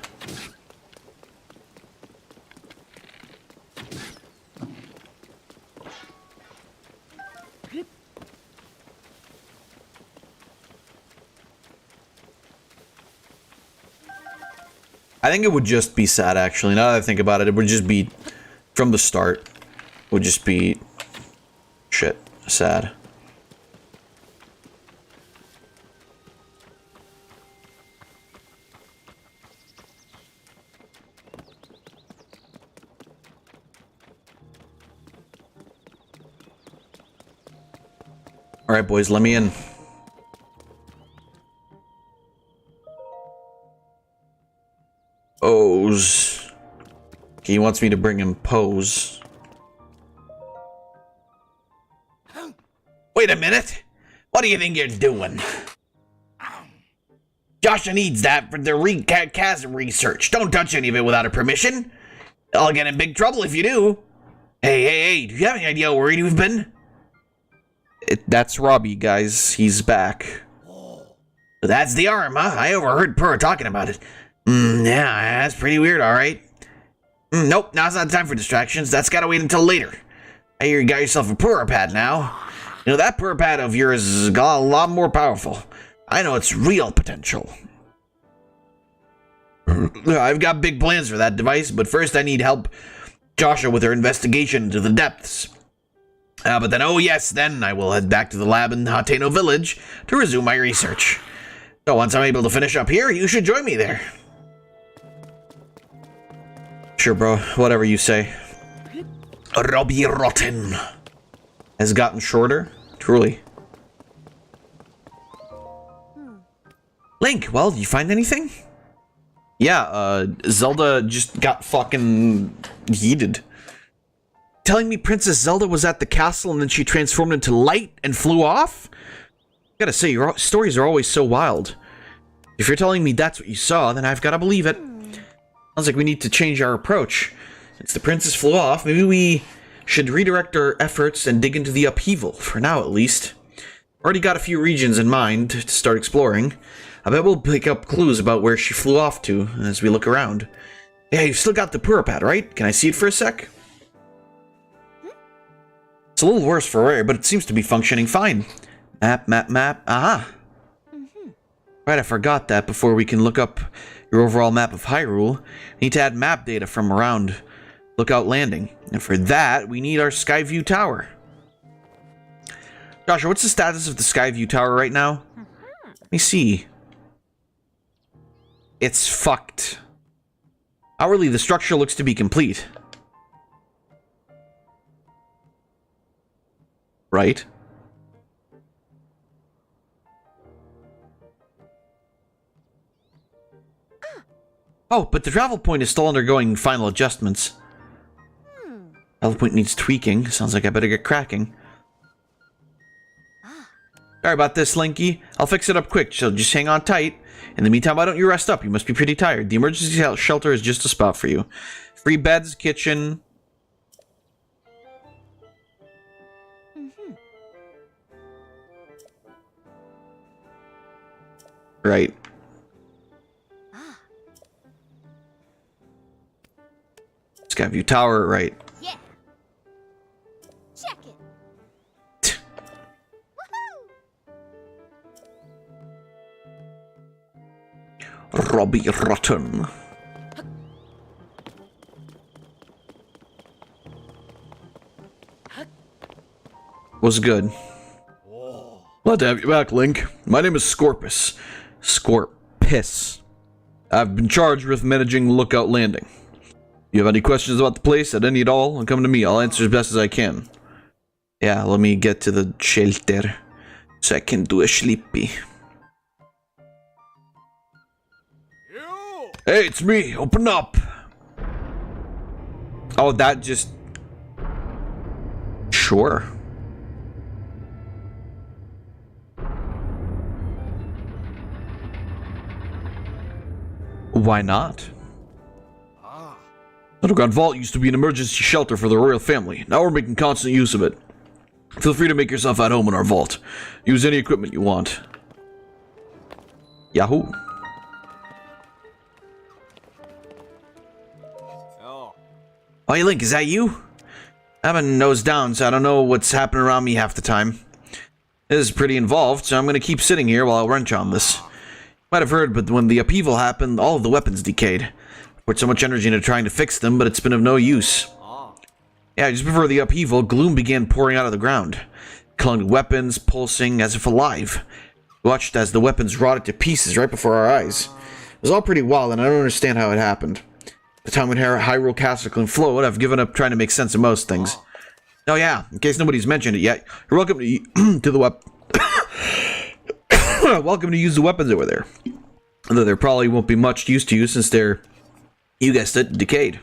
I think it would just be sad, actually. Now that I think about it, it would just be, from the start, it would just be, shit, sad. Alright, boys, let me in. Pose. He wants me to bring him pose. Wait a minute. What do you think you're doing? Joshua needs that for the chasm research. Don't touch any of it without her permission. I'll get in big trouble if you do. Hey, do you have any idea how worried we've been? That's Robbie, guys. He's back. That's the arm, huh? I overheard Purr talking about it. Yeah, that's pretty weird, alright. Nope, now's not the time for distractions. That's gotta wait until later. I hear you got yourself a Purr pad now. You know, that Purr pad of yours is a lot more powerful. I know its real potential. I've got big plans for that device, but first I need help Joshua with her investigation into the depths. But then, oh yes, then I will head back to the lab in Hateno Village to resume my research. So once I'm able to finish up here, you should join me there. Sure, bro. Whatever you say. Robbie Rotten has gotten shorter. Truly. Link, well, did you find anything? Yeah, Zelda just got fucking heated. Telling me Princess Zelda was at the castle and then she transformed into light and flew off? Gotta say, your stories are always so wild. If you're telling me that's what you saw, then I've gotta believe it. Sounds like we need to change our approach. Since the princess flew off, maybe we should redirect our efforts and dig into the upheaval, for now at least. Already got a few regions in mind to start exploring. I bet we'll pick up clues about where she flew off to as we look around. Yeah, you've still got the Purr pad, right? Can I see it for a sec? It's a little worse for wear, but it seems to be functioning fine. Map. Aha! Right, I forgot that before we can look up your overall map of Hyrule. We need to add map data from around Lookout Landing. And for that, we need our Skyview Tower. Joshua, what's the status of the Skyview Tower right now? Let me see. It's fucked. Hourly, the structure looks to be complete. Right? Oh, but the travel point is still undergoing final adjustments. Travel point needs tweaking. Sounds like I better get cracking. Sorry about this, Slinky. I'll fix it up quick, so just hang on tight. In the meantime, why don't you rest up? You must be pretty tired. The emergency shelter is just a spot for you. Free beds, kitchen. Right. Skyview Tower, right. Yeah. Check it. Woohoo! Robbie Rotten. Was good. Glad to have you back, Link. My name is Scorpus. Scorpus. I've been charged with managing Lookout Landing. You have any questions about the place, at any at all, come to me. I'll answer as best as I can. Yeah, let me get to the shelter so I can do a sleepy. Hey, it's me. Open up. Oh, that just... Sure. Why not? Underground Vault used to be an emergency shelter for the royal family. Now we're making constant use of it. Feel free to make yourself at home in our vault. Use any equipment you want. Yahoo! Oh, hey Link, is that you? I've been nose down, so I don't know what's happening around me half the time. This is pretty involved, so I'm gonna keep sitting here while I wrench on this. Might have heard, but when the upheaval happened, all of the weapons decayed. Put so much energy into trying to fix them, but it's been of no use. Yeah, just before the upheaval, gloom began pouring out of the ground. Clung to weapons, pulsing as if alive. We watched as the weapons rotted to pieces right before our eyes. It was all pretty wild, and I don't understand how it happened. The time when Hyrule Castle can float, I've given up trying to make sense of most things. Oh yeah, in case nobody's mentioned it yet, you're welcome to the welcome to use the weapons over there. Although there probably won't be much use to you since they're, you guessed it, decayed.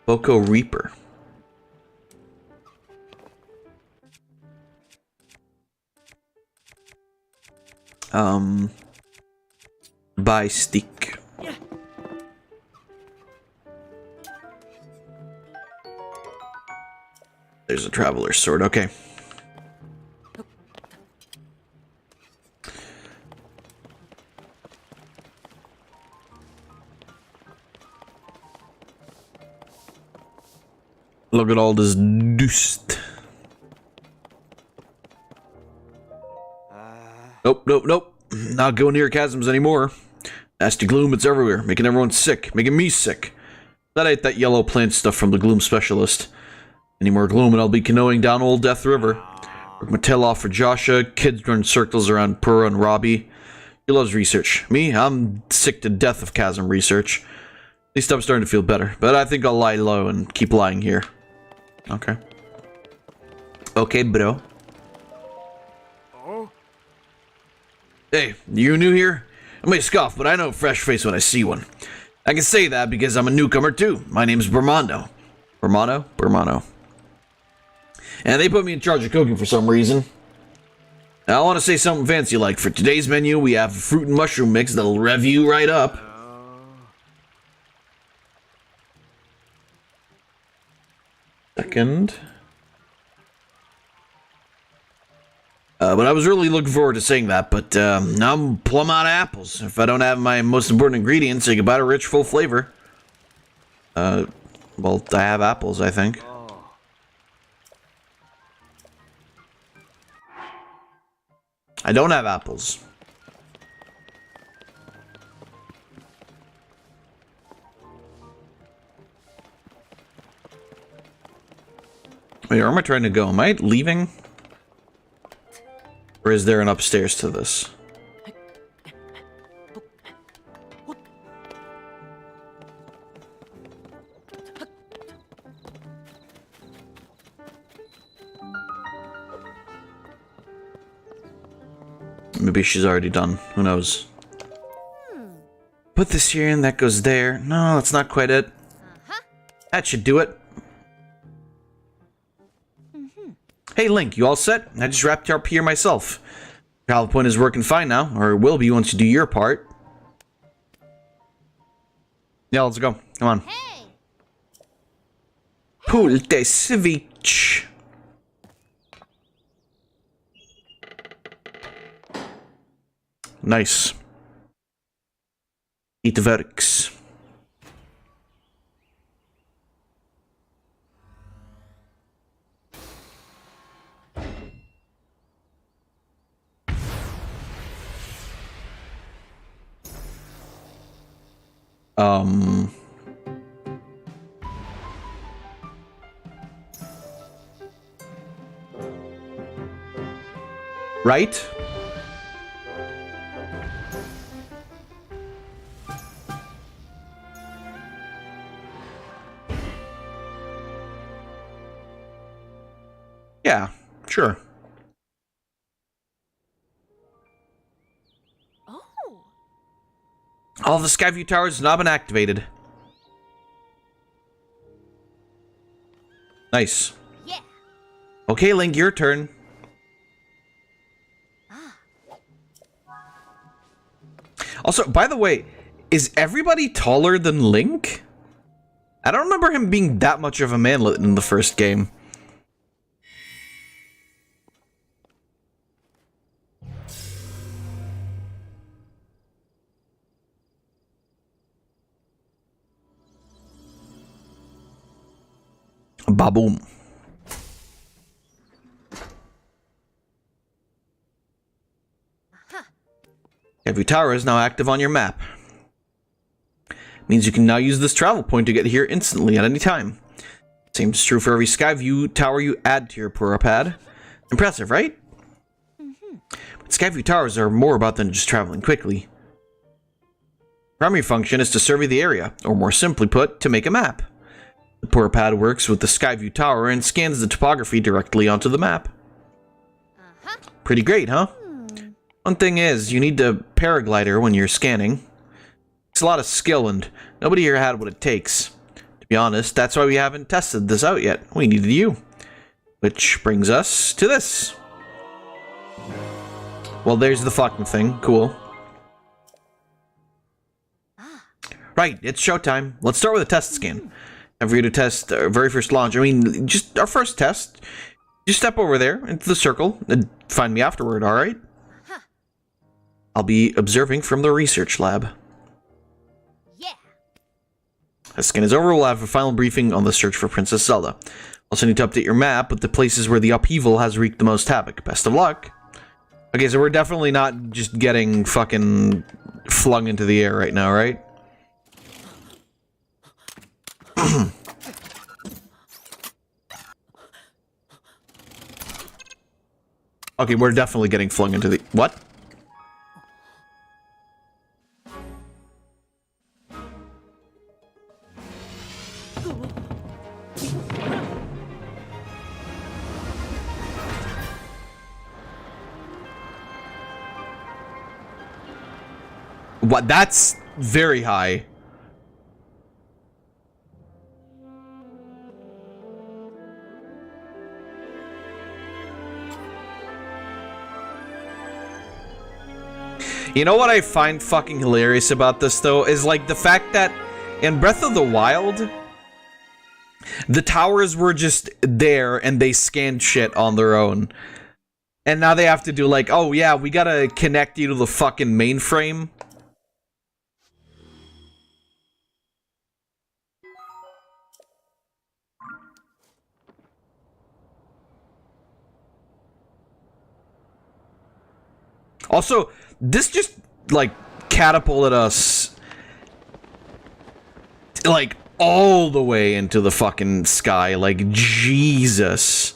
Boko Reaper. Buy stick. There's a traveler's sword, okay. Look at all this dust. Nope, nope, nope. Not going near chasms anymore. Nasty gloom, it's everywhere, making everyone sick, making me sick. That ain't that yellow plant stuff from the gloom specialist. Any more gloom and I'll be canoeing down Old Death River. Work my tail off for Joshua, kids run circles around Purah and Robbie. He loves research. Me, I'm sick to death of chasm research. At least I'm starting to feel better, but I think I'll lie low and keep lying here. Okay. Okay, bro. Hey, you new here? I may scoff, but I know a fresh face when I see one. I can say that because I'm a newcomer too. My name's Bermano. Bermano? Bermano. And they put me in charge of cooking for some reason. Now, I want to say something fancy like, for today's menu, we have a fruit and mushroom mix that'll rev you right up. Second. But I was really looking forward to saying that, but now I'm plumb out of apples. If I don't have my most important ingredients, I can buy a rich, full flavor. Well, I have apples, I think. I don't have apples. Wait, where am I trying to go? Am I leaving? Or is there an upstairs to this? Maybe she's already done. Who knows? Put this here and that goes there. No, that's not quite it. That should do it. Hey Link, you all set? I just wrapped you up here myself. PowerPoint is working fine now, or it will be once you do your part. Yeah, let's go. Come on. Hey! Pull the switch. Nice. It works. Right? Yeah, sure. Oh. All the Skyview towers have now been activated. Nice. Yeah. Okay, Link, your turn. Also, by the way, is everybody taller than Link? I don't remember him being that much of a manlet in the first game. Baboom. Every tower is now active on your map. Means you can now use this travel point to get here instantly at any time. Same is true for every Skyview tower you add to your Pura pad. Impressive, right? But Skyview towers are more about than just traveling quickly. Primary function is to survey the area, or more simply put, to make a map. The Pura pad works with the Skyview tower and scans the topography directly onto the map. Pretty great, huh? One thing is, you need a paraglider when you're scanning. It's a lot of skill, and nobody here had what it takes. To be honest, that's why we haven't tested this out yet. We needed you. Which brings us to this. Well, there's the fucking thing. Cool. Right, it's showtime. Let's start with a test scan. Time for you to test our very first launch. I mean, just our first test. Just step over there into the circle and find me afterward, alright? I'll be observing from the research lab. Yeah. As scan is over, we'll have a final briefing on the search for Princess Zelda. Also need to update your map with the places where the upheaval has wreaked the most havoc. Best of luck. Okay, so we're definitely not just getting fucking flung into the air right now, right? Okay, we're definitely getting flung into the... What? What? That's very high. You know what I find fucking hilarious about this, though, is like the fact that in Breath of the Wild, the towers were just there and they scanned shit on their own. And now they have to do like, oh yeah, we gotta connect you to the fucking mainframe. Also, this just, like, catapulted us, like, all the way into the fucking sky. Like, Jesus.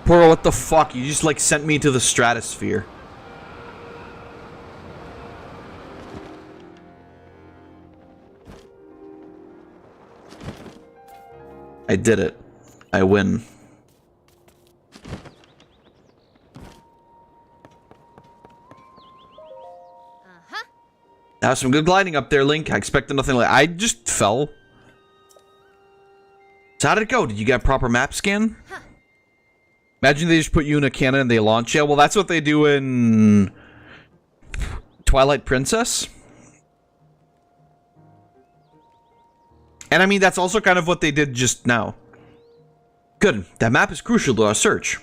Poro, what the fuck? You just, like, sent me to the stratosphere. I did it. I win. That was some good gliding up there, Link. I expected nothing like... I just fell. So how did it go? Did you get a proper map scan? Imagine they just put you in a cannon and they launch you. Well, that's what they do in... Twilight Princess. And I mean, that's also kind of what they did just now. Good. That map is crucial to our search.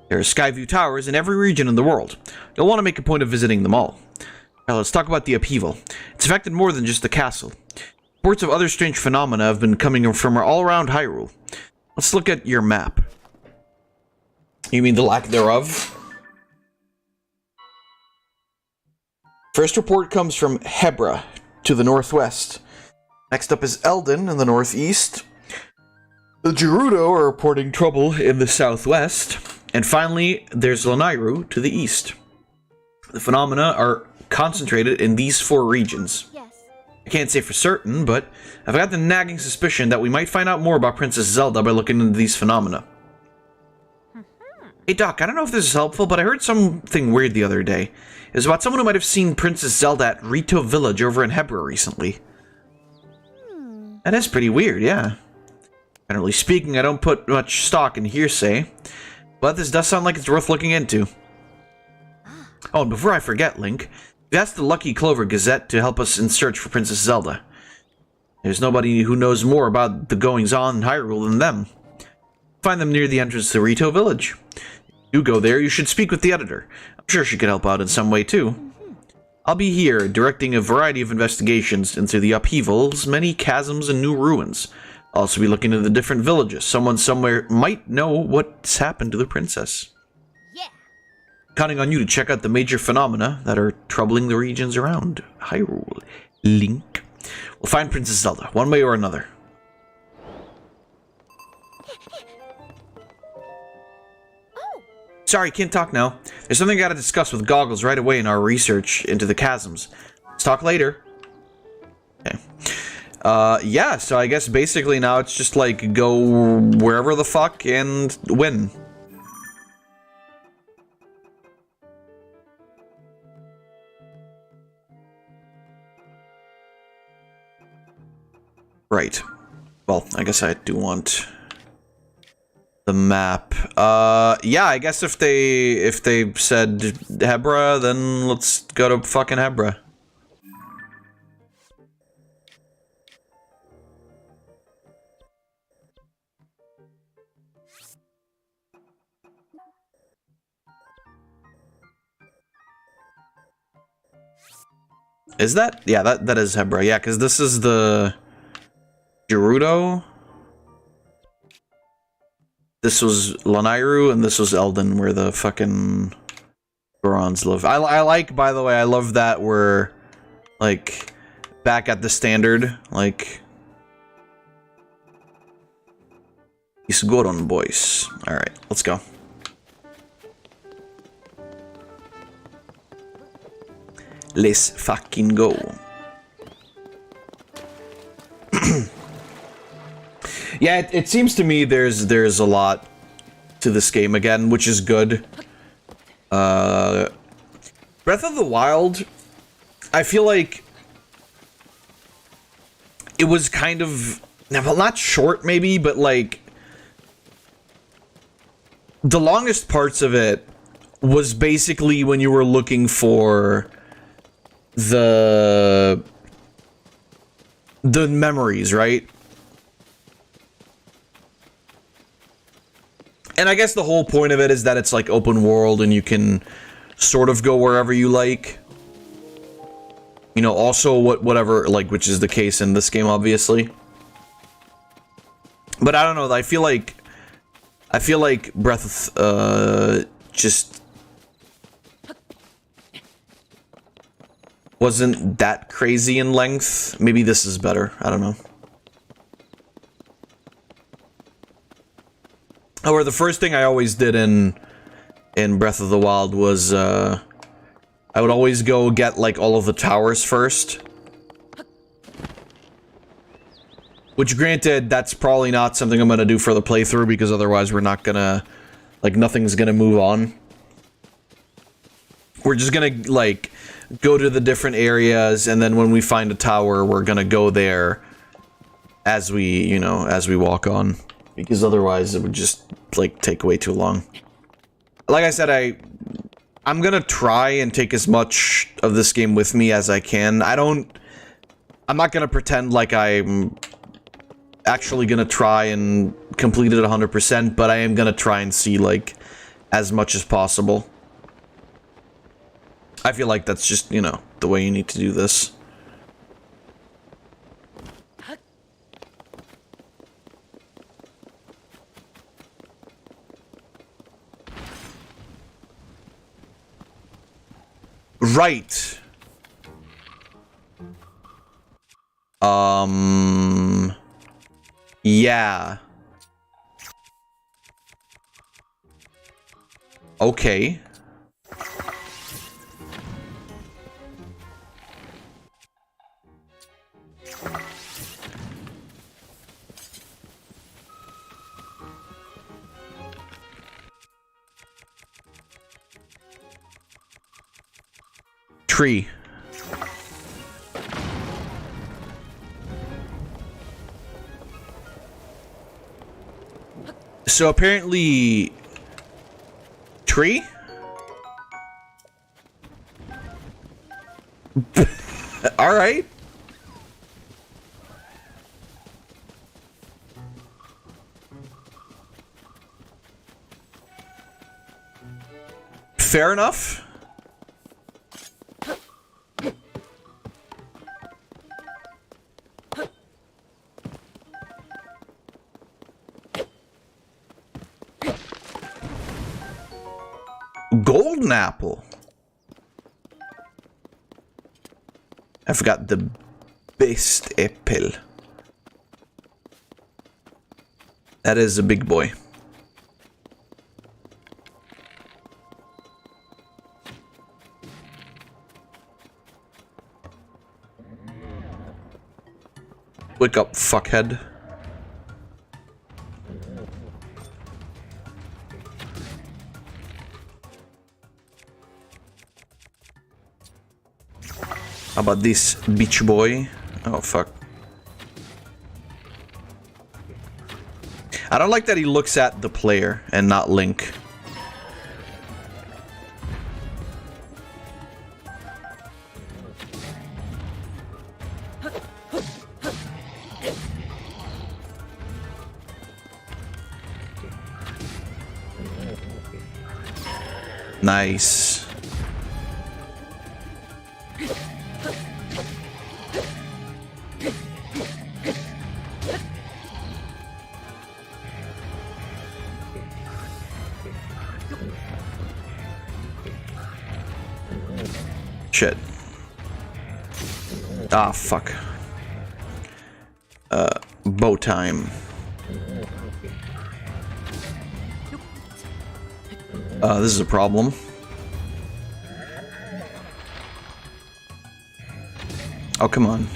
There are Skyview towers in every region in the world. You'll want to make a point of visiting them all. Now let's talk about the upheaval. It's affected more than just the castle. Reports of other strange phenomena have been coming from all around Hyrule. Let's look at your map. You mean the lack thereof? First report comes from Hebra to the northwest. Next up is Eldin in the northeast. The Gerudo are reporting trouble in the southwest. And finally, there's Lanayru to the east. The phenomena are concentrated in these 4 regions. Yes. I can't say for certain, but I've got the nagging suspicion that we might find out more about Princess Zelda by looking into these phenomena. Hey Doc, I don't know if this is helpful, but I heard something weird the other day. It was about someone who might have seen Princess Zelda at Rito Village over in Hebra recently. That is pretty weird, yeah. Generally speaking, I don't put much stock in hearsay, but this does sound like it's worth looking into. Oh, and before I forget, Link, we asked the Lucky Clover Gazette to help us in search for Princess Zelda. There's nobody who knows more about the goings-on in Hyrule than them. Find them near the entrance to Rito Village. You go there, you should speak with the editor. I'm sure she could help out in some way, too. I'll be here, directing a variety of investigations into the upheavals, many chasms, and new ruins. I'll also be looking into the different villages. Someone somewhere might know what's happened to the princess. Yeah. Counting on you to check out the major phenomena that are troubling the regions around Hyrule. Link. We'll find Princess Zelda, one way or another. Sorry, can't talk now. There's something I gotta discuss with Goggles right away in our research into the chasms. Let's talk later. Okay. Yeah, so I guess basically now it's just like go wherever the fuck and win. Right. Well, I guess I do want the map. Yeah, I guess if they said Hebra, then let's go to fucking Hebra. Is that? Yeah, that is Hebra. Yeah, because this is the Gerudo. This was Lanayru, and this was Eldin, where the fucking Gorons live. I like, by the way, I love that we're, like, back at the standard, like... These Goron boys. Alright, let's go. Let's fucking go. Yeah, it seems to me there's a lot to this game again, which is good. Breath of the Wild, I feel like it was kind of, well, not short maybe, but like the longest parts of it was basically when you were looking for the memories, right? And I guess the whole point of it is that it's like open world and you can sort of go wherever you like. You know, also whatever, like, which is the case in this game, obviously. But I don't know, I feel like Breath just wasn't that crazy in length. Maybe this is better, I don't know. Or the first thing I always did in Breath of the Wild was, I would always go get, like, all of the towers first. Which, granted, that's probably not something I'm gonna do for the playthrough, because otherwise we're not gonna, like, nothing's gonna move on. We're just gonna, like, go to the different areas, and then when we find a tower, we're gonna go there as we, you know, as we walk on. Because otherwise it would just, like, take way too long. Like I said, I'm gonna try and take as much of this game with me as I can. I'm not gonna pretend like I'm actually gonna try and complete it 100%, but I am gonna try and see, like, as much as possible. I feel like that's just, you know, the way you need to do this. Right. Yeah. Okay. Tree. So apparently, tree? All right. Fair enough. Golden apple. I forgot the best apple. That is a big boy. Wake up, fuckhead. How about this beach boy? Oh, fuck. I don't like that he looks at the player and not Link. Nice. Shit. Ah, fuck. Bow time. This is a problem. Oh, come on.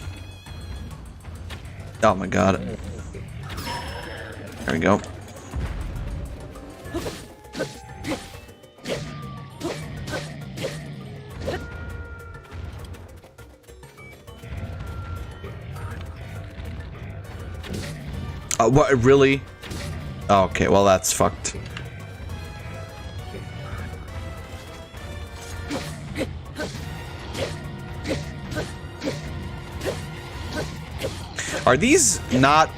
Oh my god. There we go. What, really? Oh, okay, well that's fucked. Are these not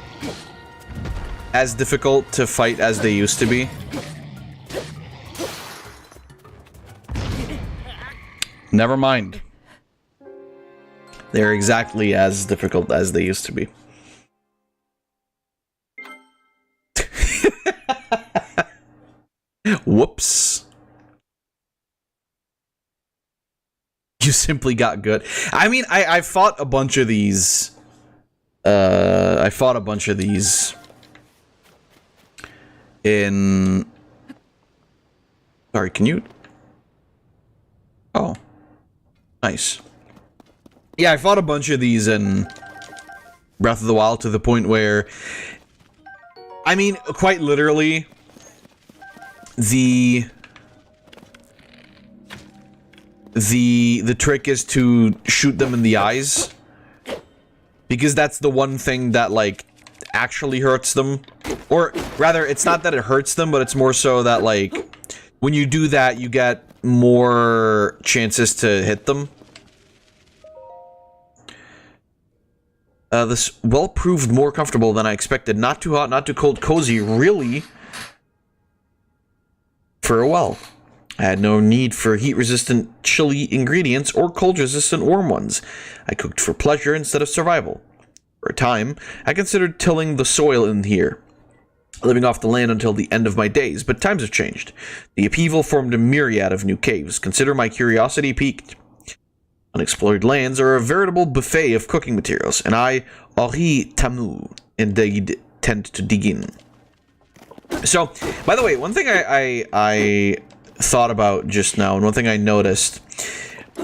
as difficult to fight as they used to be? Never mind. They're exactly as difficult as they used to be. Whoops. You simply got good. I mean, I fought a bunch of these. I fought a bunch of these in... Sorry, can you... Oh. Nice. Yeah, I fought a bunch of these in Breath of the Wild to the point where... I mean, quite literally... The trick is to shoot them in the eyes. Because that's the one thing that, like, actually hurts them. Or, rather, it's not that it hurts them, but it's more so that, like, when you do that, you get more chances to hit them. This well proved more comfortable than I expected. Not too hot, not too cold, cozy, really? for a well. I had no need for heat-resistant chili ingredients or cold-resistant warm ones. I cooked for pleasure instead of survival. For a time, I considered tilling the soil in here, living off the land until the end of my days, but times have changed. The upheaval formed a myriad of new caves. Consider my curiosity piqued. Unexplored lands are a veritable buffet of cooking materials, and I, Ori Tamu, indeed tend to dig in. So, by the way, one thing I thought about just now, and one thing I noticed,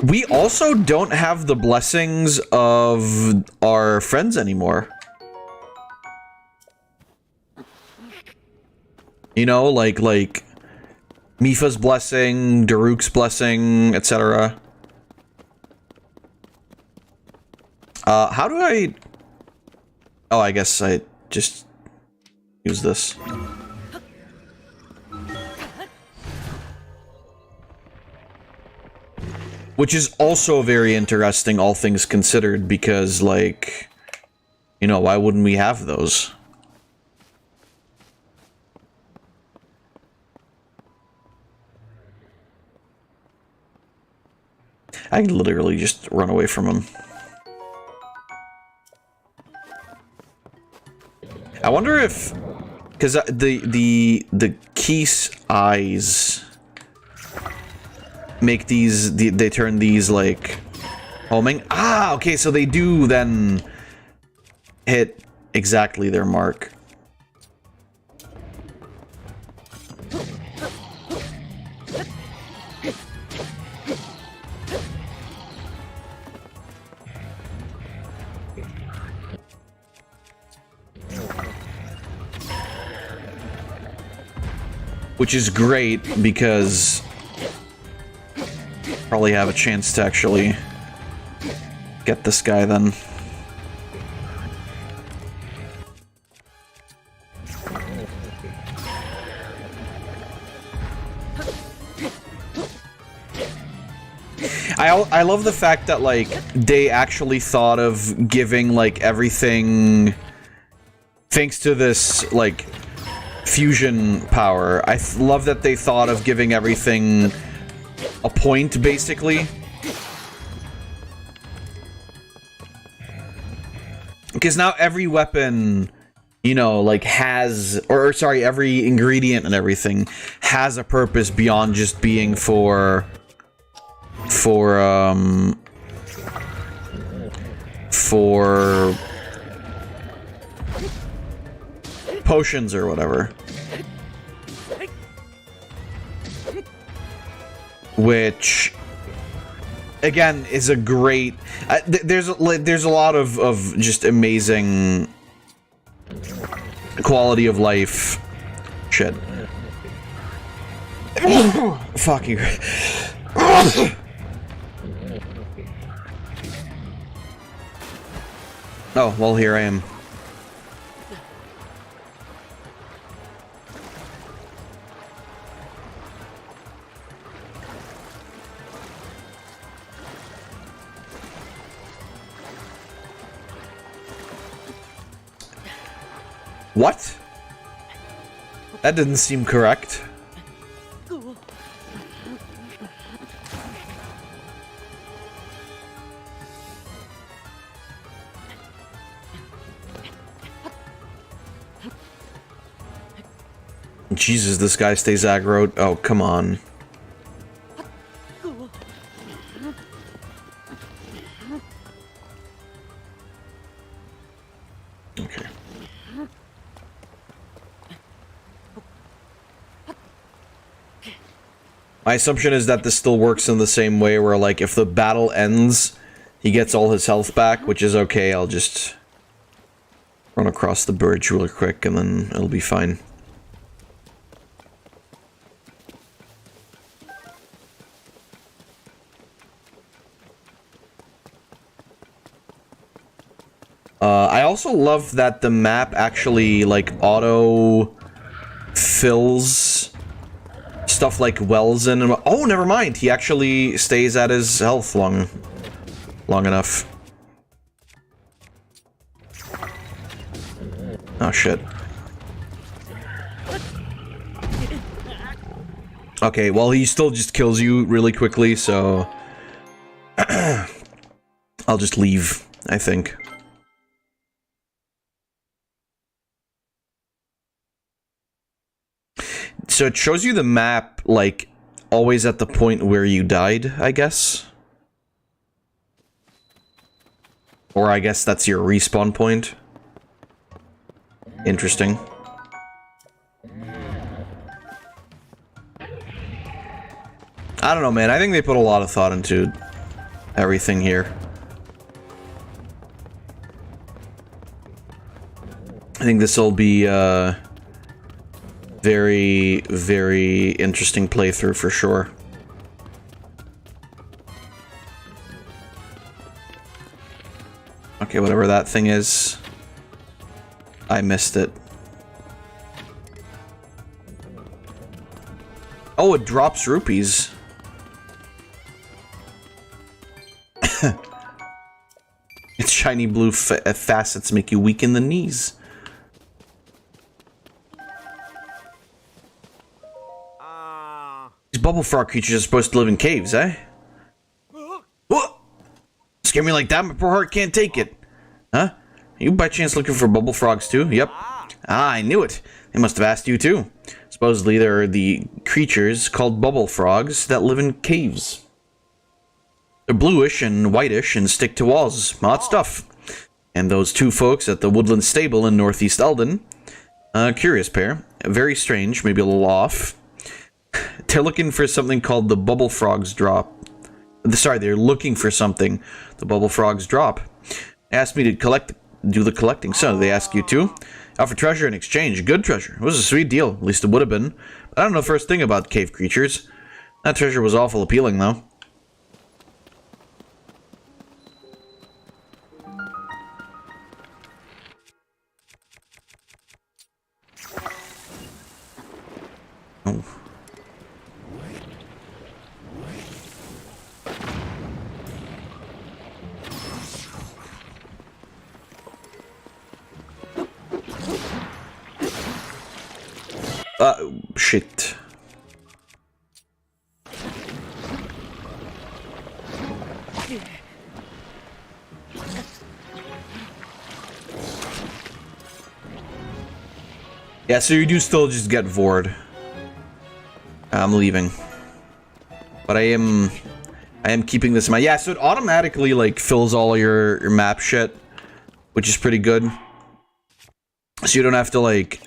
we also don't have the blessings of our friends anymore. You know, like Mifa's blessing, Daruk's blessing, etc. How do I... Oh, I guess I just use this. Which is also very interesting, all things considered, because, like, you know, why wouldn't we have those? I can literally just run away from him. I wonder if, because the Keese eyes make these, they turn these like homing. Ah, okay, so they do then hit exactly their mark. Which is great because probably have a chance to actually get this guy then. I love the fact that, like, they actually thought of giving, like, everything thanks to this, like, fusion power. I love that they thought of giving everything a point, basically. Because now every weapon, you know, like, has, or sorry, every ingredient and everything has a purpose beyond just being for potions or whatever. Which, again, is a great... there's a lot of just amazing quality of life shit. Fuck you. Oh, well, here I am. What? That didn't seem correct. Jesus, this guy stays aggro. Oh, come on. Okay. My assumption is that this still works in the same way where, like, if the battle ends, he gets all his health back, which is okay. I'll just run across the bridge really quick and then it'll be fine. I also love that the map actually, like, auto-fills stuff like wells in. Oh, never mind. He actually stays at his health long enough. Oh, shit. Okay, well, he still just kills you really quickly, so... I'll just leave, I think. So it shows you the map, like, always at the point where you died, I guess? Or I guess that's your respawn point. Interesting. I don't know, man. I think they put a lot of thought into everything here. I think this will be a very, very interesting playthrough for sure. Okay, whatever that thing is. I missed it. Oh, it drops rupees. Its shiny blue facets make you weak in the knees. These bubble frog creatures are supposed to live in caves, eh? What? Scare me like that, my poor heart can't take it. Huh? Are you by chance looking for bubble frogs too? Yep. Ah, I knew it. They must have asked you too. Supposedly there are the creatures called bubble frogs that live in caves. They're bluish and whitish and stick to walls. Odd stuff. And those two folks at the Woodland Stable in Northeast Eldon. Curious pair. Very strange, maybe a little off. They're looking for something called the Bubble Frogs Drop. Sorry, they're looking for something. The Bubble Frogs Drop. They asked me to do the collecting. So, they ask you too? Offer treasure in exchange. Good treasure. It was a sweet deal. At least it would have been. But I don't know the first thing about cave creatures. That treasure was awful appealing, though. Oh. Shit. Yeah, so you do still just get Vord. I'm leaving. But I am keeping this in mind. Yeah, so it automatically, like, fills all your map shit, which is pretty good. So you don't have to, like,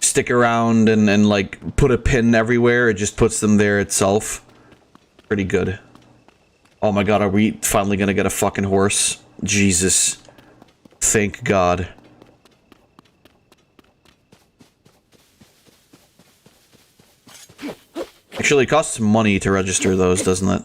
stick around and like, put a pin everywhere. It just puts them there itself. Pretty good. Oh my god, are we finally gonna get a fucking horse? Jesus. Thank God. Actually, it costs money to register those, doesn't it?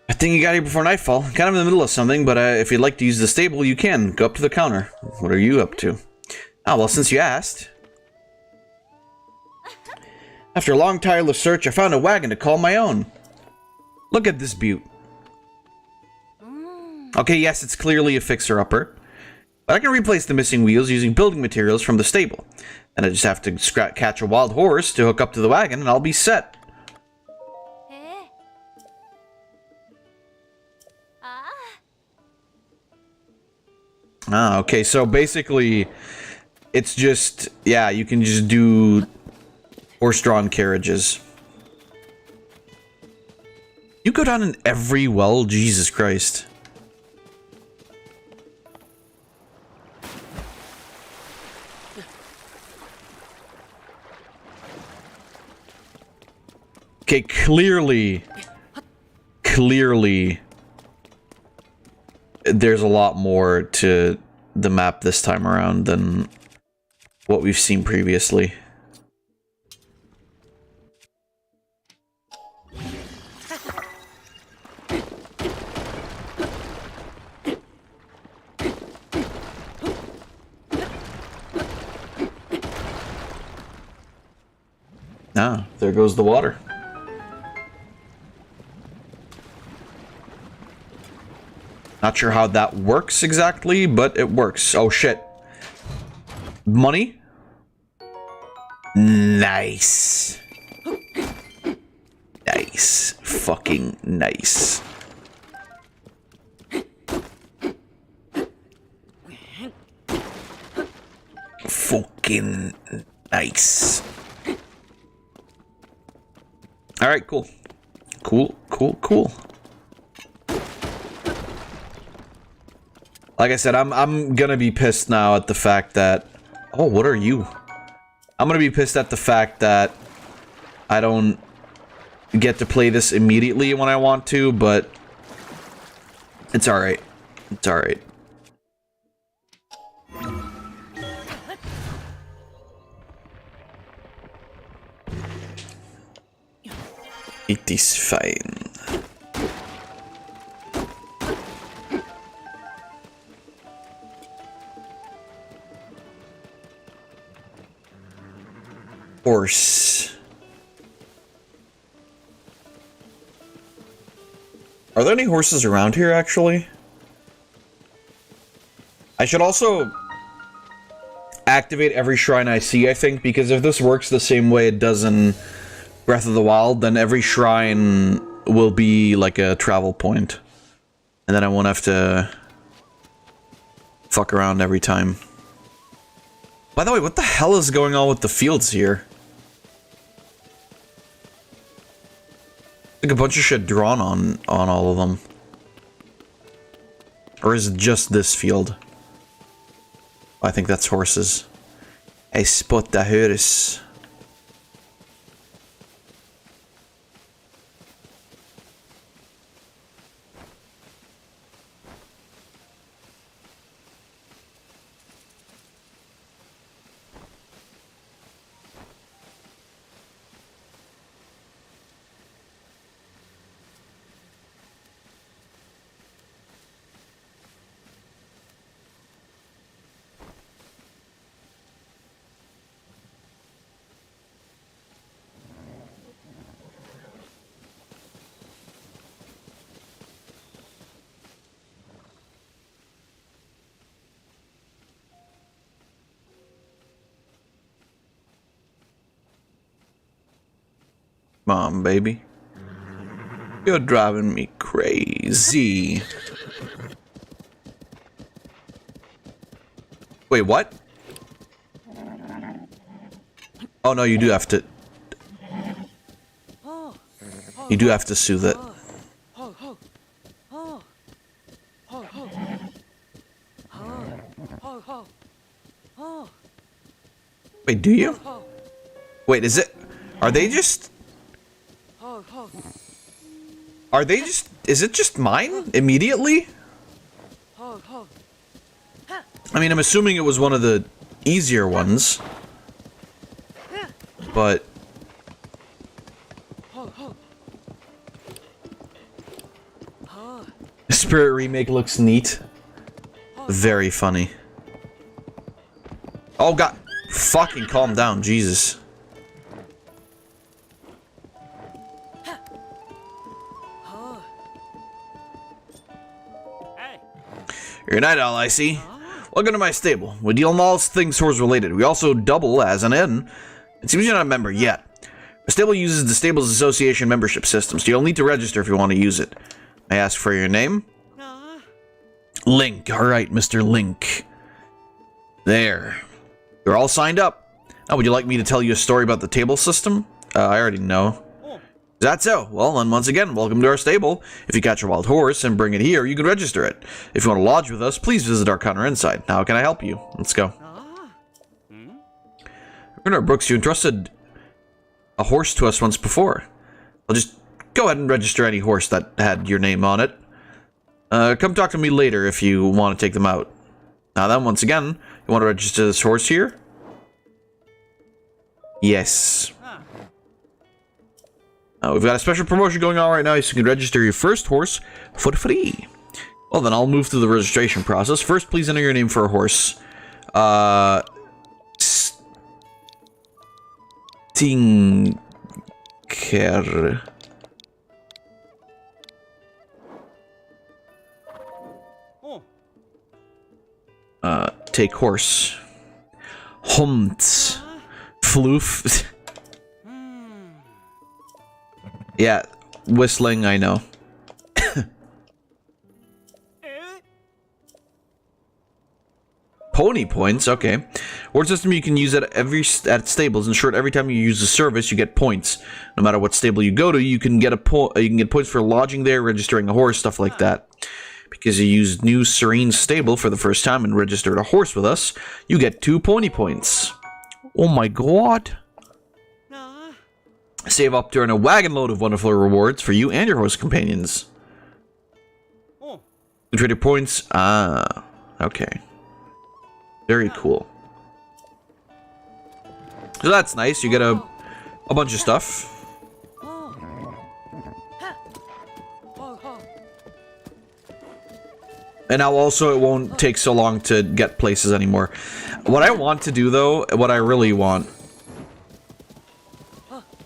I think you got here before nightfall. Kind of in the middle of something, but if you'd like to use the stable, you can. Go up to the counter. What are you up to? Ah, well, since you asked. After a long, tireless search, I found a wagon to call my own. Look at this beaut. Okay, yes, it's clearly a fixer-upper. But I can replace the missing wheels using building materials from the stable. And I just have to catch a wild horse to hook up to the wagon, and I'll be set. Ah, okay, so basically, it's just, yeah, you can just do horse-drawn carriages. You go down in every well? Jesus Christ. Okay, clearly, there's a lot more to the map this time around than what we've seen previously. Ah, there goes the water. Not sure how that works exactly, but it works. Oh shit. Money? Nice. Nice. Fucking nice. Fucking nice. Alright, cool. Cool. Like I said, I'm gonna be pissed now at the fact that... Oh, what are you? I'm gonna be pissed at the fact that I don't get to play this immediately when I want to, but it's alright. It's alright. It is fine. Horse. Are there any horses around here, actually? I should also activate every shrine I see, I think, because if this works the same way it does in Breath of the Wild, then every shrine will be like a travel point. And then I won't have to fuck around every time. By the way, what the hell is going on with the fields here? Like a bunch of shit drawn on all of them. Or is it just this field? I think that's horses. I spot the horse. Come on, baby. You're driving me crazy. Wait, what? Oh no, you do have to... You do have to soothe it. Wait, do you? Wait, is it... Are they just... Are they just... Is it just mine? Immediately? I mean, I'm assuming it was one of the easier ones. But... The Spirit remake looks neat. Very funny. Oh god. Fucking calm down, Jesus. You're a night owl, I see. Welcome to my stable. We deal in all things horse related. We also double as an inn. It seems you're not a member yet. The stable uses the Stables Association membership system, so you'll need to register if you want to use it. May I ask for your name? Link. Alright, Mr. Link. There. You're all signed up. Now, would you like me to tell you a story about the table system? I already know. Is that so? Well, then once again, welcome to our stable. If you catch a wild horse and bring it here, you can register it. If you want to lodge with us, please visit our counter inside. Now, how can I help you? Let's go. Renner Brooks, you entrusted a horse to us once before. I'll just go ahead and register any horse that had your name on it. Come talk to me later if you want to take them out. Now then, once again, you want to register this horse here? Yes. We've got a special promotion going on right now, so you can register your first horse for free. Well, then I'll move through the registration process. First, please enter your name for a horse. care. Take horse. Humts. Floof. Yeah, whistling, I know. Pony points, okay. Word system you can use at stables. In short, every time you use a service, you get points. No matter what stable you go to, you can get points for lodging there, registering a horse, stuff like that. Because you used New Serene Stable for the first time and registered a horse with us, you get 2 pony points. Oh my god. Save up to earn a wagon load of wonderful rewards for you and your horse companions. Trader points. Ah, okay. Very cool. So that's nice. You get a bunch of stuff. And now also it won't take so long to get places anymore. What I want to do though, what I really want,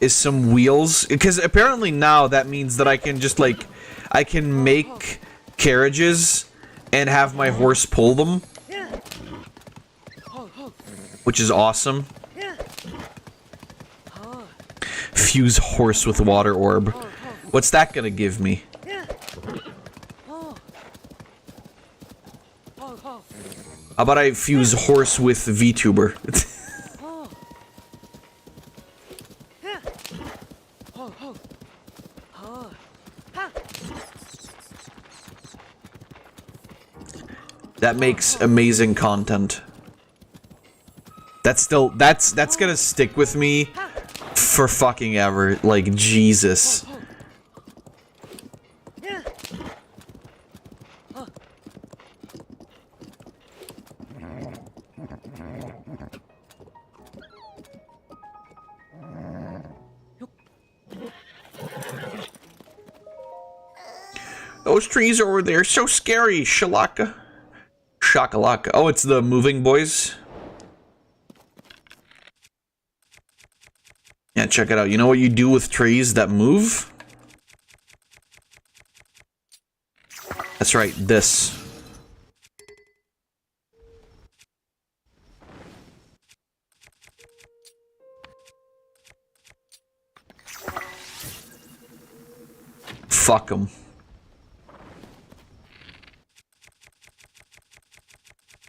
is some wheels. Because apparently now that means that I can just like, I can make carriages and have my horse pull them. Which is awesome. Fuse horse with water orb. What's that gonna give me? How about I fuse horse with VTuber? That makes amazing content. That's gonna stick with me for fucking ever. Like, Jesus. Those trees over there, so scary, Shalaka. Shakalaka. Oh, it's the moving boys. Yeah, check it out. You know what you do with trees that move? That's right, this. Fuck 'em.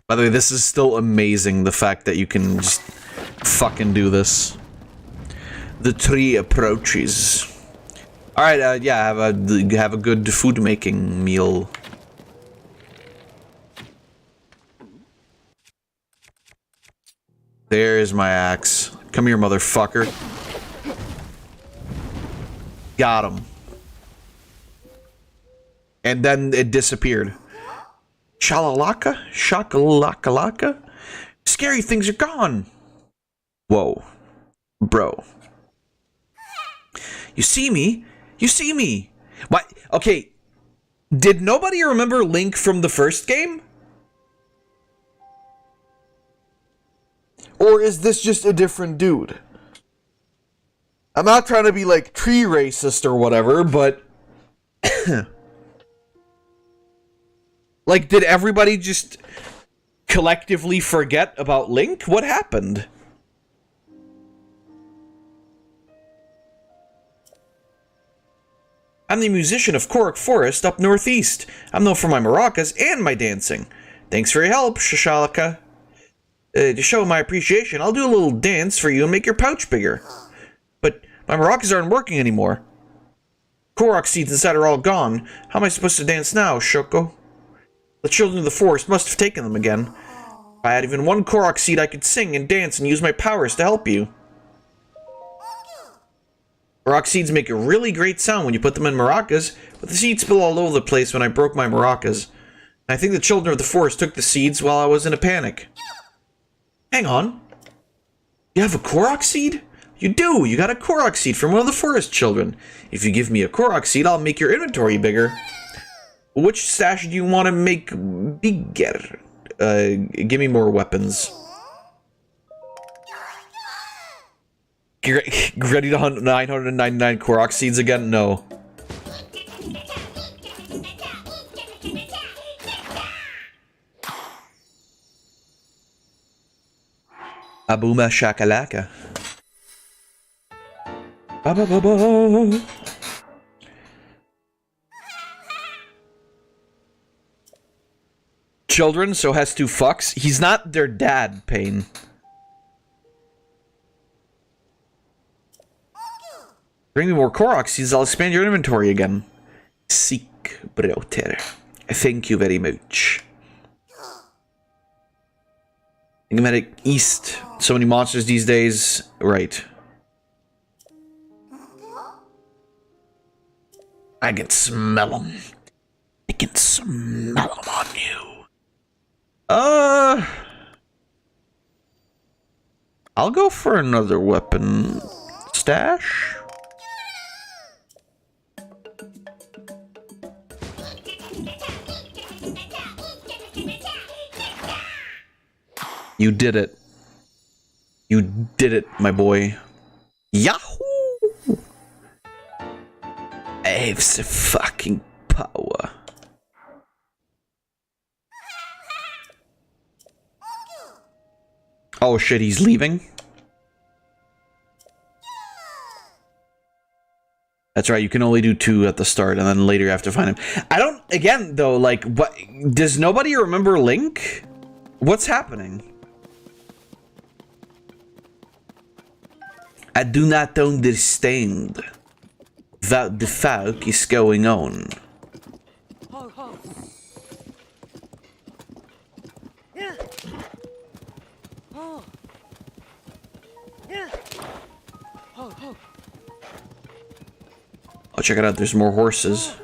By the way, this is still amazing, the fact that you can just fucking do this. The tree approaches. Alright, yeah, have a good food making meal. There's my axe. Come here, motherfucker. Got him. And then it disappeared. Shalalaka? Shakalakalaka? Scary things are gone. Whoa. Bro. You see me? You see me? What? Okay. Did nobody remember Link from the first game? Or is this just a different dude? I'm not trying to be like tree racist or whatever, but... Like, did everybody just collectively forget about Link? What happened? I'm the musician of Korok Forest up northeast. I'm known for my maracas and my dancing. Thanks for your help, Shashalaka. To show my appreciation, I'll do a little dance for you and make your pouch bigger. But my maracas aren't working anymore. Korok seeds inside are all gone. How am I supposed to dance now, Shoko? The children of the forest must have taken them again. If I had even one Korok seed, I could sing and dance and use my powers to help you. Korok seeds make a really great sound when you put them in maracas, but the seeds spill all over the place when I broke my maracas. I think the children of the forest took the seeds while I was in a panic. Hang on. You have a Korok seed? You do! You got a Korok seed from one of the forest children. If you give me a Korok seed, I'll make your inventory bigger. Which stash do you want to make bigger? Give me more weapons. Ready to hunt 999 Korok seeds again? No. Abuma shakalaka. Ba ba ba ba. Children, so has 2 fucks. He's not their dad, Pain. Bring me more Korok seeds, I'll expand your inventory again. Seek, brother. Thank you very much. Enigmatic East. So many monsters these days. Right. I can smell them. I can smell them on you. I'll go for another weapon stash. You did it. You did it, my boy. Yahoo! I have some fucking power. Oh shit, he's leaving? That's right, you can only do 2 at the start, and then later you have to find him. I don't, again, though, like, what, does nobody remember Link? What's happening? I do not understand what the fuck is going on. Oh, check it out, there's more horses.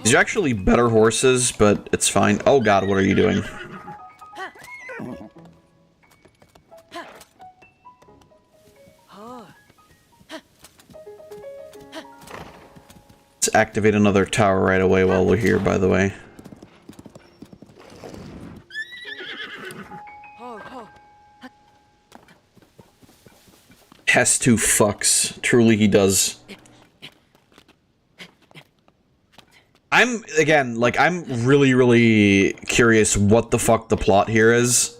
These are actually better horses, but it's fine. Oh god, what are you doing? Let's activate another tower right away while we're here, by the way. Has 2 fucks. Truly he does. I'm, again, like, I'm really curious what the fuck the plot here is.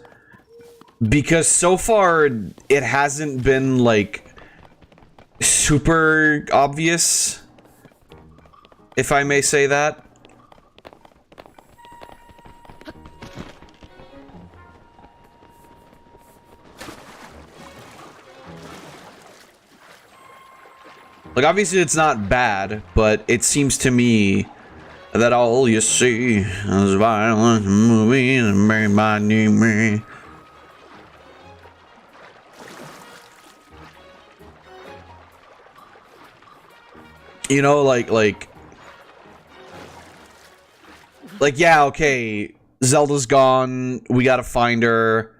Because so far, it hasn't been, like, super obvious. If I may say that. Like, obviously it's not bad, but it seems to me that all you see is violent movies and everybody me. You know, like, yeah, okay, Zelda's gone, we gotta find her.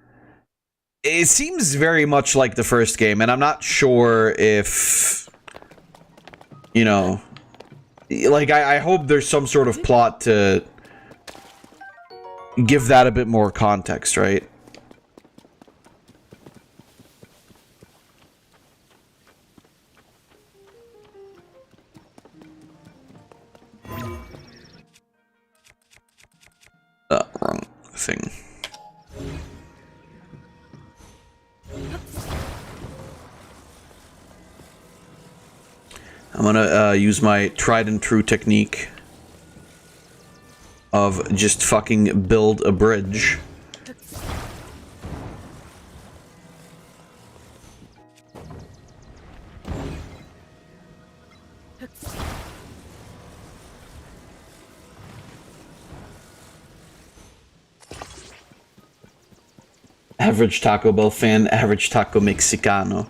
It seems very much like the first game, and I'm not sure if, you know, like, I hope there's some sort of plot to give that a bit more context, right? Wrong thing. I'm gonna use my tried and true technique of just fucking build a bridge. Average Taco Bell fan, average Taco Mexicano.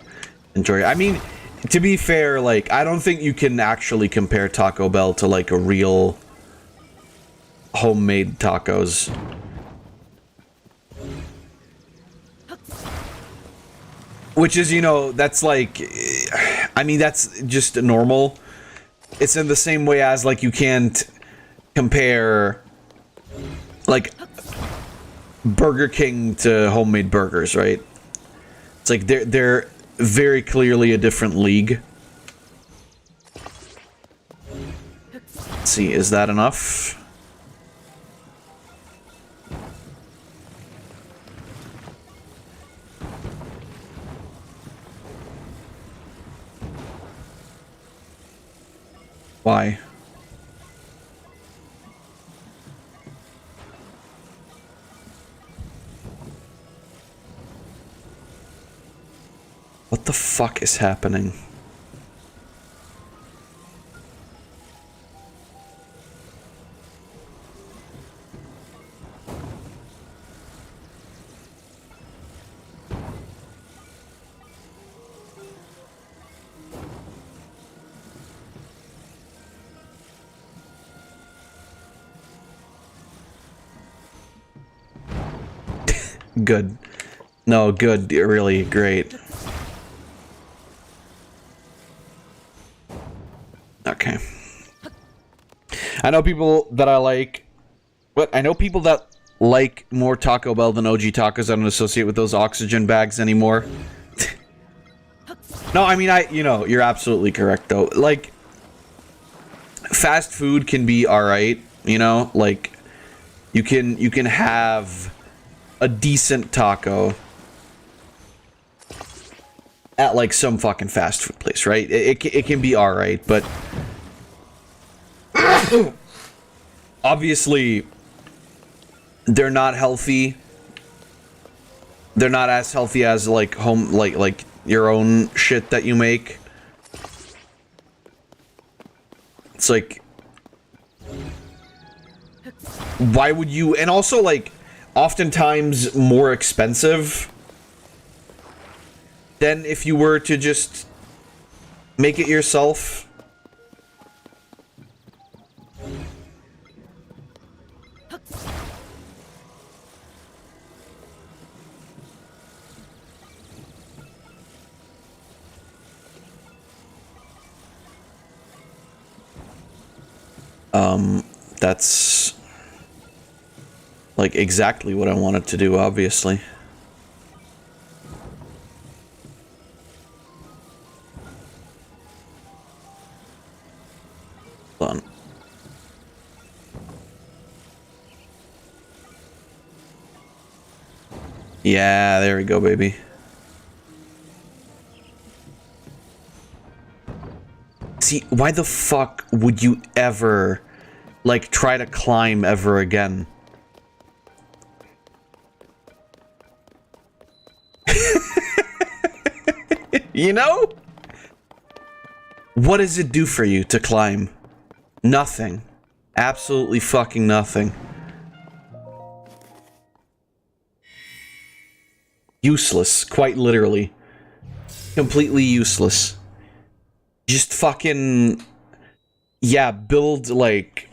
Enjoy. I mean, to be fair, like, I don't think you can actually compare Taco Bell to, like, a real homemade tacos. Which is, you know, that's like, I mean, that's just normal. It's in the same way as, like, you can't compare, like, Burger King to homemade burgers, right? It's like they're very clearly a different league. Let's see, is that enough? Why? What the fuck is happening? Good. No, good. Really great. Okay. I know people that I like... What? I know people that like more Taco Bell than OG tacos. I don't associate with those oxygen bags anymore. No, I mean, you know, you're absolutely correct, though. Like, fast food can be alright, you know? Like, you can have a decent taco at, like, some fucking fast food place, right? It can be alright, but... obviously, they're not healthy. They're not as healthy as, like, home... Like, your own shit that you make. It's like... why would you... And also, like... oftentimes more expensive than if you were to just make it yourself. That's like exactly what I wanted to do, obviously. Hold on. Yeah, there we go, baby. See, why the fuck would you ever, like, try to climb ever again? You know? What does it do for you to climb? Nothing. Absolutely fucking nothing. Useless, quite literally. Completely useless. Just fucking... yeah, build, like...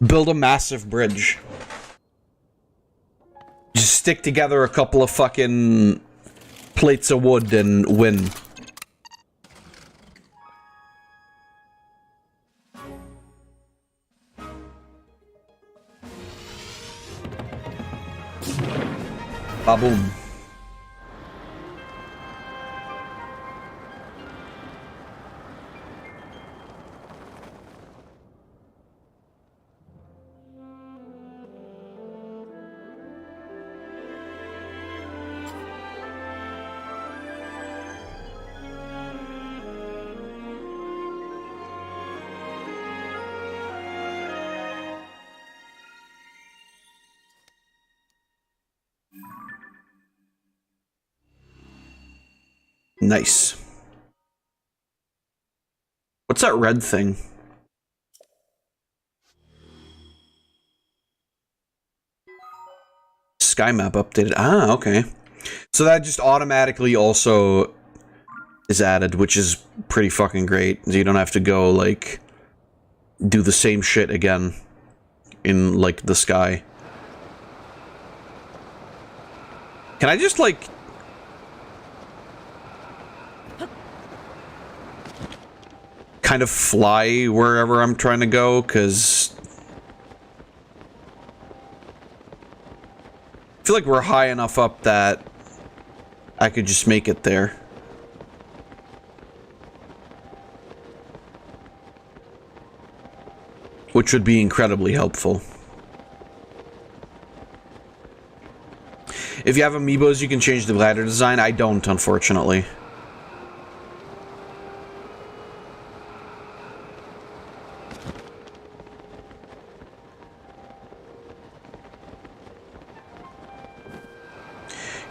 build a massive bridge. Just stick together a couple of fucking... plates of wood and win. Ba-boom. Nice. What's that red thing? Sky map updated. Ah, okay. So that just automatically also is added, which is pretty fucking great. So you don't have to go, like, do the same shit again in, like, the sky. Can I just, like... kind of fly wherever I'm trying to go, because I feel like we're high enough up that I could just make it there. Which would be incredibly helpful. If you have amiibos, you can change the ladder design. I don't, unfortunately.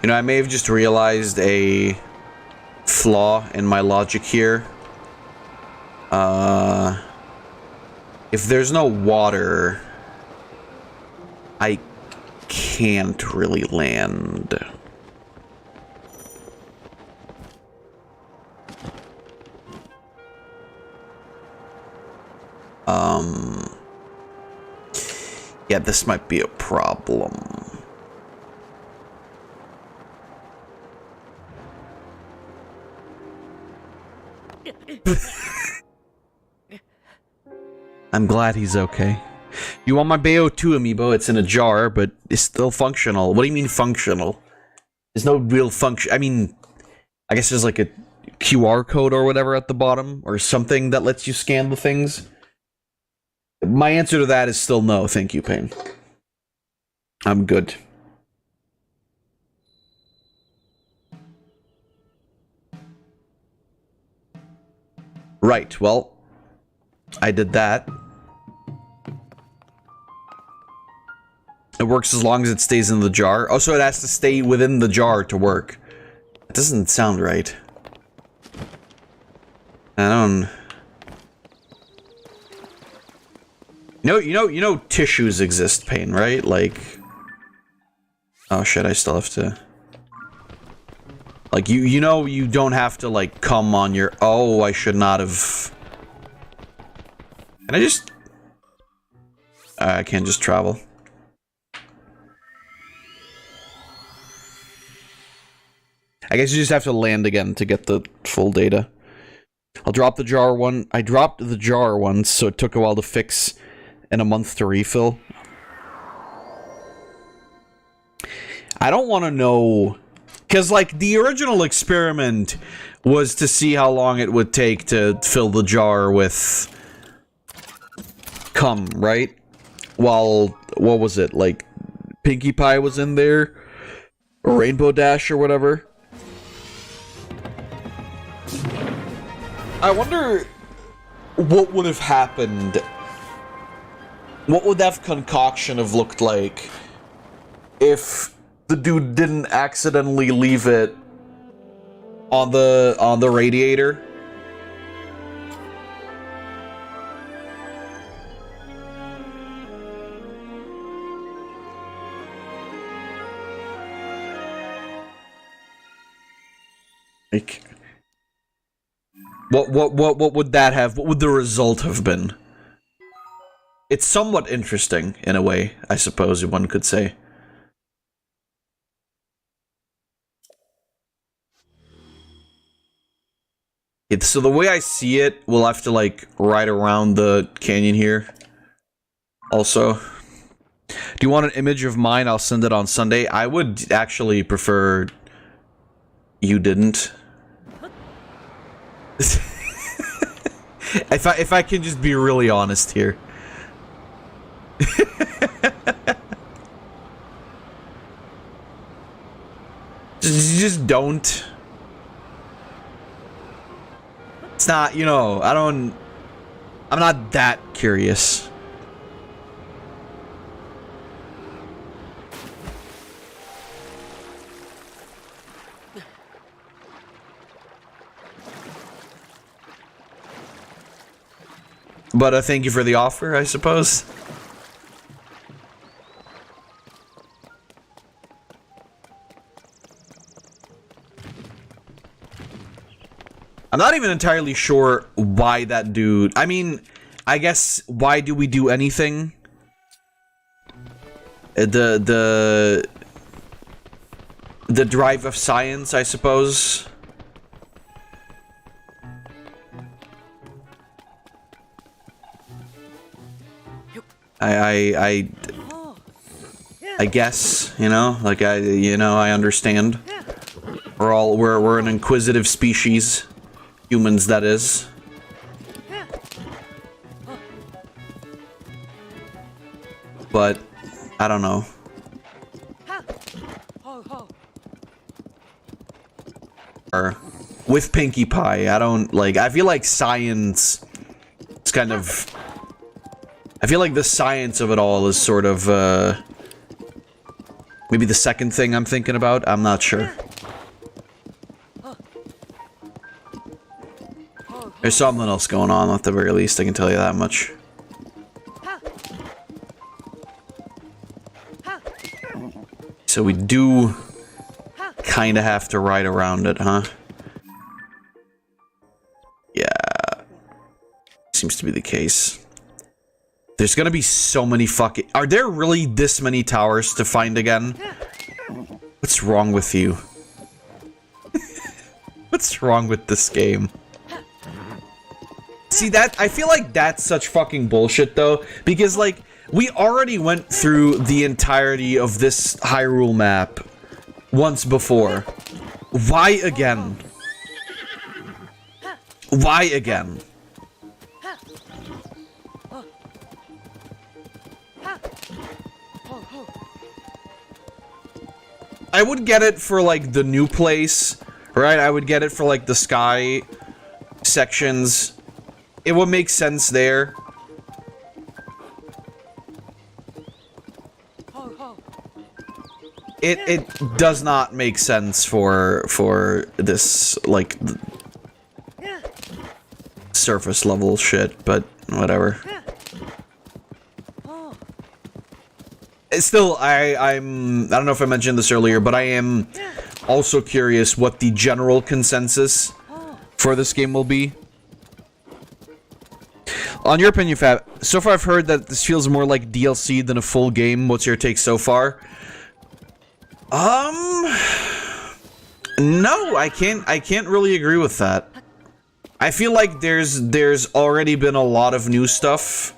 You know, I may have just realized a flaw in my logic here. If there's no water, I can't really land. Yeah, this might be a problem. I'm glad he's okay. You want my Bepo 2 amiibo? It's in a jar, but it's still functional. What do you mean functional? There's no real function. I mean, I guess there's like a QR code or whatever at the bottom, or something that lets you scan the things. My answer to that is still no, thank you, Payne. I'm good. Right, well, I did that. It works as long as it stays in the jar. Oh, so it has to stay within the jar to work. That doesn't sound right. I don't... You know tissues exist, Payne, right? Like... Oh shit, I still have to... Like, you know you don't have to, like, come on your... Oh, I should not have... Can I just... I can't just travel. I guess you just have to land again to get the full data. I'll drop the jar one. I dropped the jar once, so it took a while to fix and a month to refill. I don't want to know... Because, like, the original experiment was to see how long it would take to fill the jar with cum, right? While, what was it, like, Pinkie Pie was in there? Or Rainbow Dash or whatever? I wonder what would have happened. What would that concoction have looked like if the dude didn't accidentally leave it on the radiator? Like, what would that have? What would the result have been? It's somewhat interesting in a way, I suppose one could say. So the way I see it, we'll have to like ride around the canyon here. Also, do you want an image of mine? I'll send it on Sunday. I would actually prefer you didn't. If I can just be really honest here. just don't. It's not, you know, I'm not that curious. But thank you for the offer, I suppose. I'm not even entirely sure why that dude... I mean, I guess, why do we do anything? The drive of science, I suppose. I guess, you know, like I understand. We're an inquisitive species. Humans, that is. But I don't know. Or with Pinkie Pie, I don't like. I feel like science. It's kind of. I feel like the science of it all is sort of maybe the second thing I'm thinking about. I'm not sure. There's something else going on at the very least. I can tell you that much. So we do kind of have to ride around it, huh? Yeah. Seems to be the case. There's gonna be so many fucking... Are there really this many towers to find again? What's wrong with you? What's wrong with this game? See, that... I feel like that's such fucking bullshit, though. Because, like, we already went through the entirety of this Hyrule map once before. Why again? Why again? I would get it for, like, the new place, right? I would get it for, like, the sky sections. It would make sense there. It does not make sense for this, like, surface level shit, but whatever. Still, I don't know if I mentioned this earlier, but I am also curious what the general consensus for this game will be. On your opinion, Fab, so far I've heard that this feels more like DLC than a full game. What's your take so far? No, I can't really agree with that. I feel like there's already been a lot of new stuff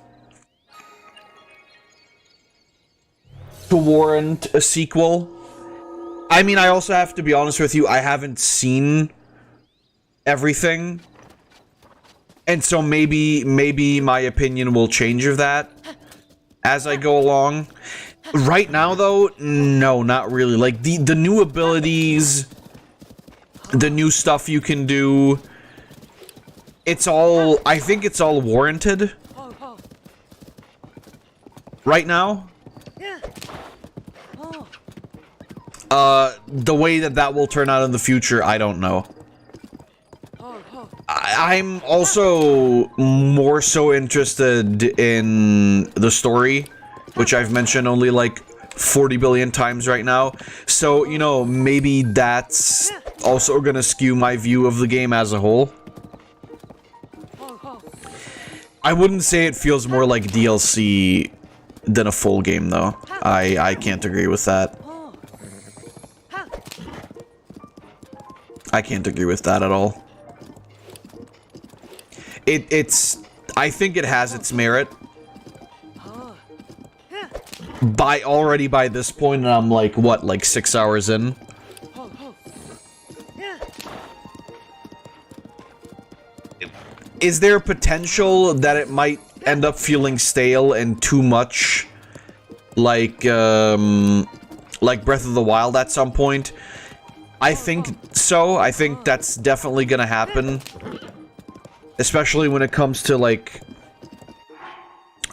to warrant a sequel. I mean, I also have to be honest with you, I haven't seen everything. And so maybe my opinion will change of that as I go along. Right now, though, no, not really. Like, the new abilities, the new stuff you can do, it's all... I think it's all warranted. Right now. The way that will turn out in the future, I don't know. I'm also more so interested in the story, which I've mentioned only like 40 billion times right now. So, you know, maybe that's also gonna skew my view of the game as a whole. I wouldn't say it feels more like DLC than a full game, though. I can't agree with that. I can't agree with that at all. I think it has its merit. Already by this point, and I'm like, what, like 6 hours in? Is there potential that it might end up feeling stale and too much like Breath of the Wild at some point? I think so. I think that's definitely gonna happen. Especially when it comes to, like,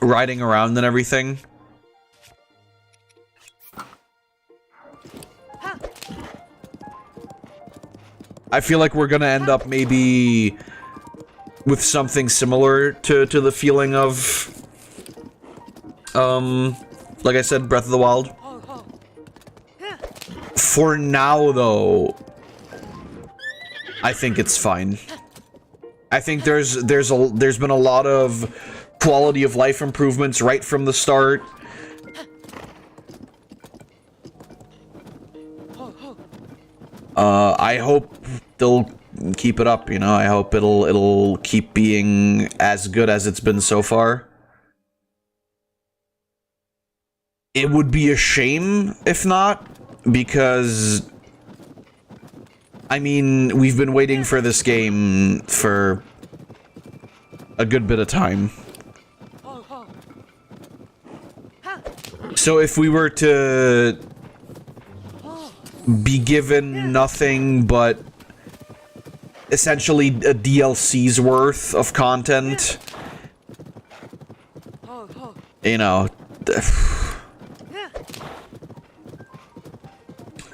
riding around and everything. I feel like we're gonna end up maybe with something similar to the feeling of, like I said, Breath of the Wild. For now, though, I think it's fine. I think there's been a lot of quality of life improvements right from the start. I hope they'll keep it up, you know. I hope it'll keep being as good as it's been so far. It would be a shame if not, because I mean, we've been waiting for this game for a good bit of time. So if we were to be given nothing but essentially a DLC's worth of content, you know,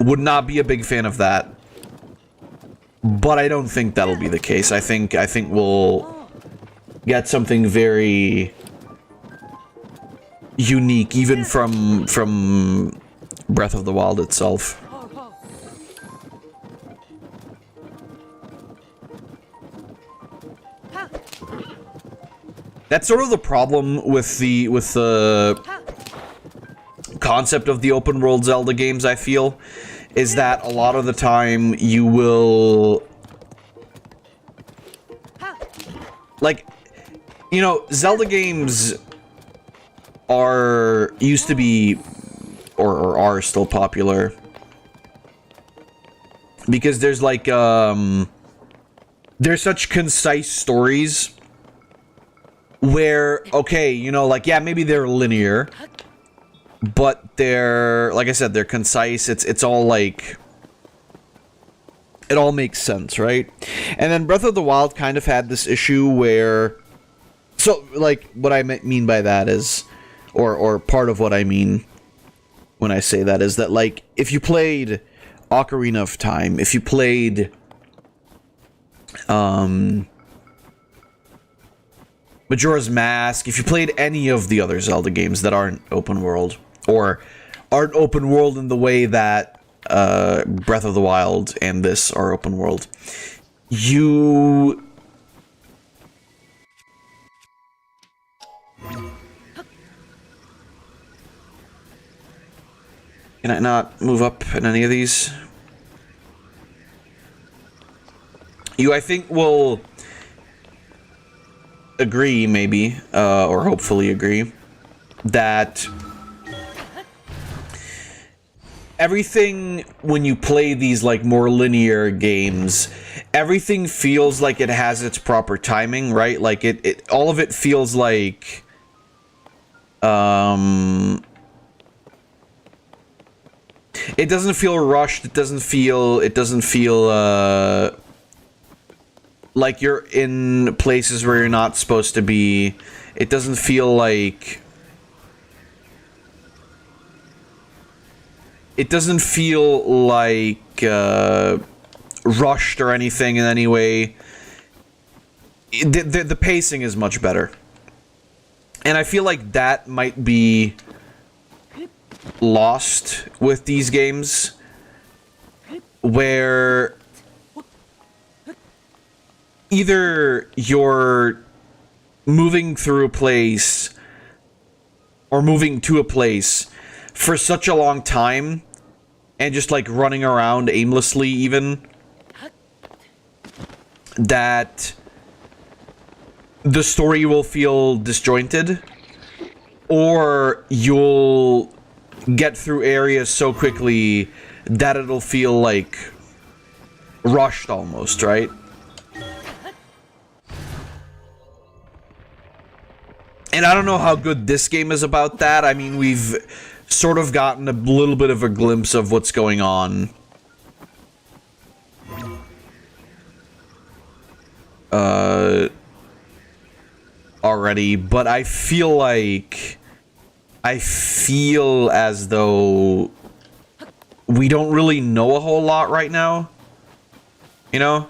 would not be a big fan of that. But I don't think that'll be the case. I think we'll get something very unique, even from Breath of the Wild itself. That's sort of the problem with the concept of the open world Zelda games, I feel, is that a lot of the time you will, like, you know, Zelda games used to be or are still popular because there's like there's such concise stories where, okay, you know, like, yeah, maybe they're linear, but they're, like I said, they're concise. It's all like, it all makes sense, right? And then Breath of the Wild kind of had this issue where, so, like, what I mean by that is, or part of what I mean when I say that is that, like, if you played Ocarina of Time, if you played Majora's Mask, if you played any of the other Zelda games that aren't open world, or aren't open world in the way that Breath of the Wild and this are open world, you... Can I not move up in any of these? You, I think, will agree, maybe, or hopefully agree, that everything, when you play these, like, more linear games, everything feels like it has its proper timing, right? Like, it all of it feels like, it doesn't feel rushed, it doesn't feel, like you're in places where you're not supposed to be. It doesn't feel like... It doesn't feel like rushed or anything in any way. The pacing is much better. And I feel like that might be lost with these games, where either you're moving through a place or moving to a place for such a long time and just like running around aimlessly even, that the story will feel disjointed, or you'll get through areas so quickly that it'll feel like rushed almost, right? And I don't know how good this game is about that. I mean, we've sort of gotten a little bit of a glimpse of what's going on. Already, but I feel as though we don't really know a whole lot right now. You know?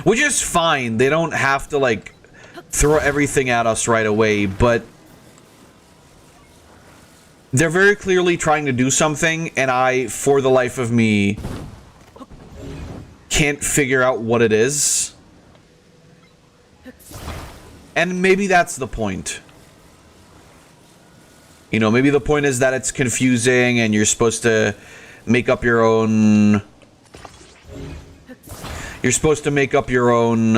Which is fine. They don't have to, like, throw everything at us right away, but they're very clearly trying to do something, and I, for the life of me, can't figure out what it is. And maybe that's the point. You know, maybe the point is that it's confusing and you're supposed to make up your own... You're supposed to make up your own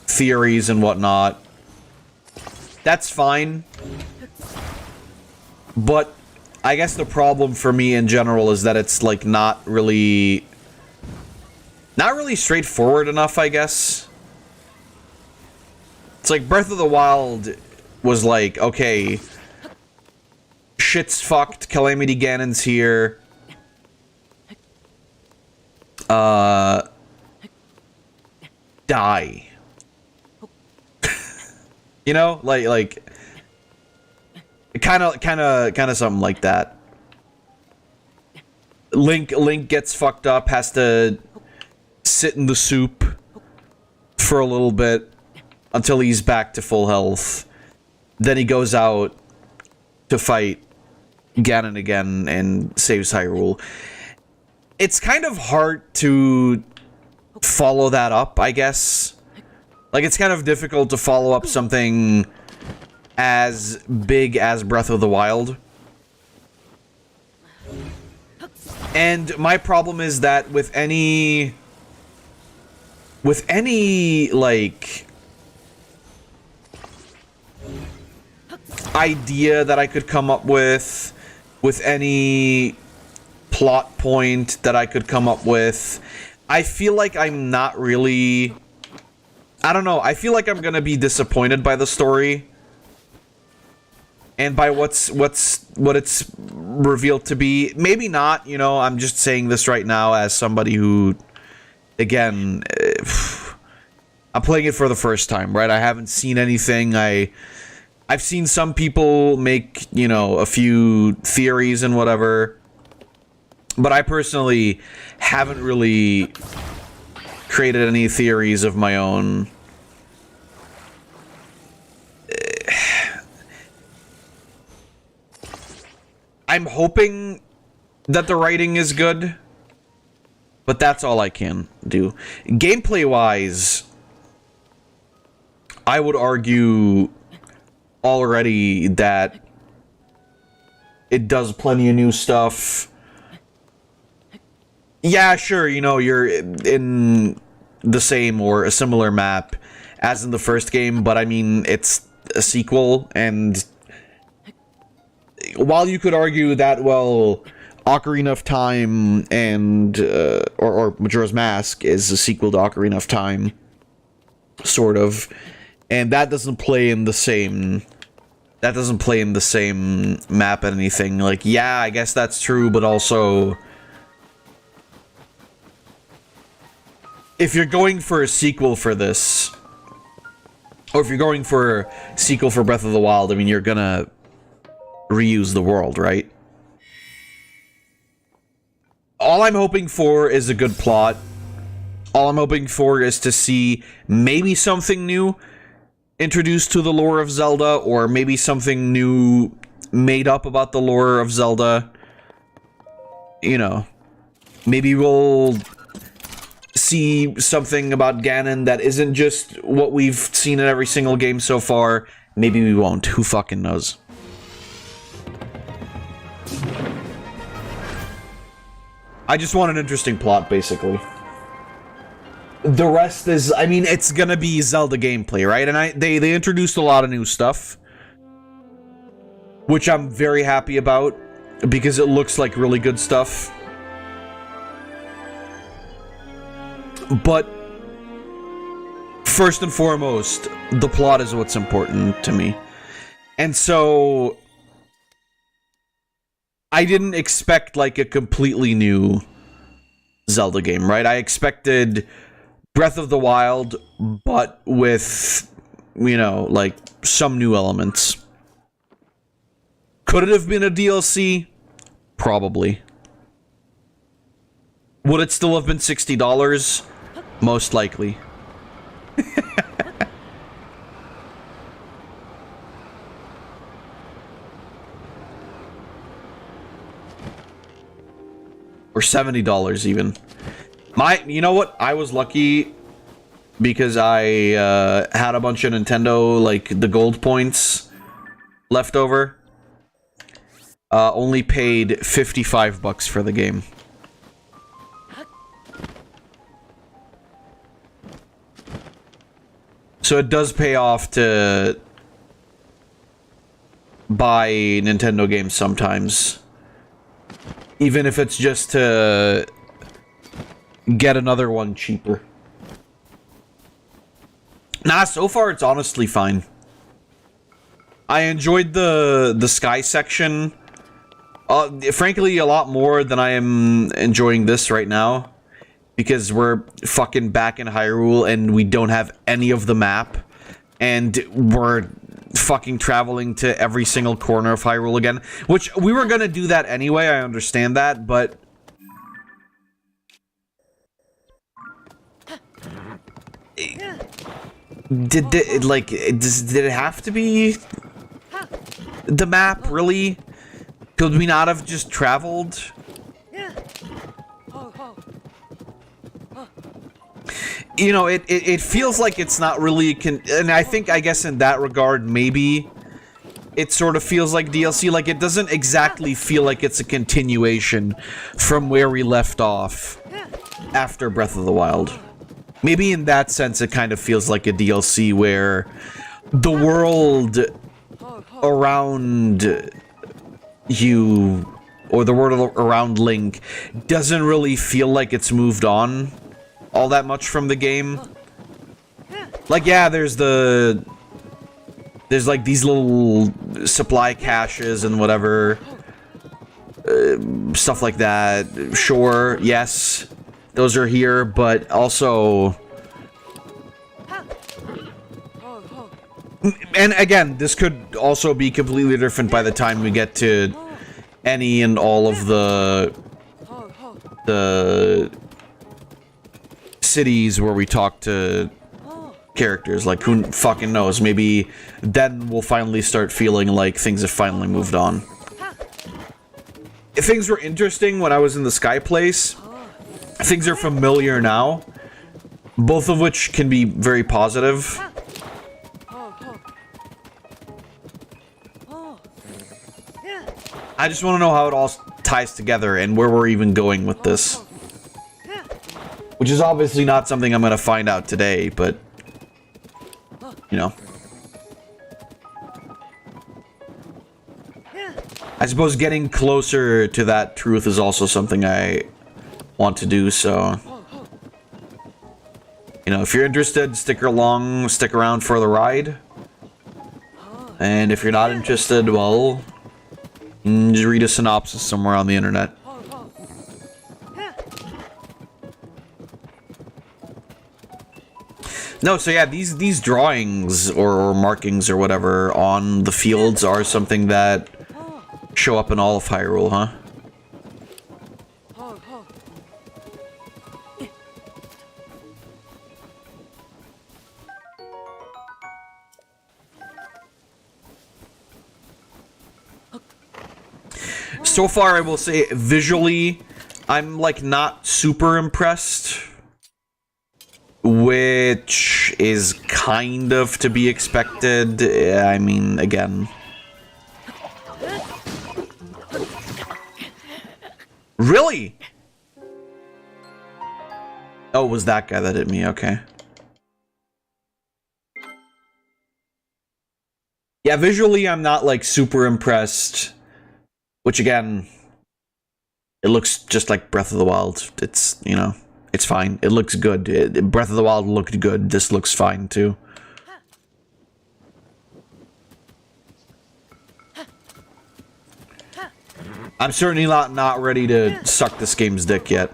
theories and whatnot. That's fine. But I guess the problem for me in general is that it's like not really straightforward enough, I guess. It's like Breath of the Wild was like, okay, shit's fucked, Calamity Ganon's here. Die. You know, like kind of something like that. Link gets fucked up, has to sit in the soup for a little bit until he's back to full health. Then he goes out to fight Ganon again and saves Hyrule. It's kind of hard to follow that up, I guess. Like, it's kind of difficult to follow up something as big as Breath of the Wild. And my problem is that with any, like, idea that I could come up with any plot point that I could come up with, I feel like I'm not really... I don't know, I feel like I'm gonna be disappointed by the story. And by what it's revealed to be. Maybe not, you know, I'm just saying this right now as somebody who, again, I'm playing it for the first time, right? I haven't seen anything. I've seen some people make, you know, a few theories and whatever. But I personally haven't really created any theories of my own. I'm hoping that the writing is good, but that's all I can do. Gameplay-wise, I would argue already that it does plenty of new stuff. Yeah, sure, you know, you're in the same or a similar map as in the first game, but I mean, it's a sequel, and while you could argue that, well, Ocarina of Time and, or Majora's Mask is a sequel to Ocarina of Time, sort of, and that doesn't play in the same map and anything, like, yeah, I guess that's true, but also, if you're going for a sequel for this, or if you're going for a sequel for Breath of the Wild, I mean, you're gonna reuse the world, right? All I'm hoping for is a good plot. All I'm hoping for is to see maybe something new introduced to the lore of Zelda, or maybe something new made up about the lore of Zelda. You know, maybe we'll see something about Ganon that isn't just what we've seen in every single game so far. Maybe we won't. Who fucking knows? I just want an interesting plot, basically. The rest is, I mean, it's gonna be Zelda gameplay, right? And they introduced a lot of new stuff, which I'm very happy about, because it looks like really good stuff. But first and foremost, the plot is what's important to me. And so I didn't expect like a completely new Zelda game, right? I expected Breath of the Wild, but with, you know, like some new elements. Could it have been a DLC? Probably. Would it still have been $60? Most likely. Or $70 even. You know what? I was lucky because I had a bunch of Nintendo, like, the gold points left over. Only paid $55 for the game. So it does pay off to buy Nintendo games sometimes. Even if it's just to get another one cheaper. Nah, so far it's honestly fine. I enjoyed the sky section, frankly, a lot more than I am enjoying this right now. Because we're fucking back in Hyrule and we don't have any of the map. And we're fucking traveling to every single corner of Hyrule again. Which, we were gonna do that anyway, I understand that, but... Did it have to be the map, really? Could we not have just traveled? You know, it feels like it's not really and I guess in that regard, maybe it sort of feels like DLC. Like, it doesn't exactly feel like it's a continuation from where we left off after Breath of the Wild. Maybe in that sense, it kind of feels like a DLC where the world around you, or the world around Link, doesn't really feel like it's moved on all that much from the game. Like, yeah, there's like these little supply caches and whatever, stuff like that. Sure, yes, those are here, but also, and again, this could also be completely different by the time we get to any and all of the cities where we talk to characters. Like, who fucking knows? Maybe then we'll finally start feeling like things have finally moved on. Things were interesting when I was in the Sky Place. Things are familiar now. Both of which can be very positive. I just want to know how it all ties together and where we're even going with this. Which is obviously not something I'm going to find out today, but, you know. I suppose getting closer to that truth is also something I want to do, so... You know, if you're interested, stick around for the ride. And if you're not interested, well... just read a synopsis somewhere on the internet. No, so yeah, these drawings or markings or whatever on the fields are something that show up in all of Hyrule, huh? So far, I will say, visually, I'm, like, not super impressed. Which is kind of to be expected. I mean, again. Really? Oh, it was that guy that hit me, okay. Yeah, visually, I'm not, like, super impressed. Which, again, it looks just like Breath of the Wild. It's, you know... It's fine. It looks good. Breath of the Wild looked good. This looks fine, too. I'm certainly not ready to suck this game's dick yet.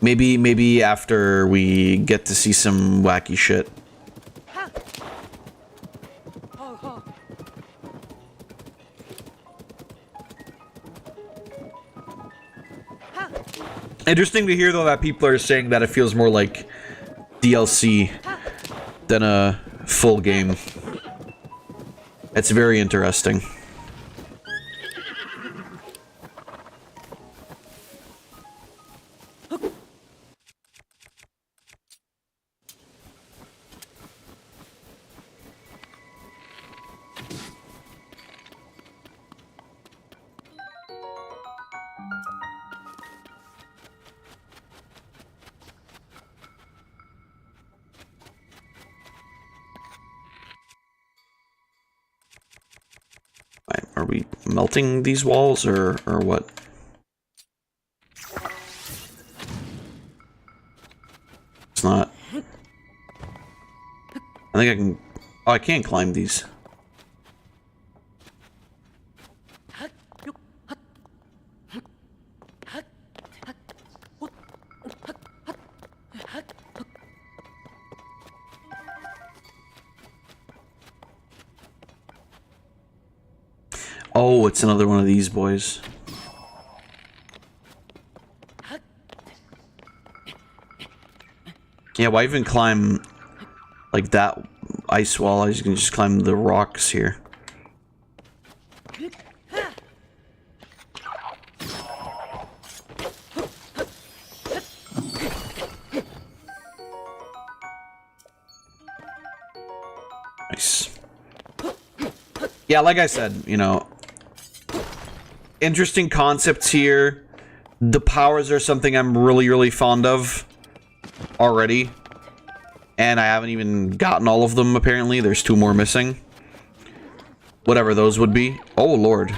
Maybe after we get to see some wacky shit. Interesting to hear, though, that people are saying that it feels more like DLC than a full game. It's very interesting. Are we melting these walls or what? It's not. I think I can... Oh, I can't climb these. Oh, it's another one of these boys. Yeah, why even climb like that ice wall? You can just climb the rocks here. Nice. Yeah, like I said, you know, interesting concepts here. The powers are something I'm really fond of already. And I haven't even gotten all of them, apparently. There's 2 more missing. Whatever those would be. Oh, Lord.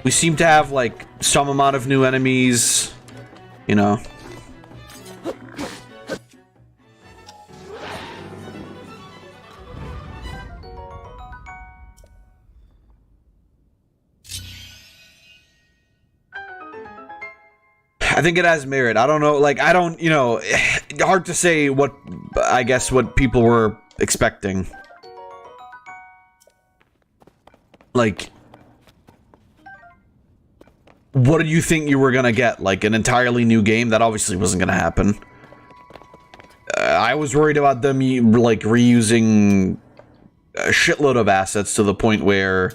We seem to have, like, some amount of new enemies, you know. I think it has merit. I don't know, like, I don't, you know, hard to say what, I guess, what people were expecting. Like... What did you think you were gonna get? Like, an entirely new game? That obviously wasn't gonna happen. I was worried about them, like, reusing a shitload of assets to the point where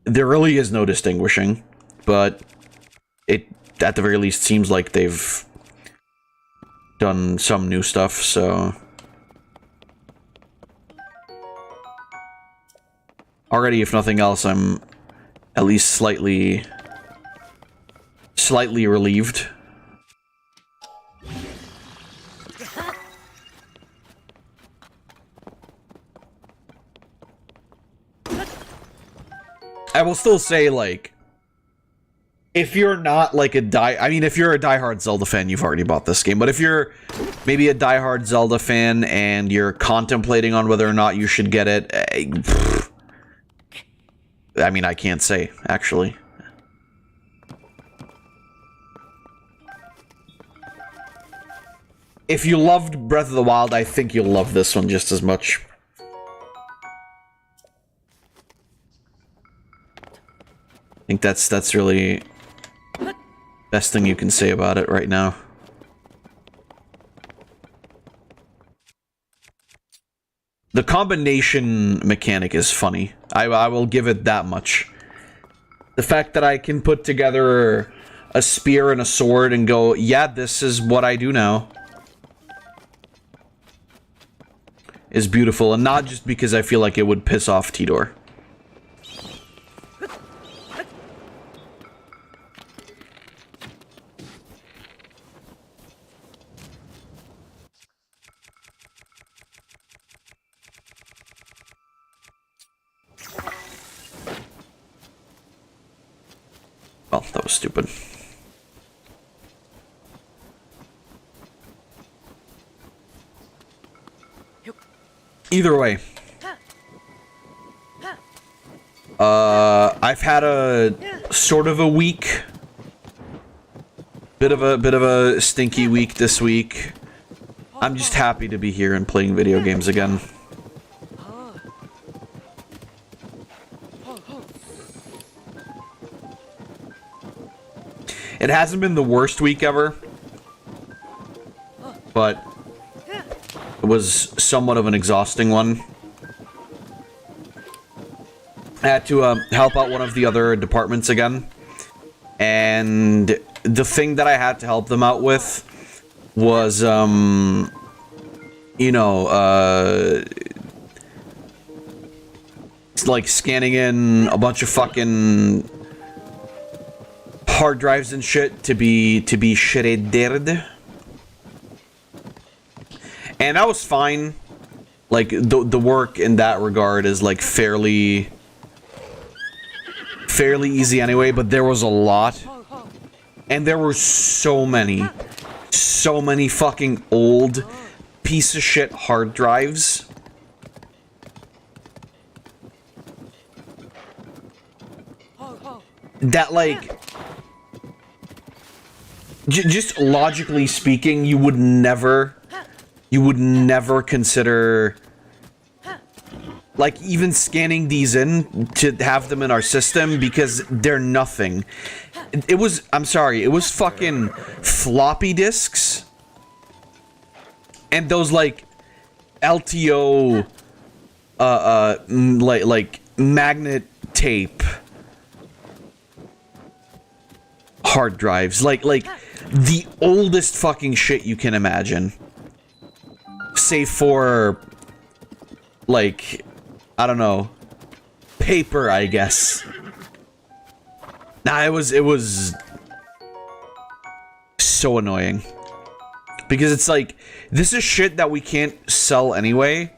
there really is no distinguishing. But it, at the very least, seems like they've done some new stuff, so... Already, if nothing else, I'm at least slightly relieved. I will still say, like, if you're not like I mean, if you're a diehard Zelda fan, you've already bought this game. But if you're maybe a diehard Zelda fan and you're contemplating on whether or not you should get it, I mean, I can't say, actually. If you loved Breath of the Wild, I think you'll love this one just as much. I think that's really best thing you can say about it right now. The combination mechanic is funny. I will give it that much. The fact that I can put together a spear and a sword and go, yeah, this is what I do now, is beautiful, and not just because I feel like it would piss off Tidor. Well, that was stupid. Either way, I've had a sort of a week, bit of a stinky week this week. I'm just happy to be here and playing video games again. It hasn't been the worst week ever. but it was somewhat of an exhausting one. I had to help out one of the other departments again, and the thing that I had to help them out with was, you know, like scanning in a bunch of fucking hard drives and shit to be shredded. And that was fine. Like, the work in that regard is, like, fairly easy anyway, but there was a lot. And there were so many fucking old piece of shit hard drives. That, like, just logically speaking, you would never consider, like, even scanning these in to have them in our system, because they're nothing. It was, I'm sorry, it was fucking floppy disks and those, like, LTO like magnet tape hard drives, like the oldest fucking shit you can imagine, save for, like, I don't know, paper, I guess. Nah, it was so annoying, because it's like, this is shit that we can't sell anyway.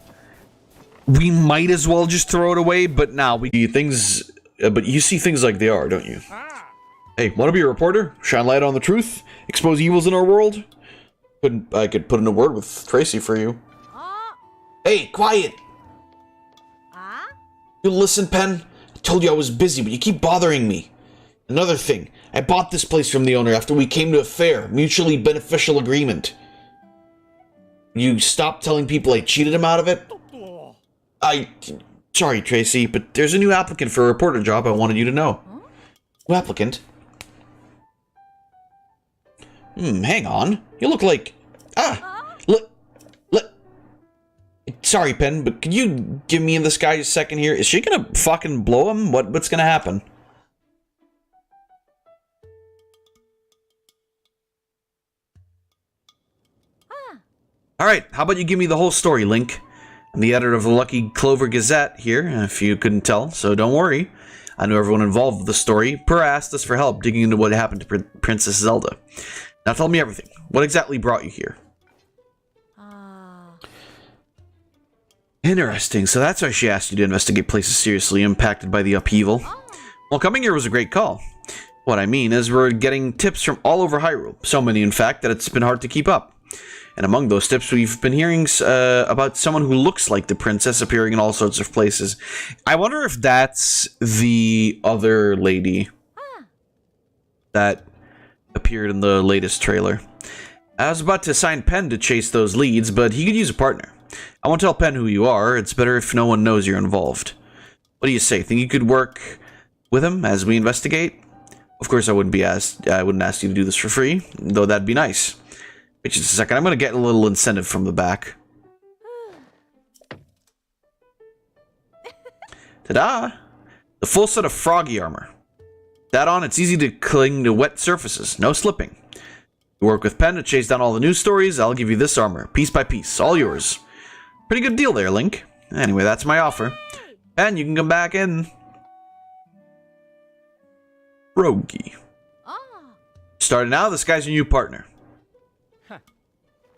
We might as well just throw it away, but now we do things, but you see things like they are, don't you? Hey, want to be a reporter? Shine light on the truth? Expose evils in our world? I could put in a word with Tracy for you. Hey, quiet! You listen, Pen? I told you I was busy, but you keep bothering me. Another thing, I bought this place from the owner after we came to a fair, mutually beneficial agreement. You stopped telling people I cheated him out of it? Sorry, Tracy, but there's a new applicant for a reporter job I wanted you to know. New applicant? Hang on. You look like... Look... Sorry, Pen, but could you give me and this guy a second here? Is she gonna fucking blow him? What's gonna happen? Alright, how about you give me the whole story, Link? I'm the editor of the Lucky Clover Gazette here, if you couldn't tell, so don't worry. I know everyone involved with the story. Per asked us for help digging into what happened to Princess Zelda. Now tell me everything. What exactly brought you here? Interesting, so that's why she asked you to investigate places seriously impacted by the upheaval. Well, coming here was a great call. What I mean is we're getting tips from all over Hyrule. So many, in fact, that it's been hard to keep up. And among those tips, we've been hearing about someone who looks like the princess appearing in all sorts of places. I wonder if that's the other lady that appeared in the latest trailer. I was about to assign Pen to chase those leads, but he could use a partner. I won't tell Pen who you are. It's better if no one knows you're involved. What do you say? Think you could work with him as we investigate? Of course, I wouldn't ask you to do this for free, though that'd be nice. Wait just a second, I'm gonna get a little incentive from the back. Ta-da! The full set of froggy armor. That on, it's easy to cling to wet surfaces, no slipping. You work with Pen to chase down all the news stories, I'll give you this armor, piece by piece, all yours. Pretty good deal there, Link. Anyway, that's my offer. Pen, you can come back in. Rogi. Starting now, this guy's your new partner.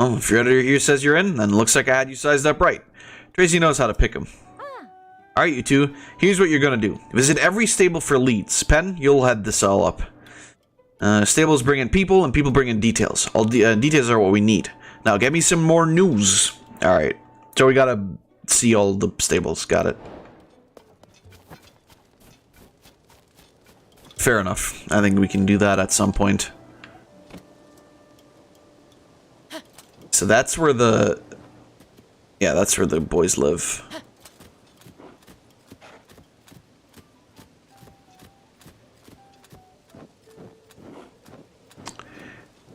Oh, if your editor here says you're in, then it looks like I had you sized up right. Tracy knows how to pick them. Alright, you two, here's what you're gonna do. Visit every stable for leads. Pen, you'll head this all up. Stables bring in people, and people bring in details. All details are what we need. Now, get me some more news. Alright, so we gotta see all the stables. Got it. Fair enough. I think we can do that at some point. So that's where the... Yeah, that's where the boys live.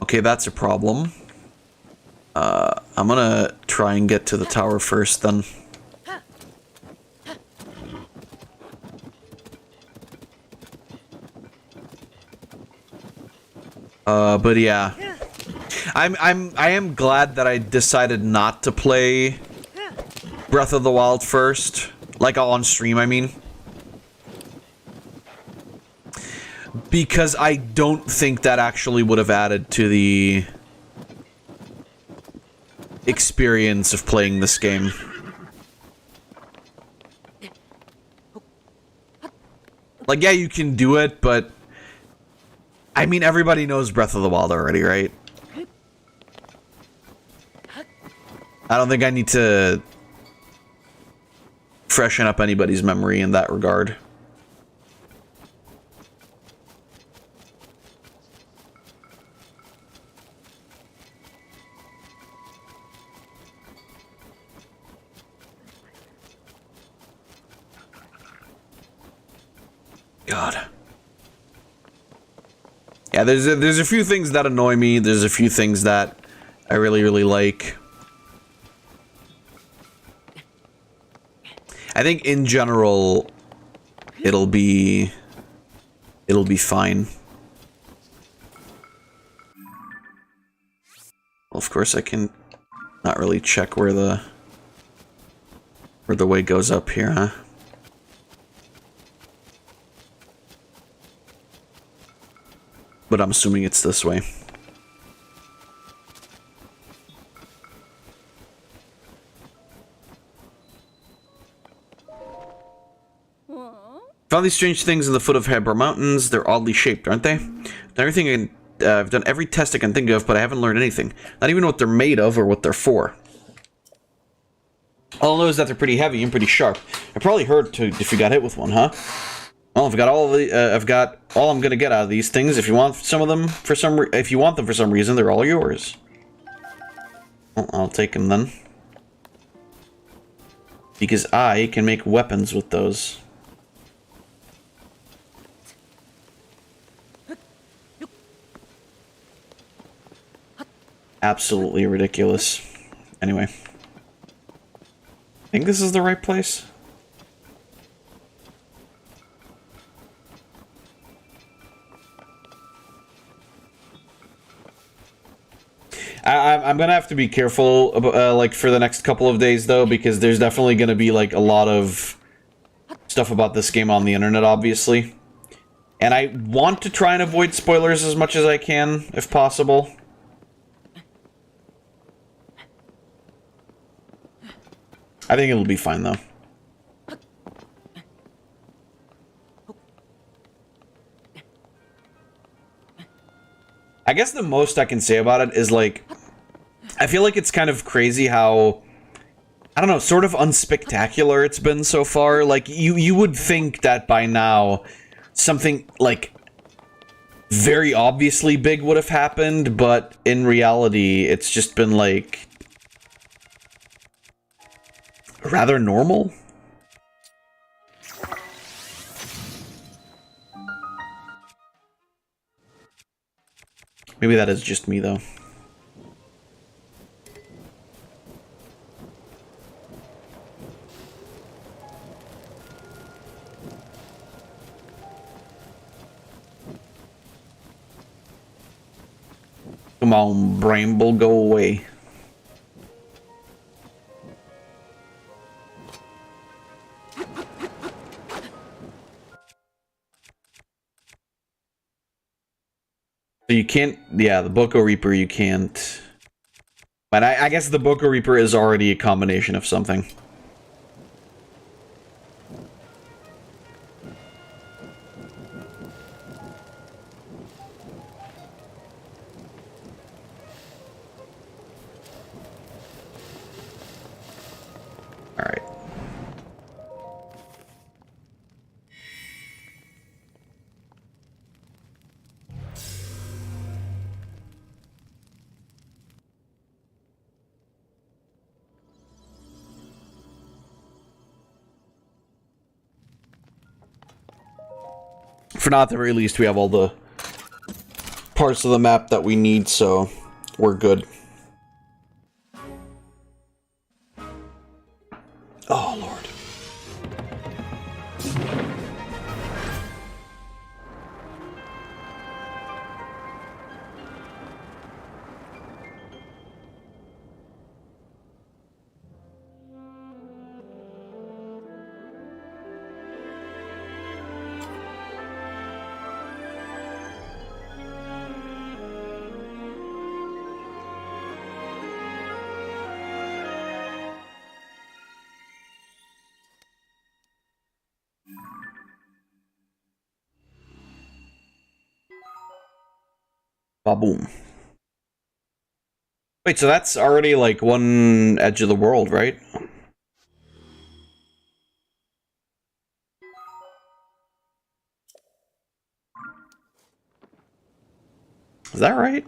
Okay, that's a problem. I'm gonna try and get to the tower first, then. But yeah. I am glad that I decided not to play Breath of the Wild first. Like, on stream, I mean. Because I don't think that actually would have added to the experience of playing this game. Like, yeah, you can do it, but I mean, everybody knows Breath of the Wild already, right? I don't think I need to freshen up anybody's memory in that regard. God. Yeah, there's a few things that annoy me. There's a few things that I really, really like. I think in general, it'll be fine. Well, of course, I can not really check where the way goes up here, huh? But I'm assuming it's this way. Found these strange things in the foot of Hebra Mountains. They're oddly shaped, aren't they? I've done every test I can think of, but I haven't learned anything. Not even what they're made of or what they're for. All I know is that they're pretty heavy and pretty sharp. I probably hurt if you got hit with one, huh? Well, I've got all I'm gonna get out of these things. If you want some of them for some reason, they're all yours. Well, I'll take them then, because I can make weapons with those. Absolutely ridiculous. Anyway, I think this is the right place. I'm gonna have to be careful about, like, for the next couple of days, though, because there's definitely gonna be, like, a lot of stuff about this game on the internet, obviously. And I want to try and avoid spoilers as much as I can, if possible. I think it'll be fine, though. I guess the most I can say about it is, like, I feel like it's kind of crazy how, I don't know, sort of unspectacular it's been so far. Like, you would think that by now something, like, very obviously big would have happened, but in reality, it's just been, like, rather normal. Maybe that is just me, though. Come on, Bramble, go away. So you can't, yeah, the Boko Reaper you can't. But I guess the Boko Reaper is already a combination of something. Alright. For not at the very least, we have all the parts of the map that we need, so we're good. Oh, Lord. Ba-boom. Wait, so that's already like one edge of the world, right? Is that right?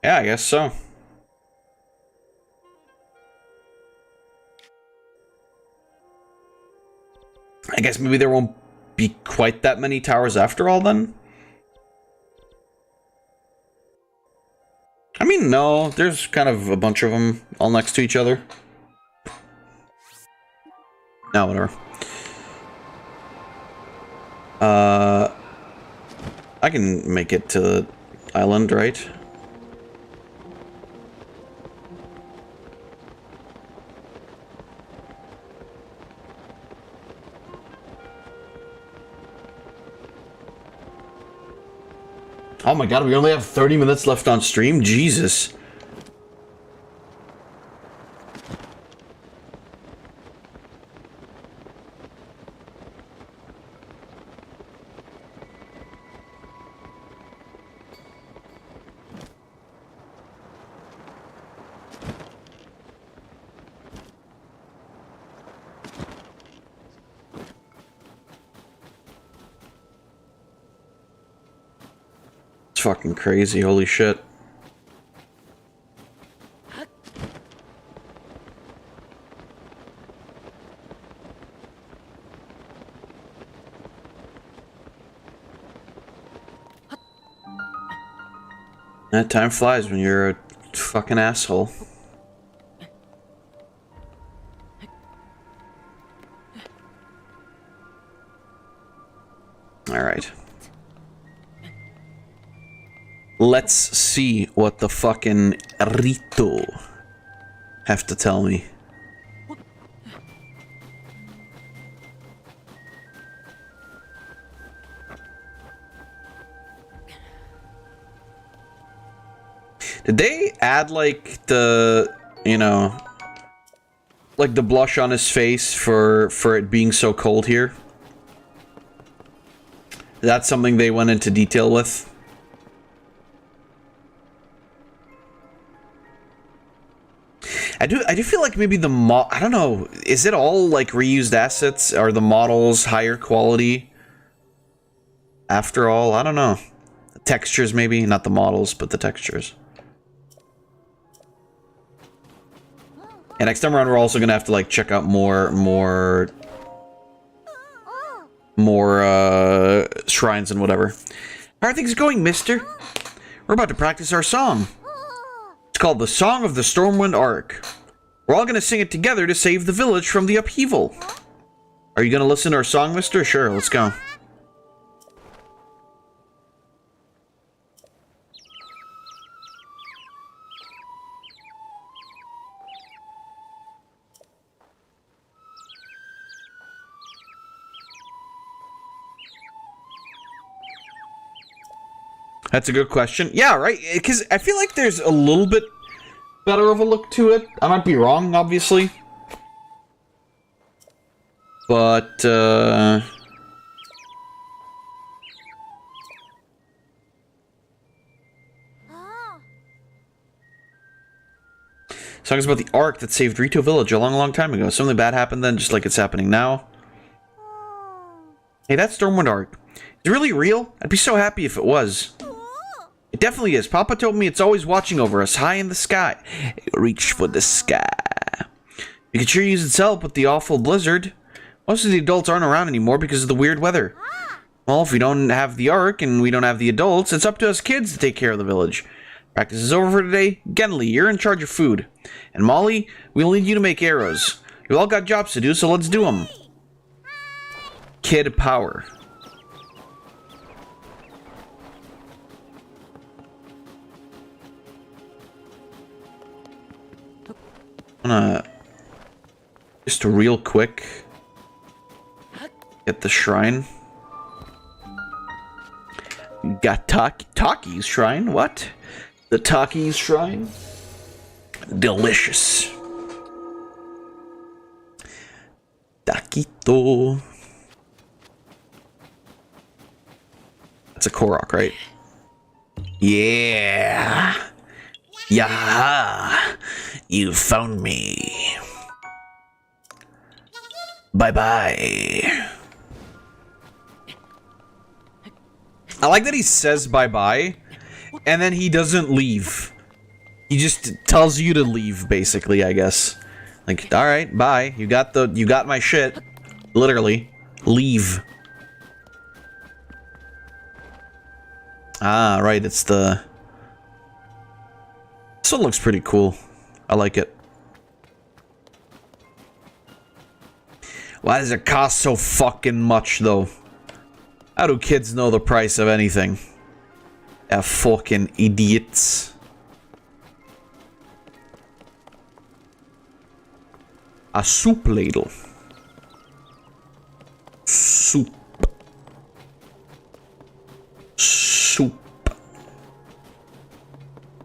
Yeah, I guess so. I guess maybe there won't be quite that many towers after all, then? I mean, no, there's kind of a bunch of them all next to each other. No, whatever. I can make it to the island, right? Oh my god, we only have 30 minutes left on stream? Jesus. Fucking crazy, holy shit. That time flies when you're a fucking asshole. Alright. Let's see what the fucking Rito have to tell me. Did they add like the, you know, like the blush on his face for it being so cold here? That's something they went into detail with. I do feel like maybe the I don't know, is it all like reused assets? Are the models higher quality? After all, I don't know. The textures maybe, not the models, but the textures. And next time around we're also gonna have to like check out more shrines and whatever. How are things going, mister? We're about to practice our song. It's called the Song of the Stormwind Arc. We're all gonna sing it together to save the village from the upheaval. Are you gonna listen to our song, mister? Sure, let's go. That's a good question. Yeah, right? Because I feel like there's a little bit better of a look to it. I might be wrong, obviously. But, Song's about the arc that saved Rito Village a long, long time ago. Something bad happened then, just like it's happening now. Hey, that Stormwind arc. Is it really real? I'd be so happy if it was. It definitely is. Papa told me it's always watching over us, high in the sky. Reach for the sky. You could sure use its help with the awful blizzard. Most of the adults aren't around anymore because of the weird weather. Well, if we don't have the Ark and we don't have the adults, it's up to us kids to take care of the village. Practice is over for today. Genli, you're in charge of food. And Molly, we'll need you to make arrows. You all got jobs to do, so let's do them. Kid power. I'm gonna just real quick get the shrine. Got Taki's shrine. What? The Taki's shrine? Delicious. Taquito. That's a Korok, right? Yeah. Yeah. You found me. Bye-bye. I like that he says bye-bye, and then he doesn't leave. He just tells you to leave, basically, I guess. Like, alright, bye. You got my shit. Literally. Leave. Ah, right, it's the... This one looks pretty cool. I like it. Why does it cost so fucking much, though? How do kids know the price of anything? Fucking idiots. A soup ladle. Soup. Soup.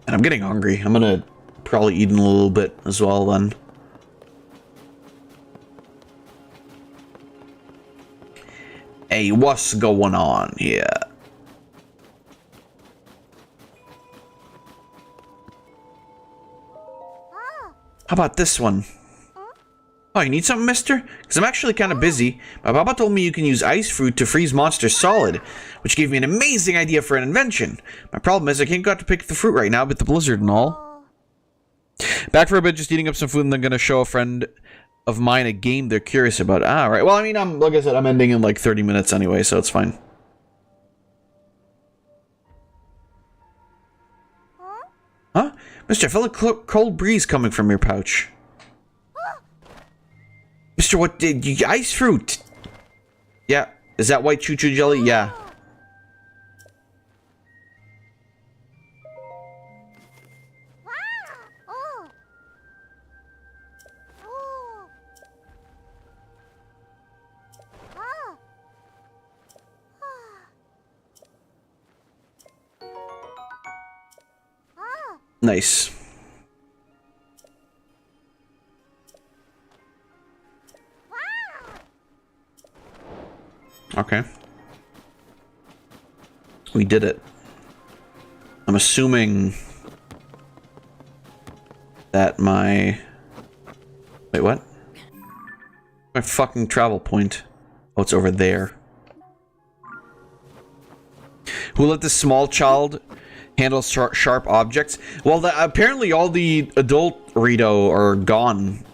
And I'm getting hungry. I'm gonna probably eat in a little bit as well then. Hey, what's going on here? How about this one? Oh, you need something, mister? Because I'm actually kind of busy. My papa told me you can use ice fruit to freeze monsters solid, which gave me an amazing idea for an invention. My problem is I can't go out to pick the fruit right now with the blizzard and all. Back for a bit, just eating up some food, and then gonna show a friend of mine a game they're curious about. Ah, right. Well, I mean, like I said, I'm ending in like 30 minutes anyway, so it's fine. Huh? Mister, I felt a cold breeze coming from your pouch. Mister, what did you... Ice fruit! Yeah. Is that white choo-choo jelly? Yeah. Nice. Okay. We did it. I'm assuming that my... Wait, what? My fucking travel point. Oh, it's over there. Who let this small child handle sharp objects? Well, apparently all the adult Rito are gone.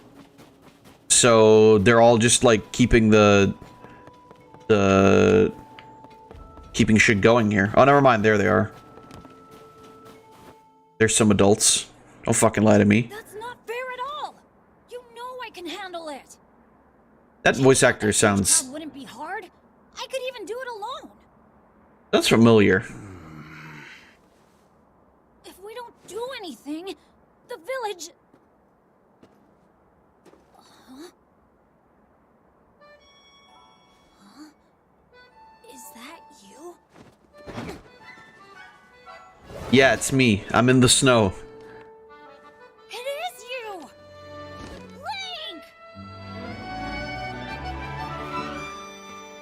So they're all just like keeping keeping shit going here. Oh, never mind. There they are. There's some adults. Don't fucking lie to me. That's not fair at all. You know I can handle it. That voice actor sounds... Wouldn't be hard. I could even do it alone. That's familiar. If we don't do anything, the village... Huh? Huh? Is that you? Yeah, it's me. I'm in the snow. It is you! Link!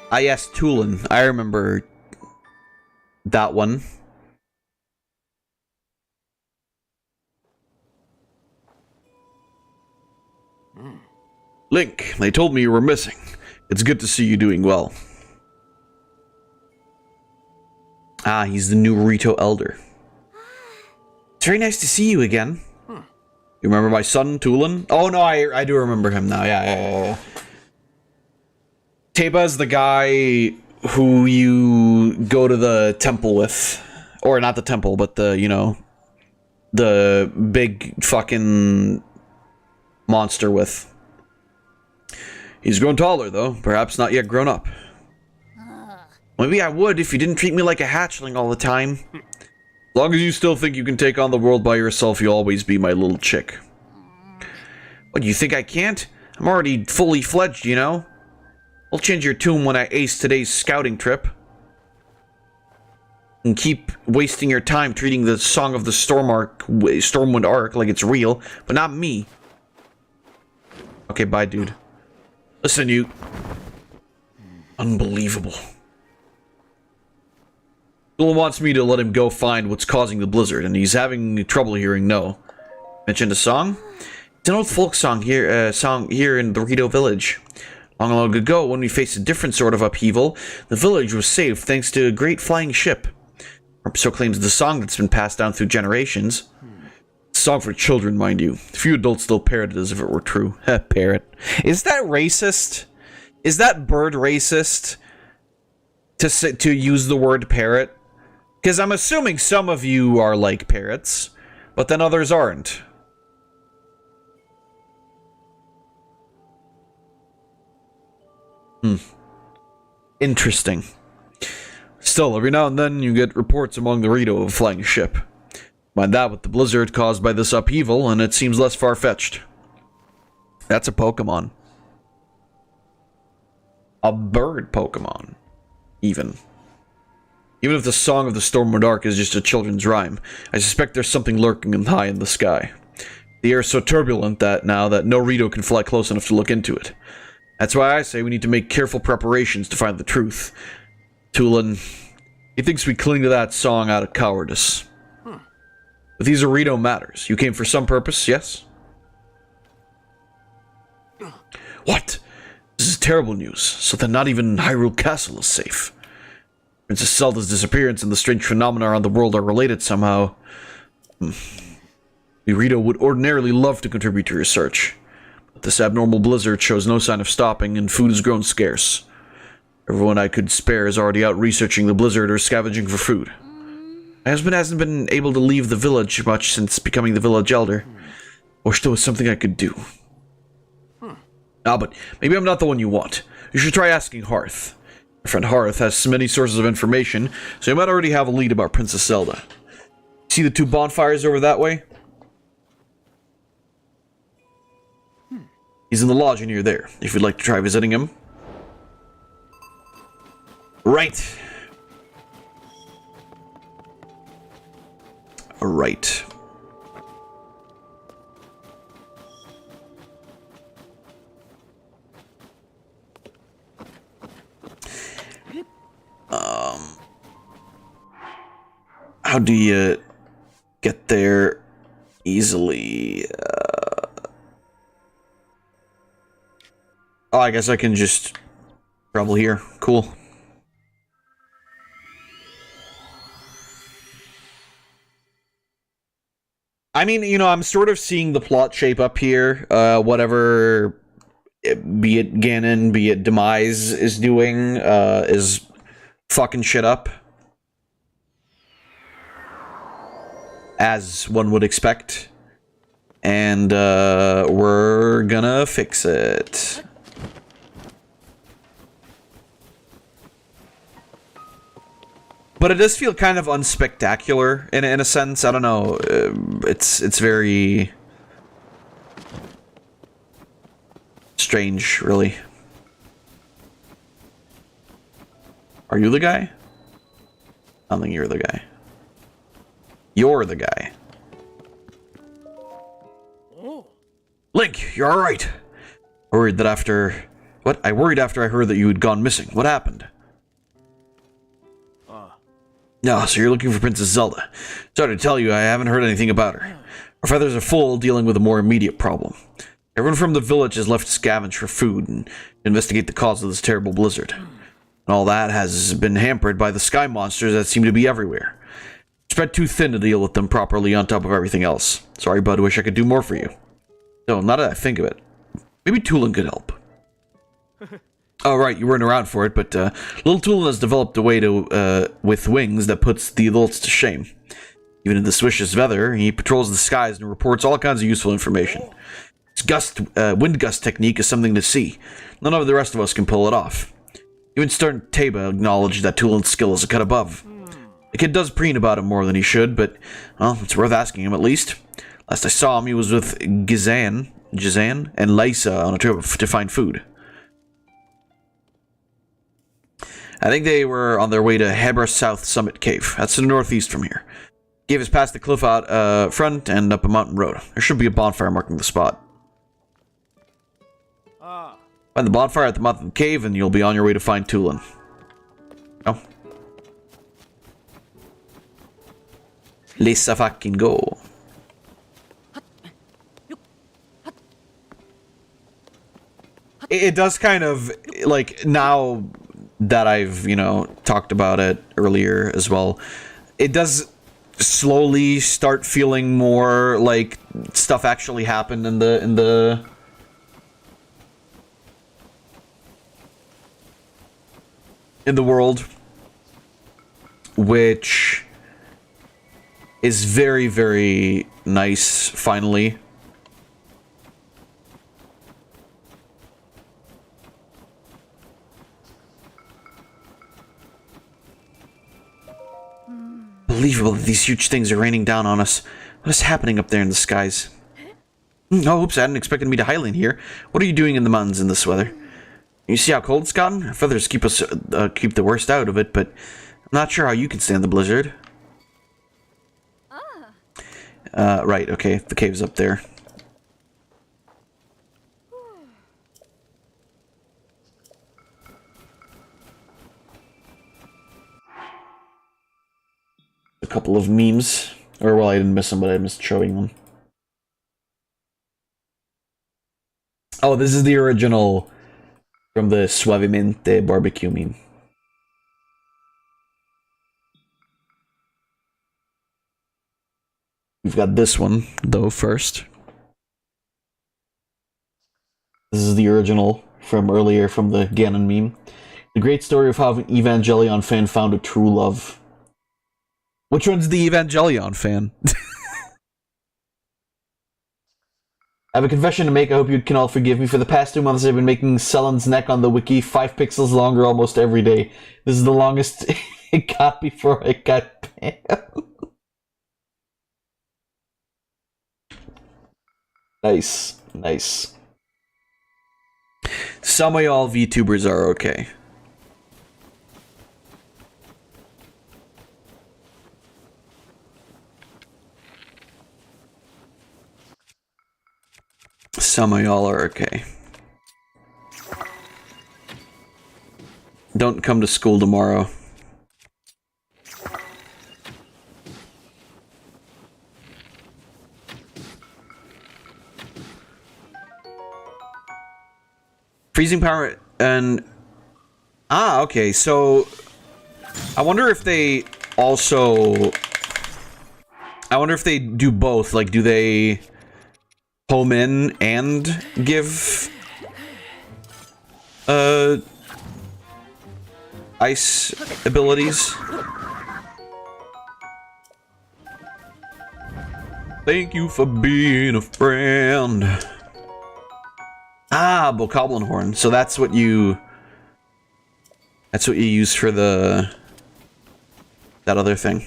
Ah, yes, Tulin. I remember that one. Link, they told me you were missing. It's good to see you doing well. Ah, he's the new Rito Elder. It's very nice to see you again. You remember my son, Tulin? Oh, no, I do remember him now. Yeah. Teba's the guy who you go to the temple with. Or not the temple, but the, you know, the big fucking monster with. He's grown taller, though. Perhaps not yet grown up. Maybe I would if you didn't treat me like a hatchling all the time. As long as you still think you can take on the world by yourself, you'll always be my little chick. What, you think I can't? I'm already fully fledged, you know? I'll change your tune when I ace today's scouting trip. And keep wasting your time treating the Song of the Stormwind Arc like it's real, but not me. Okay, bye, dude. Listen, you... Unbelievable. Dylan wants me to let him go find what's causing the blizzard, and he's having trouble hearing no. Mentioned a song? It's an old folk song here in Burrito Village. Long, long ago, when we faced a different sort of upheaval, the village was saved thanks to a great flying ship. So claims the song that's been passed down through generations. It's a song for children, mind you. Few adults still parrot it as if it were true. Parrot. Is that racist? Is that bird racist? To use the word parrot? Because I'm assuming some of you are like parrots, but then others aren't. Interesting. Still, every now and then you get reports among the Rito of a flying ship. Mind that with the blizzard caused by this upheaval, and it seems less far-fetched. That's a Pokemon. A bird Pokemon. Even if the Song of the Stormwind Arc is just a children's rhyme, I suspect there's something lurking high in the sky. The air is so turbulent that now that no Rito can fly close enough to look into it. That's why I say we need to make careful preparations to find the truth. Tulin, he thinks we cling to that song out of cowardice. But these are Rito matters. You came for some purpose, yes? What? This is terrible news. So then not even Hyrule Castle is safe. Princess Zelda's disappearance and the strange phenomena around the world are related somehow. We Rito would ordinarily love to contribute to research. But this abnormal blizzard shows no sign of stopping, and food has grown scarce. Everyone I could spare is already out researching the blizzard or scavenging for food. My husband hasn't been able to leave the village much since becoming the village elder. Wish there was something I could do. Ah, but maybe I'm not the one you want. You should try asking Hearth. My friend Hearth has many sources of information, so you might already have a lead about Princess Zelda. See the two bonfires over that way? He's in the lodge near there, if you'd like to try visiting him. Right. Right. How do you get there easily? Oh, I guess I can just travel here. Cool. I mean, you know, I'm sort of seeing the plot shape up here. Whatever, be it Ganon, be it Demise is doing, is fucking shit up. As one would expect. And, we're gonna fix it. But it does feel kind of unspectacular in a sense. I don't know. It's very strange, really. Are you the guy? I don't think you're the guy. You're the guy. Link, you're all right. I worried after I heard that you had gone missing. What happened? No, so you're looking for Princess Zelda. Sorry to tell you, I haven't heard anything about her. Our feathers are full, dealing with a more immediate problem. Everyone from the village has left to scavenge for food and investigate the cause of this terrible blizzard. And all that has been hampered by the sky monsters that seem to be everywhere. Spread too thin to deal with them properly on top of everything else. Sorry, bud, wish I could do more for you. No, not that I think of it. Maybe Tulin could help. Oh, right, you weren't around for it, but Little Tool has developed a way to, with wings that puts the adults to shame. Even in the swishes weather, he patrols the skies and reports all kinds of useful information. His wind gust technique is something to see. None of the rest of us can pull it off. Even Stern Taba acknowledged that Toolin's skill is a cut above. The kid does preen about him more than he should, but, well, it's worth asking him at least. Last I saw him, he was with Gizan and Lysa on a trip to find food. I think they were on their way to Hebra South Summit Cave. That's to the northeast from here. Cave is past the cliff out front and up a mountain road. There should be a bonfire marking the spot. Find the bonfire at the mouth of the cave and you'll be on your way to find Tulin. Oh. Let's fucking go. It does kind of, like, now that I've, you know, talked about it earlier as well, it does slowly start feeling more like stuff actually happened in the world, which is very, very nice, finally. Unbelievable that these huge things are raining down on us. What is happening up there in the skies? Oh, oops, I hadn't expected me to highland here. What are you doing in the mountains in this weather? You see how cold it's gotten? Our feathers keep us keep the worst out of it, but I'm not sure how you can stand the blizzard. Right, okay, the cave's up there. A couple of memes. Or, well, I didn't miss them, but I missed showing them. Oh, this is the original from the Suavemente barbecue meme. We've got this one, though, first. This is the original from earlier from the Ganon meme. The great story of how an Evangelion fan found a true love. Which one's the Evangelion fan? I have a confession to make. I hope you can all forgive me. For the past 2 months, I've been making Sellen's neck on the wiki 5 pixels longer almost every day. This is the longest it got before I got banned. Nice. Nice. Some of y'all VTubers are okay. Some of y'all are okay. Don't come to school tomorrow. Freezing power and... Ah, okay, so... I wonder if they also... I wonder if they do both, like, do they... home in and give ice abilities. Thank you for being a friend. Ah, Bokoblin Horn. So that's what you use for that other thing.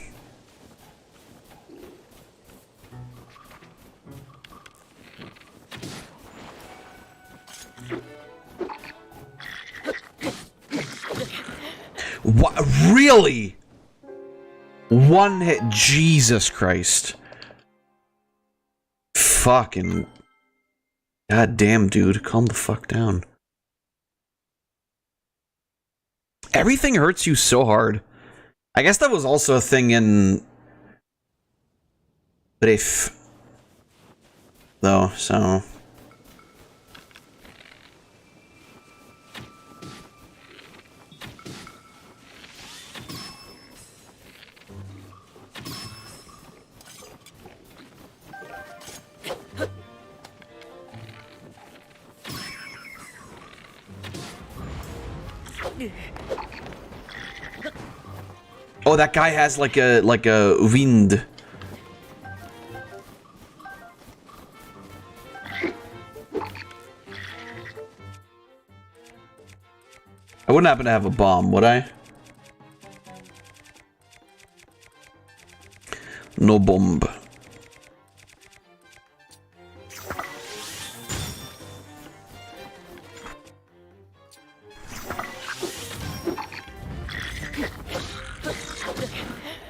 What? Really? One hit? Jesus Christ. Fucking... God damn, dude. Calm the fuck down. Everything hurts you so hard. I guess that was also a thing in... Bref. Though, so... Oh, that guy has like a wind. I wouldn't happen to have a bomb, would I? No bomb.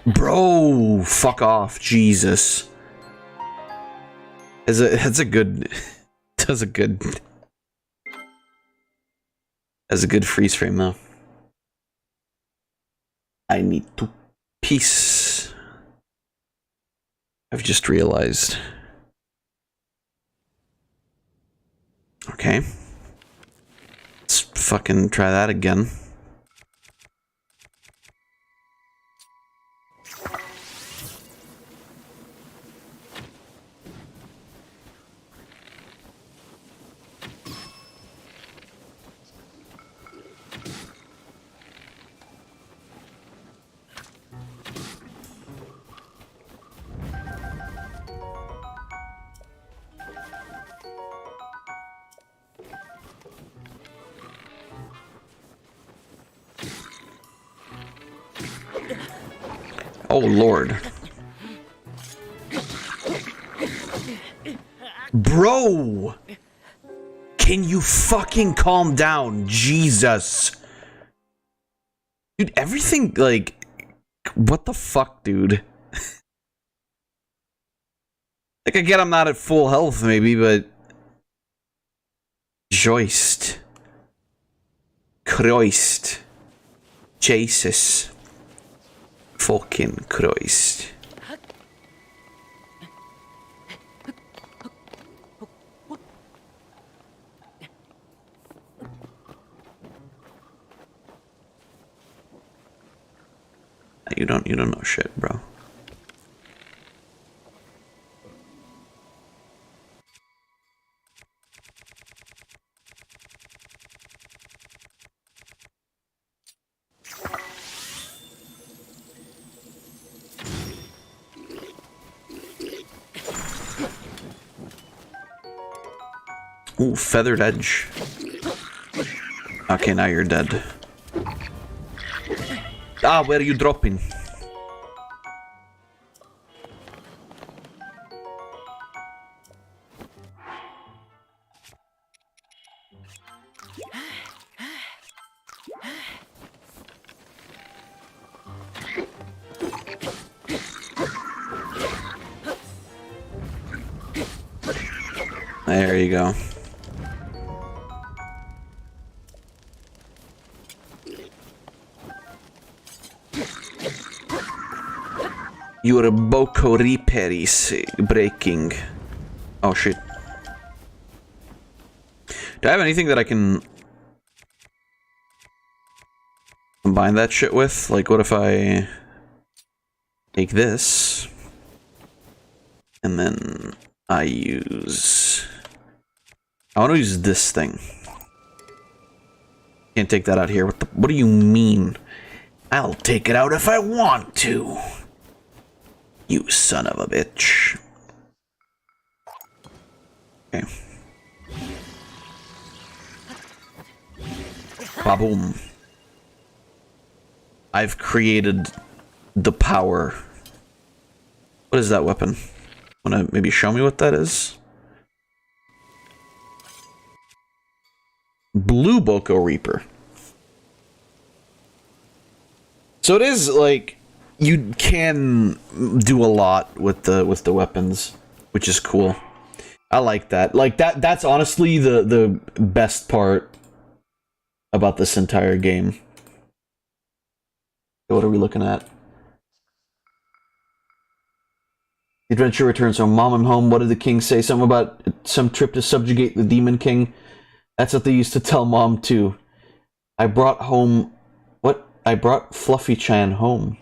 Bro, fuck off, Jesus. That's a good freeze frame though. I need to peace. I've just realized. Okay. Let's fucking try that again. Oh, Lord. Bro! Can you fucking calm down? Jesus. Dude, everything, like... What the fuck, dude? Like, again, I'm not at full health, maybe, but... Joist. Christ. Jesus. Fucking Christ. You don't know shit, bro. Ooh, feathered edge. Okay, now you're dead. Ah, where are you dropping? There you go. Your Boko repair is breaking. Oh shit. Do I have anything that I can combine that shit with? Like, what if I take this and then I use... I want to use this thing. Can't take that out here. What do you mean? I'll take it out if I want to. You son of a bitch. Okay. Ba-boom. I've created the power. What is that weapon? Wanna maybe show me what that is? Blue Boko Reaper. So it is like you can do a lot with the weapons, which is cool. I like that. Like that's honestly the best part about this entire game. What are we looking at? The adventure returns home. Mom, I'm home. What did the king say? Something about some trip to subjugate the demon king. That's what they used to tell Mom too. I brought home... What? I brought Fluffy Chan home.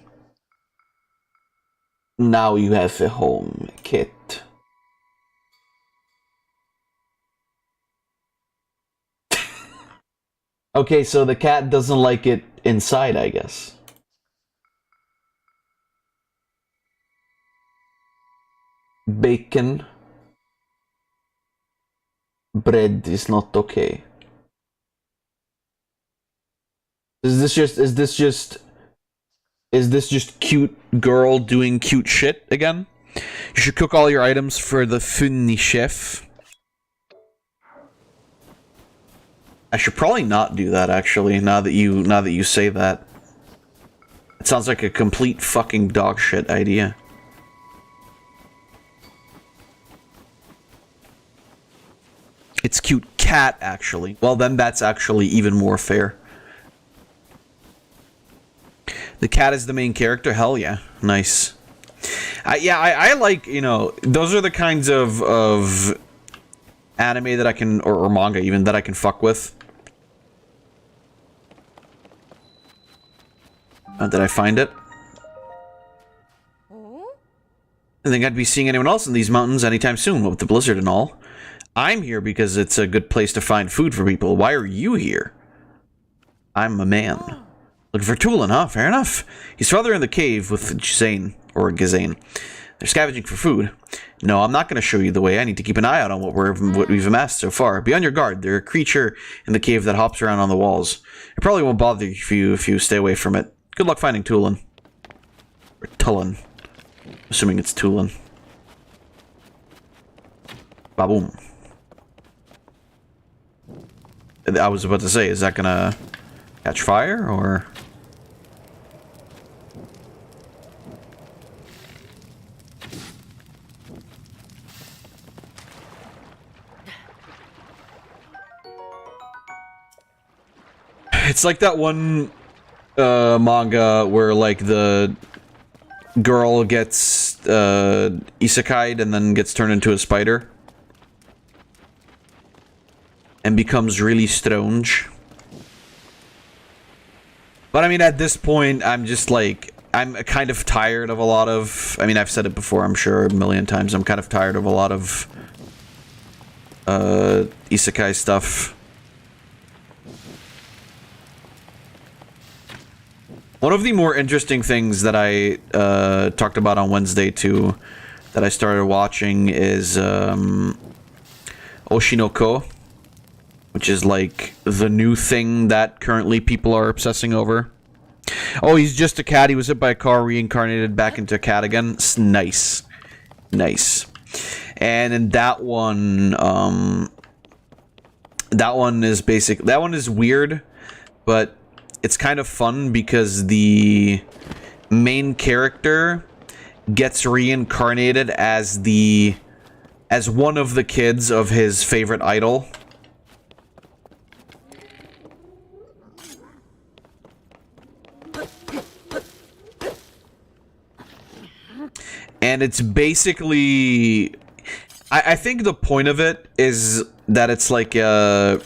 Now you have a home, kid. Okay, so the cat doesn't like it inside, I guess. Bacon. Bread is not okay. Is this just cute girl doing cute shit again? You should cook all your items for the funny chef. I should probably not do that, actually, now that you say that. It sounds like a complete fucking dog shit idea. It's cute cat, actually. Well, then that's actually even more fair. The cat is the main character? Hell yeah. Nice. I like, you know, those are the kinds of anime that I can, or manga even, that I can fuck with. Did I find it? I think I'd be seeing anyone else in these mountains anytime soon, with the blizzard and all. I'm here because it's a good place to find food for people. Why are you here? I'm a man. Looking for Tulin, huh? Fair enough. He's farther in the cave with Gizane, or Gizane. They're scavenging for food. No, I'm not going to show you the way. I need to keep an eye out on what we've amassed so far. Be on your guard. There's a creature in the cave that hops around on the walls. It probably won't bother you if you stay away from it. Good luck finding Tulin. Or Tulin. Assuming it's Tulin. Baboom. I was about to say, is that gonna catch fire, or...? It's like that one manga where, like, the girl gets isekai'd and then gets turned into a spider and becomes really strange. But I mean, at this point, I'm just like, I'm kind of tired of a lot of, I mean, I've said it before, I'm sure, a million times, I'm kind of tired of a lot of isekai stuff. One of the more interesting things that I talked about on Wednesday too, that I started watching, is Oshinoko, which is like the new thing that currently people are obsessing over. Oh, he's just a cat. He was hit by a car, reincarnated back into a cat again. Nice. Nice. And in that one is basic. That one is weird, but it's kind of fun because the main character gets reincarnated as one of the kids of his favorite idol. And it's basically, I think the point of it is that it's like a,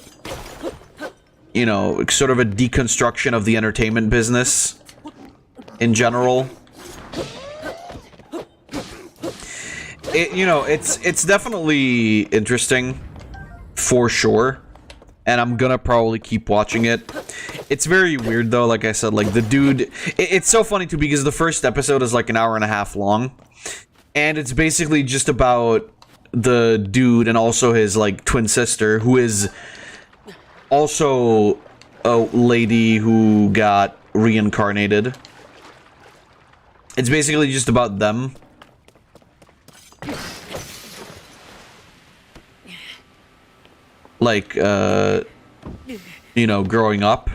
you know, sort of a deconstruction of the entertainment business in general. You know, it's definitely interesting, for sure, and I'm gonna probably keep watching it. It's very weird though, like I said, like the dude, it's so funny too because the first episode is like an hour and a half long, and it's basically just about the dude and also his like twin sister, who is also a lady who got reincarnated. It's basically just about them. Like, you know, growing up.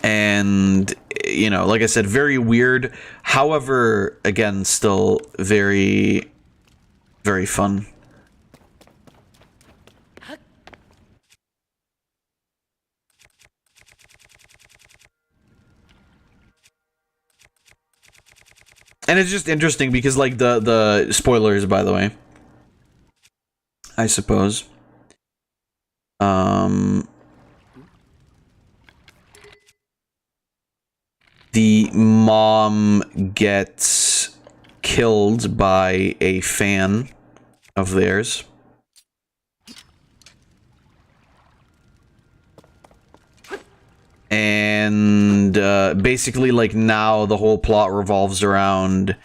And, you know, like I said, very weird. However, again, still very, very fun. And it's just interesting because, like, the spoilers, by the way, I suppose. The mom gets killed by a fan of theirs. And basically, like, now the whole plot revolves around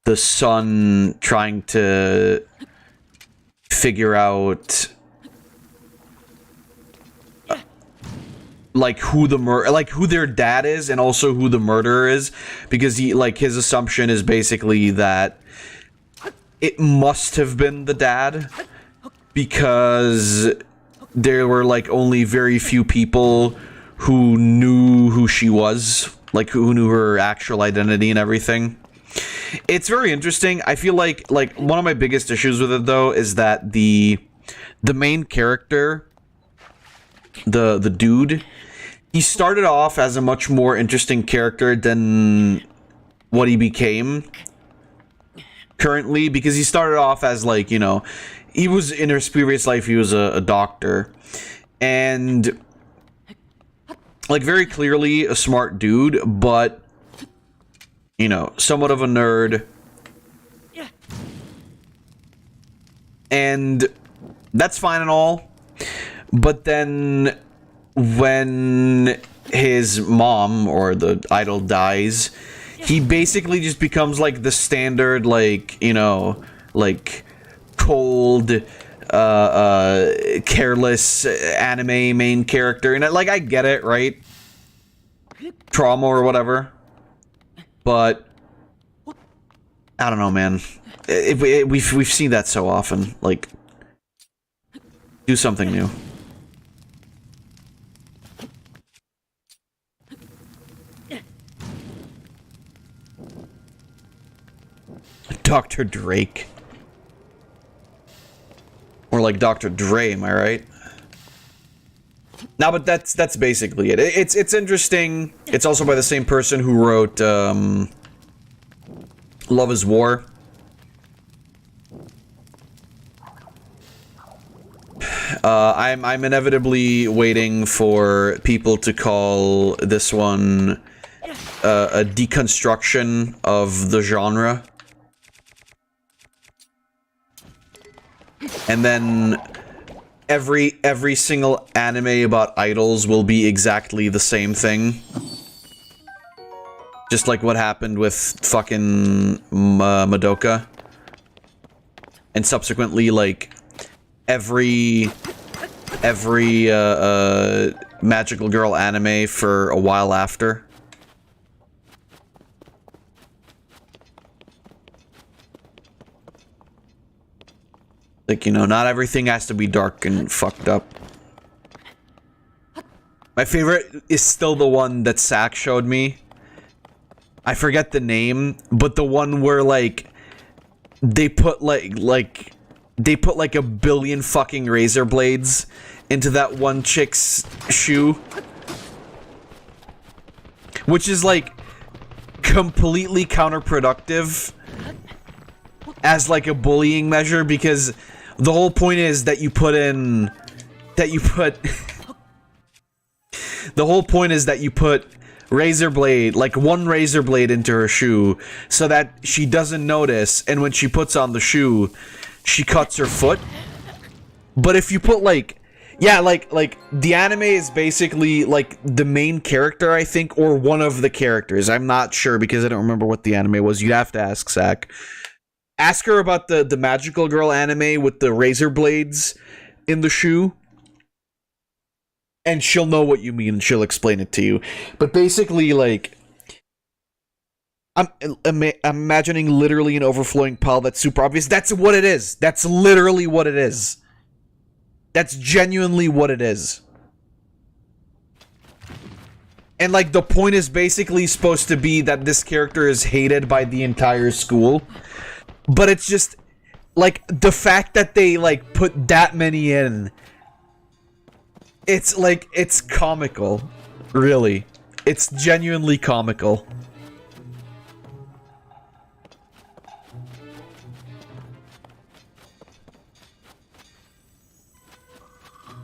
the son trying to figure out like who their dad is, and also who the murderer is, because his assumption is basically that it must have been the dad, because there were like only very few people who knew who she was, like who knew her actual identity and everything. It's very interesting. I feel like one of my biggest issues with it though is that the main character, the dude, he started off as a much more interesting character than what he became currently, because he started off as, like, you know, he was, in his previous life, he was a doctor, and like very clearly a smart dude, but, you know, somewhat of a nerd. And that's fine and all, but then when his mom, or the idol, dies, he basically just becomes like the standard, like, you know, like cold, careless anime main character. And like, I get it, right? Trauma or whatever. But I don't know, man. We've seen that so often. Like, do something new. Dr. Drake. Or like Dr. Dre, am I right? No, but that's basically it. It's interesting. It's also by the same person who wrote Love is War. I'm inevitably waiting for people to call this one a deconstruction of the genre. And then every single anime about idols will be exactly the same thing. Just like what happened with fucking Madoka. And subsequently, like, every magical girl anime for a while after. Like, you know, not everything has to be dark and fucked up. My favorite is still the one that Sack showed me. I forget the name, but the one where, like, they put like a billion fucking razor blades into that one chick's shoe. Which is, like, completely counterproductive as, like, a bullying measure, because the whole point is that the whole point is that you put razor blade, like one razor blade, into her shoe so that she doesn't notice, and when she puts on the shoe, she cuts her foot. But if you put, like, yeah, like the anime is basically like the main character, I think, or one of the characters. I'm not sure because I don't remember what the anime was. You'd have to ask Zach. Ask her about the magical girl anime with the razor blades in the shoe, and she'll know what you mean, and she'll explain it to you. But basically, like, I'm imagining literally an overflowing pile that's super obvious. That's what it is. That's literally what it is. That's genuinely what it is. And, like, the point is basically supposed to be that this character is hated by the entire school. But it's just, like, the fact that they, like, put that many in, it's, like, it's comical. Really. It's genuinely comical.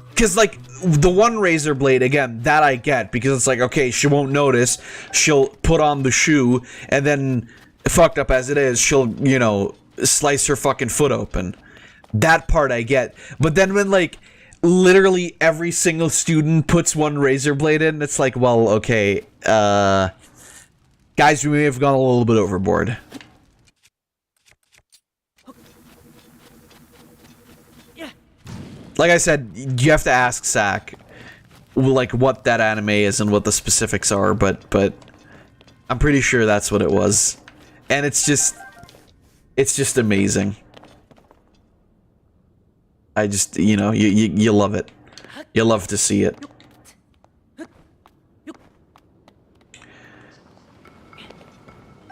Because, like, the one razor blade, again, that I get, because it's like, okay, she won't notice, she'll put on the shoe, and then, fucked up as it is, she'll, you know, slice her fucking foot open. That part I get. But then when, like, literally every single student puts one razor blade in, it's like, well, okay, guys, we may have gone a little bit overboard. Like I said, you have to ask Zach, like, what that anime is and what the specifics are, but I'm pretty sure that's what it was. And it's just amazing. I just, you know, you love it. You love to see it.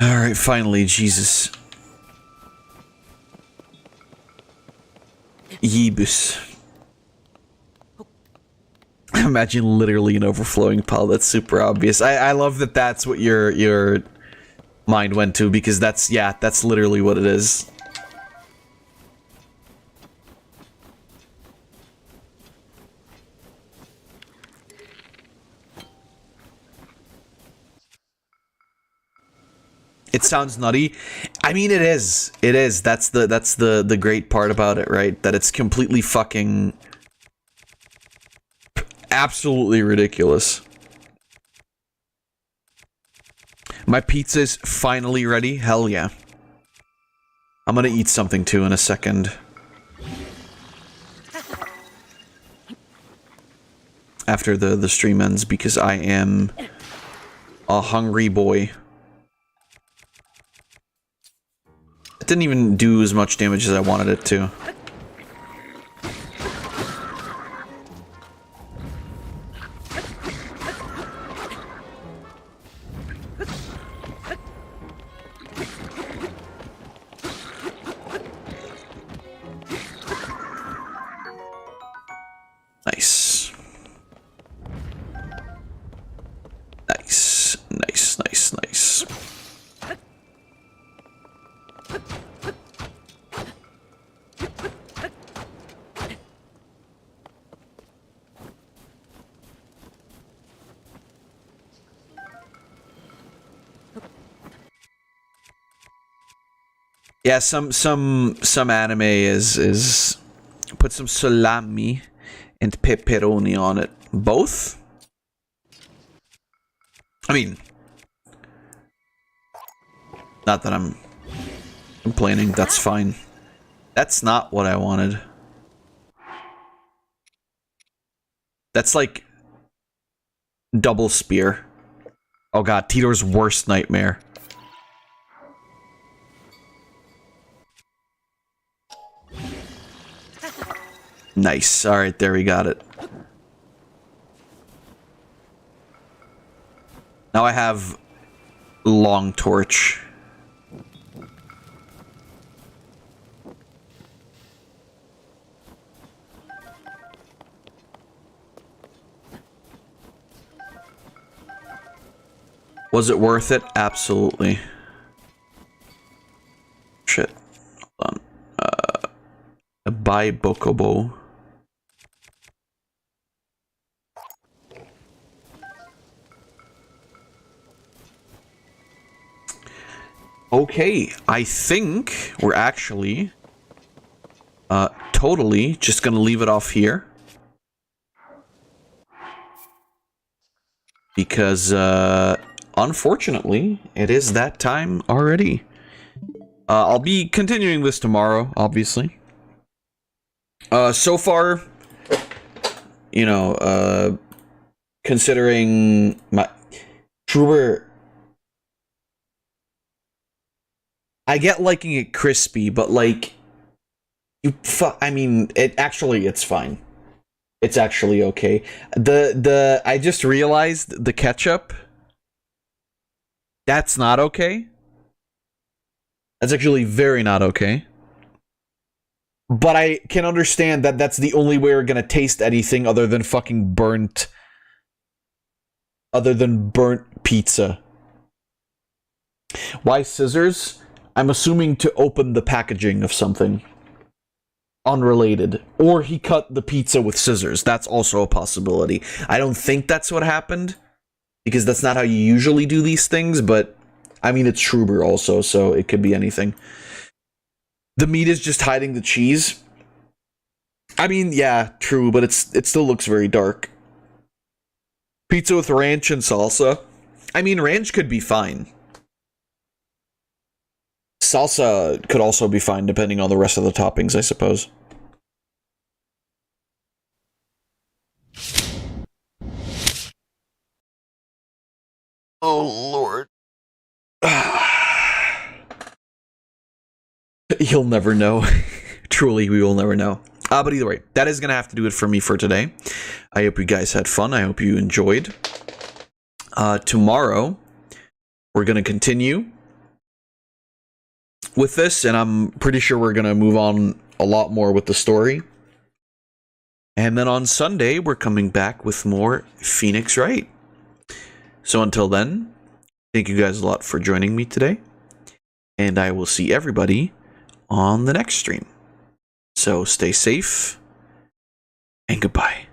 Alright, finally, Jesus. Yeebus. Imagine literally an overflowing pile. That's super obvious. I love that that's what your mind went to, because that's literally what it is. It sounds nutty. I mean, it is. It is. That's the great part about it, right? That it's completely fucking absolutely ridiculous. My pizza's finally ready. Hell yeah. I'm gonna eat something too in a second. After the stream ends, because I am a hungry boy. It didn't even do as much damage as I wanted it to. Nice. Nice, nice, nice, nice. Yeah, some anime is put some salami and pepperoni on it. Both? I mean, not that I'm complaining, that's fine. That's not what I wanted. That's like double spear. Oh god, Titor's worst nightmare. Nice. Alright, there we got it. Now I have long torch. Was it worth it? Absolutely. Shit. Hold on. Buy Bokobo. Okay, I think we're actually totally just gonna leave it off here. Because unfortunately, it is that time already. I'll be continuing this tomorrow, obviously. So far, you know, considering my Trooper, I get liking it crispy, but like, I mean, it's fine. It's actually okay. I just realized the ketchup, that's not okay. That's actually very not okay. But I can understand that that's the only way we're gonna taste anything other than fucking burnt pizza. Why scissors? I'm assuming to open the packaging of something. Unrelated. Or he cut the pizza with scissors. That's also a possibility. I don't think that's what happened, because that's not how you usually do these things, but I mean, it's Shroob also, so it could be anything. The meat is just hiding the cheese. I mean, yeah, true, but it still looks very dark. Pizza with ranch and salsa. I mean, ranch could be fine. Salsa could also be fine depending on the rest of the toppings, I suppose. Oh, Lord. You'll never know. Truly, we will never know. But either way, that is going to have to do it for me for today. I hope you guys had fun. I hope you enjoyed. Tomorrow, we're going to continue with this, and I'm pretty sure we're going to move on a lot more with the story. And then on Sunday, we're coming back with more Phoenix Wright. So until then, thank you guys a lot for joining me today. And I will see everybody on the next stream. So stay safe and goodbye.